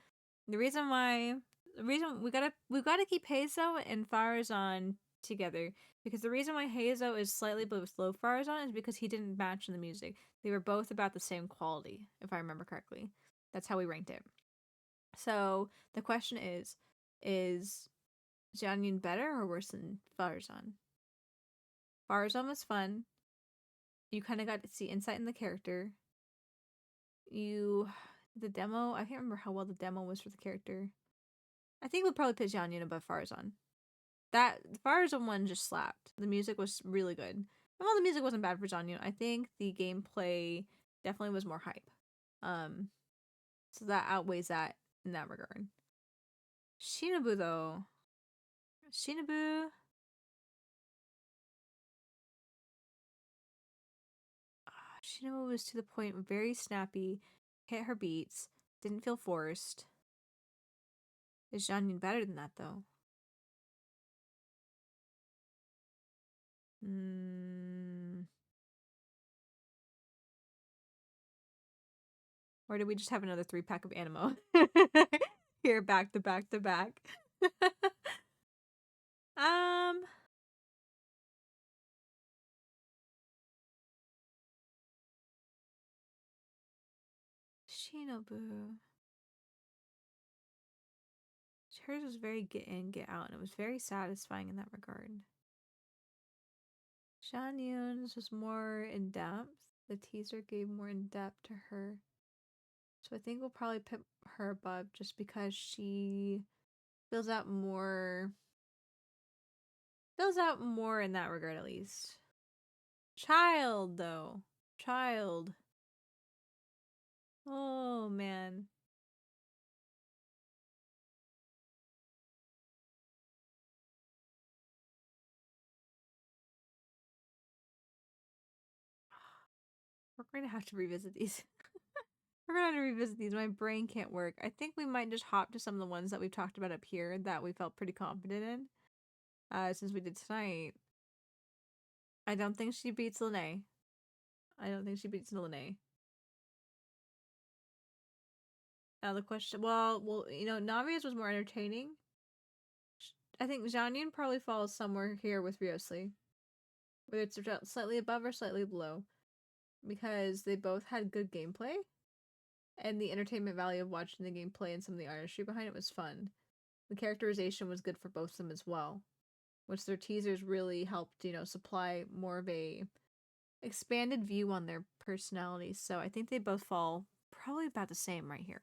The reason we gotta keep Hazel and Farazan together, because the reason why Hazel is slightly below Farazan is because he didn't match in the music. They were both about the same quality, if I remember correctly. That's how we ranked it. So the question is Jianyun better or worse than Farazan? Farazan was fun. You kind of got to see insight in the character. The demo, I can't remember how well the demo was for the character. I think we'll probably put Jianyun above Farazan. That Farazan one just slapped. The music was really good. And while the music wasn't bad for Jianyun, I think the gameplay definitely was more hype. So that outweighs that in that regard. Shinobu though. Shinobu. Shinobu was to the point, very snappy, hit her beats, didn't feel forced. Is Jianyun better than that though? Or did we just have another 3-pack of Animo? Here, back to back to back. Shinobu. Hers was very get in, get out, and it was very satisfying in that regard. Jianyun's was more in depth. The teaser gave more in depth to her. So I think we'll probably put her above just because she fills out more in that regard at least. Child though. Child. Oh man. We're going to have to revisit these. We're going to have to revisit these. My brain can't work. I think we might just hop to some of the ones that we've talked about up here that we felt pretty confident in. Since we did tonight. I don't think she beats Lene. Now the question, well, you know, Navia's was more entertaining. I think Jianyun probably falls somewhere here with Ryosli. Whether it's slightly above or slightly below. Because they both had good gameplay. And the entertainment value of watching the gameplay and some of the artistry behind it was fun. The characterization was good for both of them as well. Which their teasers really helped, you know, supply more of a expanded view on their personalities. So I think they both fall probably about the same right here.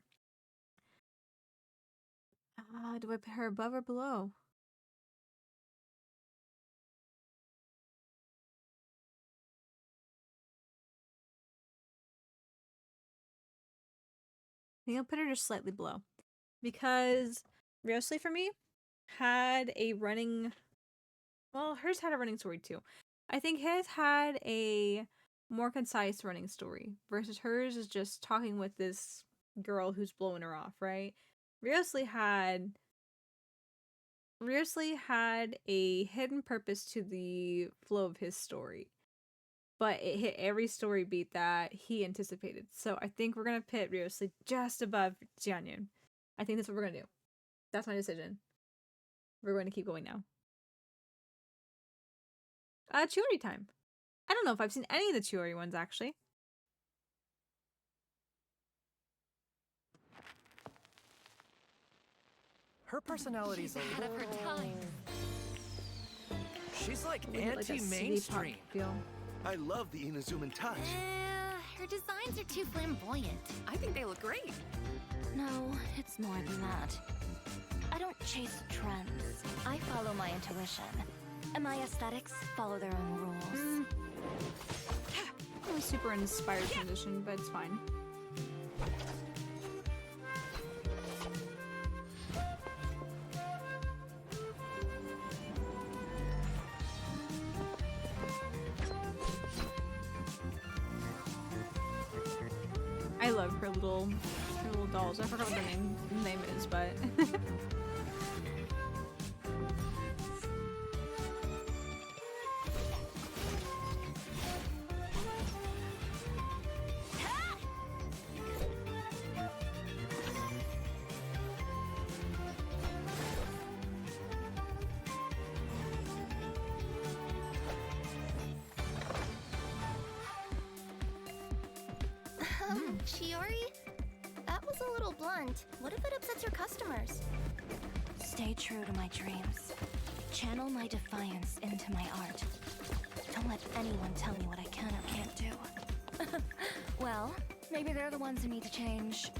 Do I put her above or below? I think I'll put her just slightly below. Because Ryosli for me had a running... Well, hers had a running story too. I think his had a more concise running story. Versus hers is just talking with this girl who's blowing her off, right? Ryosli had a hidden purpose to the flow of his story. But it hit every story beat that he anticipated. So I think we're going to pit Ryosli just above Jianyun. I think that's what we're going to do. That's my decision. We're going to keep going now. Chiori time. I don't know if I've seen any of the Chiori ones, actually. Her personality's ahead of her time. She's like anti-mainstream. I love the Inazuman touch. Her designs are too flamboyant. I think they look great. No, it's more than that. I don't chase trends. I follow my intuition. And my aesthetics follow their own rules. I'm a super inspired musician, but it's fine. I love her little dolls. I forgot what their name is, but Shiori, that was a little blunt. What if it upsets your customers? Stay true to my dreams. Channel my defiance into my art. Don't let anyone tell me what I can or can't do. Well, maybe they're the ones who need to change.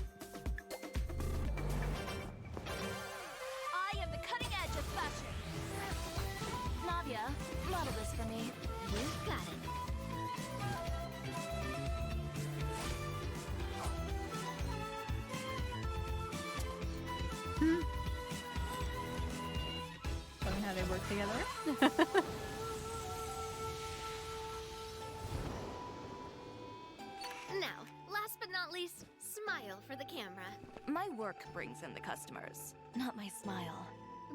I am the cutting edge of fashion. Navia, model this for me. You got it. Funny how they work together. Now, last but not least, smile for the camera. My work brings in the customers, not my smile.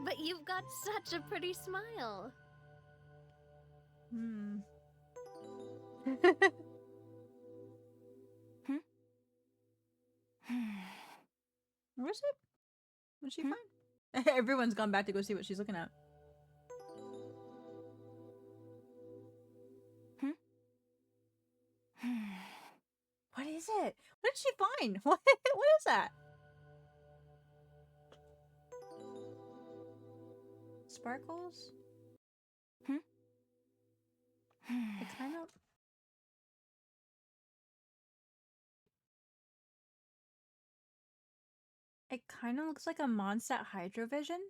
But you've got such a pretty smile. Hmm. Where's it? What'd she find? Everyone's gone back to go see what she's looking at. What is it? What did she find? What is that? Sparkles? It kind of... It kind of looks like a Mondstadt Hydrovision.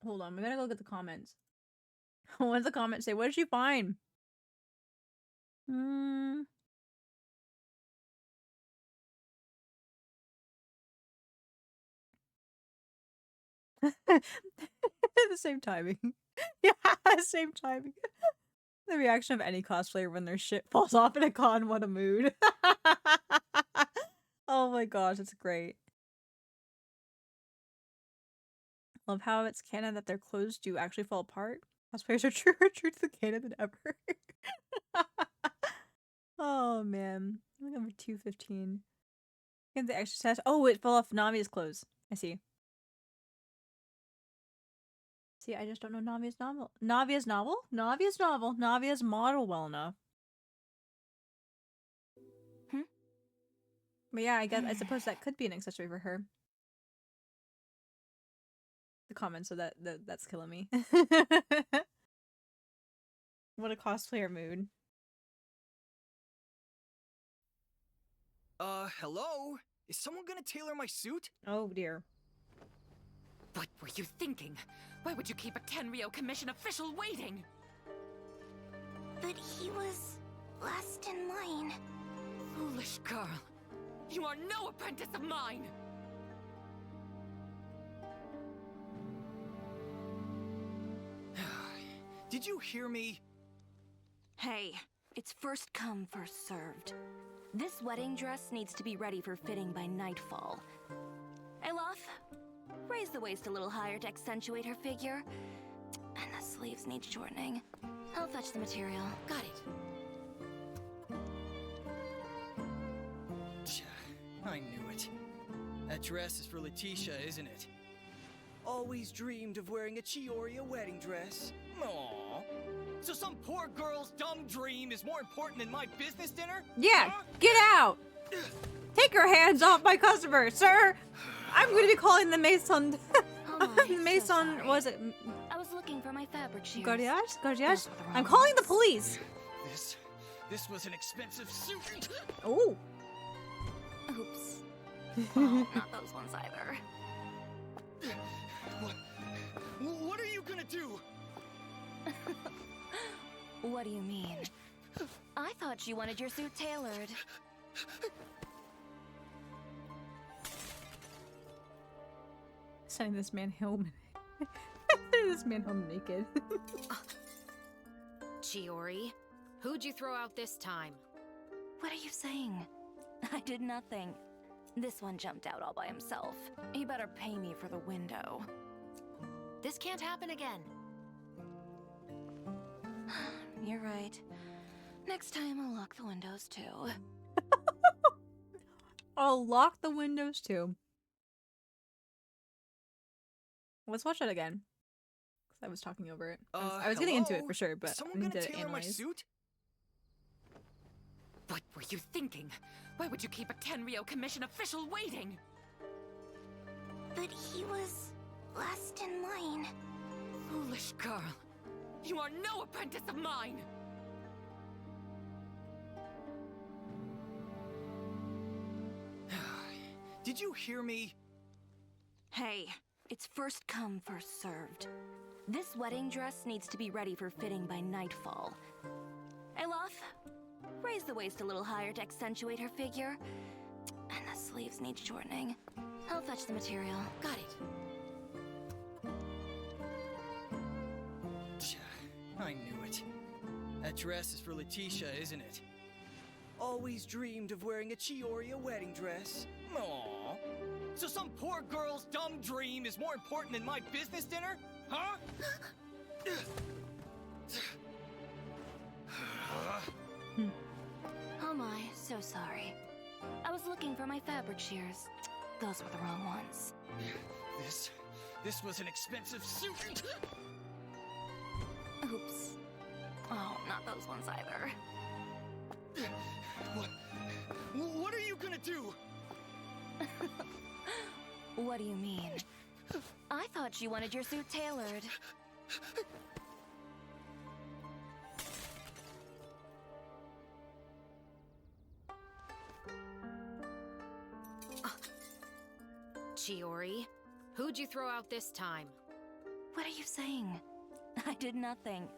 Hold on, we gotta go look at the comments. What does the comment say? What did you find? The same timing. Yeah, same timing. The reaction of any cosplayer when their shit falls off in a con, what a mood. Oh my gosh, it's great. Love how it's canon that their clothes do actually fall apart. Cosplayers are truer true to the canon than ever. Oh man. I'm looking for 215. Get the exercise. Oh, it fell off Navi's clothes. I see. See, I just don't know Navia's novel. Navia's novel? Navia's novel. Navia's model well enough. But yeah, I suppose that could be an accessory for her. The comments, so that's killing me. What a cosplayer mood. Hello? Is someone gonna tailor my suit? Oh dear. What were you thinking? Why would you keep a Tenryo Commission official waiting? But he was last in line. Foolish girl. You are no apprentice of mine! Did you hear me? Hey, it's first come, first served. This wedding dress needs to be ready for fitting by nightfall. Eloth, raise the waist a little higher to accentuate her figure. And the sleeves need shortening. I'll fetch the material. Got it. I knew it. That dress is for Letitia, isn't it? Always dreamed of wearing a Chioriya wedding dress. Aww. So some poor girl's dumb dream is more important than my business dinner? Yeah, huh? get out! Take your hands off my customer, sir! I'm going to be calling the Maison... Maison... So was it... I was looking for my fabric shears. Gardiage? I'm calling the police! This was an expensive suit! Oh! Oops. Oh, not those ones either. What are you gonna do? What do you mean? I thought you wanted your suit tailored. Sending this man home. Sending this man home naked. Chiori, who'd you throw out this time? What are you saying? I did nothing. This one jumped out all by himself. He better pay me for the window. This can't happen again. You're right. Next time I'll lock the windows too. I'll lock the windows too. Let's watch that again. I was talking over it. I was getting into it for sure, but someone I need gonna to tailor my analyze. suit? What were you thinking? Why would you keep a Tenryo commission official waiting? But he was last in line. Foolish girl. You are no apprentice of mine! Did you hear me? Hey, it's first come, first served. This wedding dress needs to be ready for fitting by nightfall. Eloth, raise the waist a little higher to accentuate her figure. And the sleeves need shortening. I'll fetch the material. Got it. I knew it. That dress is for Letitia, isn't it? Always dreamed of wearing a Chioria wedding dress. Aww. So some poor girl's dumb dream is more important than my business dinner? Huh? Oh my, so sorry. I was looking for my fabric shears. Those were the wrong ones. This was an expensive suit. Oops. Oh, not those ones either. What are you gonna do? What do you mean? I thought you wanted your suit tailored. Chiori, who'd you throw out this time? What are you saying? I did nothing.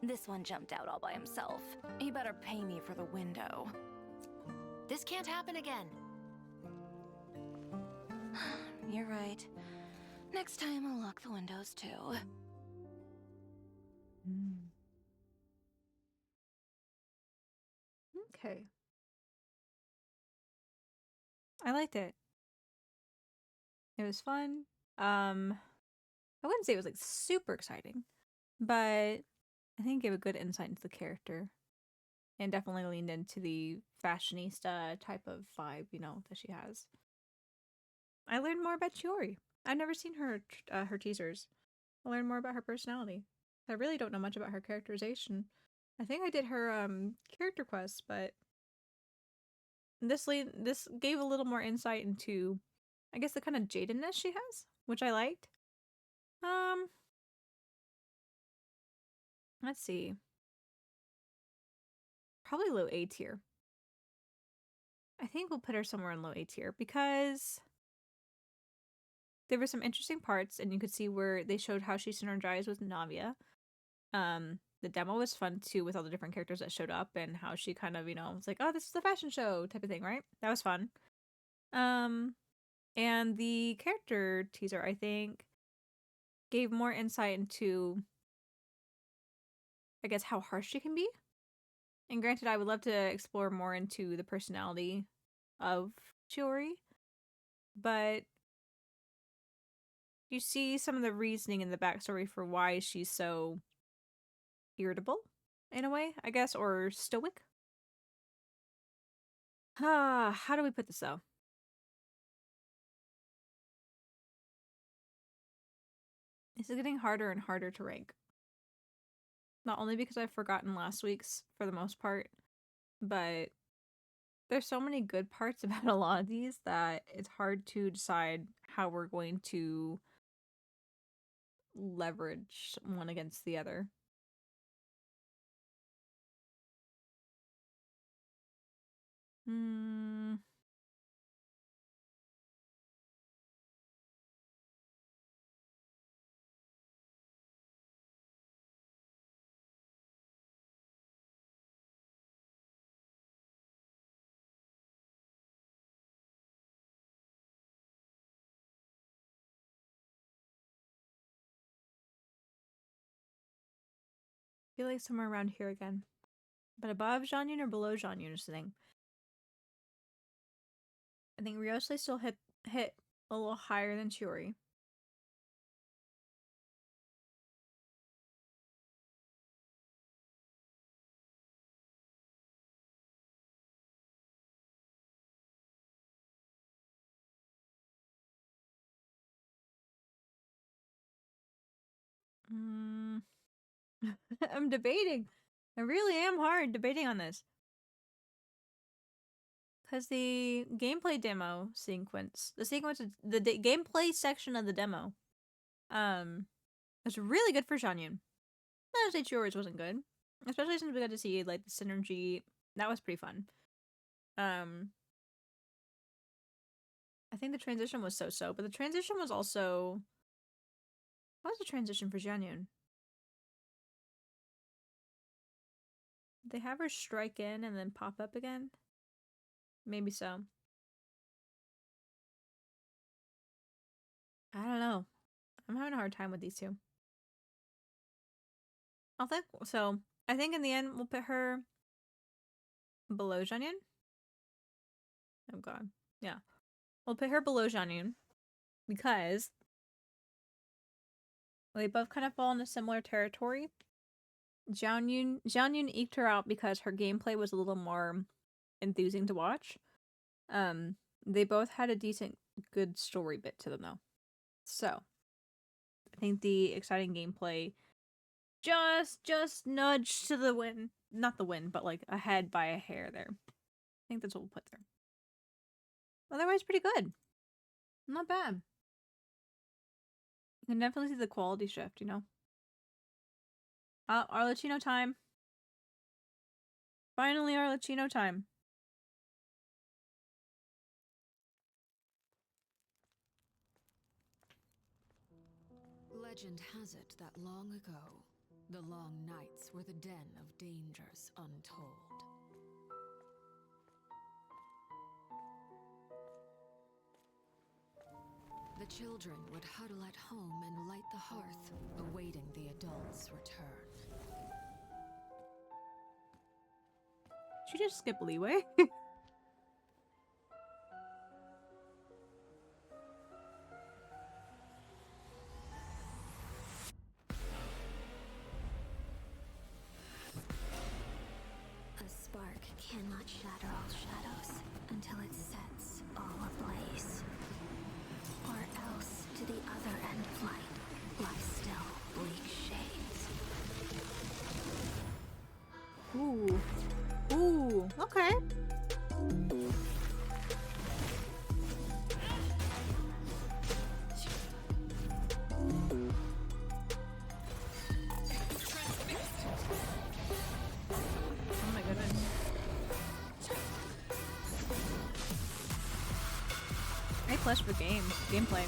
This one jumped out all by himself. He better pay me for the window. This can't happen again. You're right. Next time I'll lock the windows too. Okay. I liked it. It was fun. I wouldn't say it was like super exciting, but I think it gave a good insight into the character and definitely leaned into the fashionista type of vibe, you know, that she has. I learned more about Chiori. I've never seen her teasers. I learned more about her personality. I really don't know much about her characterization. I think I did her character quest, but this gave a little more insight into, I guess, the kind of jadedness she has, which I liked. Let's see. Probably low A tier. I think we'll put her somewhere in low A tier because there were some interesting parts, and you could see where they showed how she synergized with Navia. The demo was fun too, with all the different characters that showed up and how she kind of, you know, was like, oh, this is the fashion show type of thing, right? That was fun. And the character teaser, I think, gave more insight into, I guess, how harsh she can be. And granted, I would love to explore more into the personality of Chiori, but you see some of the reasoning in the backstory for why she's so irritable, in a way, I guess, or stoic. How do we put this, though? This is getting harder and harder to rank. Not only because I've forgotten last week's for the most part, but there's so many good parts about a lot of these that it's hard to decide how we're going to leverage one against the other. I feel like somewhere around here again. But above Jeonyun or below Jeonyun is the thing. I think Ryosei still hit a little higher than Chiori. I'm debating. I really am hard debating on this. Because the gameplay demo sequence, the gameplay section of the demo, was really good for Xianyun. Not to say Chiori's wasn't good, especially since we got to see like the synergy. That was pretty fun. I think the transition was so-so, but the transition was also. What was the transition for Xianyun? Did they have her strike in and then pop up again? Maybe so. I don't know. I'm having a hard time with these two. I think in the end we'll put her below Xianyun. Oh god. Yeah. We'll put her below Xianyun because they both kind of fall into similar territory. Xianyun eked her out because her gameplay was a little more enthusing to watch. They both had a decent, good story bit to them though. So, I think the exciting gameplay just nudged to the win. Not the win, but like ahead by a hair there. I think that's what we'll put there. Otherwise, pretty good. Not bad. You can definitely see the quality shift, you know? Arlecchino time. Finally, Arlecchino time. Legend has it that long ago, the long nights were the den of dangers untold. The children would huddle at home and light the hearth, awaiting the adults' return. Did you just skip Leeway? A spark cannot shatter all shadows until it sets all ablaze. Or else, to the other end of light, lie still bleak shades. Ooh. Ooh, okay. Oh my goodness. A plus for gameplay.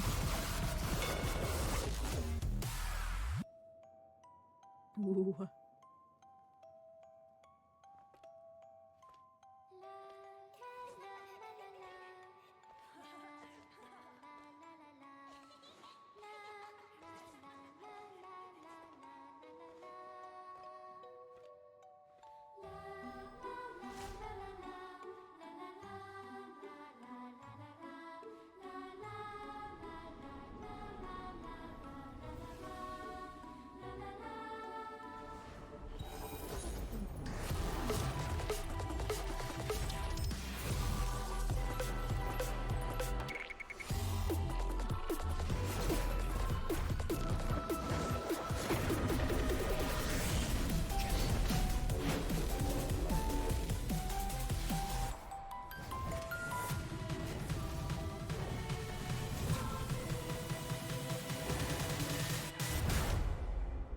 Ooh.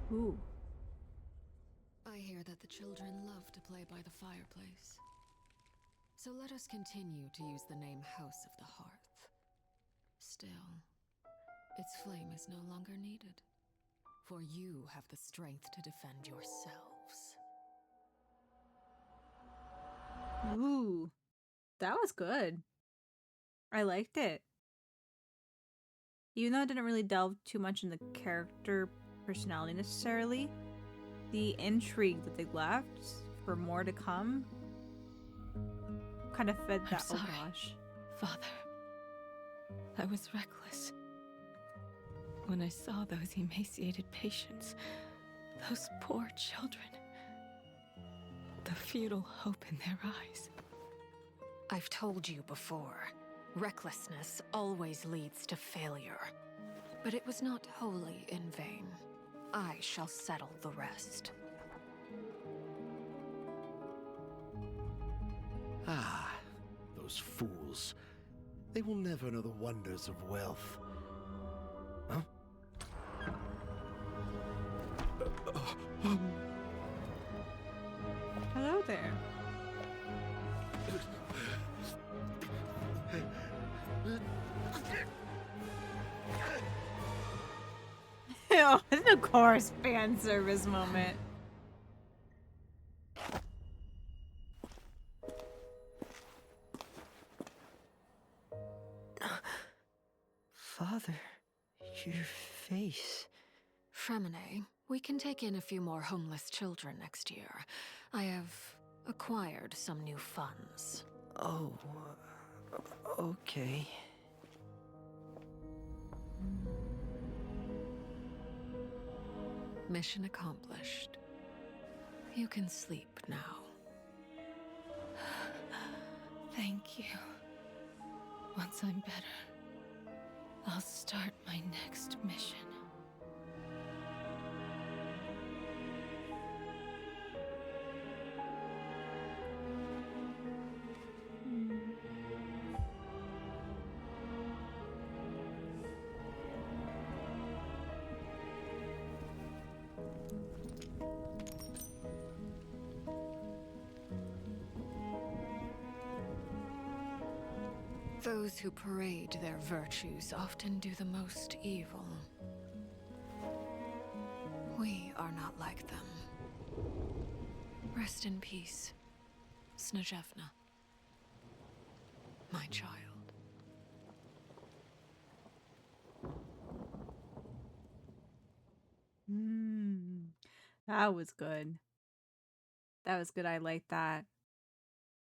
Ooh. I hear that the children love to play by the fireplace. So let us continue to use the name House of the Hearth. Still, its flame is no longer needed, for you have the strength to defend yourselves. Ooh. That was good. I liked it. Even though it didn't really delve too much in the character personality necessarily, the intrigue that they left for more to come kind of fed that. I'm sorry, oh gosh. Father. I was reckless. When I saw those emaciated patients, those poor children, the futile hope in their eyes. I've told you before, recklessness always leads to failure. But it was not wholly in vain. I shall settle the rest. Ah, those fools. They will never know the wonders of wealth. Huh? Hello there. Oh, of course, fan service moment. Father, your face. Fremine, we can take in a few more homeless children next year. I have acquired some new funds. Oh, okay. Mission accomplished. You can sleep now. Thank you. Once I'm better, I'll start my next mission. Those who parade their virtues often do the most evil. We are not like them. Rest in peace, Snezhevna, my child. That was good. That was good. I like that.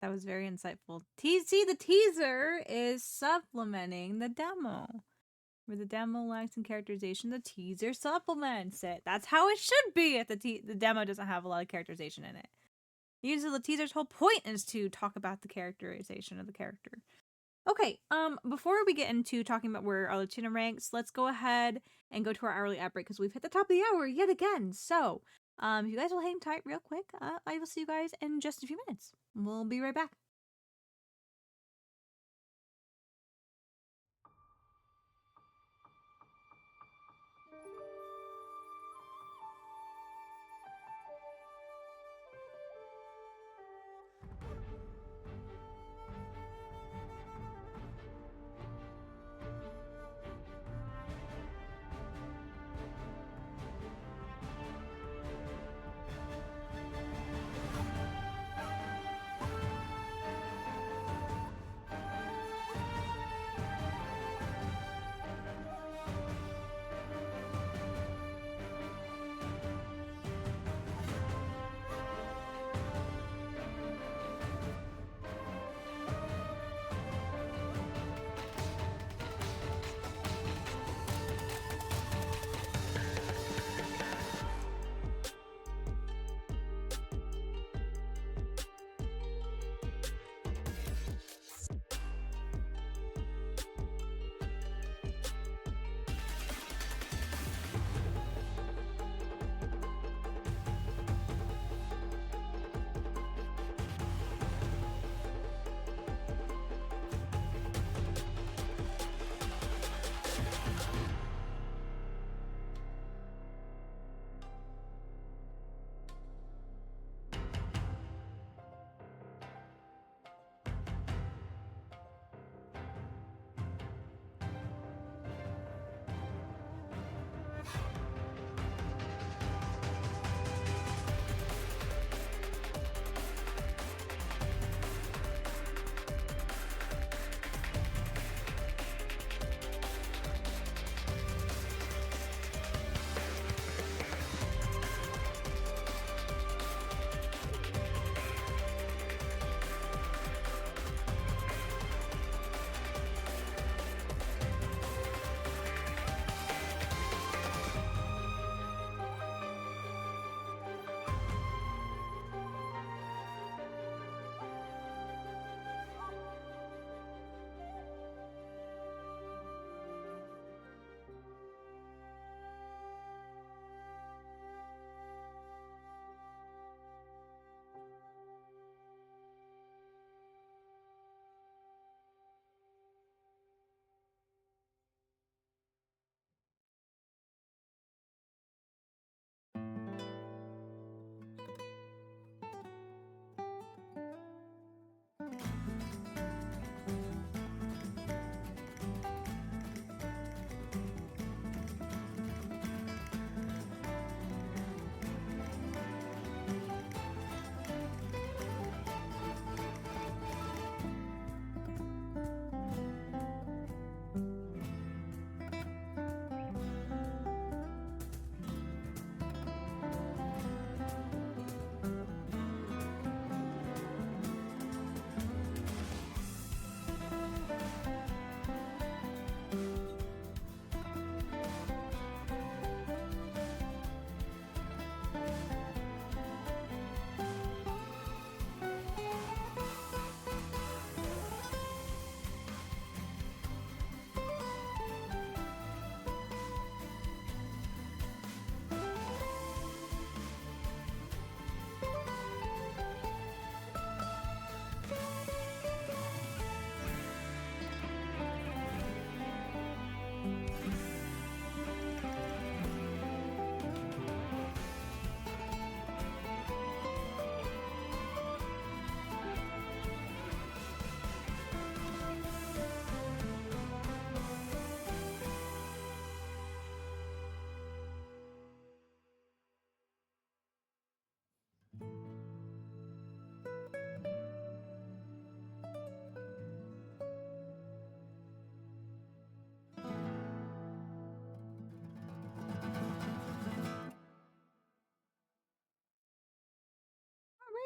That was very insightful. See, the teaser is supplementing the demo. Where the demo lacks in characterization, the teaser supplements it. That's how it should be if the demo doesn't have a lot of characterization in it. Usually the teaser's whole point is to talk about the characterization of the character. Okay, before we get into talking about where our Latina ranks, let's go ahead and go to our hourly ad break because we've hit the top of the hour yet again. So, if you guys will hang tight real quick, I will see you guys in just a few minutes. We'll be right back.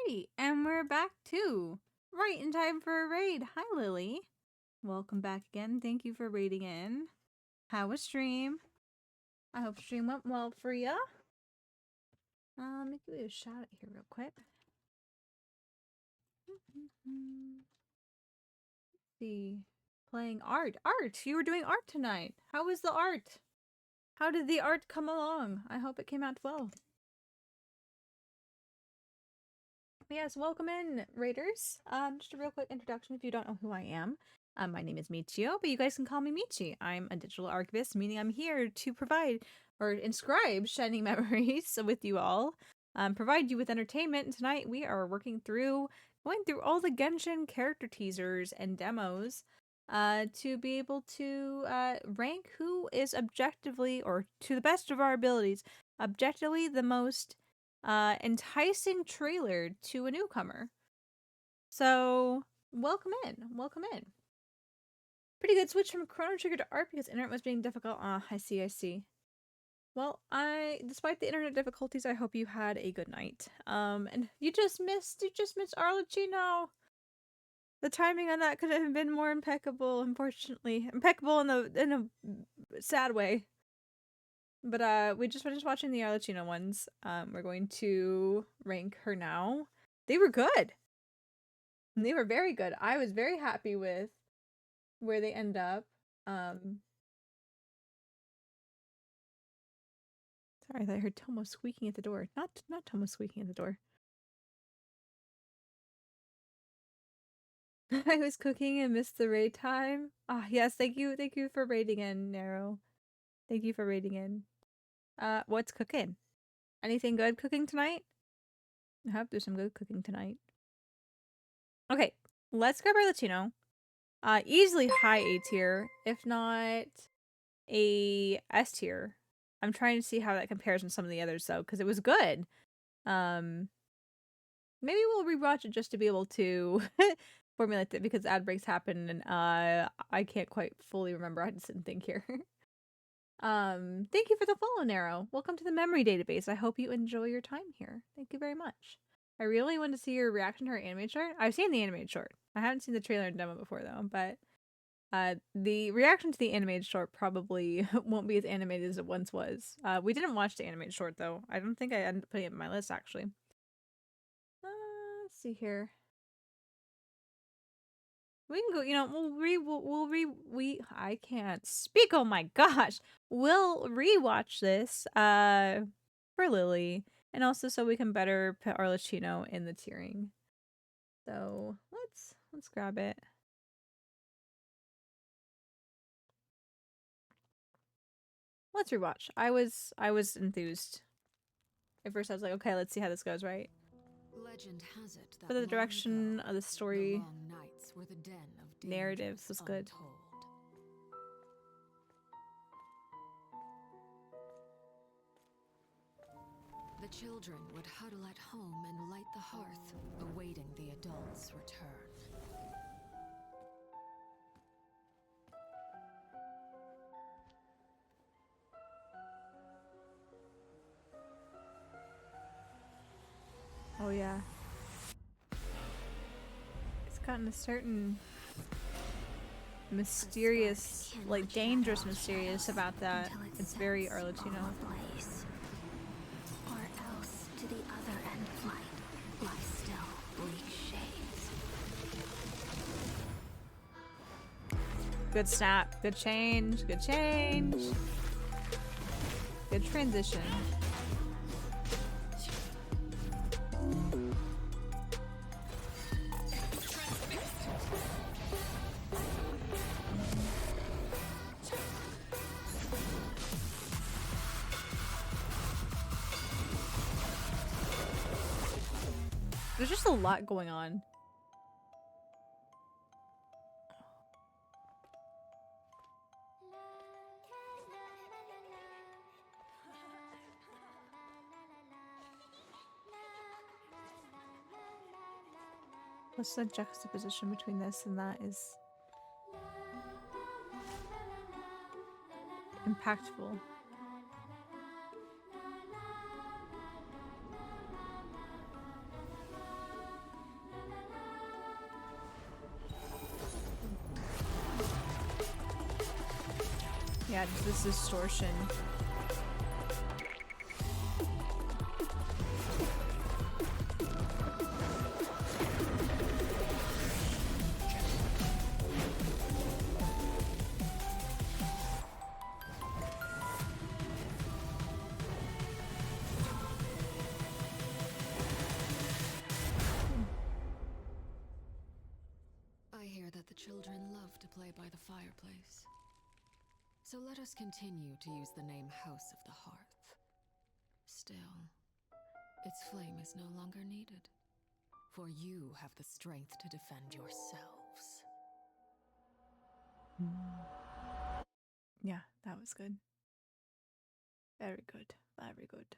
Alright, and we're back too. Right in time for a raid. Hi, Lily. Welcome back again. Thank you for raiding in. How was stream? I hope stream went well for ya. Let me give you a shout out here real quick. Let's see. Playing art. Art! You were doing art tonight. How was the art? How did the art come along? I hope it came out well. Yes, welcome in, Raiders. Just a real quick introduction if you don't know who I am. My name is Michio, but you guys can call me Michi. I'm a digital archivist, meaning I'm here to provide or inscribe shining memories with you all, provide you with entertainment. And tonight we are going through all the Genshin character teasers and demos to be able to rank who is objectively, or to the best of our abilities, objectively the most enticing trailer to a newcomer. So, welcome in. Welcome in. Pretty good switch from Chrono Trigger to art because internet was being difficult. I see. Well, despite the internet difficulties, I hope you had a good night. And you just missed Arlecchino. The timing on that could have been more impeccable, unfortunately. Impeccable in a sad way. But we just finished watching the Arlecchino ones. We're going to rank her now. They were good. They were very good. I was very happy with where they end up. Sorry, I thought I heard Tomo squeaking at the door. Not Tomo squeaking at the door. I was cooking and missed the raid time. Ah, yes, thank you for raiding in, Nero. Thank you for raiding in. What's cooking? Anything good cooking tonight? I hope there's some good cooking tonight. Okay, let's grab our Latino. Easily high A tier, if not a S tier. I'm trying to see how that compares with some of the others though, because it was good. Maybe we'll rewatch it just to be able to formulate it because ad breaks happen and I can't quite fully remember. I had to sit and think here. Thank you for the follow, Narrow. Welcome to the memory database. I hope you enjoy your time here. Thank you very much. I really want to see your reaction to her animated short. I've seen the animated short. I haven't seen the trailer and demo before though, but the reaction to the animated short probably won't be as animated as it once was. We didn't watch the animated short though. I don't think I ended up putting it in my list actually. Let's see here. We can go, I can't speak, oh my gosh. We'll rewatch this for Lily and also so we can better put Arlecchino in the tiering. So let's grab it. Let's rewatch. I was enthused. At first I was like, okay, let's see how this goes, right? Legend has it that But the direction of the story the narratives was good. The children would huddle at home and light the hearth, awaiting the adults' return. Oh yeah. It's gotten a certain mysterious, like dangerous mysterious about that. It's very Arlecchino. Or else to the other end of light lie still bleak shades. Good snap. Good change. Good change. Good transition. There's just a lot going on. What's the juxtaposition between this and that is impactful. Yeah, just this distortion. I hear that the children love to play by the fireplace. So let us continue to use the name House of the Hearth. Still, its flame is no longer needed, for you have the strength to defend yourselves. Yeah, that was good. Very good. Very good.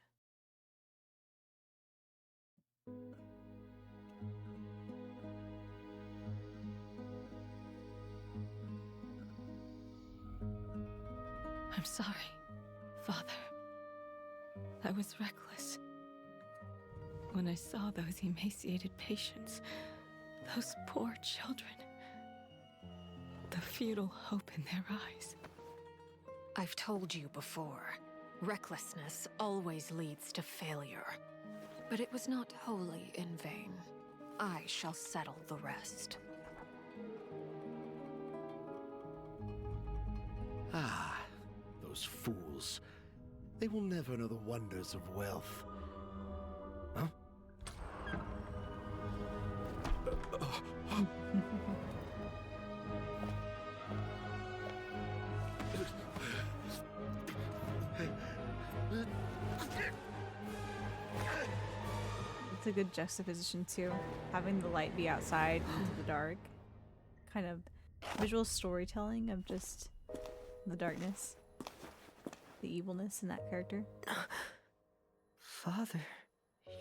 I'm sorry, Father. I was reckless. When I saw those emaciated patients, those poor children, the futile hope in their eyes. I've told you before, recklessness always leads to failure. But it was not wholly in vain. I shall settle the rest. Ah, those fools. They will never know the wonders of wealth. Huh? It's a good juxtaposition too. Having the light be outside into the dark. Kind of visual storytelling of just the darkness. The evilness in that character. Father,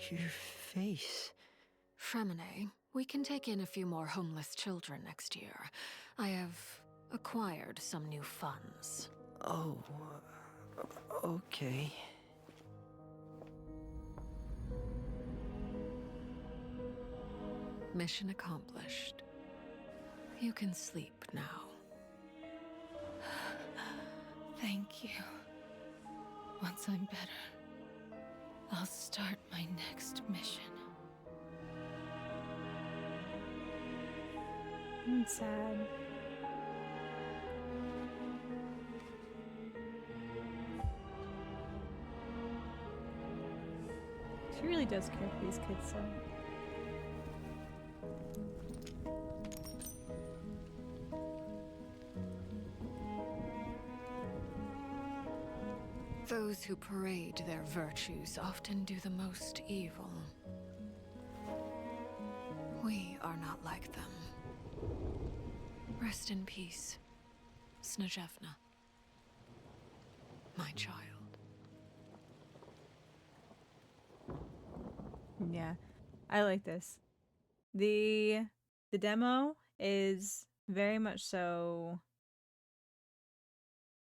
your face. Fremine, we can take in a few more homeless children next year. I have acquired some new funds. Oh, okay. Mission accomplished. You can sleep now. Thank you. Once I'm better, I'll start my next mission. I'm sad. She really does care for these kids, so. Those who parade their virtues often do the most evil. We are not like them. Rest in peace, Snezhevna, my child. Yeah, I like this. The demo is very much so.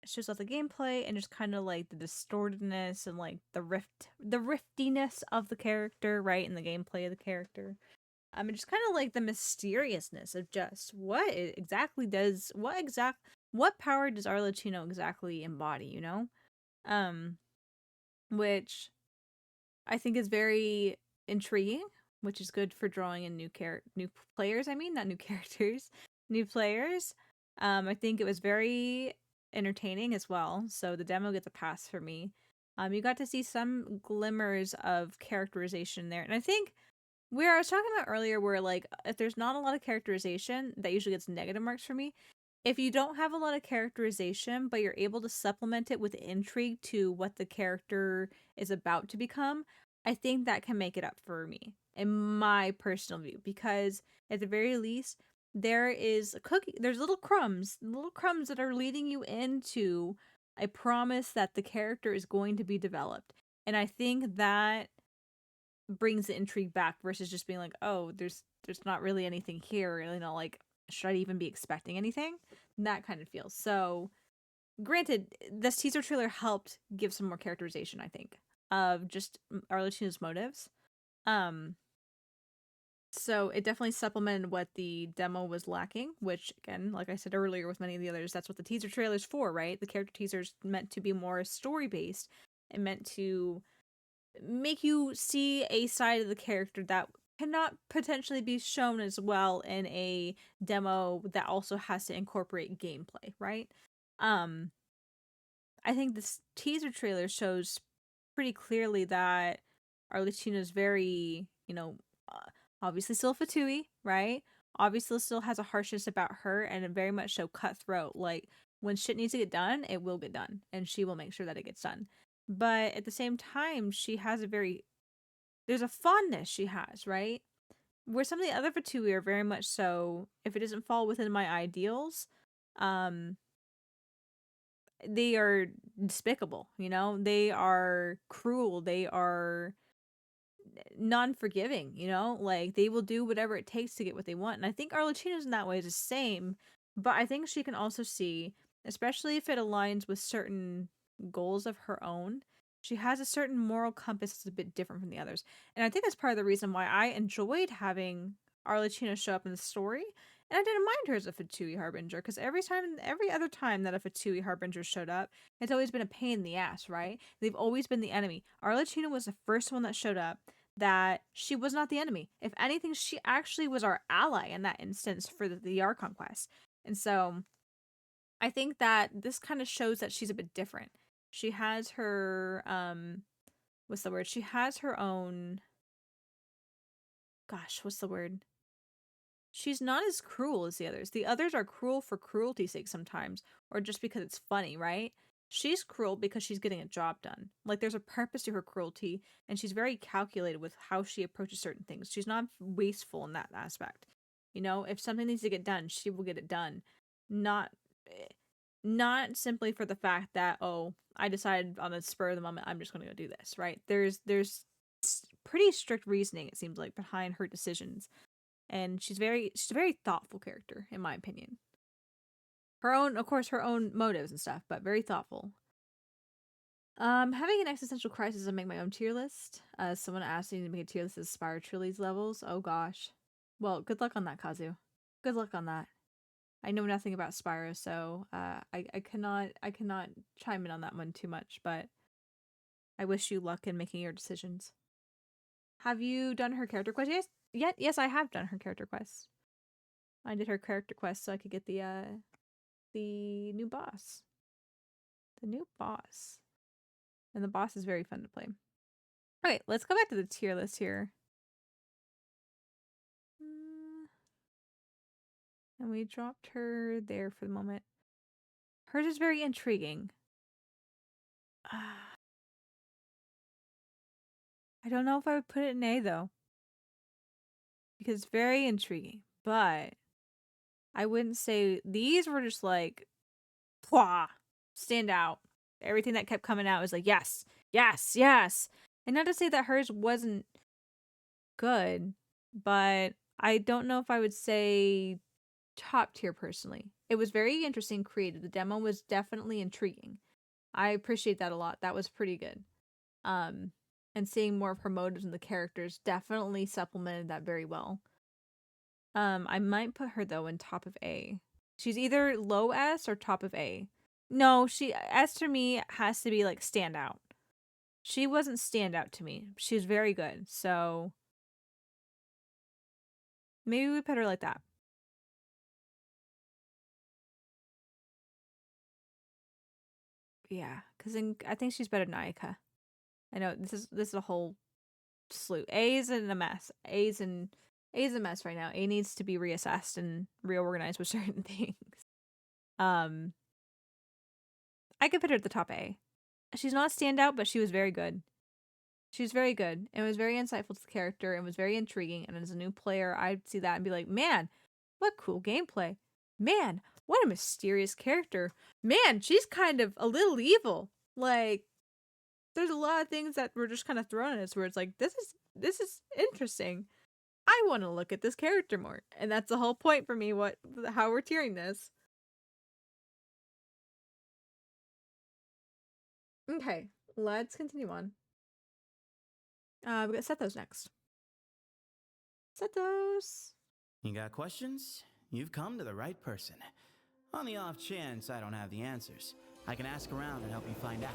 It shows off the gameplay and just kind of like the distortedness and like the riftiness of the character, right, in the gameplay of the character. And just kind of like the mysteriousness of just what power does Arlecchino exactly embody, you know? Which I think is very intriguing, which is good for drawing in new players. I mean, not new characters, new players. I think it was very entertaining as well. So the demo gets a pass for me. You got to see some glimmers of characterization there, and I think where I was talking about earlier, where like if there's not a lot of characterization, that usually gets negative marks for me. If you don't have a lot of characterization, but you're able to supplement it with intrigue to what the character is about to become, I think that can make it up for me, in my personal view, because at the very least, there is a cookie, there's little crumbs that are leading you into a promise that the character is going to be developed. And I think that brings the intrigue back versus just being like, oh, there's not really anything here, you know, like, should I even be expecting anything? That kind of feels. So granted, this teaser trailer helped give some more characterization, I think, of just Arlecchino's motives. So it definitely supplemented what the demo was lacking, which again, like I said earlier with many of the others, that's what the teaser trailer's for, right? The character teaser's meant to be more story-based and meant to make you see a side of the character that cannot potentially be shown as well in a demo that also has to incorporate gameplay, right? Um I think this teaser trailer shows pretty clearly that Arlecchino's very, obviously still Fatui, right? Obviously still has a harshness about her and a very much so cutthroat. Like, when shit needs to get done, it will get done, and she will make sure that it gets done. But at the same time, she has there's a fondness she has, right? Where some of the other Fatui are very much so, if it doesn't fall within my ideals, um, they are despicable, they are cruel, they are non-forgiving, like they will do whatever it takes to get what they want. And I think Arlecchino's in that way is the same, but I think she can also see, especially if it aligns with certain goals of her own, she has a certain moral compass that's a bit different from the others. And I think that's part of the reason why I enjoyed having Arlecchino show up in the story. And I didn't mind her as a Fatui Harbinger, because every other time that a Fatui Harbinger showed up, it's always been a pain in the ass, right? They've always been the enemy. Arlecchino was the first one that showed up that she was not the enemy. If anything, she actually was our ally in that instance for the Archon quest. And so I think that this kind of shows that she's a bit different. She has her what's the word? She has her own, gosh, what's the word? She's not as cruel as the others. The others are cruel for cruelty's sake sometimes, or just because it's funny, right? She's cruel because she's getting a job done. Like, there's a purpose to her cruelty, and she's very calculated with how she approaches certain things. She's not wasteful in that aspect. If something needs to get done, she will get it done. Not not simply for the fact that, oh, I decided on the spur of the moment I'm just going to go do this, right? There's pretty strict reasoning, it seems like, behind her decisions, and she's a very thoughtful character, in my opinion. Her own, of course, her own motives and stuff, but very thoughtful. Having an existential crisis and make my own tier list. Someone asked me to make a tier list of Spire Truly's levels. Oh gosh. Well, good luck on that, Kazu. Good luck on that. I know nothing about Spyro, so I cannot chime in on that one too much, but I wish you luck in making your decisions. Have you done her character quest yet? Yes, I have done her character quest. I did her character quest so I could get the new boss. The new boss. And the boss is very fun to play. Alright, let's go back to the tier list here. And we dropped her there for the moment. Hers is very intriguing. I don't know if I would put it in A, though. Because it's very intriguing. But I wouldn't say these were just like, pwah, stand out. Everything that kept coming out was like, yes, yes, yes. And not to say that hers wasn't good, but I don't know if I would say top tier personally. It was very interesting, creative. The demo was definitely intriguing. I appreciate that a lot. That was pretty good. And seeing more of her motives in the characters definitely supplemented that very well. I might put her though in top of A. She's either low S or top of A. No, S to me has to be like standout. She wasn't standout to me. She was very good. So maybe we put her like that. Yeah, because I think she's better than Ayaka. I know this is a whole slew. A is in a mess. A is a mess right now. A needs to be reassessed and reorganized with certain things. I could put her at the top A. She's not a standout, but she was very good. She was very good. It was very insightful to the character and was very intriguing. And as a new player, I'd see that and be like, man, what cool gameplay. Man, what a mysterious character. Man, she's kind of a little evil. Like, there's a lot of things that were just kind of thrown at us where it's like, this is interesting. I want to look at this character more. And that's the whole point for me, how we're tiering this. Okay, let's continue on. We got Sethos next. Setos. You got questions? You've come to the right person. On the off chance I don't have the answers, I can ask around and help you find out.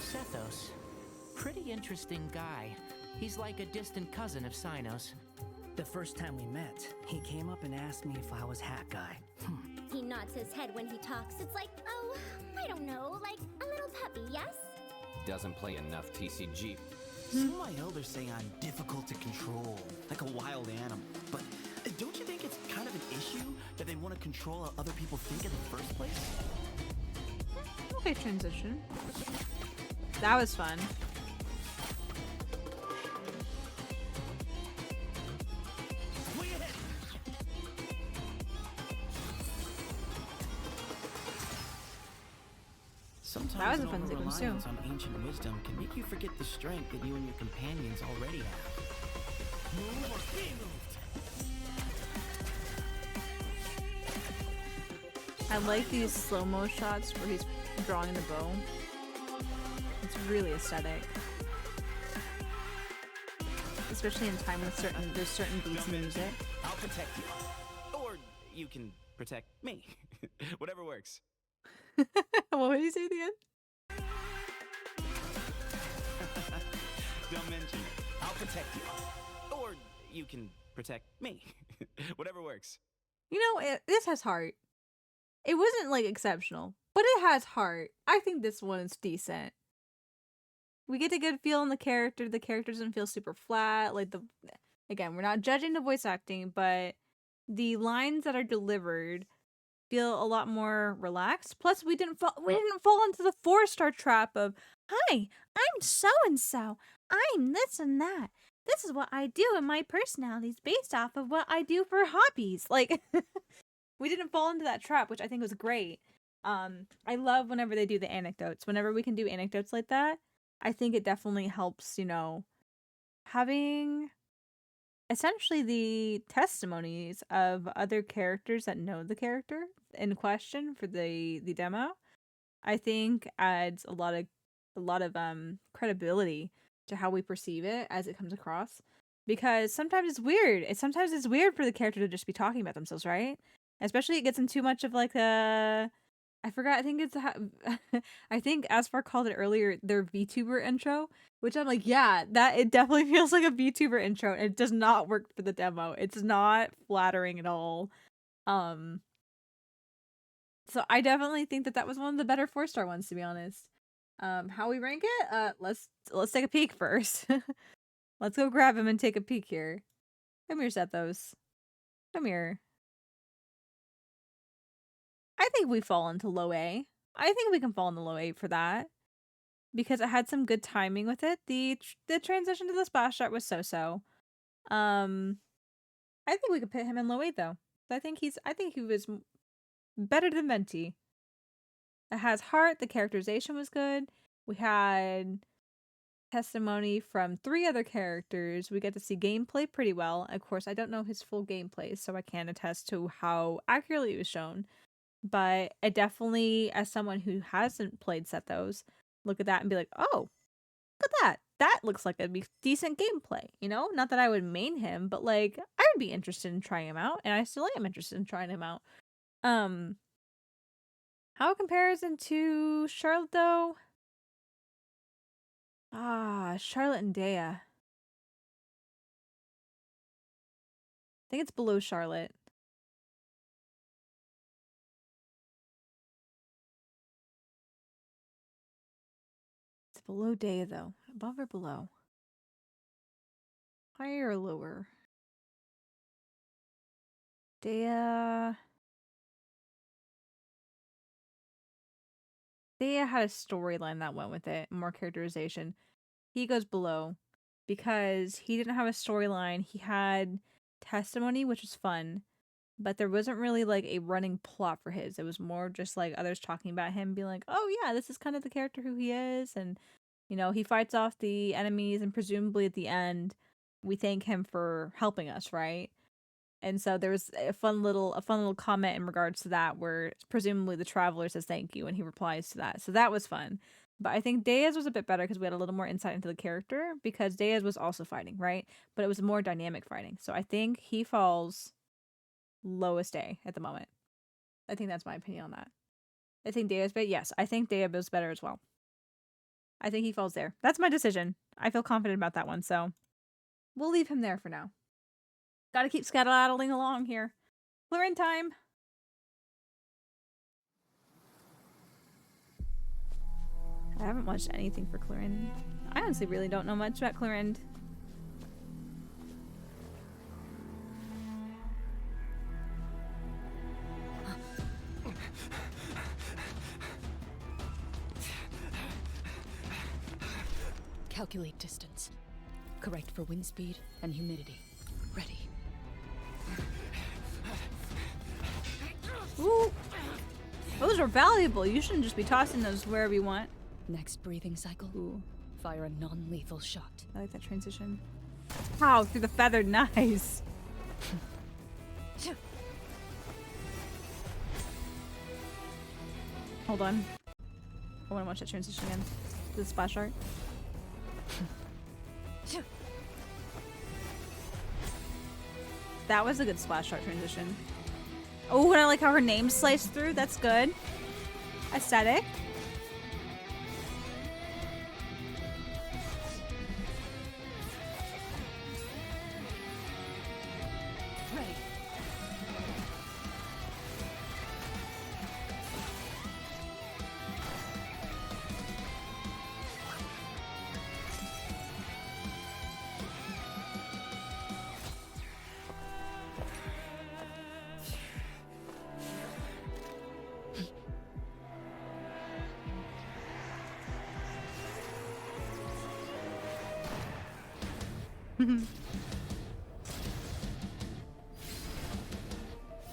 Sethos. Pretty interesting guy. He's like a distant cousin of Cynos. The first time we met, he came up and asked me if I was Hat Guy. He nods his head when he talks. It's like, oh, I don't know, like a little puppy, yes? Doesn't play enough TCG. Some of my elders say I'm difficult to control, like a wild animal. But don't you think it's kind of an issue that they want to control how other people think in the first place? Okay, transition. That was fun. Sometimes that was a an fun sequence too. over-reliance on ancient wisdom can make you forget the strength that you and your companions already have. Move or be moved. I like these slow-mo shots where he's drawing the bow. It's really aesthetic. Especially in time with there's certain beats in the music. I'll protect you. Or you can protect me. Whatever works. What would you say at the end? Don't mention it. I'll protect you. Or you can protect me. Whatever works. You know, this has heart. It wasn't like exceptional, but it has heart. I think this one is decent. We get a good feel in the character. The character doesn't feel super flat. Like again, we're not judging the voice acting, but the lines that are delivered feel a lot more relaxed. Plus, we didn't fall into the 4-star trap of, "Hi, I'm so and so. I'm this and that. This is what I do, and my personality is based off of what I do for hobbies." Like, we didn't fall into that trap, which I think was great. I love whenever they do the anecdotes. Whenever we can do anecdotes like that, I think it definitely helps, you know, having essentially the testimonies of other characters that know the character in question for the demo. I think adds a lot of credibility to how we perceive it as it comes across, because sometimes it's weird. Sometimes it's weird for the character to just be talking about themselves, right? Especially it gets in too much of like I forgot. I think it's I think Asfar called it earlier their VTuber intro, which I'm like, yeah, that it definitely feels like a VTuber intro. And it does not work for the demo. It's not flattering at all. So I definitely think that was one of the better 4-star ones, to be honest. How we rank it? Let's take a peek first. Let's go grab him and take a peek here. Come here, Sethos. Come here. I think we fall into low A. I think we can fall into low A for that, because it had some good timing with it. The transition to the splash art was so. I think we could put him in low A though. I think he was better than Venti. It has heart. The characterization was good. We had testimony from 3 other characters. We get to see gameplay pretty well. Of course, I don't know his full gameplay, so I can't attest to how accurately it was shown. But I definitely, as someone who hasn't played Sethos, look at that and be like, oh, look at that. That looks like it'd be decent gameplay, you know? Not that I would main him, but like, I would be interested in trying him out, and I still am interested in trying him out. How comparison to Charlotte though? Charlotte and Dea. I think it's below Charlotte. It's below Dea though. Above or below? Higher or lower? Dea had a storyline that went with it, more characterization. He goes below because he didn't have a storyline. He had testimony, which was fun, but there wasn't really like a running plot for his. It was more just like others talking about him, being like, oh yeah, this is kind of the character who he is. And, you know, he fights off the enemies, and presumably at the end, we thank him for helping us, right? And so there was a fun little comment in regards to that, where presumably the traveler says thank you, and he replies to that. So that was fun. But I think Dea's was a bit better because we had a little more insight into the character because Dea's was also fighting, right? But it was more dynamic fighting. So I think he falls lowest A at the moment. I think that's my opinion on that. I think Dea's better. Yes, I think Dea was better as well. I think he falls there. That's my decision. I feel confident about that one, so we'll leave him there for now. Gotta keep skedaddling along here. Clearing time. I haven't watched anything for Clorind. I honestly really don't know much about Clorind. Calculate distance. Correct for wind speed and humidity. Ready. Ooh. Those are valuable. You shouldn't just be tossing those wherever you want. Next breathing cycle. Ooh. Fire a non-lethal shot. I like that transition. Wow, through the feather. Nice. Hold on. I want to watch that transition again. The splash art. That was a good splash art transition. Oh, and I like how her name sliced through. That's good. Aesthetic. Ready.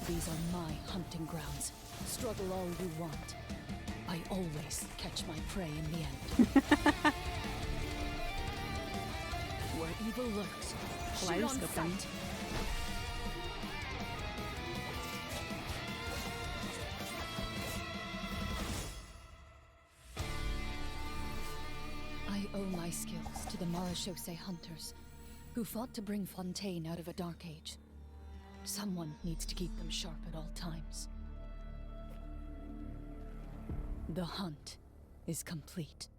These are my hunting grounds. Struggle all you want. I always catch my prey in the end. Where evil lurks, shoot on sight. I owe my skills to the Marechaussee hunters, who fought to bring Fontaine out of a dark age. Someone needs to keep them sharp at all times. The hunt is complete.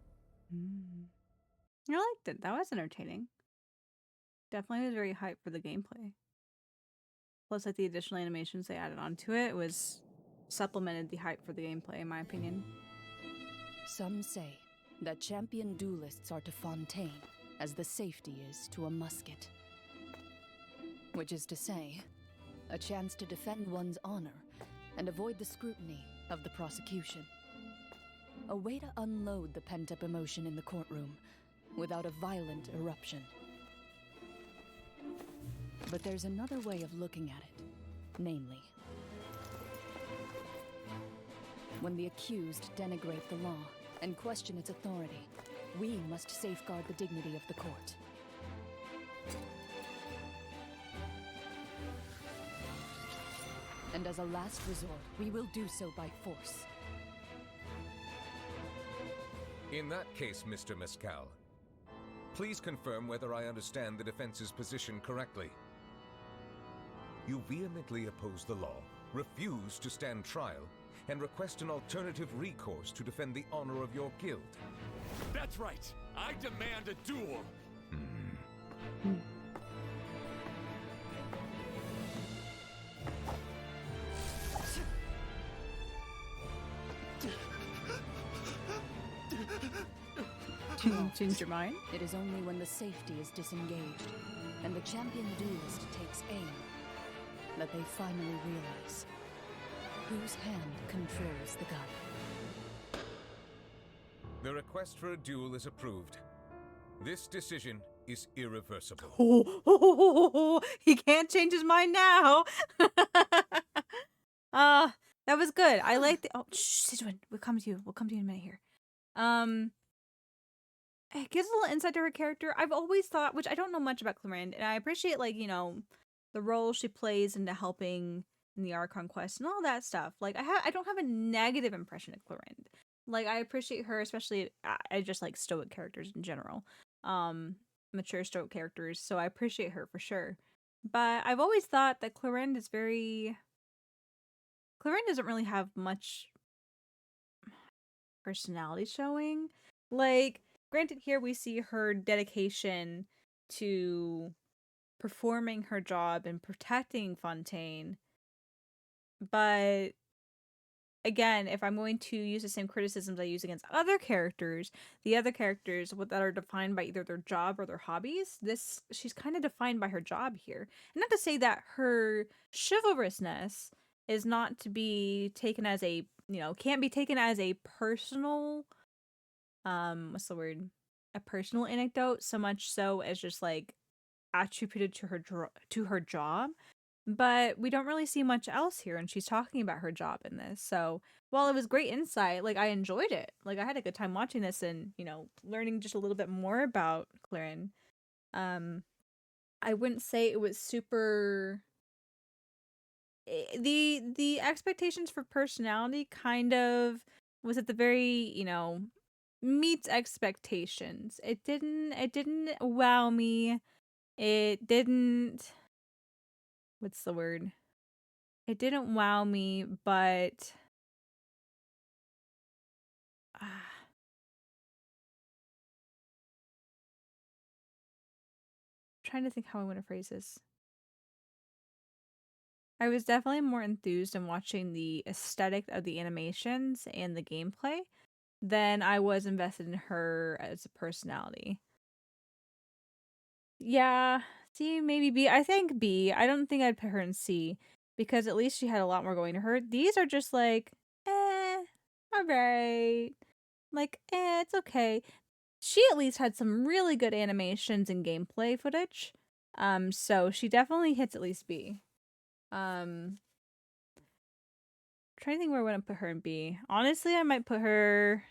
I liked it. That was entertaining. Definitely was very hyped for the gameplay. Plus, like the additional animations they added onto it was supplemented the hype for the gameplay, in my opinion. Some say that champion duelists are to Fontaine as the safety is to a musket. Which is to say, a chance to defend one's honor and avoid the scrutiny of the prosecution. A way to unload the pent-up emotion in the courtroom without a violent eruption. But there's another way of looking at it, namely, when the accused denigrate the law and question its authority, we must safeguard the dignity of the court. And as a last resort, we will do so by force. In that case, Mr. Mescal, please confirm whether I understand the defense's position correctly. You vehemently oppose the law, refuse to stand trial, and request an alternative recourse to defend the honor of your guild. That's right. I demand a duel. Change your mind? It is only when the safety is disengaged and the champion duelist takes aim that they finally realize whose hand controls the gun. The request for a duel is approved. This decision is irreversible. He can't change his mind now. That was good. I like the. Oh, shh, Sijuan, we'll come to you. We'll come to you in a minute here. It gives a little insight to her character. I've always thought, which I don't know much about Clorind, and I appreciate, like, you know, the role she plays into helping in the Archon quest and all that stuff. Like, I don't have a negative impression of Clorind. Like, I appreciate her, especially I just like stoic characters in general. Mature stoic characters, so I appreciate her for sure. But I've always thought that Clorinde doesn't really have much personality showing. Like, granted, here we see her dedication to performing her job and protecting Fontaine. But again, if I'm going to use the same criticisms I use against other characters, the other characters that are defined by either their job or their hobbies, she's kind of defined by her job here. And not to say that her chivalrousness is not to be taken as a, can't be taken as a personal, what's the word? A personal anecdote, so much so as just like attributed to her job. But we don't really see much else here, and she's talking about her job in this. So while it was great insight, like, I enjoyed it. Like, I had a good time watching this and, learning just a little bit more about Clarin. I wouldn't say it was super... The expectations for personality kind of was at the very, meets expectations. It didn't wow me. It didn't... What's the word? It didn't wow me, but trying to think how I want to phrase this. I was definitely more enthused in watching the aesthetic of the animations and the gameplay than I was invested in her as a personality. Yeah, C, maybe B. I think B. I don't think I'd put her in C because at least she had a lot more going to her. These are just like, alright. Like, it's okay. She at least had some really good animations and gameplay footage. So she definitely hits at least B. Trying to think where I want to put her in B. Honestly, I might put her...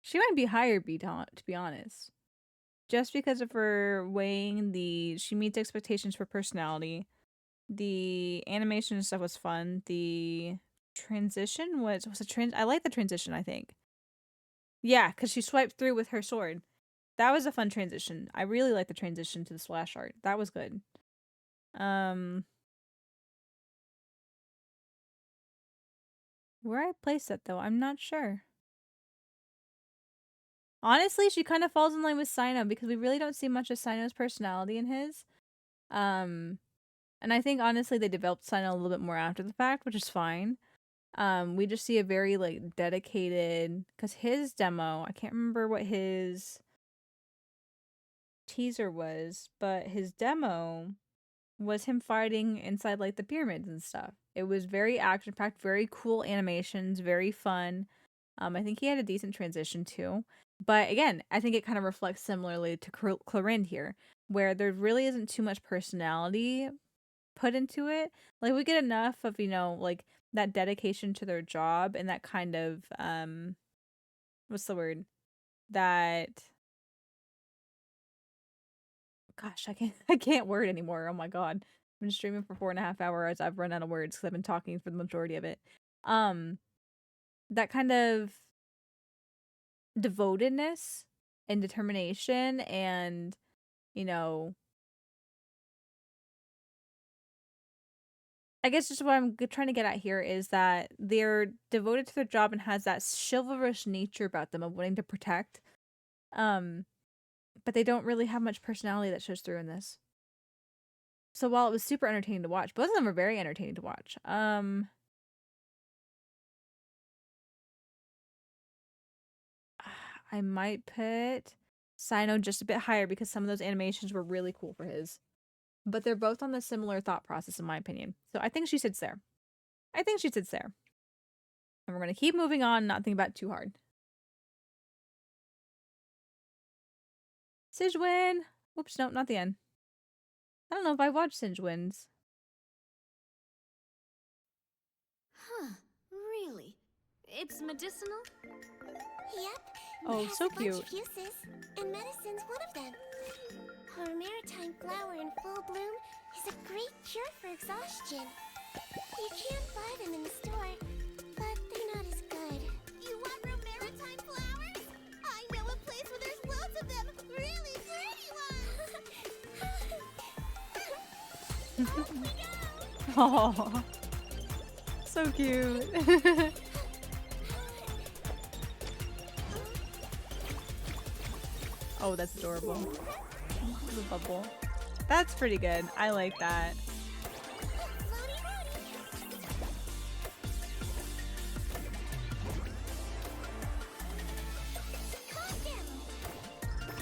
She might be higher B, to be honest. Just because of her weighing she meets expectations for personality. The animation and stuff was fun. The transition was I like the transition, I think. Yeah, because she swiped through with her sword. That was a fun transition. I really like the transition to the splash art. That was good. Where I place it though, I'm not sure. Honestly, she kind of falls in line with Sino because we really don't see much of Sino's personality in his. And I think honestly they developed Sino a little bit more after the fact, which is fine. We just see a very like dedicated, because his demo, I can't remember what his teaser was, but his demo was him fighting inside like the pyramids and stuff. It was very action packed, very cool animations, very fun. I think he had a decent transition too. But again, I think it kind of reflects similarly to Clorinde here, where there really isn't too much personality put into it. Like, we get enough of, like that dedication to their job and that kind of what's the word? That, gosh, I can't word anymore. Oh my god. I've been streaming for 4.5 hours. I've run out of words because I've been talking for the majority of it. That kind of devotedness and determination and, I guess just what I'm trying to get at here is that they're devoted to their job and has that chivalrous nature about them of wanting to protect. But they don't really have much personality that shows through in this. So while it was super entertaining to watch, both of them are very entertaining to watch. I might put Sino just a bit higher because some of those animations were really cool for his. But they're both on the similar thought process, in my opinion. So I think she sits there. And we're going to keep moving on, not think about it too hard. Sigewin! Oops, no, not the end. I don't know if I watched Sigewin's. Huh, really? It's medicinal? Yep. Oh, it has so a bunch cute. of uses, and medicine's one of them. Our maritime flower in full bloom is a great cure for exhaustion. You can't buy them in the store, Oh, so cute. Oh, that's adorable. The bubble. That's pretty good. I like that.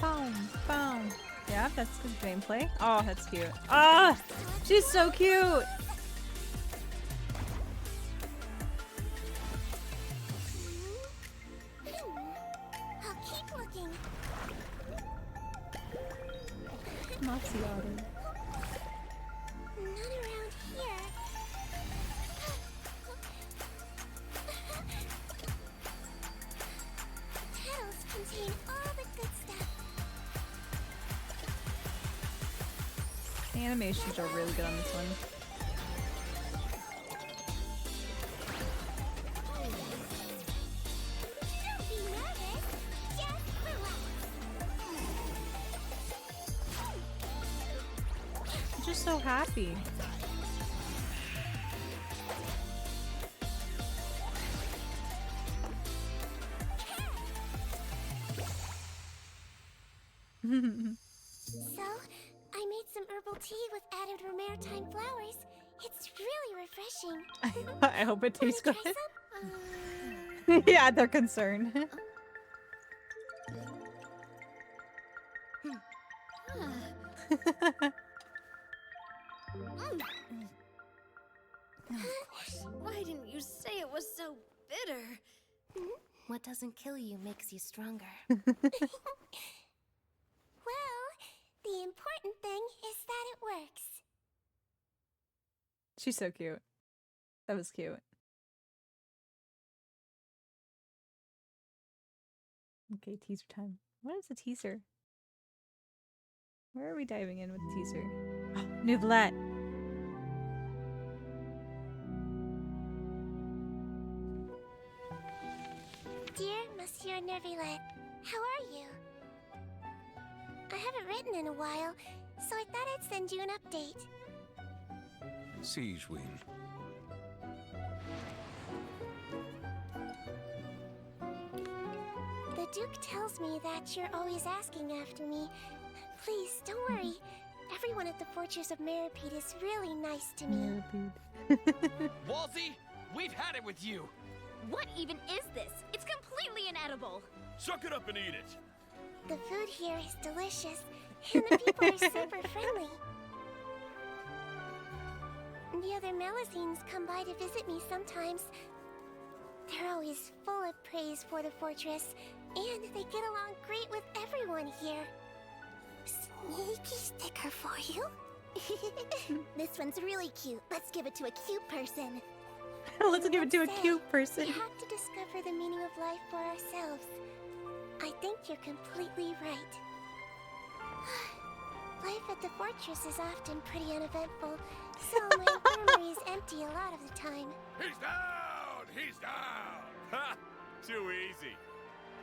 Boom, boom. Yeah, that's good gameplay. Oh, that's cute. Ah, she's so cute. I'll keep looking. Moxie Otter. Not around here. Petals contain all the good stuff. The animations are really good on this one. Don't be nervous. Just relax. I'm just so happy. So, I made some herbal tea with added maritime flowers. It's really refreshing. I hope it tastes good. Try some? Yeah, they're concerned. Why didn't you say it was so bitter? What doesn't kill you makes you stronger. Well, the important thing is that it works. She's so cute. That was cute. Okay, teaser time. What is a teaser? Where are we diving in with the teaser? Oh, Nouvellette. Dear Monsieur Neuvillette, how are you? I haven't written in a while, so I thought I'd send you an update. Siege Ween. The Duke tells me that you're always asking after me. Please, don't worry. Everyone at the Fortress of Meripede is really nice to me. Walsey, we've had it with you. What even is this? It's completely inedible. Suck it up and eat it. The food here is delicious, and the people are super friendly. The other Melusines come by to visit me sometimes. They're always full of praise for the fortress, and they get along great with everyone here. Sneaky sticker for you. This one's really cute. Let's give it to a cute person. Let's give it to a cute person. We have to discover the meaning of life for ourselves. I think you're completely right. Life at the fortress is often pretty uneventful, so my infirmary is empty a lot of the time. He's down! He's down! Ha! Too easy.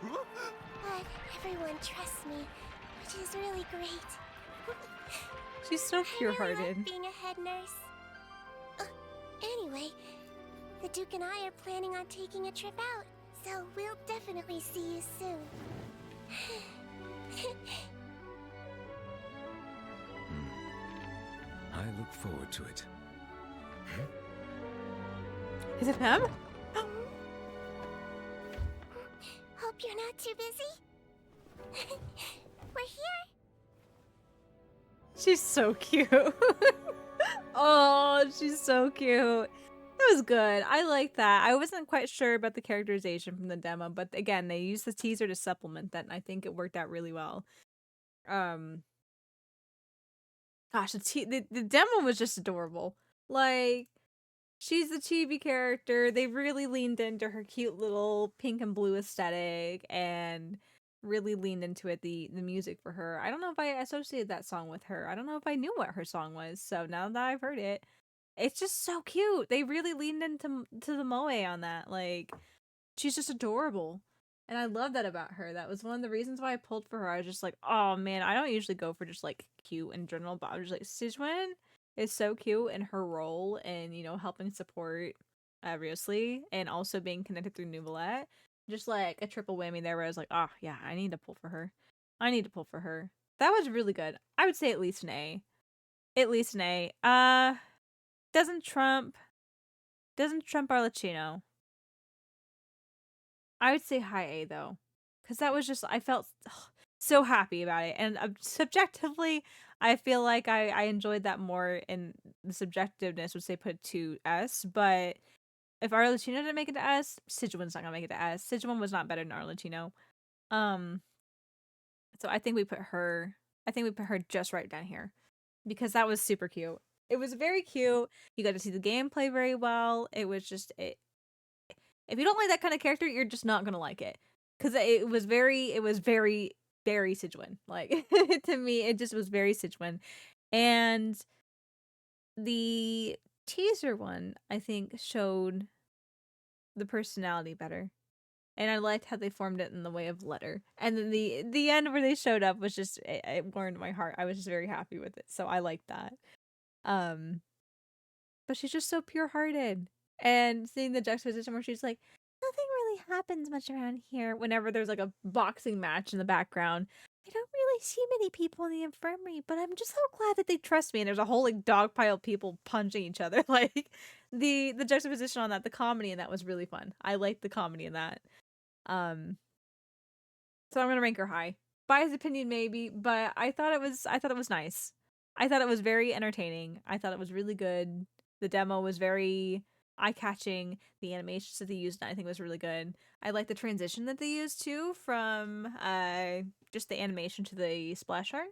But everyone trusts me, which is really great. She's so I really pure-hearted. like being a head nurse. Anyway, the Duke and I are planning on taking a trip out, so we'll definitely see you soon. I look forward to it. Is it them? Hope you're not too busy. We're here. She's so cute. Oh, she's so cute. That was good. I like that. I wasn't quite sure about the characterization from the demo, but again, they used the teaser to supplement that, and I think it worked out really well. Gosh, the demo was just adorable. Like, she's the chibi character. They really leaned into her cute little pink and blue aesthetic and really leaned into it, the music for her. I don't know if I associated that song with her. I don't know if I knew what her song was. So now that I've heard it, it's just so cute. They really leaned into the moe on that. Like, she's just adorable. And I love that about her. That was one of the reasons why I pulled for her. I was just like, oh man, I don't usually go for just like cute in general, but I was just like, Sijwen is so cute in her role in, you know, helping support Riosley and also being connected through Nuvolette. Just like a triple whammy there where I was like, oh yeah, I need to pull for her. I need to pull for her. That was really good. I would say at least an A. At least an A. Doesn't trump Arlecchino. I would say high A though. Cause that was just I felt so happy about it. And subjectively, I feel like I enjoyed that more, and the subjectiveness would say put it to S, but if Arlecchino didn't make it to S, Sijuan's not gonna make it to S. Sijuan was not better than Arlecchino. So I think we put her just right down here. Because that was super cute. It was very cute. You got to see the gameplay very well. It was just it. If you don't like that kind of character, you're just not gonna like it. Cause it was very, very Sijuan. Like to me, it just was very Sijuan. And the teaser one, I think, showed the personality better. And I liked how they formed it in the way of letter. And then the end where they showed up was just it warmed my heart. I was just very happy with it. So I liked that. But she's just so pure-hearted. And seeing the juxtaposition where she's like, nothing really happens much around here. Whenever there's like a boxing match in the background, I don't really see many people in the infirmary, but I'm just so glad that they trust me. And there's a whole like dog pile of people punching each other. Like the juxtaposition on that, the comedy in that was really fun. I liked the comedy in that. So I'm gonna rank her high. Biased opinion maybe, but I thought it was nice. I thought it was very entertaining. I thought it was really good. The demo was very eye-catching. The animations that they used, I think, was really good. I like the transition that they used too from just the animation to the splash art.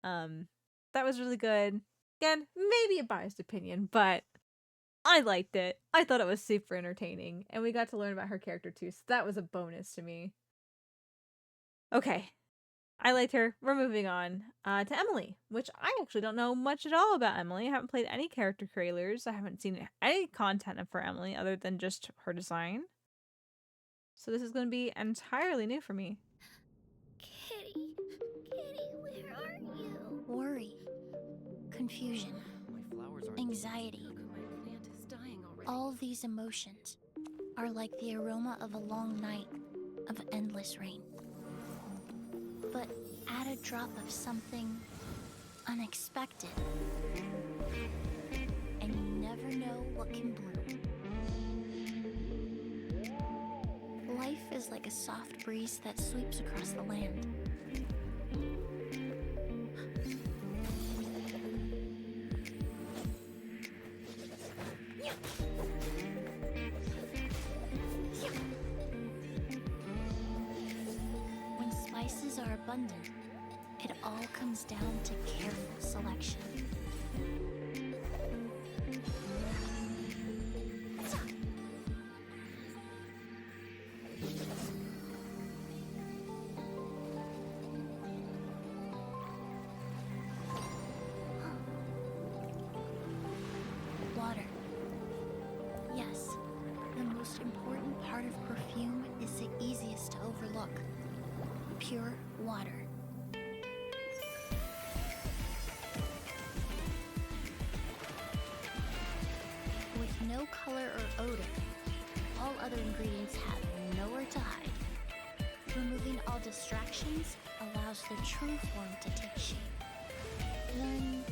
That was really good. Again, maybe a biased opinion, but I liked it. I thought it was super entertaining, and we got to learn about her character too, so that was a bonus to me. Okay, I liked her. We're moving on to Emily, which I actually don't know much at all about Emily. I haven't played any character trailers. I haven't seen any content for Emily other than just her design. So this is going to be entirely new for me. Kitty, where are you? Worry, confusion, anxiety. All these emotions are like the aroma of a long night of endless rain. But add a drop of something unexpected, and you never know what can bloom. Life is like a soft breeze that sweeps across the land. When spices are abundant, it all comes down to careful selection. Water. Yes, the most important part of perfume is the easiest to overlook. Pure water. With no color or odor, all other ingredients have nowhere to hide. Removing all distractions allows the true form to take shape. Then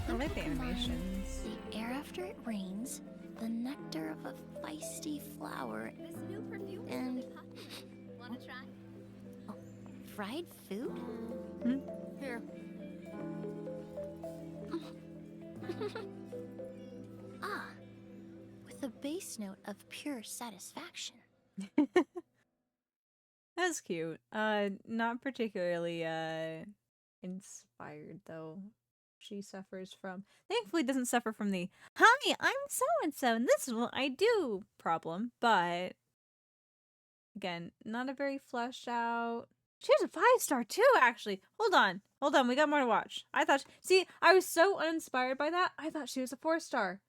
I like the animations. The air after it rains, the nectar of a feisty flower, This new perfume is and really popular. Wanna try? oh, fried food? Here. Ah, with a base note of pure satisfaction. That's cute. Not particularly inspired though. She suffers from, thankfully doesn't suffer from the "Hi, I'm so and so and this is what I do" problem, but again, not a very fleshed out. She has a 5-star too, actually. Hold on, we got more to watch. I was so uninspired by that. I thought she was a 4-star.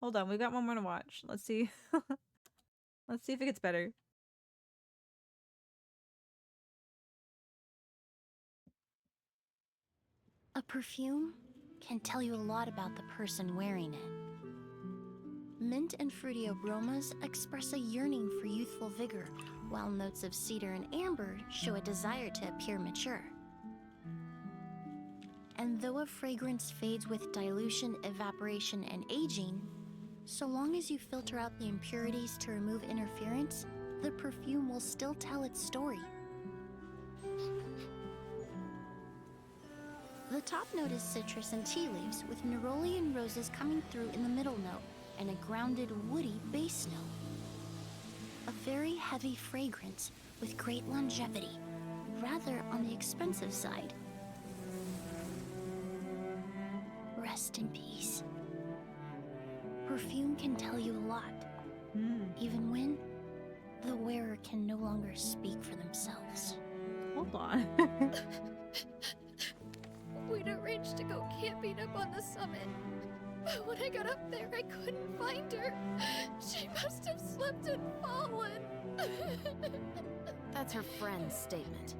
Hold on, we got one more to watch. Let's see. Let's see if it gets better. A perfume can tell you a lot about the person wearing it. Mint and fruity aromas express a yearning for youthful vigor, while notes of cedar and amber show a desire to appear mature. And though a fragrance fades with dilution, evaporation, and aging, so long as you filter out the impurities to remove interference, the perfume will still tell its story. The top note is citrus and tea leaves, with neroli and roses coming through in the middle note, and a grounded, woody base note. A very heavy fragrance with great longevity, rather on the expensive side. Rest in peace. Perfume can tell you a lot, even when the wearer can no longer speak for themselves. Hold on. We'd arranged to go camping up on the summit. But when I got up there, I couldn't find her. She must have slipped and fallen. That's her friend's statement.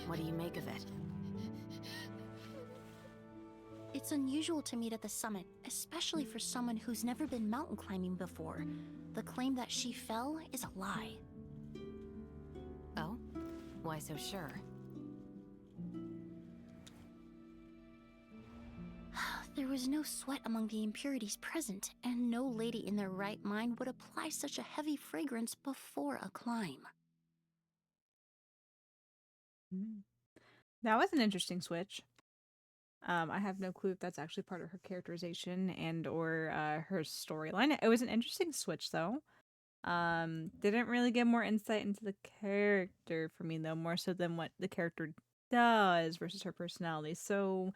What do you make of it? It's unusual to meet at the summit, especially for someone who's never been mountain climbing before. The claim that she fell is a lie. Oh? Why so sure? There was no sweat among the impurities present, and no lady in their right mind would apply such a heavy fragrance before a climb. That was an interesting switch. I have no clue if that's actually part of her characterization and or her storyline. It was an interesting switch though. Didn't really get more insight into the character for me though, more so than what the character does versus her personality. So,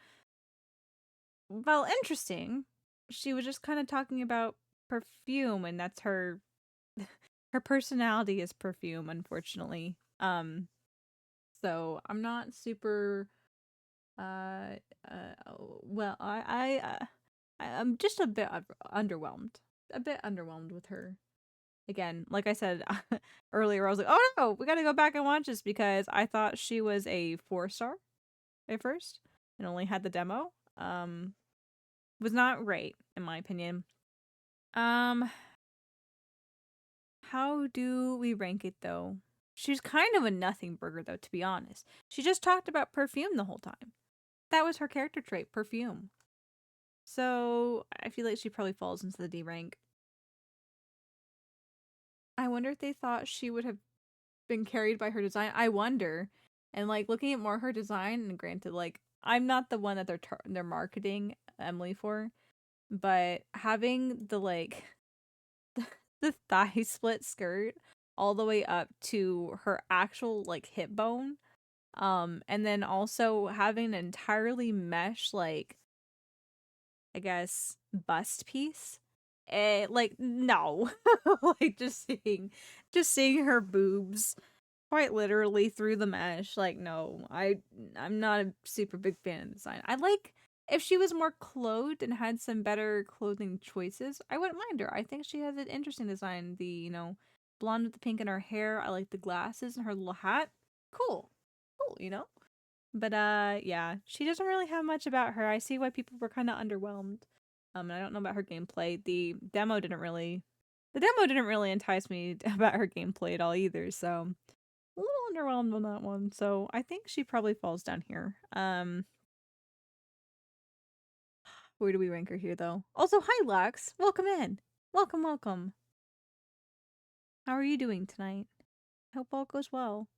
well, interesting. She was just kind of talking about perfume, and that's her. Her personality is perfume, unfortunately. So I'm not super. Well, I'm just a bit underwhelmed. A bit underwhelmed with her. Again, like I said earlier, I was like, oh no, we gotta go back and watch this because I thought she was a 4-star at first and only had the demo. Was not great in my opinion. How do we rank it though? She's kind of a nothing burger though, to be honest. She just talked about perfume the whole time. That was her character trait, perfume. So I feel like she probably falls into the D rank. I wonder if they thought she would have been carried by her design. I wonder. And like looking at more her design, and granted, like I'm not the one that they're marketing Emily for, but having the like the thigh split skirt all the way up to her actual like hip bone, and then also having an entirely mesh like I guess bust piece. Like no, like just seeing her boobs quite literally through the mesh. Like no, I'm not a super big fan of the design. I like if she was more clothed and had some better clothing choices. I wouldn't mind her. I think she has an interesting design. The blonde with the pink in her hair. I like the glasses and her little hat. Cool, cool. But yeah, she doesn't really have much about her. I see why people were kind of underwhelmed. And I don't know about her gameplay. The demo didn't really entice me about her gameplay at all either. So a little underwhelmed on that one. So I think she probably falls down here. Where do we rank her here though? Also, hi Lux. Welcome in. Welcome, welcome. How are you doing tonight? Hope all goes well.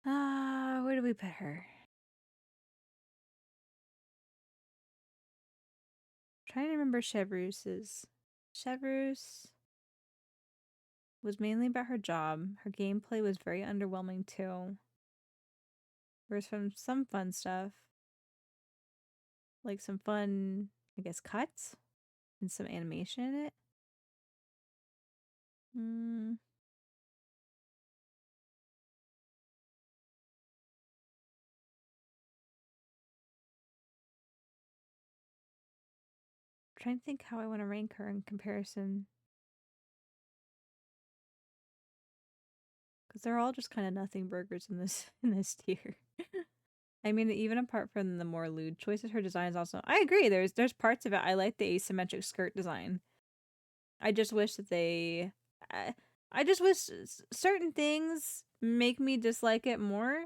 Where do we put her? Trying to remember Chevrous's. Chevrouse was mainly about her job. Her gameplay was very underwhelming too. There was some fun stuff. Like some fun, I guess, cuts and some animation in it. Trying to think how I want to rank her in comparison. Because they're all just kind of nothing burgers in this tier. I mean, even apart from the more lewd choices, her design is also. I agree. There's parts of it. I like the asymmetric skirt design. I just wish that they. I just wish certain things make me dislike it more.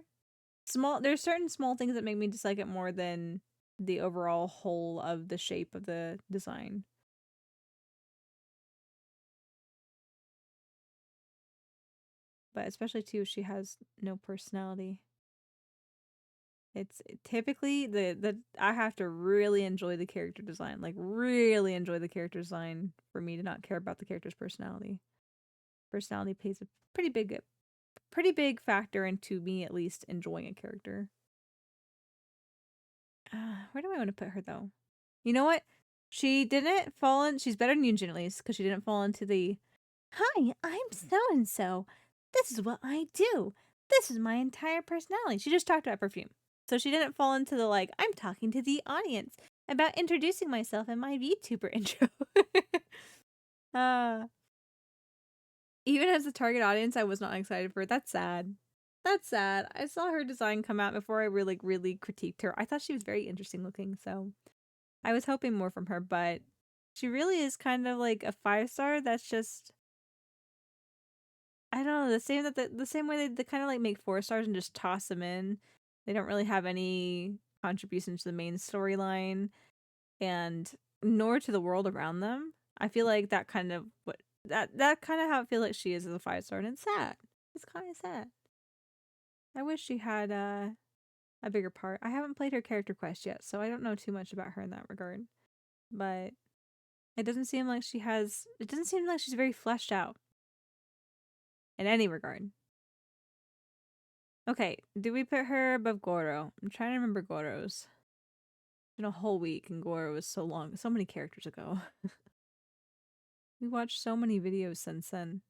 There's certain small things that make me dislike it more than the overall whole of the shape of the design. But especially too, she has no personality. It's typically the I have to really enjoy the character design, like really enjoy the character design for me to not care about the character's personality. Personality plays a pretty big factor into me at least enjoying a character. Where do I want to put her though? You know what? She didn't fall in. She's better than Yunjin at least because she didn't fall into the. Hi, I'm so and so. This is what I do. This is my entire personality. She just talked about perfume. So she didn't fall into the like, I'm talking to the audience about introducing myself in my VTuber intro. Even as a target audience, I was not excited for it. That's sad. That's sad. I saw her design come out before I really critiqued her. I thought she was very interesting looking, so I was hoping more from her, but she really is kind of like a 5-star that's just I don't know, the same way they kind of like make 4 stars and just toss them in. They don't really have any contribution to the main storyline and nor to the world around them. I feel like that kind of how I feel like she is as a 5-star, and it's sad. It's kind of sad. I wish she had a bigger part. I haven't played her character quest yet, so I don't know too much about her in that regard. But it doesn't seem like it doesn't seem like she's very fleshed out in any regard. Okay, do we put her above Goro? I'm trying to remember Goro's. It's been a whole week and Goro was so long, so many characters ago. We watched so many videos since then.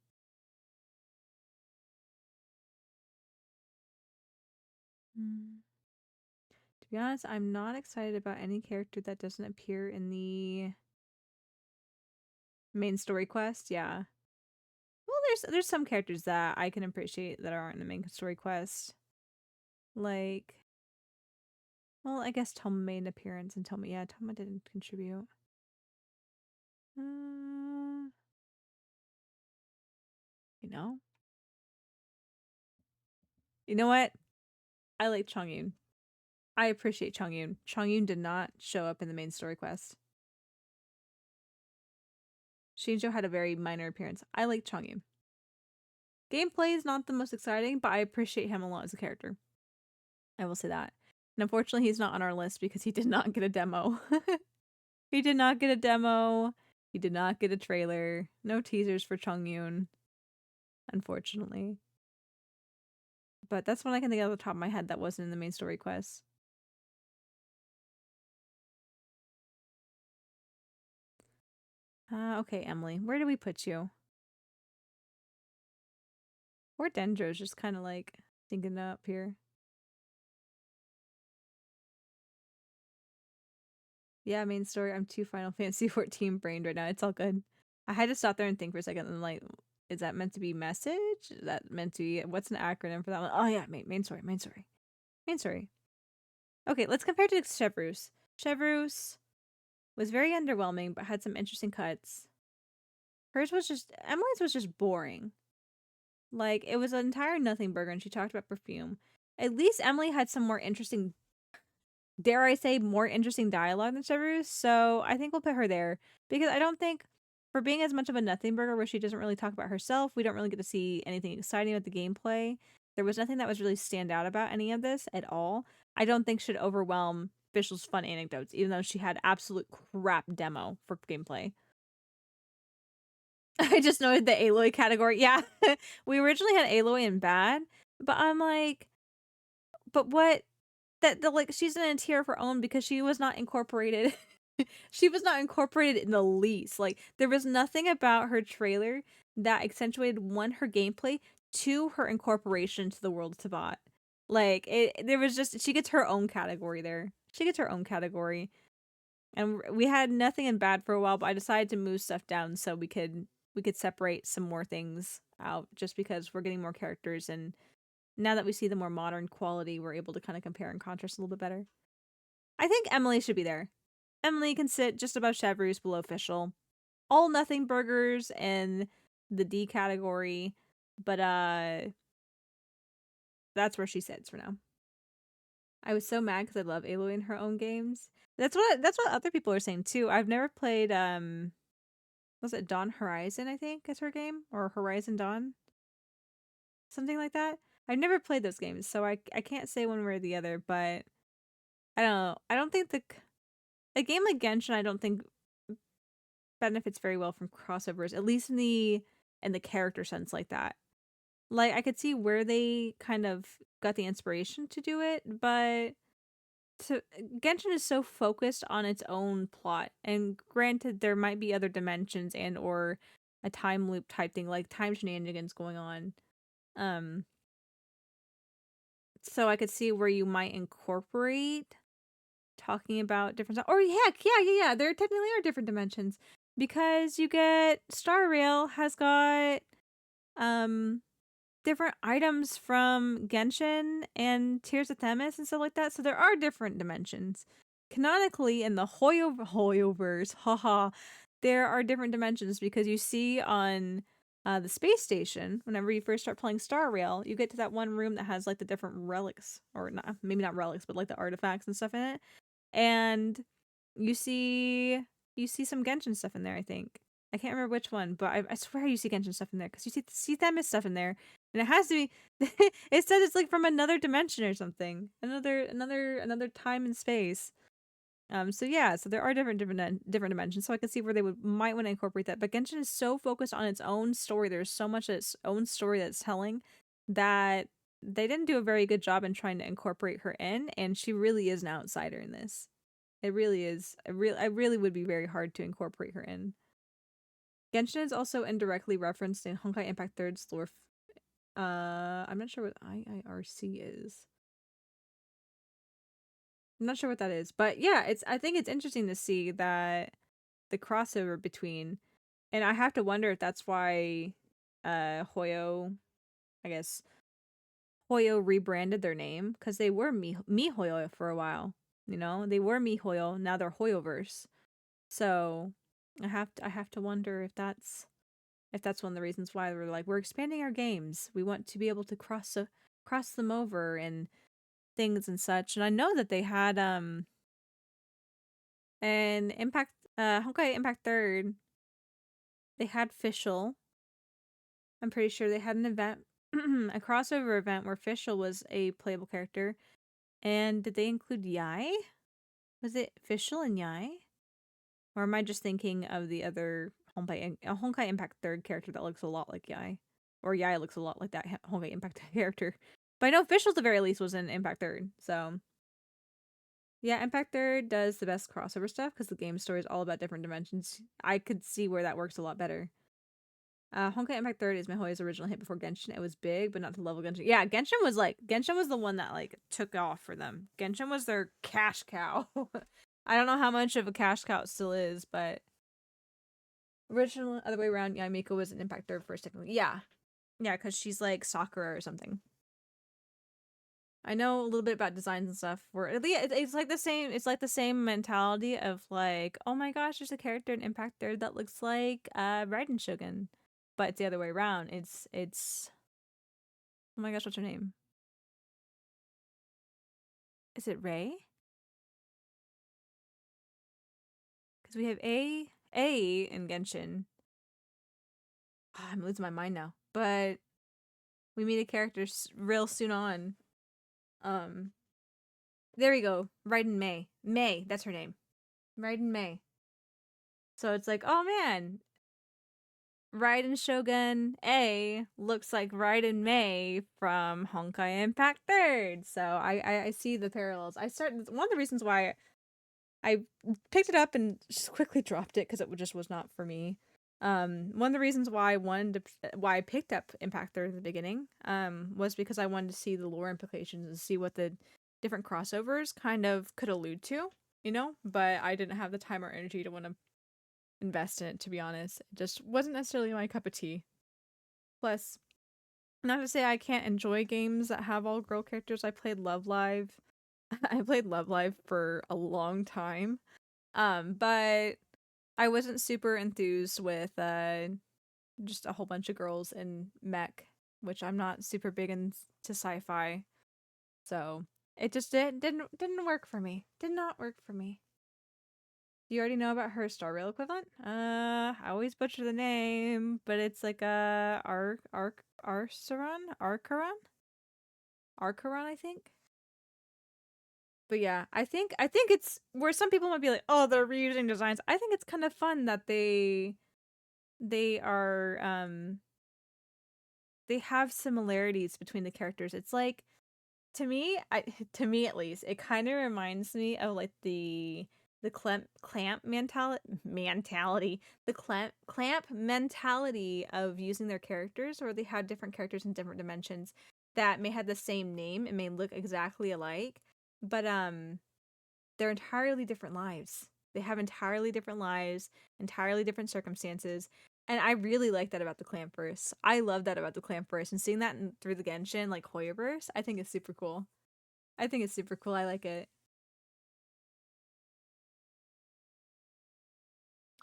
To be honest, I'm not excited about any character that doesn't appear in the main story quest. Yeah. Well, there's some characters that I can appreciate that aren't in the main story quest. Like, well, I guess Toma made an appearance and Toma didn't contribute. You know? You know what? I like Chongyun. I appreciate Chongyun. Chongyun did not show up in the main story quest. Shinjo had a very minor appearance. I like Chongyun. Gameplay is not the most exciting, but I appreciate him a lot as a character. I will say that. And unfortunately, he's not on our list because he did not get a demo. He did not get a demo. He did not get a trailer. No teasers for Chongyun. Unfortunately. But that's one I can think of off the top of my head that wasn't in the main story quest. Okay, Emily. Where do we put you? Or Dendro's just kind of like thinking up here. Yeah, main story. I'm too Final Fantasy 14 brained right now. It's all good. I had to stop there and think for a second and like, is that meant to be message? Is that meant to be, what's an acronym for that one? Oh yeah, main story. Okay, let's compare it to Chevreuse. Chevreuse was very underwhelming, but had some interesting cuts. Emily's was just boring. Like, it was an entire nothing burger, and she talked about perfume. At least Emily had some more interesting, dare I say, more interesting dialogue than Chevreuse, so I think we'll put her there. Because I don't think, for being as much of a nothing burger where she doesn't really talk about herself, we don't really get to see anything exciting about the gameplay. There was nothing that was really stand out about any of this at all. I don't think should overwhelm Fischl's fun anecdotes, even though she had absolute crap demo for gameplay. I just noted the Aloy category. Yeah, we originally had Aloy in bad, but I'm like, but what? Like she's in a tier of her own because she was not incorporated. She was not incorporated in the least. Like there was nothing about her trailer that accentuated her gameplay, her incorporation to the world of Tabat. Like there was just she gets her own category there. She gets her own category, and we had nothing in bad for a while. But I decided to move stuff down so we could separate some more things out, just because we're getting more characters and now that we see the more modern quality, we're able to kind of compare and contrast a little bit better. I think Emily should be there. Emily can sit just above Chevreuse, below Fischl. All nothing burgers in the D category, but that's where she sits for now. I was so mad because I love Aloy in her own games. That's what other people are saying too. I've never played was it Dawn Horizon, I think is her game, or Horizon Dawn, something like that. I've never played those games, so I can't say one way or the other. But I don't know. I don't think a game like Genshin, I don't think benefits very well from crossovers, at least in the character sense like that. Like, I could see where they kind of got the inspiration to do it, but Genshin is so focused on its own plot. And granted, there might be other dimensions and or a time loop type thing, like time shenanigans going on. So I could see where you might incorporate talking about different stuff. Or heck, yeah. There technically are different dimensions. Because you get Star Rail has got different items from Genshin and Tears of Themis and stuff like that. So there are different dimensions. Canonically, in the Hoyoverse, haha, there are different dimensions because you see on the space station, whenever you first start playing Star Rail, you get to that one room that has like the different relics, or not, maybe not relics, but like the artifacts and stuff in it. And you see some Genshin stuff in there, I think. I can't remember which one, but I swear you see Genshin stuff in there because you see Themis stuff in there, and it has to be. It says it's like from another dimension or something, another time and space. So yeah, so there are different dimensions. So I can see where they might want to incorporate that. But Genshin is so focused on its own story. There's so much its own story that's telling that they didn't do a very good job in trying to incorporate her in, and she really is an outsider in this. It really is. I really would be very hard to incorporate her in. Genshin is also indirectly referenced in Honkai Impact 3's lore. I'm not sure what IIRC is. I'm not sure what that is, but yeah, I think it's interesting to see that the crossover between, and I have to wonder if that's why Hoyo, I guess Hoyo rebranded their name, because they were MiHoYo for a while. You know, they were MiHoYo, now they're Hoyoverse. So I have to wonder if that's one of the reasons why we're expanding our games. We want to be able to cross them over and things and such. And I know that they had an Impact Honkai Impact 3rd. They had Fischl. I'm pretty sure they had an event, a crossover event where Fischl was a playable character. And did they include Yai? Was it Fischl and Yai? Or am I just thinking of the other Honkai Impact 3rd character that looks a lot like Yai? Or Yai looks a lot like that Honkai Impact character. But I know Fischl at the very least was in Impact 3rd, so... Yeah, Impact 3rd does the best crossover stuff because the game story is all about different dimensions. I could see where that works a lot better. Honkai Impact 3rd is MiHoYo's original hit before Genshin. It was big, but not to the level of Genshin. Yeah, Genshin was the one that took off for them. Genshin was their cash cow. I don't know how much of a cash cow it still is, but original other way around. Yeah, Miko was an Impact 3rd first, technically. Yeah, because she's like Sakura or something. I know a little bit about designs and stuff. Where it's like the same. It's like the same mentality of like, oh my gosh, there's a character in Impact 3rd that looks like Raiden Shogun, but it's the other way around. It's oh my gosh, what's her name? Is it Rei? Because we have A in Genshin. Oh, I'm losing my mind now. But we meet a character real soon on. There we go. Raiden Mei. Mei, that's her name. Raiden Mei. So it's like, oh man, Raiden Shogun A looks like Raiden Mei from Honkai Impact 3rd. So I see the parallels. One of the reasons why I picked it up and just quickly dropped it because it just was not for me. One of the reasons why I picked up Impact 3rd at the beginning was because I wanted to see the lore implications and see what the different crossovers kind of could allude to, you know, but I didn't have the time or energy to want to invest in it, to be honest. It just wasn't necessarily my cup of tea. Plus, Not to say I can't enjoy games that have all girl characters. I played Love Live. I played Love Live for a long time. But I wasn't super enthused with just a whole bunch of girls in mech, which I'm not super big into sci-fi. So it just didn't work for me. Did not work for me. Do you already know about her Star Rail equivalent? I always butcher the name, but it's like a Arcaron, I think. But yeah, I think it's where some people might be like, oh, they're reusing designs. I think it's kind of fun that they are they have similarities between the characters. It's like to me, to me at least, it kind of reminds me of like the clamp mentality, the clamp mentality of using their characters, where they have different characters in different dimensions that may have the same name and may look exactly alike, but they're entirely different lives. They have entirely different lives, entirely different circumstances. And I really like that about the Clampverse. I love that about the Clampverse. And seeing that through the Genshin, like Hoyoverse, I think it's super cool. I think it's super cool. I like it.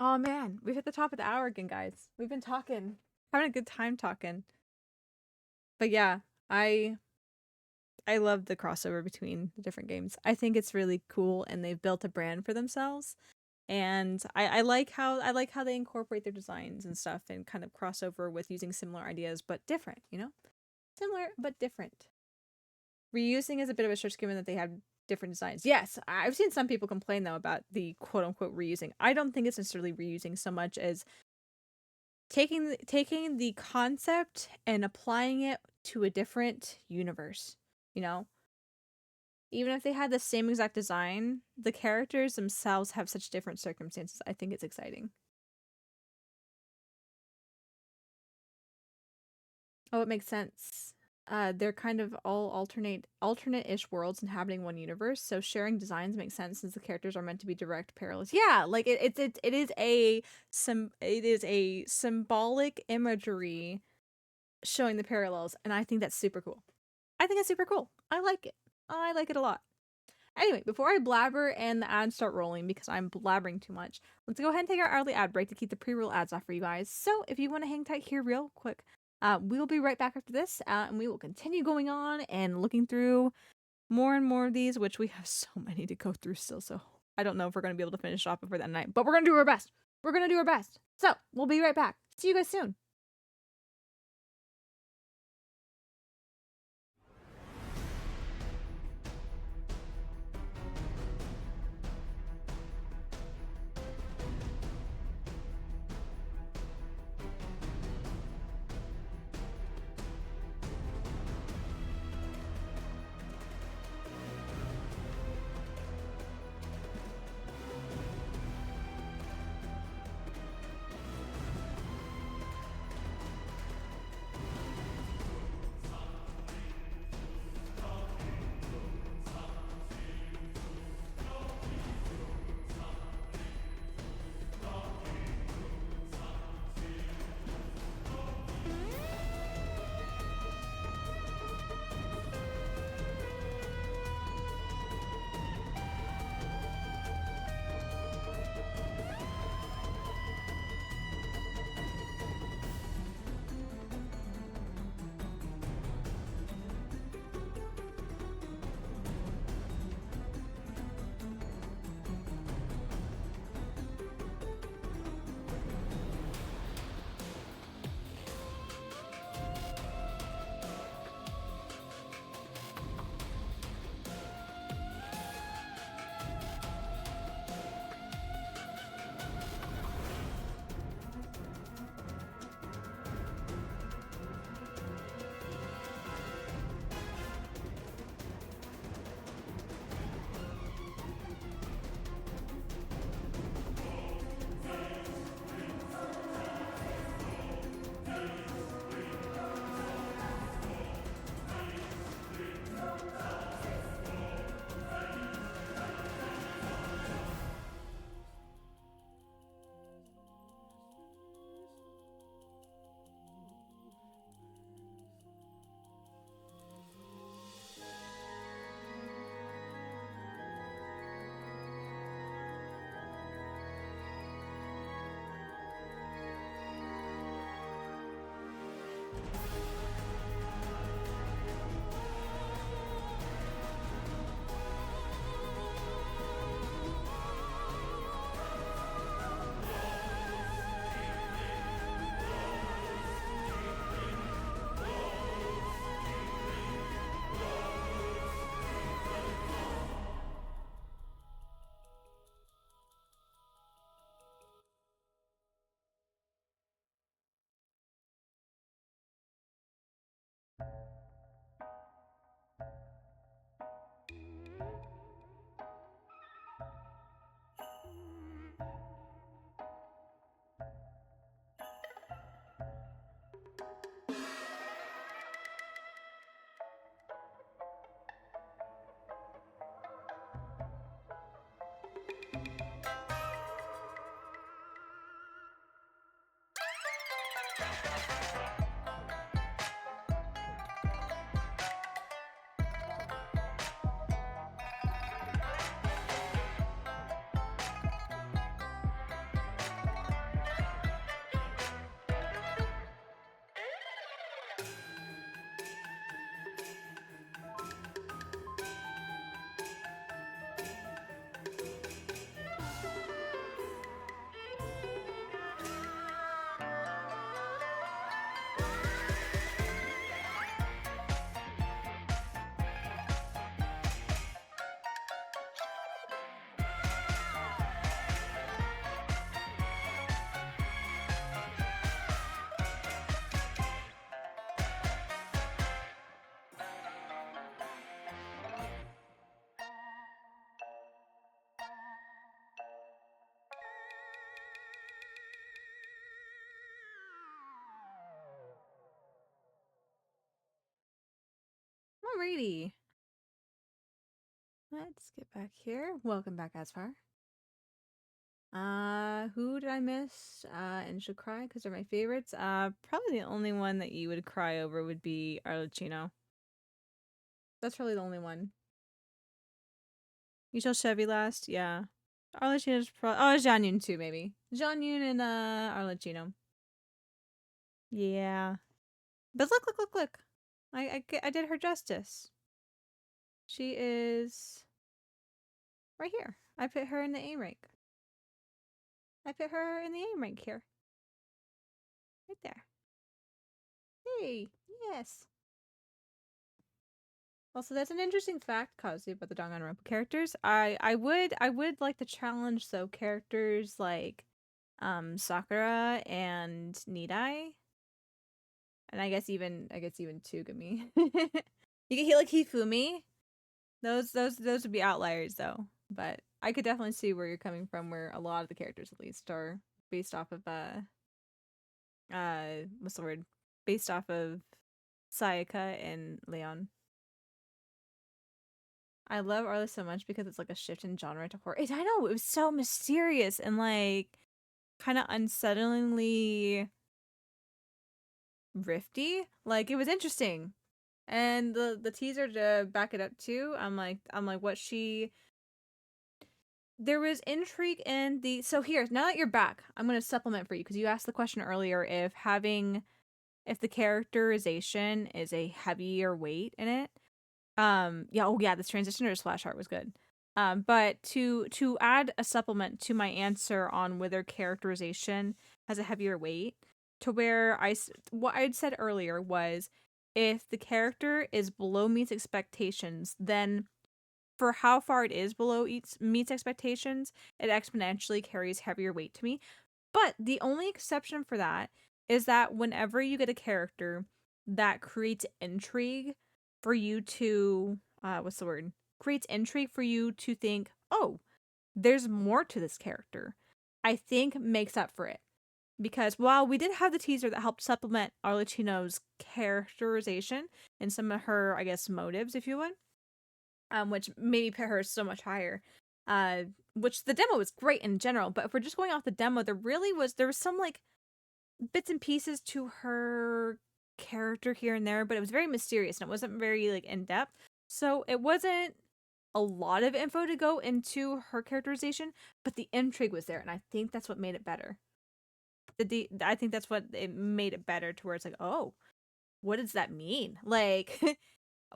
Oh man, we've hit the top of the hour again, guys. We've been talking, having a good time talking. But yeah, I love the crossover between the different games. I think it's really cool, and they've built a brand for themselves. And I like how they incorporate their designs and stuff and kind of crossover with using similar ideas but different, you know? Similar but different. Reusing is a bit of a stretch given that they have different designs. Yes, I've seen some people complain though about the quote unquote reusing. I don't think it's necessarily reusing so much as taking the concept and applying it to a different universe, you know? Even if they had the same exact design, the characters themselves have such different circumstances. I think it's exciting. Oh, it makes sense. They're kind of all alternate-ish worlds inhabiting one universe, so sharing designs makes sense since the characters are meant to be direct parallels. Yeah, like it is a symbolic imagery showing the parallels, and I think that's super cool. I think it's super cool. I like it. I like it a lot. Anyway, before I blabber and the ads start rolling because I'm blabbering too much, let's go ahead and take our hourly ad break to keep the pre-roll ads off for you guys. So if you want to hang tight here real quick, we'll be right back after this, and we will continue going on and looking through more and more of these, which we have so many to go through still, so I don't know if we're going to be able to finish off before that night, but we're going to do our best. We're going to do our best. So we'll be right back. See you guys soon. Alrighty. Let's get back here. Welcome back, Asfar. Who did I miss? And should cry because they're my favorites. Probably the only one that you would cry over would be Arlecchino. That's probably the only one. You chose Chevy last? Yeah. Arlecchino's probably... Oh, Jean Yun too, maybe. Jean Yun and, Arlecchino. Yeah. But look. I did her justice. She is... right here. I put her in the A rank. I put her in the A rank here. Right there. Hey, yes. Also, that's an interesting fact, Kazu, about the Danganronpa characters. I would like to challenge though characters like Sakura and Nidai. And I guess even Tsugumi. You can hear like Hifumi. Those would be outliers though. But I could definitely see where you're coming from, where a lot of the characters at least are based off of what's the word? Based off of Sayaka and Leon. I love Arlo so much because it's like a shift in genre to horror. I know, it was so mysterious and like kind of unsettlingly rifty. Like it was interesting. And the teaser to back it up too, I'm like what she there was intrigue in the so here, now that you're back, I'm gonna supplement for you because you asked the question earlier if the characterization is a heavier weight in it. This transition to splash art was good. But to add a supplement to my answer on whether characterization has a heavier weight, to where what I'd said earlier was if the character is below meets expectations, then for how far it is below meets expectations, it exponentially carries heavier weight to me. But the only exception for that is that whenever you get a character that creates intrigue for you to creates intrigue for you to think, oh, there's more to this character, I think makes up for it. Because while we did have the teaser that helped supplement Arlecchino's characterization and some of her, I guess, motives, if you would, which maybe put her so much higher, which the demo was great in general, but if we're just going off the demo, there was some like bits and pieces to her character here and there, but it was very mysterious and it wasn't very like in depth. So it wasn't a lot of info to go into her characterization, but the intrigue was there, and I think that's what made it better. I think that's what it made it better, to where it's like, oh, what does that mean? Like,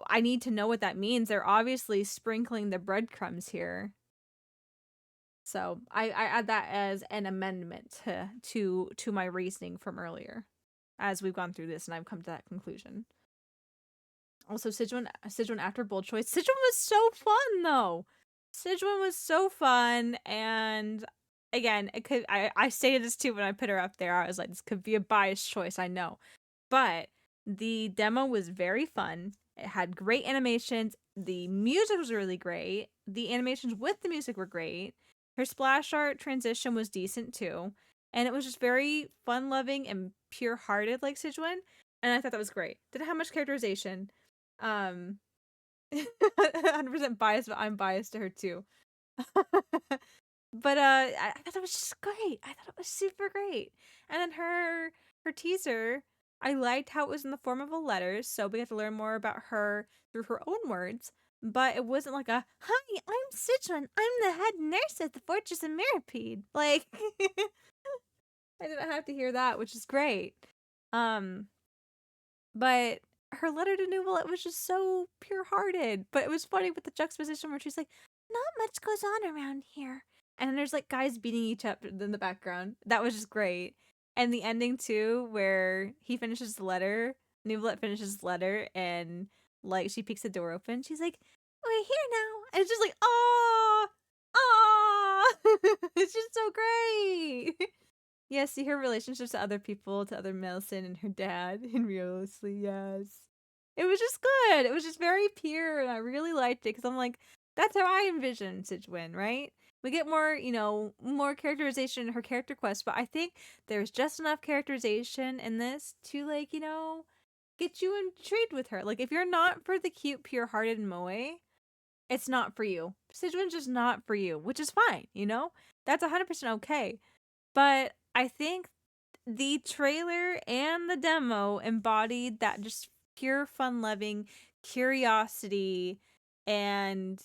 I need to know what that means. They're obviously sprinkling the breadcrumbs here. So I add that as an amendment to my reasoning from earlier, as we've gone through this and I've come to that conclusion. Also, Sijuan after Bold Choice. Sijuan was so fun though. Sijuan was so fun, and again, it could I stated this too when I put her up there. I was like, this could be a biased choice, I know. But the demo was very fun. It had great animations. The music was really great. The animations with the music were great. Her splash art transition was decent too. And it was just very fun-loving and pure-hearted like Sijuan. And I thought that was great. Didn't have much characterization. 100% biased, but I'm biased to her too. But I thought it was just great. I thought it was super great. And then her teaser, I liked how it was in the form of a letter, so we got to learn more about her through her own words. But it wasn't like a, hi, I'm Sichuan. I'm the head nurse at the Fortress of Mirapede. Like, I didn't have to hear that, which is great. But her letter to Newell, was just so pure-hearted. But it was funny with the juxtaposition where she's like, not much goes on around here. And then there's like guys beating each other in the background. That was just great. And the ending too, where he finishes the letter, Newell finishes the letter, and like she peeks the door open. She's like, we're here now. And it's just like, oh, it's just so great. Yeah, see her relationships to other people, to other Millicent and her dad in Realisly, yes. It was just good. It was just very pure, and I really liked it because I'm like, that's how I envision Sijuan, right? We get more, more characterization in her character quest, but I think there's just enough characterization in this to, like, get you intrigued with her. Like, if you're not for the cute, pure-hearted moe, it's not for you. Sijuan's just not for you, which is fine, you know? That's 100% okay. But I think the trailer and the demo embodied that just pure fun-loving curiosity and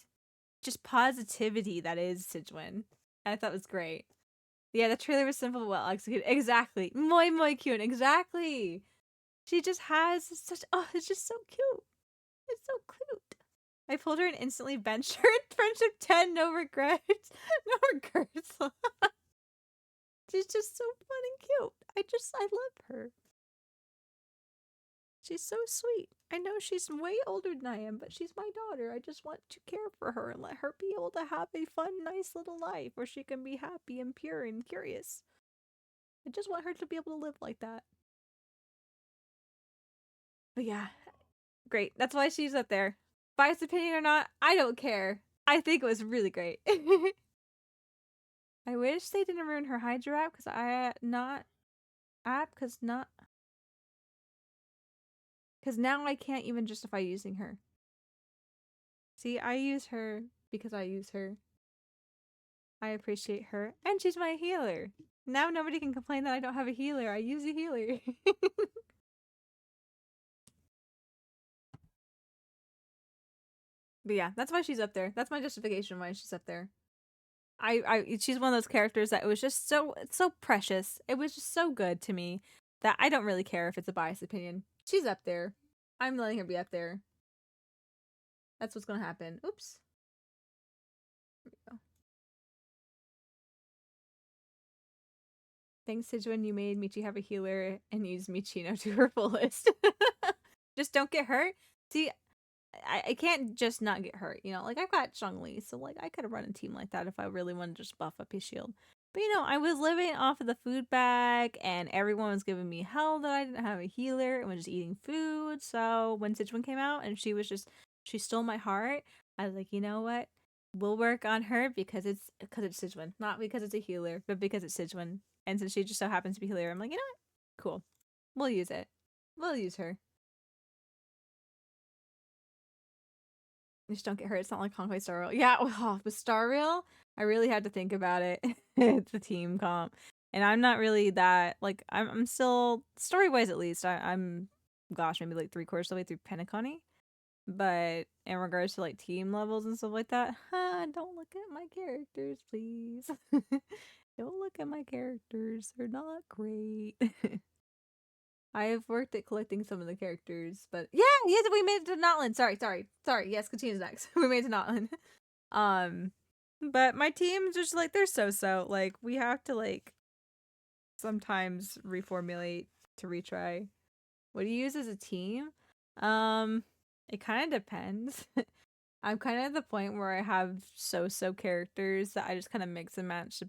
just positivity that is Sijuan. I thought it was great. Yeah, the trailer was simple, well executed. Exactly. Moi cute. Exactly. She just has such, oh, it's just so cute. It's so cute. I pulled her and instantly benched her in Friendship 10. No regrets. No regrets. She's just so fun and cute. I love her. She's so sweet. I know she's way older than I am, but she's my daughter. I just want to care for her and let her be able to have a fun, nice little life where she can be happy and pure and curious. I just want her to be able to live like that. But yeah, great. That's why she's up there. Biased opinion or not, I don't care. I think it was really great. I wish they didn't ruin her Hydra app because now I can't even justify using her. See, I use her because I use her. I appreciate her, and she's my healer. Now nobody can complain that I don't have a healer. I use a healer. But yeah, that's why she's up there. That's my justification why she's up there. She's one of those characters that it was just so precious. It was just so good to me that I don't really care if it's a biased opinion. She's up there. I'm letting her be up there. That's what's gonna happen. Oops. Here we go. Thanks, Sijuan, you made Michi have a healer and use Michino to her fullest. Just don't get hurt. See, I can't just not get hurt, you know? Like, I've got Zhongli, so, like, I could have run a team like that if I really wanted to just buff up his shield. But, you know, I was living off of the food bag, and everyone was giving me hell that I didn't have a healer and was just eating food. So when Sichuan came out and she stole my heart, I was like, you know what? We'll work on her because it's Sichuan. Not because it's a healer, but because it's Sichuan. And since she just so happens to be a healer, I'm like, you know what? Cool. We'll use it. We'll use her. Just don't get hurt. It's not like Honkai Star Rail. Yeah, with Star Rail, I really had to think about it. It's a team comp. And I'm not really that, like, I'm still, story-wise at least, I'm, gosh, maybe like 3/4 of the way through Penacony. But in regards to, like, team levels and stuff like that, don't look at my characters, please. Don't look at my characters. They're not great. I have worked at collecting some of the characters, but yeah, we made it to Notland. Sorry. Yes, continues next. We made it to Notland. But my team's just like they're so. Like we have to like sometimes reformulate to retry. What do you use as a team? It kind of depends. I'm kind of at the point where I have so characters that I just kind of mix and match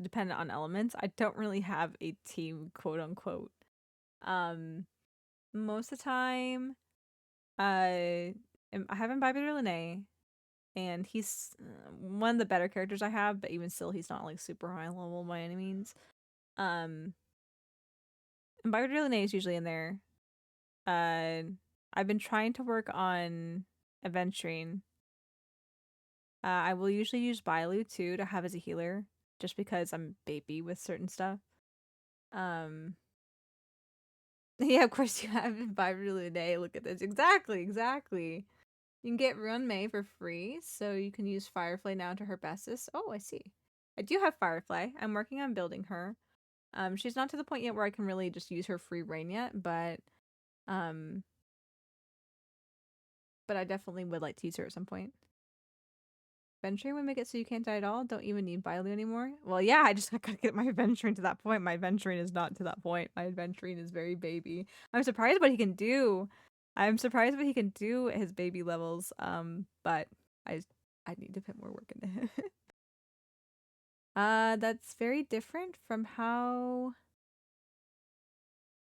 dependent on elements. I don't really have a team, quote unquote. Most of the time, I have Imbibed Lene, and he's one of the better characters I have, but even still, he's not like super high level by any means. Imbibed Lene is usually in there. I've been trying to work on Adventuring. I will usually use Bailu too to have as a healer, just because I'm baby with certain stuff. Yeah, of course you have Imbibed Lene. Look at this. Exactly. You can get Run Mei for free, so you can use Firefly now to her bestest. Oh, I see. I do have Firefly. I'm working on building her. She's not to the point yet where I can really just use her free reign yet, but I definitely would like to use her at some point. Venturing would make it so you can't die at all. Don't even need Bailu anymore. Well, yeah, I just gotta get my Venturing to that point. My Venturing is not to that point. My Venturing is very baby. I'm surprised what he can do. I'm surprised what he can do at his baby levels. But I need to put more work into it. That's very different from how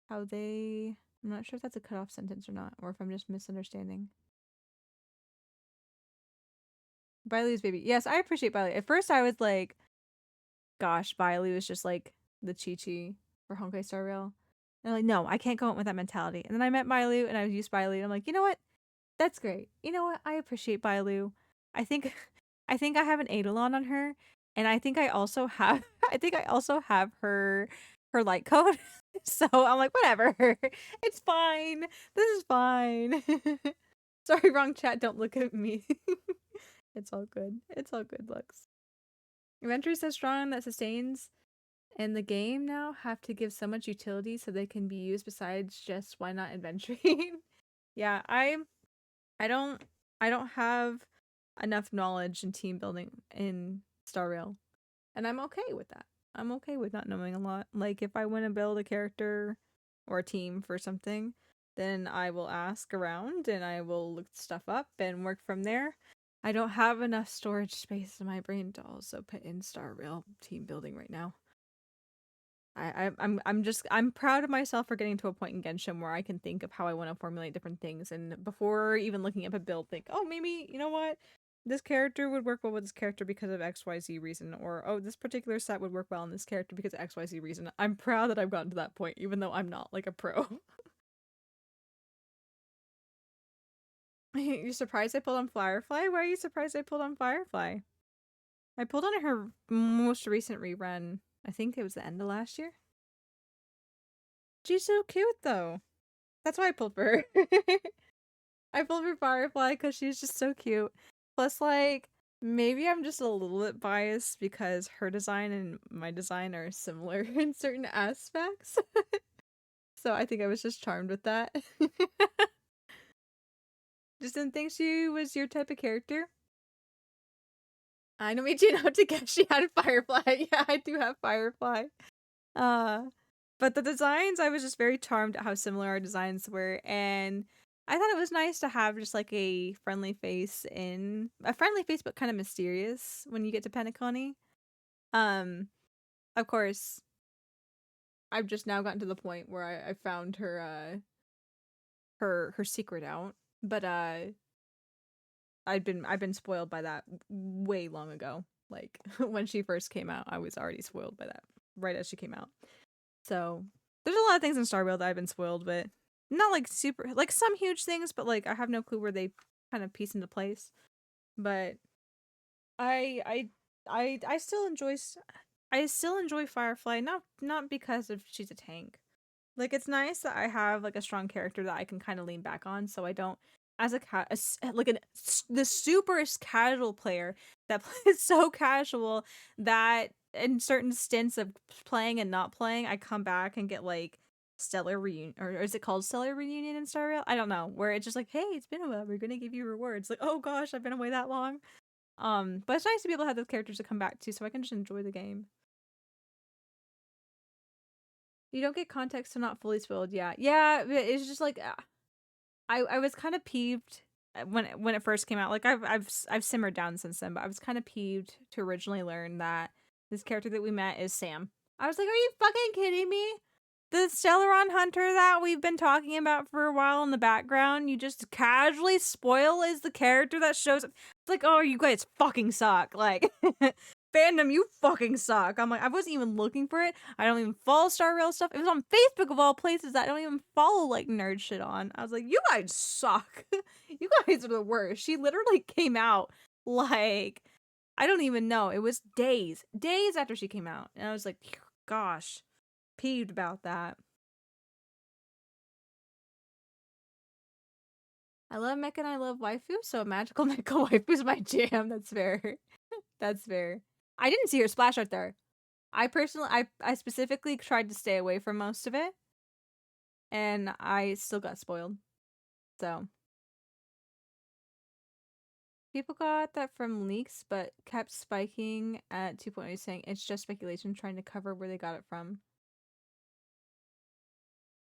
they. I'm not sure if that's a cutoff sentence or not, or if I'm just misunderstanding. Bailu's baby. Yes, I appreciate Bailu. At first, I was like, "Gosh, Bailu is just like the Chi-Chi for Honkai Star Rail." And I'm like, no, I can't go in with that mentality. And then I met Bailu and I used Bailu and I'm like, you know what? That's great. You know what? I appreciate Bailu. I think I think I have an Eidolon on her. And I think I also have her light code. So I'm like, whatever. It's fine. This is fine. Sorry, wrong chat. Don't look at me. It's all good. It's all good, Lux. Inventory so strong that sustains in the game now have to give so much utility so they can be used besides just why not inventory. Yeah, I don't have enough knowledge in team building in Star Rail. And I'm okay with that. I'm okay with not knowing a lot. Like if I want to build a character or a team for something, then I will ask around and I will look stuff up and work from there. I don't have enough storage space in my brain to also put in Star Rail team building right now. I'm proud of myself for getting to a point in Genshin where I can think of how I want to formulate different things, and before even looking up a build, think, oh, maybe you know what, this character would work well with this character because of XYZ reason, or oh, this particular set would work well in this character because of XYZ reason. I'm proud that I've gotten to that point, even though I'm not like a pro. You're surprised I pulled on Firefly? Why are you surprised I pulled on Firefly? I pulled on her most recent rerun. I think it was the end of last year. She's so cute though. That's why I pulled for her. I pulled for Firefly because she's just so cute. Plus, like, maybe I'm just a little bit biased because her design and my design are similar in certain aspects. So I think I was just charmed with that. Just didn't think she was your type of character. I know Michino Takeshi had Firefly. Yeah, I do have Firefly. But the designs, I was just very charmed at how similar our designs were, and I thought it was nice to have just like a friendly face but kind of mysterious when you get to Penacony. Of course, I've just now gotten to the point where I found her secret out, but I've been spoiled by that way long ago. Like when she first came out, I was already spoiled by that right as she came out. So there's a lot of things in Star Rail that I've been spoiled, but not like super like some huge things, but like I have no clue where they kind of piece into place. But I still enjoy Firefly, not because of she's a tank. Like it's nice that I have like a strong character that I can kind of lean back on, so I don't as the super casual player that plays so casual that in certain stints of playing and not playing, I come back and get like Stellar Reunion, or is it called Stellar Reunion in Star Rail? I don't know. Where it's just like, hey, it's been a while. We're gonna give you rewards. Like, oh gosh, I've been away that long. But it's nice to be able to have those characters to come back to, so I can just enjoy the game. You don't get context to not fully spoiled. Yeah, it's just like I was kind of peeved when it first came out. Like I've simmered down since then, but I was kind of peeved to originally learn that this character that we met is Sam. I was like, are you fucking kidding me? The Stellaron Hunter that we've been talking about for a while in the background, you just casually spoil is the character that shows up. It's like, oh, you guys fucking suck. Like, fandom, you fucking suck. I'm like, I wasn't even looking for it. I don't even follow Star Rail stuff. It was on Facebook of all places that I don't even follow like nerd shit on. I was like, you guys suck. You guys are the worst. She literally came out like, I don't even know. It was days after she came out. And I was like, gosh, peeved about that. I love mecha and I love waifu, so magical mecha waifu is my jam. That's fair. That's fair. I didn't see her splash art there. I specifically tried to stay away from most of it, and I still got spoiled. So people got that from leaks, but kept spiking at 2.0 saying it's just speculation, trying to cover where they got it from.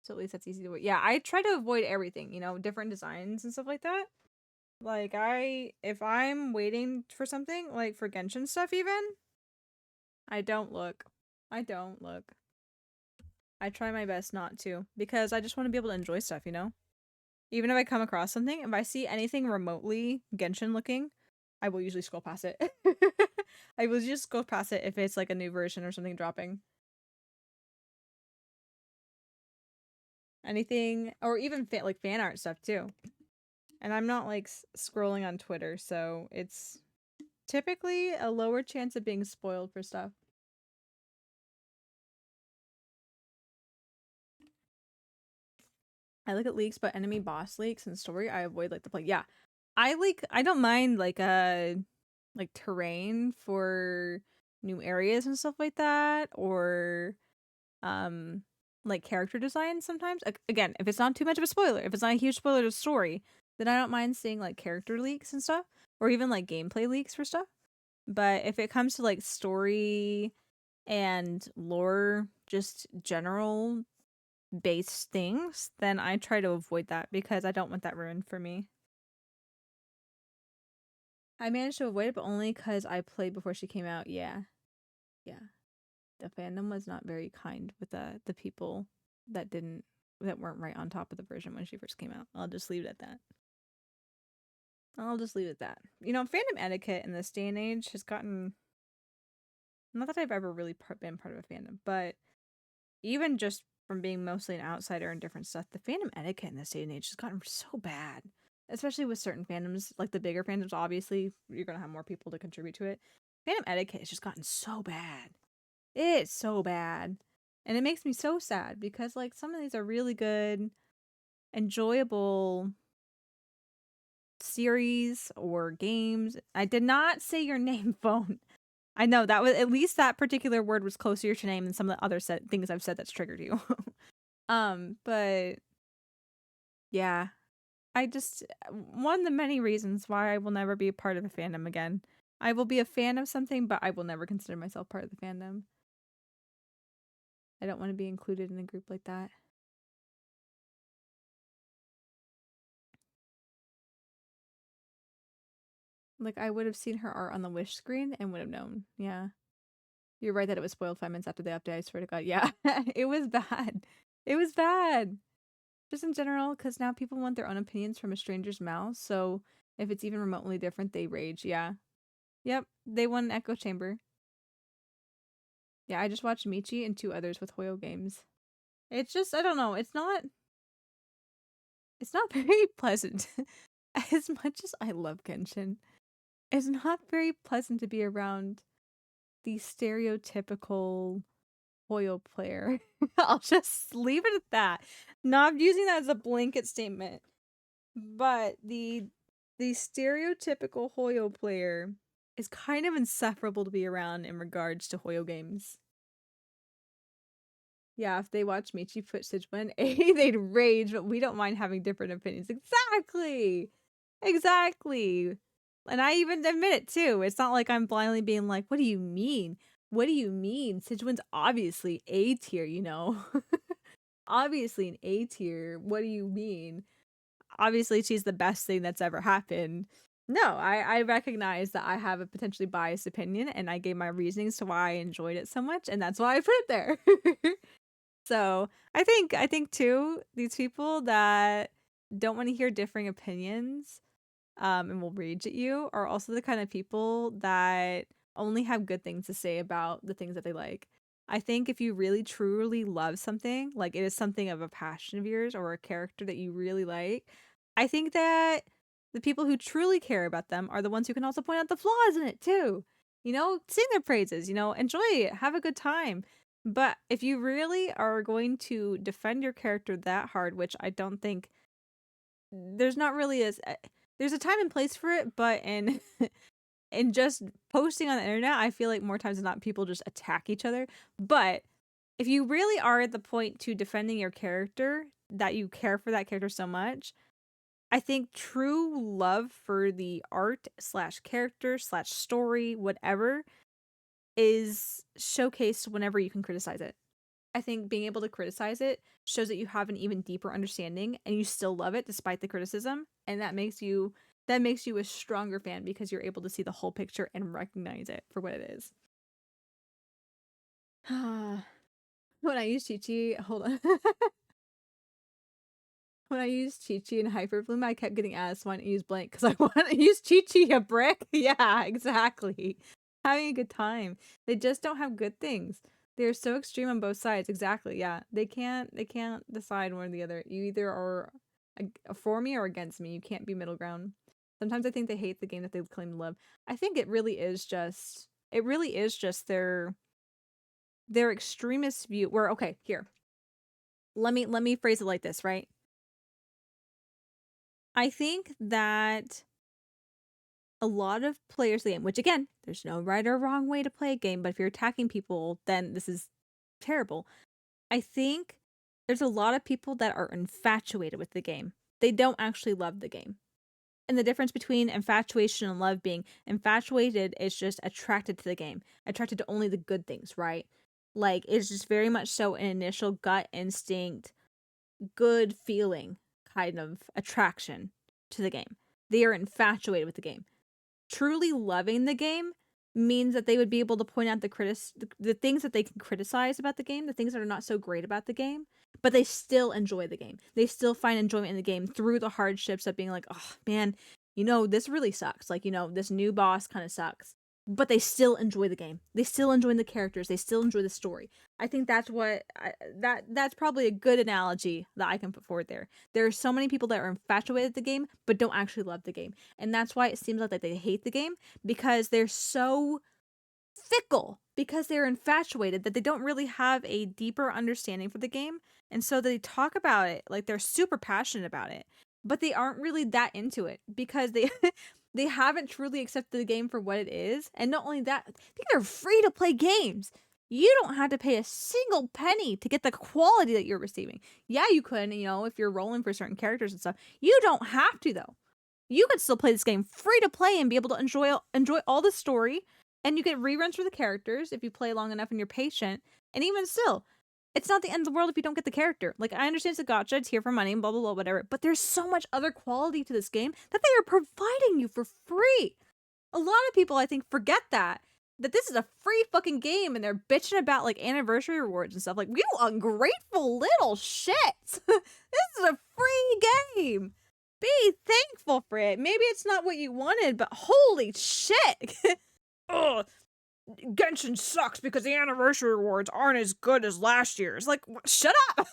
So at least that's easy to avoid. Yeah, I try to avoid everything, different designs and stuff like that. Like if I'm waiting for something, like for Genshin stuff even, I don't look. I try my best not to, because I just want to be able to enjoy stuff, Even if I come across something, if I see anything remotely Genshin looking, I will usually scroll past it. I will just scroll past it if it's like a new version or something dropping. anything, or even like fan art stuff too. And I'm not like scrolling on Twitter, so it's typically a lower chance of being spoiled for stuff. I look at leaks, but enemy boss leaks and story, I avoid like the play. Yeah, I don't mind like terrain for new areas and stuff like that, or like character design sometimes. Again, if it's not too much of a spoiler, if it's not a huge spoiler to the story, then I don't mind seeing like character leaks and stuff, or even like gameplay leaks for stuff. But if it comes to like story and lore, just general base things, then I try to avoid that because I don't want that ruined for me. I managed to avoid it, but only because I played before she came out. Yeah. The fandom was not very kind with the people that weren't right on top of the version when she first came out. I'll just leave it at that. You know, fandom etiquette in this day and age has gotten... Not that I've ever really been part of a fandom, but even just from being mostly an outsider and different stuff, the fandom etiquette in this day and age has gotten so bad. Especially with certain fandoms, like the bigger fandoms, obviously, you're going to have more people to contribute to it. Fandom etiquette has just gotten so bad. It's so bad. And it makes me so sad because, like, some of these are really good, enjoyable series or games. I did not say your name, phone. I know that was, at least that particular word was closer to your name than some of the other things I've said that's triggered you. But yeah, one of the many reasons why I will never be a part of a fandom again. I will be a fan of something, but I will never consider myself part of the fandom. I don't want to be included in a group like that. Like, I would have seen her art on the wish screen and would have known. Yeah. You're right that it was spoiled 5 minutes after the update. I swear to God. Yeah. It was bad. It was bad. Just in general, because now people want their own opinions from a stranger's mouth. So if it's even remotely different, they rage. Yeah. Yep. They want an echo chamber. Yeah, I just watched Michi and 2 others with Hoyo games. It's just, I don't know. It's not very pleasant. As much as I love Genshin, it's not very pleasant to be around the stereotypical Hoyo player. I'll just leave it at that. Not using that as a blanket statement. But the stereotypical Hoyo player is kind of insufferable to be around in regards to Hoyo games. Yeah, if they watch Michi put Sigma A, they'd rage, but we don't mind having different opinions. Exactly! And I even admit it too. It's not like I'm blindly being like, what do you mean? What do you mean? Sijuan's obviously A tier, you know? Obviously an A tier. What do you mean? Obviously she's the best thing that's ever happened. No, I recognize that I have a potentially biased opinion and I gave my reasonings to why I enjoyed it so much, and that's why I put it there. So I think too, these people that don't want to hear differing opinions and will rage at you are also the kind of people that only have good things to say about the things that they like. I think if you really truly love something, like it is something of a passion of yours or a character that you really like, I think that the people who truly care about them are the ones who can also point out the flaws in it too. You know, sing their praises, you know, enjoy it, have a good time. But if you really are going to defend your character that hard, which I don't think there's not really there's a time and place for it, but in in just posting on the internet, I feel like more times than not people just attack each other. But if you really are at the point to defending your character, that you care for that character so much, I think true love for the art / character / story, whatever, is showcased whenever you can criticize it. I think being able to criticize it shows that you have an even deeper understanding and you still love it despite the criticism, and that makes you a stronger fan because you're able to see the whole picture and recognize it for what it is. When I use Chi-Chi, hold on. When I used Chi-Chi and Hyperbloom, I kept getting asked why I use blank because I want to use Chi-Chi, a brick. Yeah, exactly. Having a good time. They just don't have good things. They're so extreme on both sides. Exactly. Yeah. They can't decide one or the other. You either are for me or against me. You can't be middle ground. Sometimes I think they hate the game that they claim to love. I think it really is just their extremist view where okay, here. Let me phrase it like this, right? I think that a lot of players of the game, which again, there's no right or wrong way to play a game, but if you're attacking people, then this is terrible. I think there's a lot of people that are infatuated with the game. They don't actually love the game. And the difference between infatuation and love being infatuated is just attracted to the game, attracted to only the good things, right? Like, it's just very much so an initial gut instinct, good feeling kind of attraction to the game. They are infatuated with the game. Truly loving the game means that they would be able to point out the things that they can criticize about the game, the things that are not so great about the game, but they still enjoy the game. They still find enjoyment in the game through the hardships of being like, oh man, this really sucks. Like, this new boss kind of sucks. But they still enjoy the game. They still enjoy the characters. They still enjoy the story. I think that's probably a good analogy that I can put forward there. There are so many people that are infatuated with the game but don't actually love the game. And that's why it seems like they hate the game, because they're so fickle, because they're infatuated that they don't really have a deeper understanding for the game. And so they talk about it like they're super passionate about it, but they aren't really that into it because they they haven't truly accepted the game for what it is. And not only that, these are free to play games. You don't have to pay a single penny to get the quality that you're receiving. Yeah, you could, if you're rolling for certain characters and stuff. You don't have to though. You could still play this game free to play and be able to enjoy all the story, and you get reruns for the characters if you play long enough and you're patient. And even still, it's not the end of the world if you don't get the character. Like, I understand it's a gotcha, it's here for money, blah blah blah, whatever. But there's so much other quality to this game that they are providing you for free. A lot of people, I think, forget that this is a free fucking game, and they're bitching about like anniversary rewards and stuff. Like, you ungrateful little shits. This is a free game. Be thankful for it. Maybe it's not what you wanted, but holy shit. Ugh. Genshin sucks because the anniversary rewards aren't as good as last year's. Like, shut up.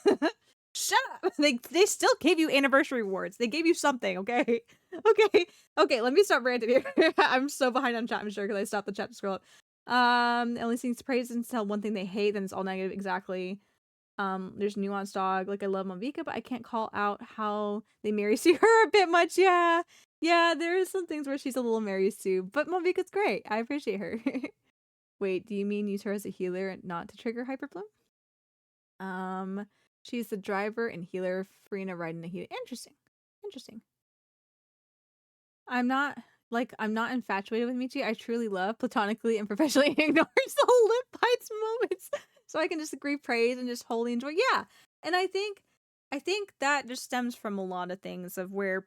Shut up. They still gave you anniversary rewards. They gave you something, okay? Okay, let me stop ranting here. I'm so behind on chat, I'm sure, because I stopped the chat to scroll up. Only seems praise and tell one thing they hate, then it's all negative. Exactly. There's Nuanced Dog. Like, I love Malvika, but I can't call out how they Mary Sue her a bit much. Yeah, there is some things where she's a little Mary Sue, but Malvika's great. I appreciate her. Wait, do you mean use her as a healer and not to trigger Hyperbloom? She's the driver and healer, Farina riding the healer. Interesting. I'm not infatuated with Michi. I truly love platonically and professionally ignores the lip bites moments. So I can just agree praise and just wholly enjoy. Yeah. And I think that just stems from a lot of things of where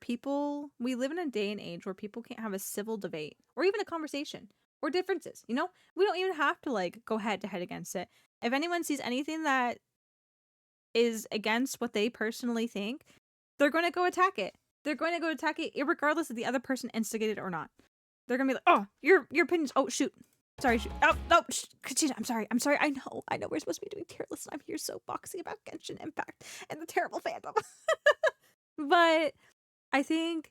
we live in a day and age where people can't have a civil debate or even a conversation or differences. We don't even have to like go head to head against it. If anyone sees anything that is against what they personally think, they're going to go attack it. They're going to go attack it regardless if the other person instigated or not. They're going to be like, oh, your opinions. Oh, shoot. Sorry, shoot. Oh, no. Kachina, I'm sorry. I know we're supposed to be doing tier lists, and I'm here so boxy about Genshin Impact and the terrible fandom. But I think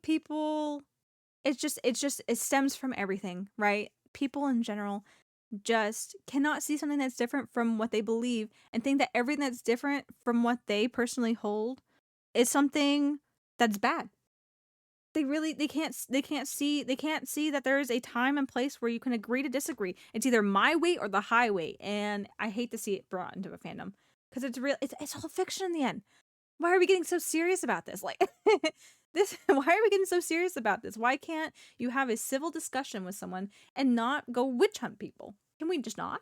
people, it stems from everything, right? People in general just cannot see something that's different from what they believe and think that everything that's different from what they personally hold is something that's bad. They can't see that there is a time and place where you can agree to disagree. It's either my way or the highway, and I hate to see it brought into a fandom because it's all fiction in the end. Why are we getting so serious about this? Like why are we getting so serious about this? Why can't you have a civil discussion with someone and not go witch hunt people? Can we just not?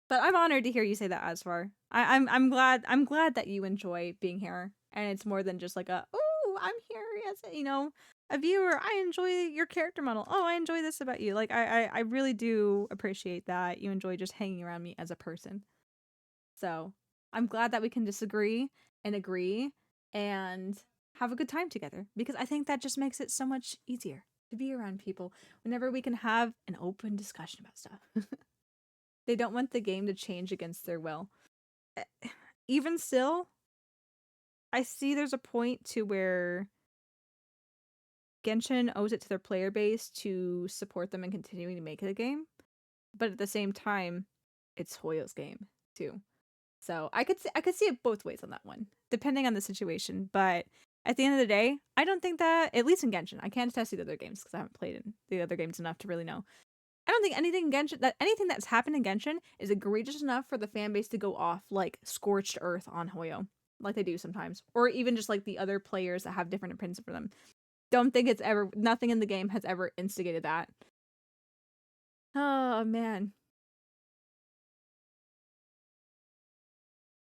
But I'm honored to hear you say that, Asfar. I'm glad that you enjoy being here, and it's more than just like I'm here as a viewer. I enjoy your character model. Oh, I enjoy this about you. Like I really do appreciate that you enjoy just hanging around me as a person. So I'm glad that we can disagree and agree and have a good time together, because I think that just makes it so much easier to be around people whenever we can have an open discussion about stuff. They don't want the game to change against their will. Even still, I see there's a point to where Genshin owes it to their player base to support them in continuing to make the game. But at the same time, it's Hoyo's game too. So I could see it both ways on that one, depending on the situation. But at the end of the day, I don't think that, at least in Genshin, I can't attest to the other games because I haven't played in the other games enough to really know. I don't think anything in Genshin, that anything that's happened in Genshin is egregious enough for the fan base to go off like scorched earth on Hoyo, like they do sometimes, or even just like the other players that have different opinions for them. Don't think it's ever, nothing in the game has ever instigated that. Oh man.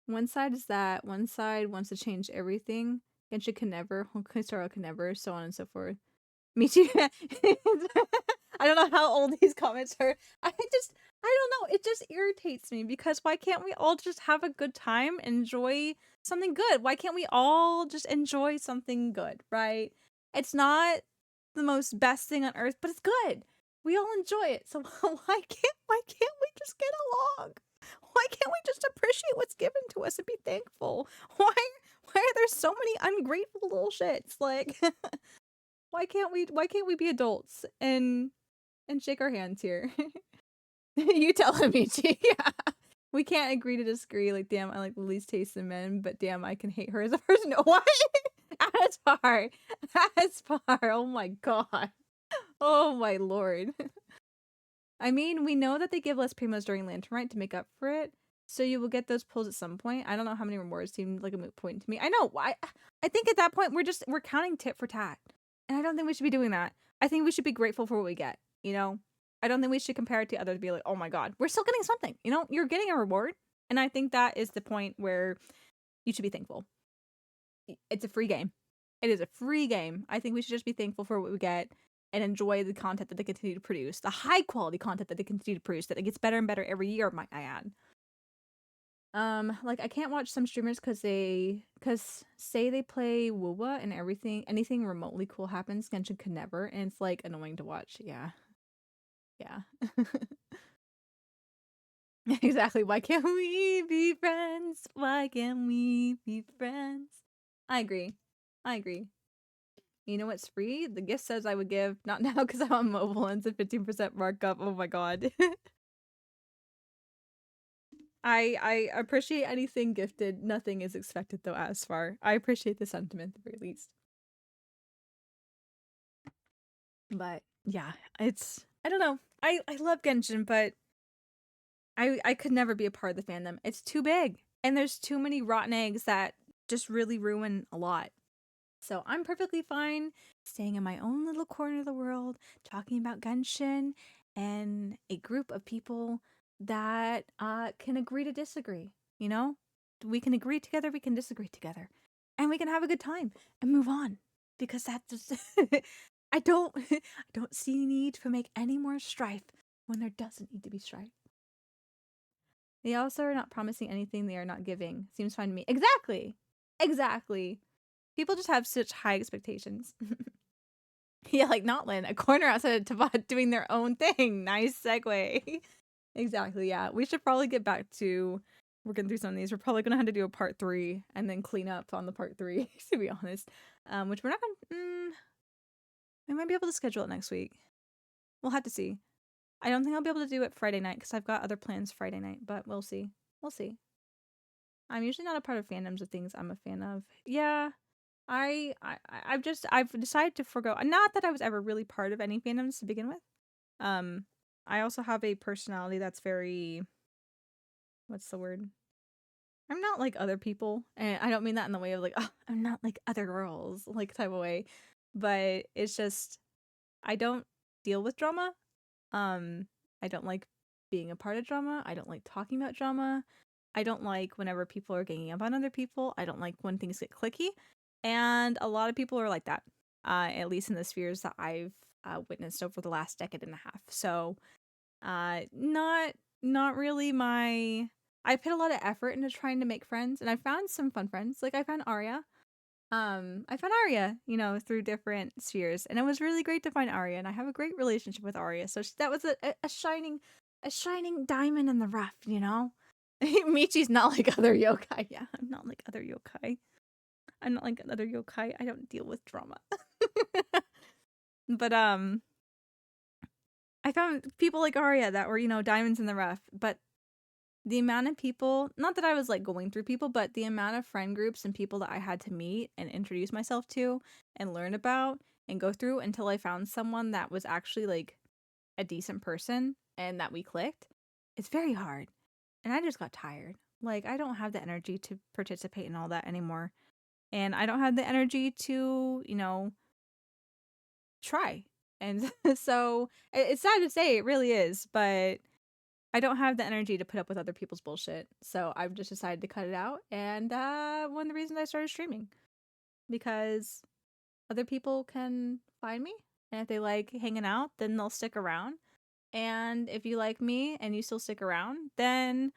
One side is that one side wants to change everything. Genshin can never, Hokusaro can never, so on and so forth. Me too. I don't know how old these comments are. I don't know. It just irritates me because why can't we all just have a good time, enjoy something good? Why can't we all just enjoy something good, right? It's not the most best thing on earth, but it's good. We all enjoy it. So why can't we just get along? Why can't we just appreciate what's given to us and be thankful? Why are there so many ungrateful little shits? Like why can't we be adults and shake our hands here? You telling me to, yeah. We can't agree to disagree. Like, damn, I like Lily's taste in men, but damn, I can hate her as a person. What? As far. Oh my god. Oh my lord. I mean, we know that they give less primos during Lantern Rite to make up for it, so you will get those pulls at some point. I don't know how many rewards seemed like a moot point to me. I know. I think at that point we're counting tit for tat, and I don't think we should be doing that. I think we should be grateful for what we get. You know, I don't think we should compare it to others. Be like, oh my god, we're still getting something. You know, you're getting a reward, and I think that is the point where you should be thankful. It's a free game. It is a free game. I think we should just be thankful for what we get and enjoy the content that they continue to produce, the high quality content that they continue to produce, that it gets better and better every year, might I add. Like I can't watch some streamers because say they play WoWa and anything remotely cool happens, Genshin could never, and it's like annoying to watch. Yeah. Exactly. Why can't we be friends? Why can't we be friends? I agree. You know what's free? The gift says I would give, not now because I'm on mobile and it's a 15% markup. Oh my god. I appreciate anything gifted. Nothing is expected though, as far. I appreciate the sentiment at the very least. But yeah, I don't know. I love Genshin, but I could never be a part of the fandom. It's too big. And there's too many rotten eggs that just really ruin a lot. So I'm perfectly fine staying in my own little corner of the world, talking about Genshin and a group of people that can agree to disagree. You know, we can agree together, we can disagree together, and we can have a good time and move on. Because that's just I don't see need to make any more strife when there doesn't need to be strife. They also are not promising anything they are not giving. Seems fine to me. Exactly. People just have such high expectations. Yeah, like Notlin, a corner outside of Tabat doing their own thing. Nice segue. Exactly, yeah. We should probably get back to working through some of these. We're probably going to have to do a part 3 and then clean up on the part 3, to be honest. Which we're not going to... we might be able to schedule it next week. We'll have to see. I don't think I'll be able to do it Friday night because I've got other plans Friday night, but we'll see. I'm usually not a part of fandoms of things I'm a fan of. Yeah. I've decided to forgo. Not that I was ever really part of any fandoms to begin with. I also have a personality that's very, what's the word? I'm not like other people, and I don't mean that in the way of like, oh, I'm not like other girls, like type of way. But it's just I don't deal with drama. I don't like being a part of drama. I don't like talking about drama. I don't like whenever people are ganging up on other people. I don't like when things get cliquey. And a lot of people are like that, at least in the spheres that I've witnessed over the last decade and a half. So, not really my... I put a lot of effort into trying to make friends, and I found some fun friends. Like, I found Arya. You know, through different spheres, and it was really great to find Arya, and I have a great relationship with Arya. So that was a shining a shining diamond in the rough, you know? Michi's not like other yokai. Yeah, I'm not like other yokai. I'm not like other yokai. I don't deal with drama. But I found people like Arya that were, you know, diamonds in the rough, but the amount of people, not that I was like going through people, but the amount of friend groups and people that I had to meet and introduce myself to and learn about and go through until I found someone that was actually like a decent person and that we clicked, it's very hard. And I just got tired. Like, I don't have the energy to participate in all that anymore. And I don't have the energy to, you know, try. And so it's sad to say, it really is, but I don't have the energy to put up with other people's bullshit. So I've just decided to cut it out. And one of the reasons I started streaming, because other people can find me. And if they like hanging out, then they'll stick around. And if you like me and you still stick around, then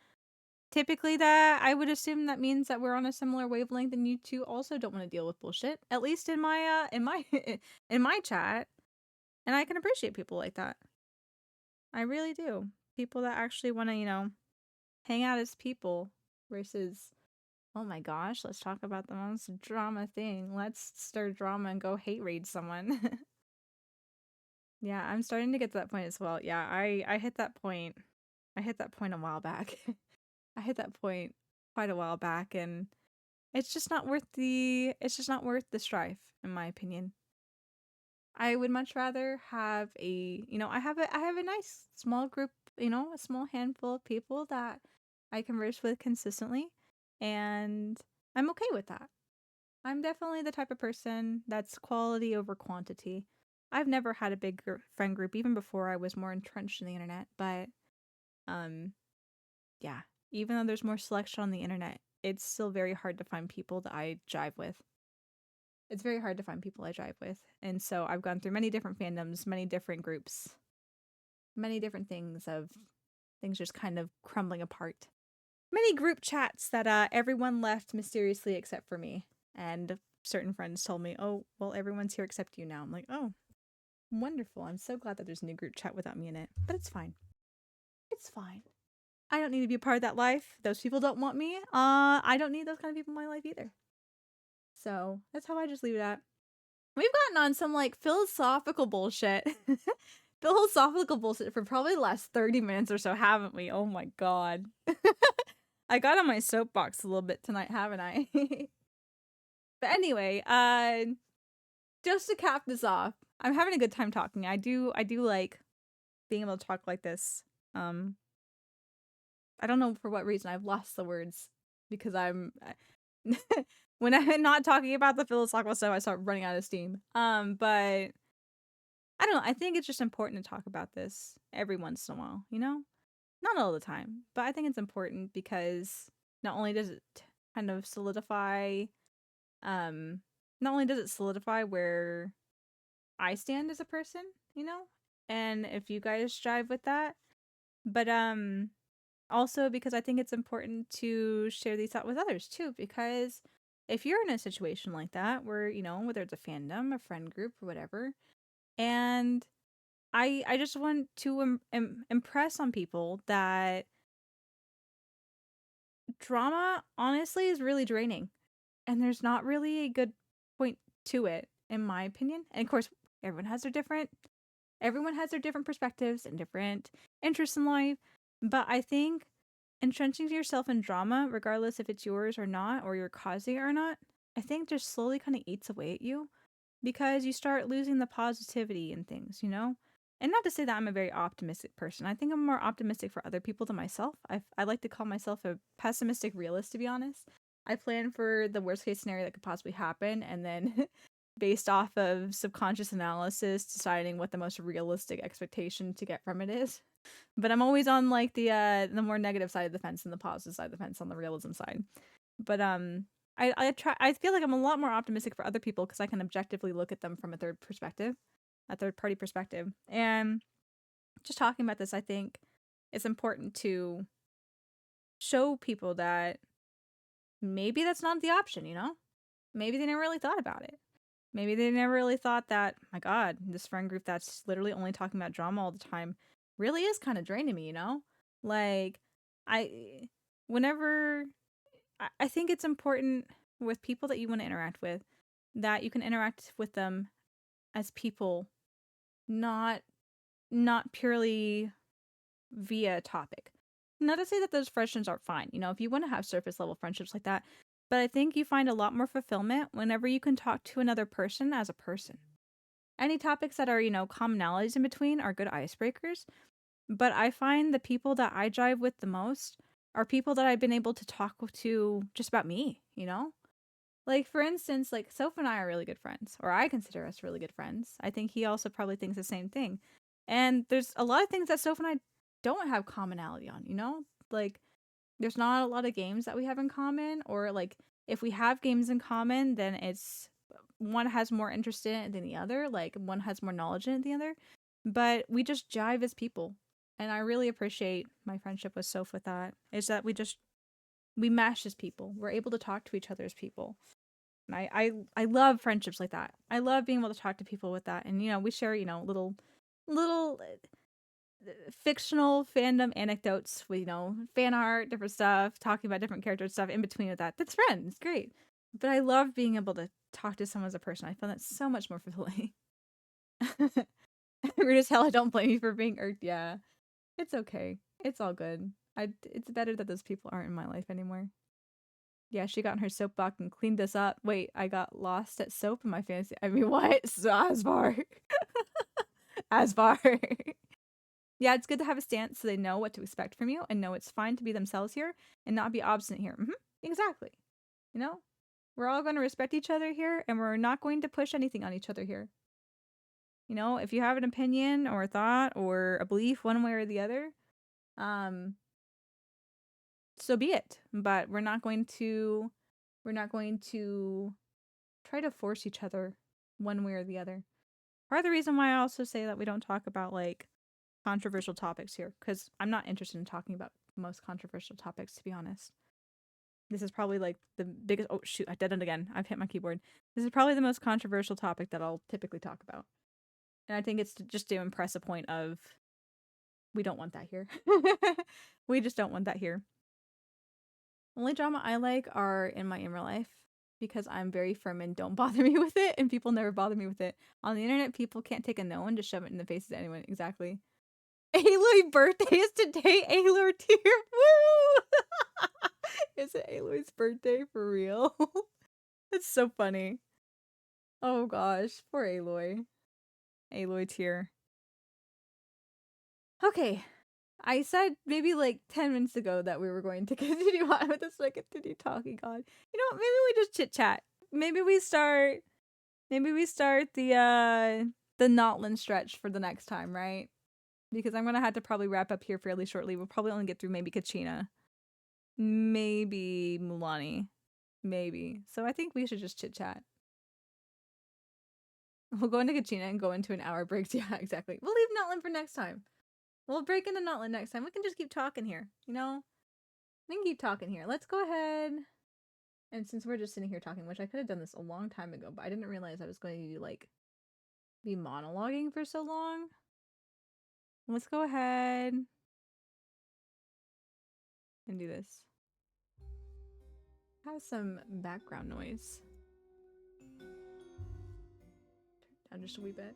typically that I would assume that means that we're on a similar wavelength and you two also don't want to deal with bullshit. At least in my in my chat. And I can appreciate people like that. I really do. People that actually want to, you know, hang out as people versus, oh my gosh, let's talk about the most drama thing. Let's stir drama and go hate raid someone. Yeah, I'm starting to get to that point as well. Yeah, I hit that point. I hit that point a while back. I hit that point quite a while back, and it's just not worth the strife, in my opinion. I would much rather have I have a nice small group, you know, a small handful of people that I converse with consistently, and I'm okay with that. I'm definitely the type of person that's quality over quantity. I've never had a big friend group even before I was more entrenched in the internet, but um yeah, even though there's more selection on the internet, it's still very hard to find people that I jive with. It's very hard to find people I jive with. And so I've gone through many different fandoms, many different groups, many different things of things just kind of crumbling apart. Many group chats that everyone left mysteriously except for me. And certain friends told me, "Oh, well, everyone's here except you now." I'm like, "Oh, wonderful. I'm so glad that there's a new group chat without me in it." But it's fine. It's fine. I don't need to be a part of that life. Those people don't want me. I don't need those kind of people in my life either. So that's how I just leave it at. We've gotten on some like philosophical bullshit. Philosophical bullshit for probably the last 30 minutes or so, haven't we? Oh my god. I got on my soapbox a little bit tonight, haven't I? But anyway, just to cap this off, I'm having a good time talking. I do like being able to talk like this. I don't know for what reason I've lost the words because I'm when I'm not talking about the philosophical stuff, I start running out of steam. But I don't know. I think it's just important to talk about this every once in a while, you know? Not all the time, but I think it's important because not only does it kind of solidify not only does it solidify where I stand as a person, you know? And if you guys jive with that, but also because I think it's important to share these thoughts with others too, because if you're in a situation like that where, you know, whether it's a fandom, a friend group or whatever, and I just want to impress on people that drama honestly is really draining and there's not really a good point to it in my opinion. And of course, everyone has their different perspectives and different interests in life, but I think entrenching yourself in drama, regardless if it's yours or not, or you're causing it or not, I think just slowly kind of eats away at you because you start losing the positivity in things, you know? And not to say that I'm a very optimistic person. I think I'm more optimistic for other people than myself. I like to call myself a pessimistic realist, to be honest. I plan for the worst case scenario that could possibly happen, and then based off of subconscious analysis, deciding what the most realistic expectation to get from it is. But I'm always on like the more negative side of the fence than the positive side of the fence on the realism side. But I feel like I'm a lot more optimistic for other people because I can objectively look at them from a third party perspective. And just talking about this, I think it's important to show people that maybe that's not the option, you know? Maybe they never really thought about it. Maybe they never really thought that, my god, this friend group that's literally only talking about drama all the time really is kind of draining me, you know? Like, I, whenever, I think it's important with people that you want to interact with that you can interact with them as people, not purely via topic. Not to say that those friendships aren't fine, you know, if you want to have surface level friendships like that, but I think you find a lot more fulfillment whenever you can talk to another person as a person. Any topics that are, you know, commonalities in between are good icebreakers, but I find the people that I jive with the most are people that I've been able to talk to just about me, you know? Like, for instance, like, Soph and I are really good friends, or I consider us really good friends. I think he also probably thinks the same thing. And there's a lot of things that Soph and I don't have commonality on, you know? Like, there's not a lot of games that we have in common, or, like, if we have games in common, then it's one has more interest in it than the other. Like, one has more knowledge in it than the other. But we just jive as people. And I really appreciate my friendship with Soph with that. Is that we mesh as people. We're able to talk to each other as people. And I love friendships like that. I love being able to talk to people with that. And, you know, we share, you know, little fictional fandom anecdotes with, you know, fan art, different stuff, talking about different characters, stuff in between with that. That's friends. Great. But I love being able to talk to someone as a person. I find that so much more fulfilling. Rude as hell, I don't blame you for being irked. Yeah. It's okay. It's all good. It's better that those people aren't in my life anymore. Yeah, she got in her soapbox and cleaned us up. Wait, I got lost at soap in my fantasy. I mean, what? So, as far. As far. Yeah, it's good to have a stance so they know what to expect from you and know it's fine to be themselves here and not be obstinate here. Exactly. You know? We're all going to respect each other here and we're not going to push anything on each other here. You know, if you have an opinion or a thought or a belief one way or the other, so be it. But we're not going to try to force each other one way or the other. Part of the reason why I also say that we don't talk about, like, controversial topics here, because I'm not interested in talking about most controversial topics, to be honest. This is probably, like, the biggest— oh shoot, I did it again. I've hit my keyboard. This is probably the most controversial topic that I'll typically talk about. And I think it's just to impress a point of, we don't want that here. We just don't want that here. Only drama I like are in my real life, because I'm very firm and don't bother me with it, and people never bother me with it. On the internet, people can't take a no and just shove it in the faces of anyone. Exactly. Aloy's birthday is today. Aloy tier. Woo! Is it Aloy's birthday for real? It's so funny. Oh gosh, poor Aloy. Aloy tier. Okay. I said maybe like 10 minutes ago that we were going to continue on with this, so I continue talking on. You know what, maybe we just chit chat. Maybe we start the Notland stretch for the next time, right? Because I'm gonna have to probably wrap up here fairly shortly. We'll probably only get through maybe Kachina. Maybe Mulani. Maybe. So I think we should just chit chat. We'll go into Kachina and go into an hour break. Yeah, exactly. We'll leave Notland for next time. We'll break into Notland next time. We can just keep talking here, you know? We can keep talking here. Let's go ahead. And since we're just sitting here talking, which I could have done this a long time ago, but I didn't realize I was going to, like, be monologuing for so long. Let's go ahead and do this. Have some background noise. Turn down just a wee bit.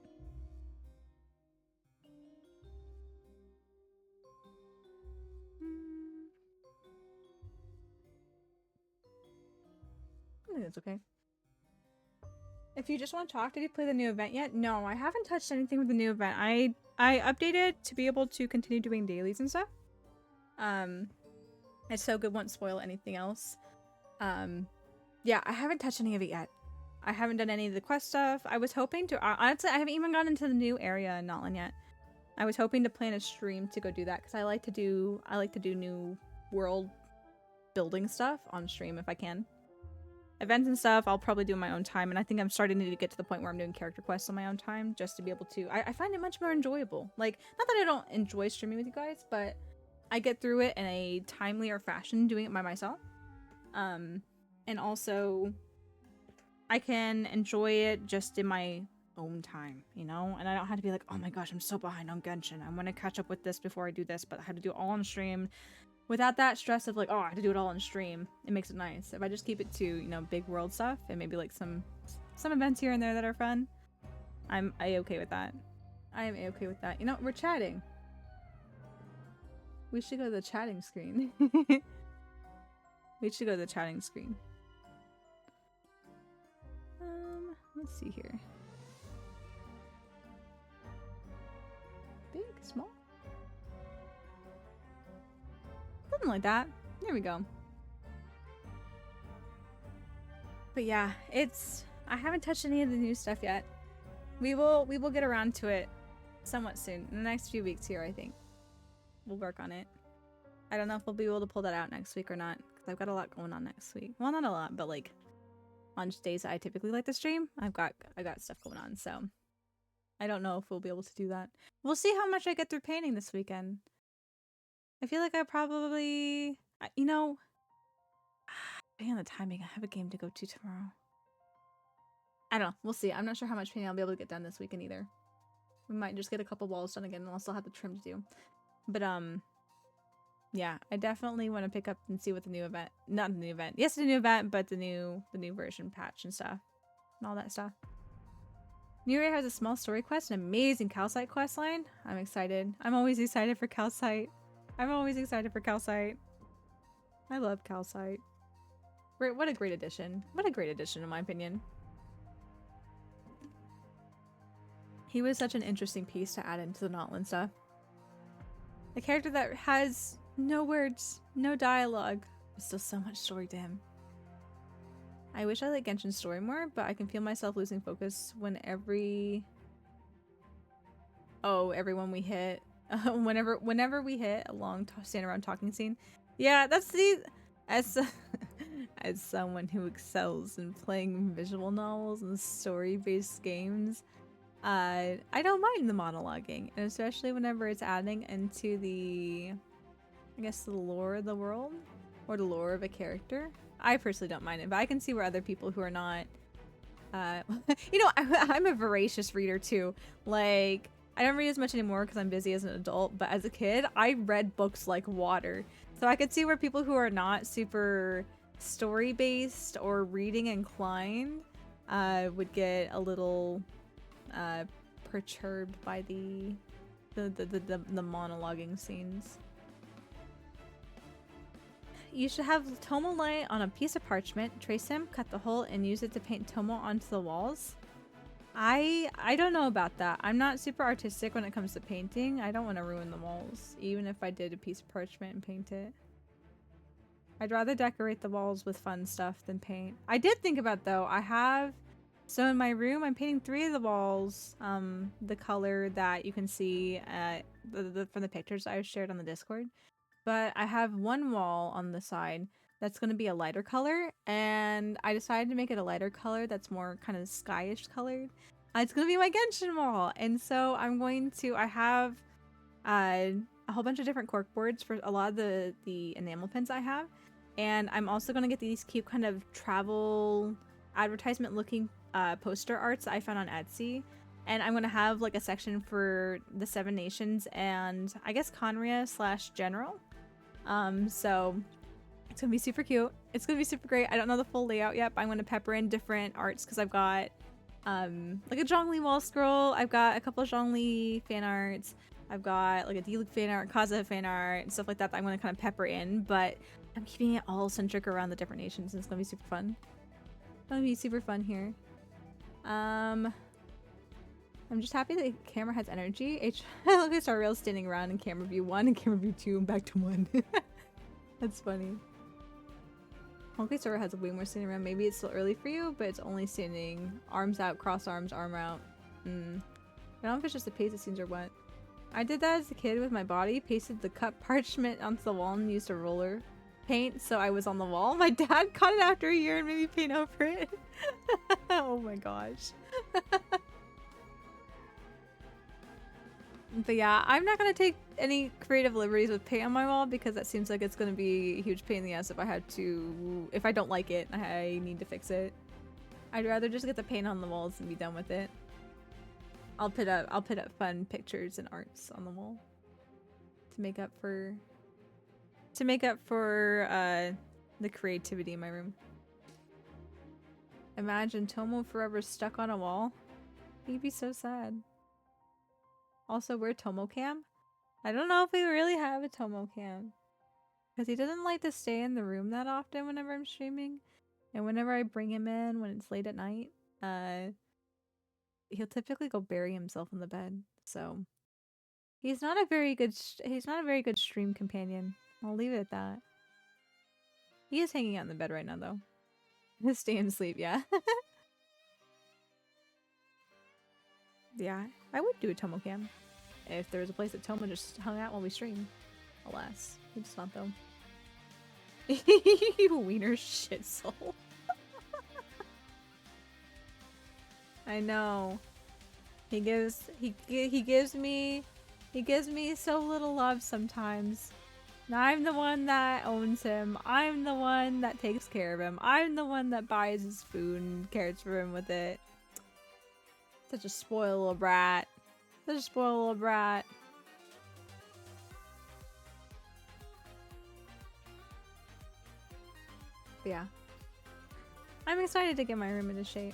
I think that's okay. If you just want to talk, did you play the new event yet? No, I haven't touched anything with the new event. I updated to be able to continue doing dailies and stuff. It's so good, won't spoil anything else. Yeah, I haven't touched any of it yet. I haven't done any of the quest stuff. I was hoping to— honestly, I haven't even gone into the new area in Notland yet. I was hoping to plan a stream to go do that, because I like to do new world building stuff on stream if I can. Events and stuff I'll probably do in my own time, and I think I'm starting to get to the point where I'm doing character quests on my own time, just to be able to— I find it much more enjoyable. Like, not that I don't enjoy streaming with you guys, but I get through it in a timelier fashion doing it by myself. And also, I can enjoy it just in my own time, you know? And I don't have to be like, oh my gosh, I'm so behind on Genshin. I want to catch up with this before I do this, but I have to do it all on stream. Without that stress of like, oh, I have to do it all on stream, it makes it nice. If I just keep it to, you know, big world stuff and maybe like some events here and there that are fun, I'm a-okay with that. I am a-okay with that. You know, we're chatting. We should go to the chatting screen. We should go to the chatting screen. Let's see here. Big, small? Something like that. There we go. But yeah, I haven't touched any of the new stuff yet. We will get around to it somewhat soon. In the next few weeks here, I think. We'll work on it. I don't know if we'll be able to pull that out next week or not, because I've got a lot going on next week. Well, not a lot, but like on days I typically like to stream, I got stuff going on, so I don't know if we'll be able to do that. We'll see how much I get through painting this weekend. I feel like I probably, you know, depending on the timing, I have a game to go to tomorrow. I don't know. We'll see. I'm not sure how much painting I'll be able to get done this weekend either. We might just get a couple walls done again, and I'll still have the trim to do. But yeah, I definitely want to pick up and see what the new event, not the new event, yes, the new event, but the new version patch and stuff, and all that stuff. New Area has a small story quest, an amazing Calcite quest line. I'm excited. I'm always excited for Calcite. I'm always excited for Calcite. I love Calcite. What a great addition. What a great addition, in my opinion. He was such an interesting piece to add into the Notland stuff. A character that has no words, no dialogue, but still so much story to him. I wish I liked Genshin's story more, but I can feel myself losing focus when everyone we hit, whenever we hit a long stand around talking scene. Yeah, that's the as someone who excels in playing visual novels and story-based games, I don't mind the monologuing, and especially whenever it's adding into the, I guess, the lore of the world or the lore of a character. I personally don't mind it, but I can see where other people who are not, you know, I'm a voracious reader too. Like, I don't read as much anymore because I'm busy as an adult, but as a kid, I read books like water. So I could see where people who are not super story-based or reading inclined would get a little perturbed by the monologuing scenes. You should have Tomo lay on a piece of parchment, trace him, cut the hole, and use it to paint Tomo onto the walls. I don't know about that. I'm not super artistic when it comes to painting. I don't want to ruin the walls, even if I did a piece of parchment and paint it. I'd rather decorate the walls with fun stuff than paint. I did think about, though, so in my room, I'm painting 3 of the walls, the color that you can see from the pictures I've shared on the Discord. But I have one wall on the side that's going to be a lighter color, and I decided to make it a lighter color that's more kind of skyish colored. It's going to be my Genshin wall, and so I have a whole bunch of different cork boards for a lot of the enamel pins I have, and I'm also going to get these cute kind of travel advertisement looking poster arts I found on Etsy, and I'm going to have like a section for the 7 Nations and I guess Conria/General. So it's gonna be super cute. It's gonna be super great. I don't know the full layout yet, but I'm gonna pepper in different arts because I've got like a Zhongli wall scroll. I've got a couple of Zhongli fan arts. I've got like a Diluc fan art, Kaza fan art, and stuff like that I'm gonna kind of pepper in. But I'm keeping it all centric around the different nations, and it's gonna be super fun. It's gonna be super fun here. I'm just happy the camera has energy. Look at Star Rail standing around in camera view 1 and camera view 2 and back to 1. That's funny. Honkai Star Rail has way more standing around. Maybe it's still early for you, but it's only standing arms out, cross arms, arm out. I don't know if it's just the pace it seems or what. I did that as a kid with my body, pasted the cut parchment onto the wall and used a roller paint so I was on the wall. My dad caught it after a year and made me paint over it. Oh my gosh. But yeah, I'm not going to take any creative liberties with paint on my wall because that seems like it's going to be a huge pain in the ass if I don't like it and I need to fix it. I'd rather just get the paint on the walls and be done with it. I'll put up fun pictures and arts on the wall to make up for the creativity in my room. Imagine Tomo forever stuck on a wall. He'd be so sad. Also, we're Tomo Cam. I don't know if we really have a Tomo Cam. Because he doesn't like to stay in the room that often whenever I'm streaming. And whenever I bring him in when it's late at night, he'll typically go bury himself in the bed. So he's not a very good stream companion. I'll leave it at that. He is hanging out in the bed right now though. He's staying asleep, yeah. Yeah, I would do a Tomo Cam if there was a place that Tomo just hung out while we stream. Alas, it's not though. You wiener shit soul. I know. He gives me so little love sometimes. I'm the one that owns him. I'm the one that takes care of him. I'm the one that buys his food and cares for him with it. Such a spoiled little brat. Such a spoiled little brat. But yeah. I'm excited to get my room into shape.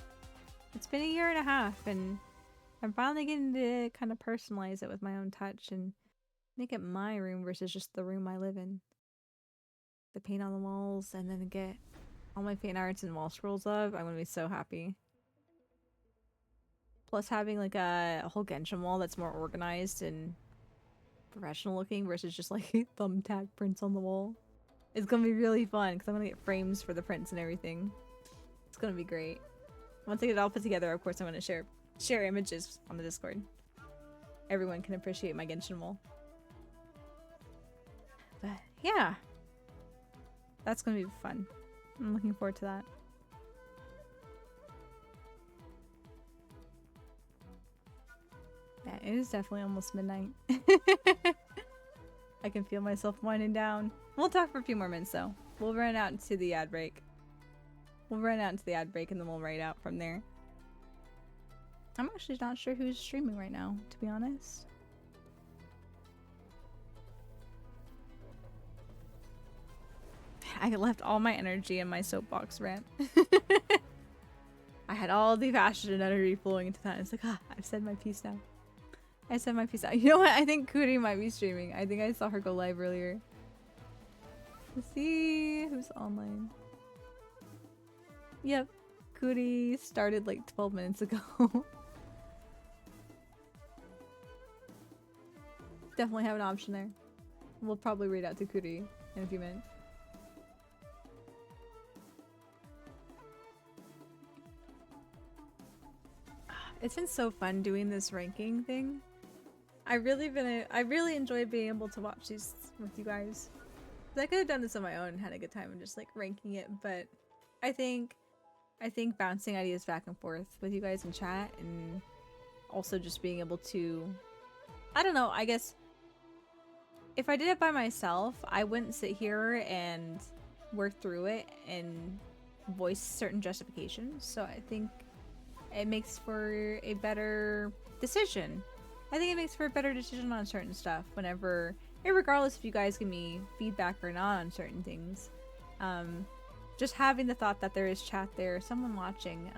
It's been a year and a half and I'm finally getting to kind of personalize it with my own touch and make it my room versus just the room I live in. The paint on the walls and then get all my fan arts and wall scrolls up. I'm gonna be so happy. Plus having like a whole Genshin wall that's more organized and professional looking versus just like thumbtack prints on the wall. It's gonna be really fun because I'm gonna get frames for the prints and everything. It's gonna be great. Once I get it all put together, of course I'm gonna share images on the Discord. Everyone can appreciate my Genshin wall. But yeah. That's gonna be fun. I'm looking forward to that. Yeah, it is definitely almost midnight. I can feel myself winding down. We'll talk for a few more minutes though. We'll run out into the ad break. And then we'll write out from there. I'm actually not sure who's streaming right now, to be honest. I left all my energy in my soapbox rant. I had all the passion and energy flowing into that. It's like, I've said my piece now. I said my piece out. You know what? I think Kuri might be streaming. I think I saw her go live earlier. Let's see who's online. Yep. Kuri started like 12 minutes ago. Definitely have an option there. We'll probably read out to Kuri in a few minutes. It's been so fun doing this ranking thing. I really enjoyed being able to watch these with you guys. I could have done this on my own and had a good time and just like ranking it, but I think bouncing ideas back and forth with you guys in chat and also just being able to, I don't know, I guess if I did it by myself, I wouldn't sit here and work through it and voice certain justifications. So I think it makes for a better decision. I think it makes for a better decision on certain stuff whenever, regardless if you guys give me feedback or not on certain things. Just having the thought that there is chat there, someone watching,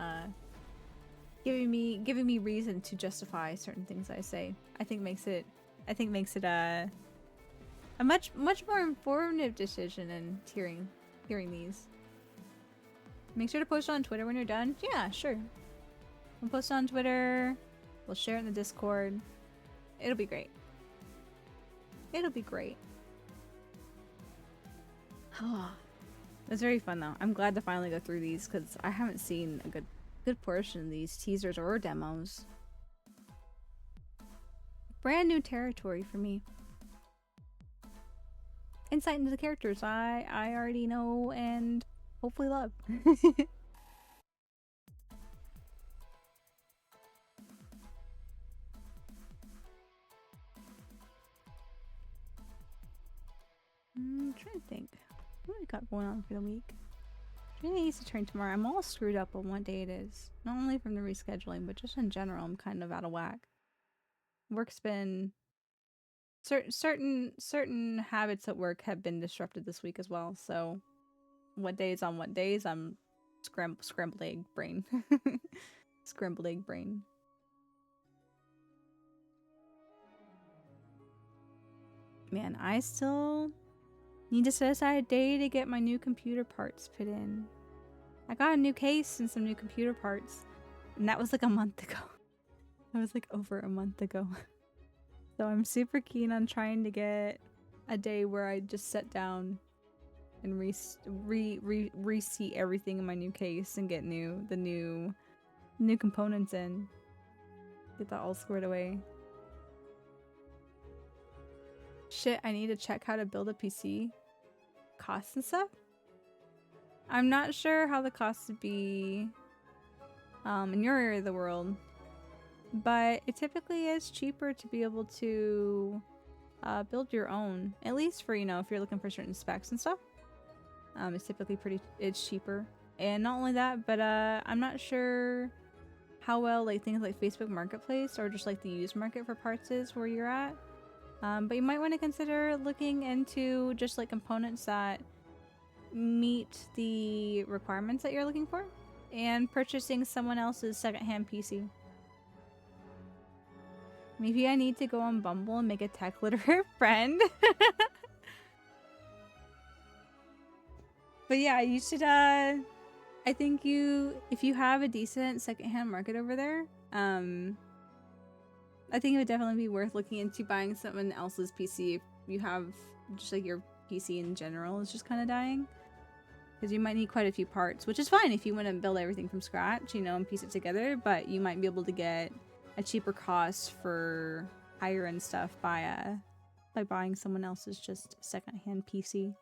giving me reason to justify certain things I say, I think makes it a much more informative decision in hearing these. Make sure to post on Twitter when you're done. Yeah, sure. We'll post it on Twitter. We'll share it in the Discord. It'll be great. It'll be great. It was very fun though. I'm glad to finally go through these because I haven't seen a good portion of these teasers or demos. Brand new territory for me. Insight into the characters I already know and hopefully love. I'm trying to think. What do I got going on for the week? Training needs to turn tomorrow. I'm all screwed up on what day it is. Not only from the rescheduling, but just in general, I'm kind of out of whack. Work's been certain habits at work have been disrupted this week as well. So, what days on what days I'm scrambled egg brain, scrambled egg brain. Man, I still need to set aside a day to get my new computer parts put in. I got a new case and some new computer parts, and that was like a month ago. That was like over a month ago. So I'm super keen on trying to get a day where I just sit down and reseat everything in my new case and get the new components in. Get that all squared away. Shit, I need to check how to build a PC. Costs and stuff? I'm not sure how the costs would be in your area of the world, but it typically is cheaper to be able to build your own, at least for, you know, if you're looking for certain specs and stuff. It's typically it's cheaper. And not only that, but I'm not sure how well like things like Facebook Marketplace or just like the used market for parts is where you're at. But you might want to consider looking into just like components that meet the requirements that you're looking for and purchasing someone else's secondhand PC. Maybe I need to go on Bumble and make a tech literate friend. But yeah, you should I think if you have a decent secondhand market over there, I think it would definitely be worth looking into buying someone else's PC if you have just like your PC in general is just kind of dying. Because you might need quite a few parts, which is fine if you want to build everything from scratch, you know, and piece it together, but you might be able to get a cheaper cost for higher end stuff by buying someone else's just secondhand PC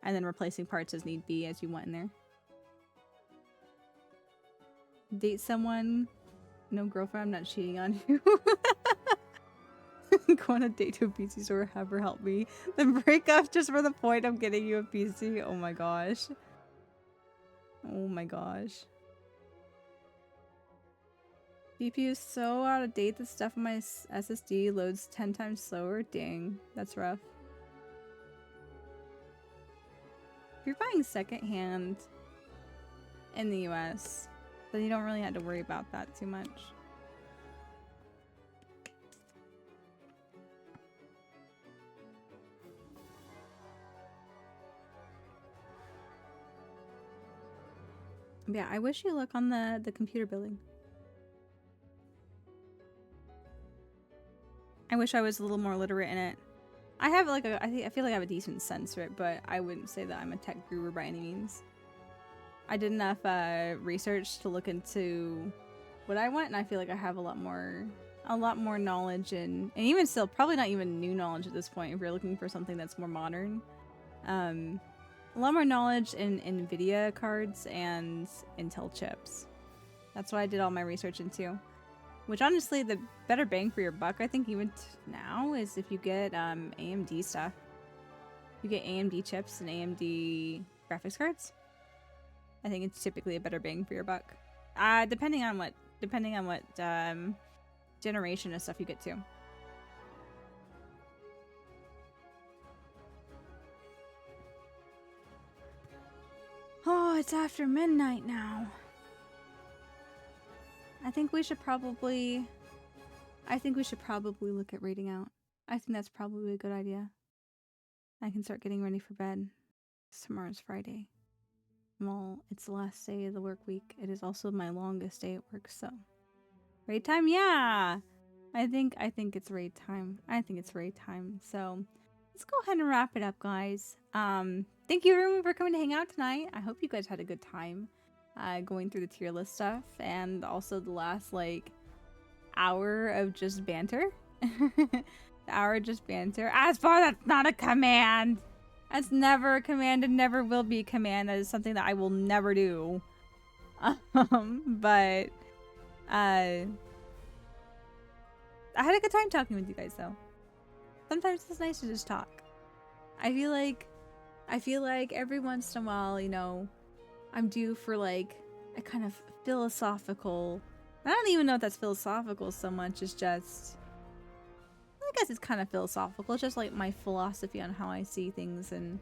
and then replacing parts as need be as you want in there. Date someone. No girlfriend, I'm not cheating on you. Go on a date to a PC store, have her help me. Then break up just for the point of getting you a PC. Oh my gosh. Oh my gosh. CPU is so out of date that stuff on my SSD loads 10 times slower. Dang, that's rough. If you're buying secondhand in the US, then you don't really have to worry about that too much. Yeah, I wish you luck on the computer building. I wish I was a little more literate in it. I have like I feel like I have a decent sense for it, but I wouldn't say that I'm a tech guru by any means. I did enough research to look into what I want, and I feel like I have a lot more knowledge and even still probably not even new knowledge at this point if you're looking for something that's more modern. A lot more knowledge in NVIDIA cards and Intel chips. That's what I did all my research into. Which honestly, the better bang for your buck, I think even now, is if you get AMD stuff. You get AMD chips and AMD graphics cards. I think it's typically a better bang for your buck. Depending on what generation of stuff you get to. Oh, it's after midnight now. I think we should probably look at raiding out. I think that's probably a good idea. I can start getting ready for bed. Tomorrow's Friday. Well, it's the last day of the work week. It is also my longest day at work, so raid time, yeah. I think it's raid time. So let's go ahead and wrap it up, guys. Thank you everyone for coming to hang out tonight. I hope you guys had a good time going through the tier list stuff and also the last like hour of just banter. The hour of just banter. As far as that's not a command. That's never a command and never will be a command. That is something that I will never do. But I had a good time talking with you guys though. Sometimes it's nice to just talk. I feel like every once in a while, you know, I'm due for like a kind of philosophical, I don't even know if that's philosophical so much as just guess it's kind of philosophical. It's just like my philosophy on how I see things, and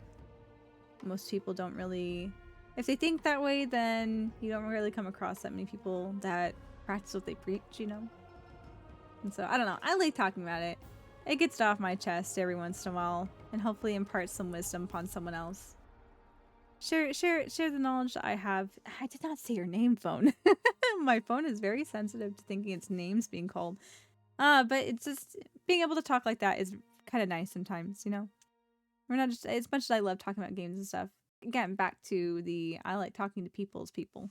most people don't really... If they think that way, then you don't really come across that many people that practice what they preach, you know? And so, I don't know. I like talking about it. It gets it off my chest every once in a while, and hopefully imparts some wisdom upon someone else. Share the knowledge that I have. I did not say your name, phone. My phone is very sensitive to thinking its name's being called. But it's just, being able to talk like that is kind of nice sometimes, you know? We're not just, as much as I love talking about games and stuff, again, back to the, I like talking to people's people.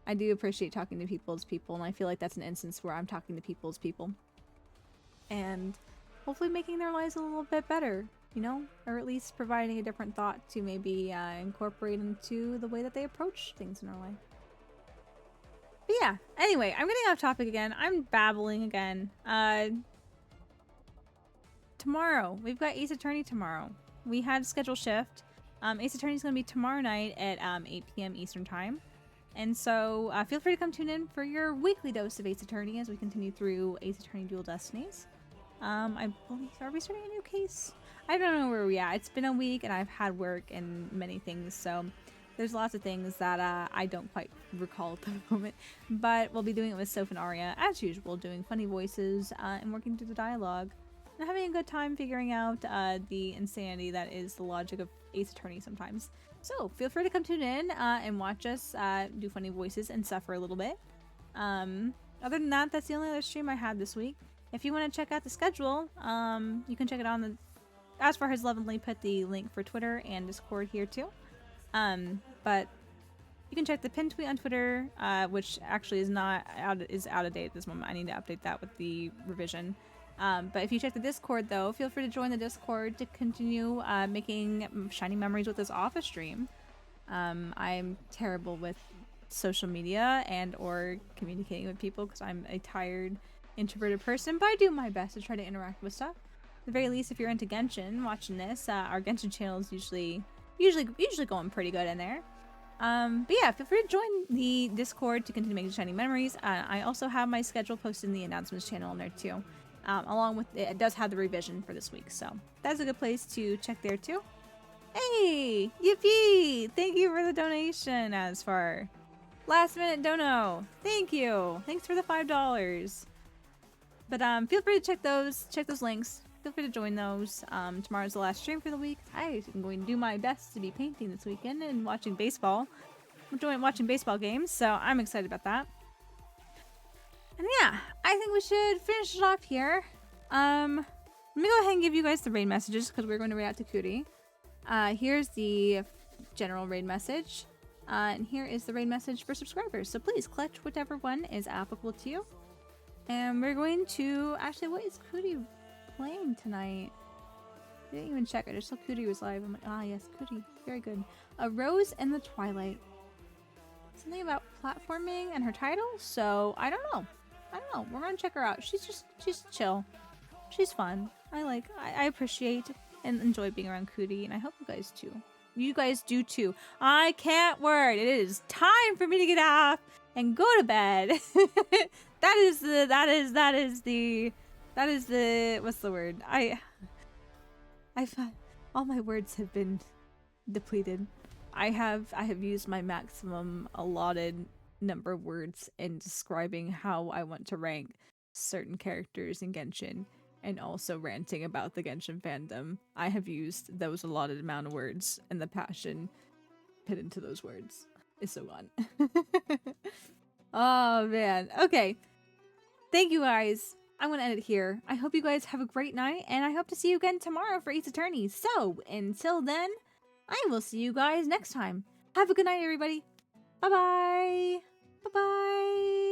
I do appreciate talking to people's people, and I feel like that's an instance where I'm talking to people's people. And hopefully making their lives a little bit better, you know? Or at least providing a different thought to maybe incorporate into the way that they approach things in our life. But yeah, anyway, I'm getting off topic again. I'm babbling again. Tomorrow, we've got Ace Attorney tomorrow. We had a schedule shift. Ace Attorney is going to be tomorrow night at 8 p.m. Eastern Time. And so feel free to come tune in for your weekly dose of Ace Attorney as we continue through Ace Attorney Dual Destinies. I believe, are we starting a new case? I don't know where we're at. It's been a week and I've had work and many things, so there's lots of things that I don't quite recall at the moment. But we'll be doing it with Soph and Arya, as usual, doing funny voices and working through the dialogue. And having a good time figuring out the insanity that is the logic of Ace Attorney sometimes. So feel free to come tune in and watch us do funny voices and suffer a little bit. Other than that, that's the only other stream I had this week. If you want to check out the schedule, you can check it on the... As far as Lovely put the link for Twitter and Discord here too. But you can check the pinned tweet on Twitter, which actually is not out of date at this moment. I need to update that with the revision. But if you check the Discord, though, feel free to join the Discord to continue making shiny memories with us off a stream. I'm terrible with social media and or communicating with people because I'm a tired, introverted person, but I do my best to try to interact with stuff. At the very least, if you're into Genshin, watching this, our Genshin channel is usually going pretty good in there. But yeah, feel free to join the Discord to continue making shiny memories. I also have my schedule posted in the announcements channel in there too. Along with it does have the revision for this week, so that's a good place to check there too. Hey, yippee! Thank you for the donation, as far last minute dono. Thank you. Thanks for the $5. But feel free to check those links. Feel free to join those. Tomorrow's the last stream for the week. I am going to do my best to be painting this weekend and watching baseball. I'm enjoying watching baseball games, so I'm excited about that. And yeah, I think we should finish it off here. Let me go ahead and give you guys the raid messages because we're going to raid out to Cootie. Here's the general raid message. And here is the raid message for subscribers. So please clutch whichever one is applicable to you. And we're going to... Actually, what is Cootie playing tonight? I didn't even check. I just saw Cootie was live. I'm like, ah, yes, Cootie. Very good. A Rose in the Twilight. Something about platforming and her title? So, I don't know. We're gonna check her out. She's chill. She's fun. I appreciate and enjoy being around Cootie, and I hope you guys too. You guys do too. I can't wait. It is time for me to get off and go to bed. that is the what's the word? I found all my words have been depleted. I have used my maximum allotted number of words in describing how I want to rank certain characters in Genshin, and also ranting about the Genshin fandom. I have used those allotted amount of words, and the passion put into those words is so gone. Oh man. Okay. Thank you guys. I'm gonna end it here. I hope you guys have a great night, and I hope to see you again tomorrow for Ace Attorney. So, until then, I will see you guys next time. Have a good night, everybody. Bye-bye. Bye-bye.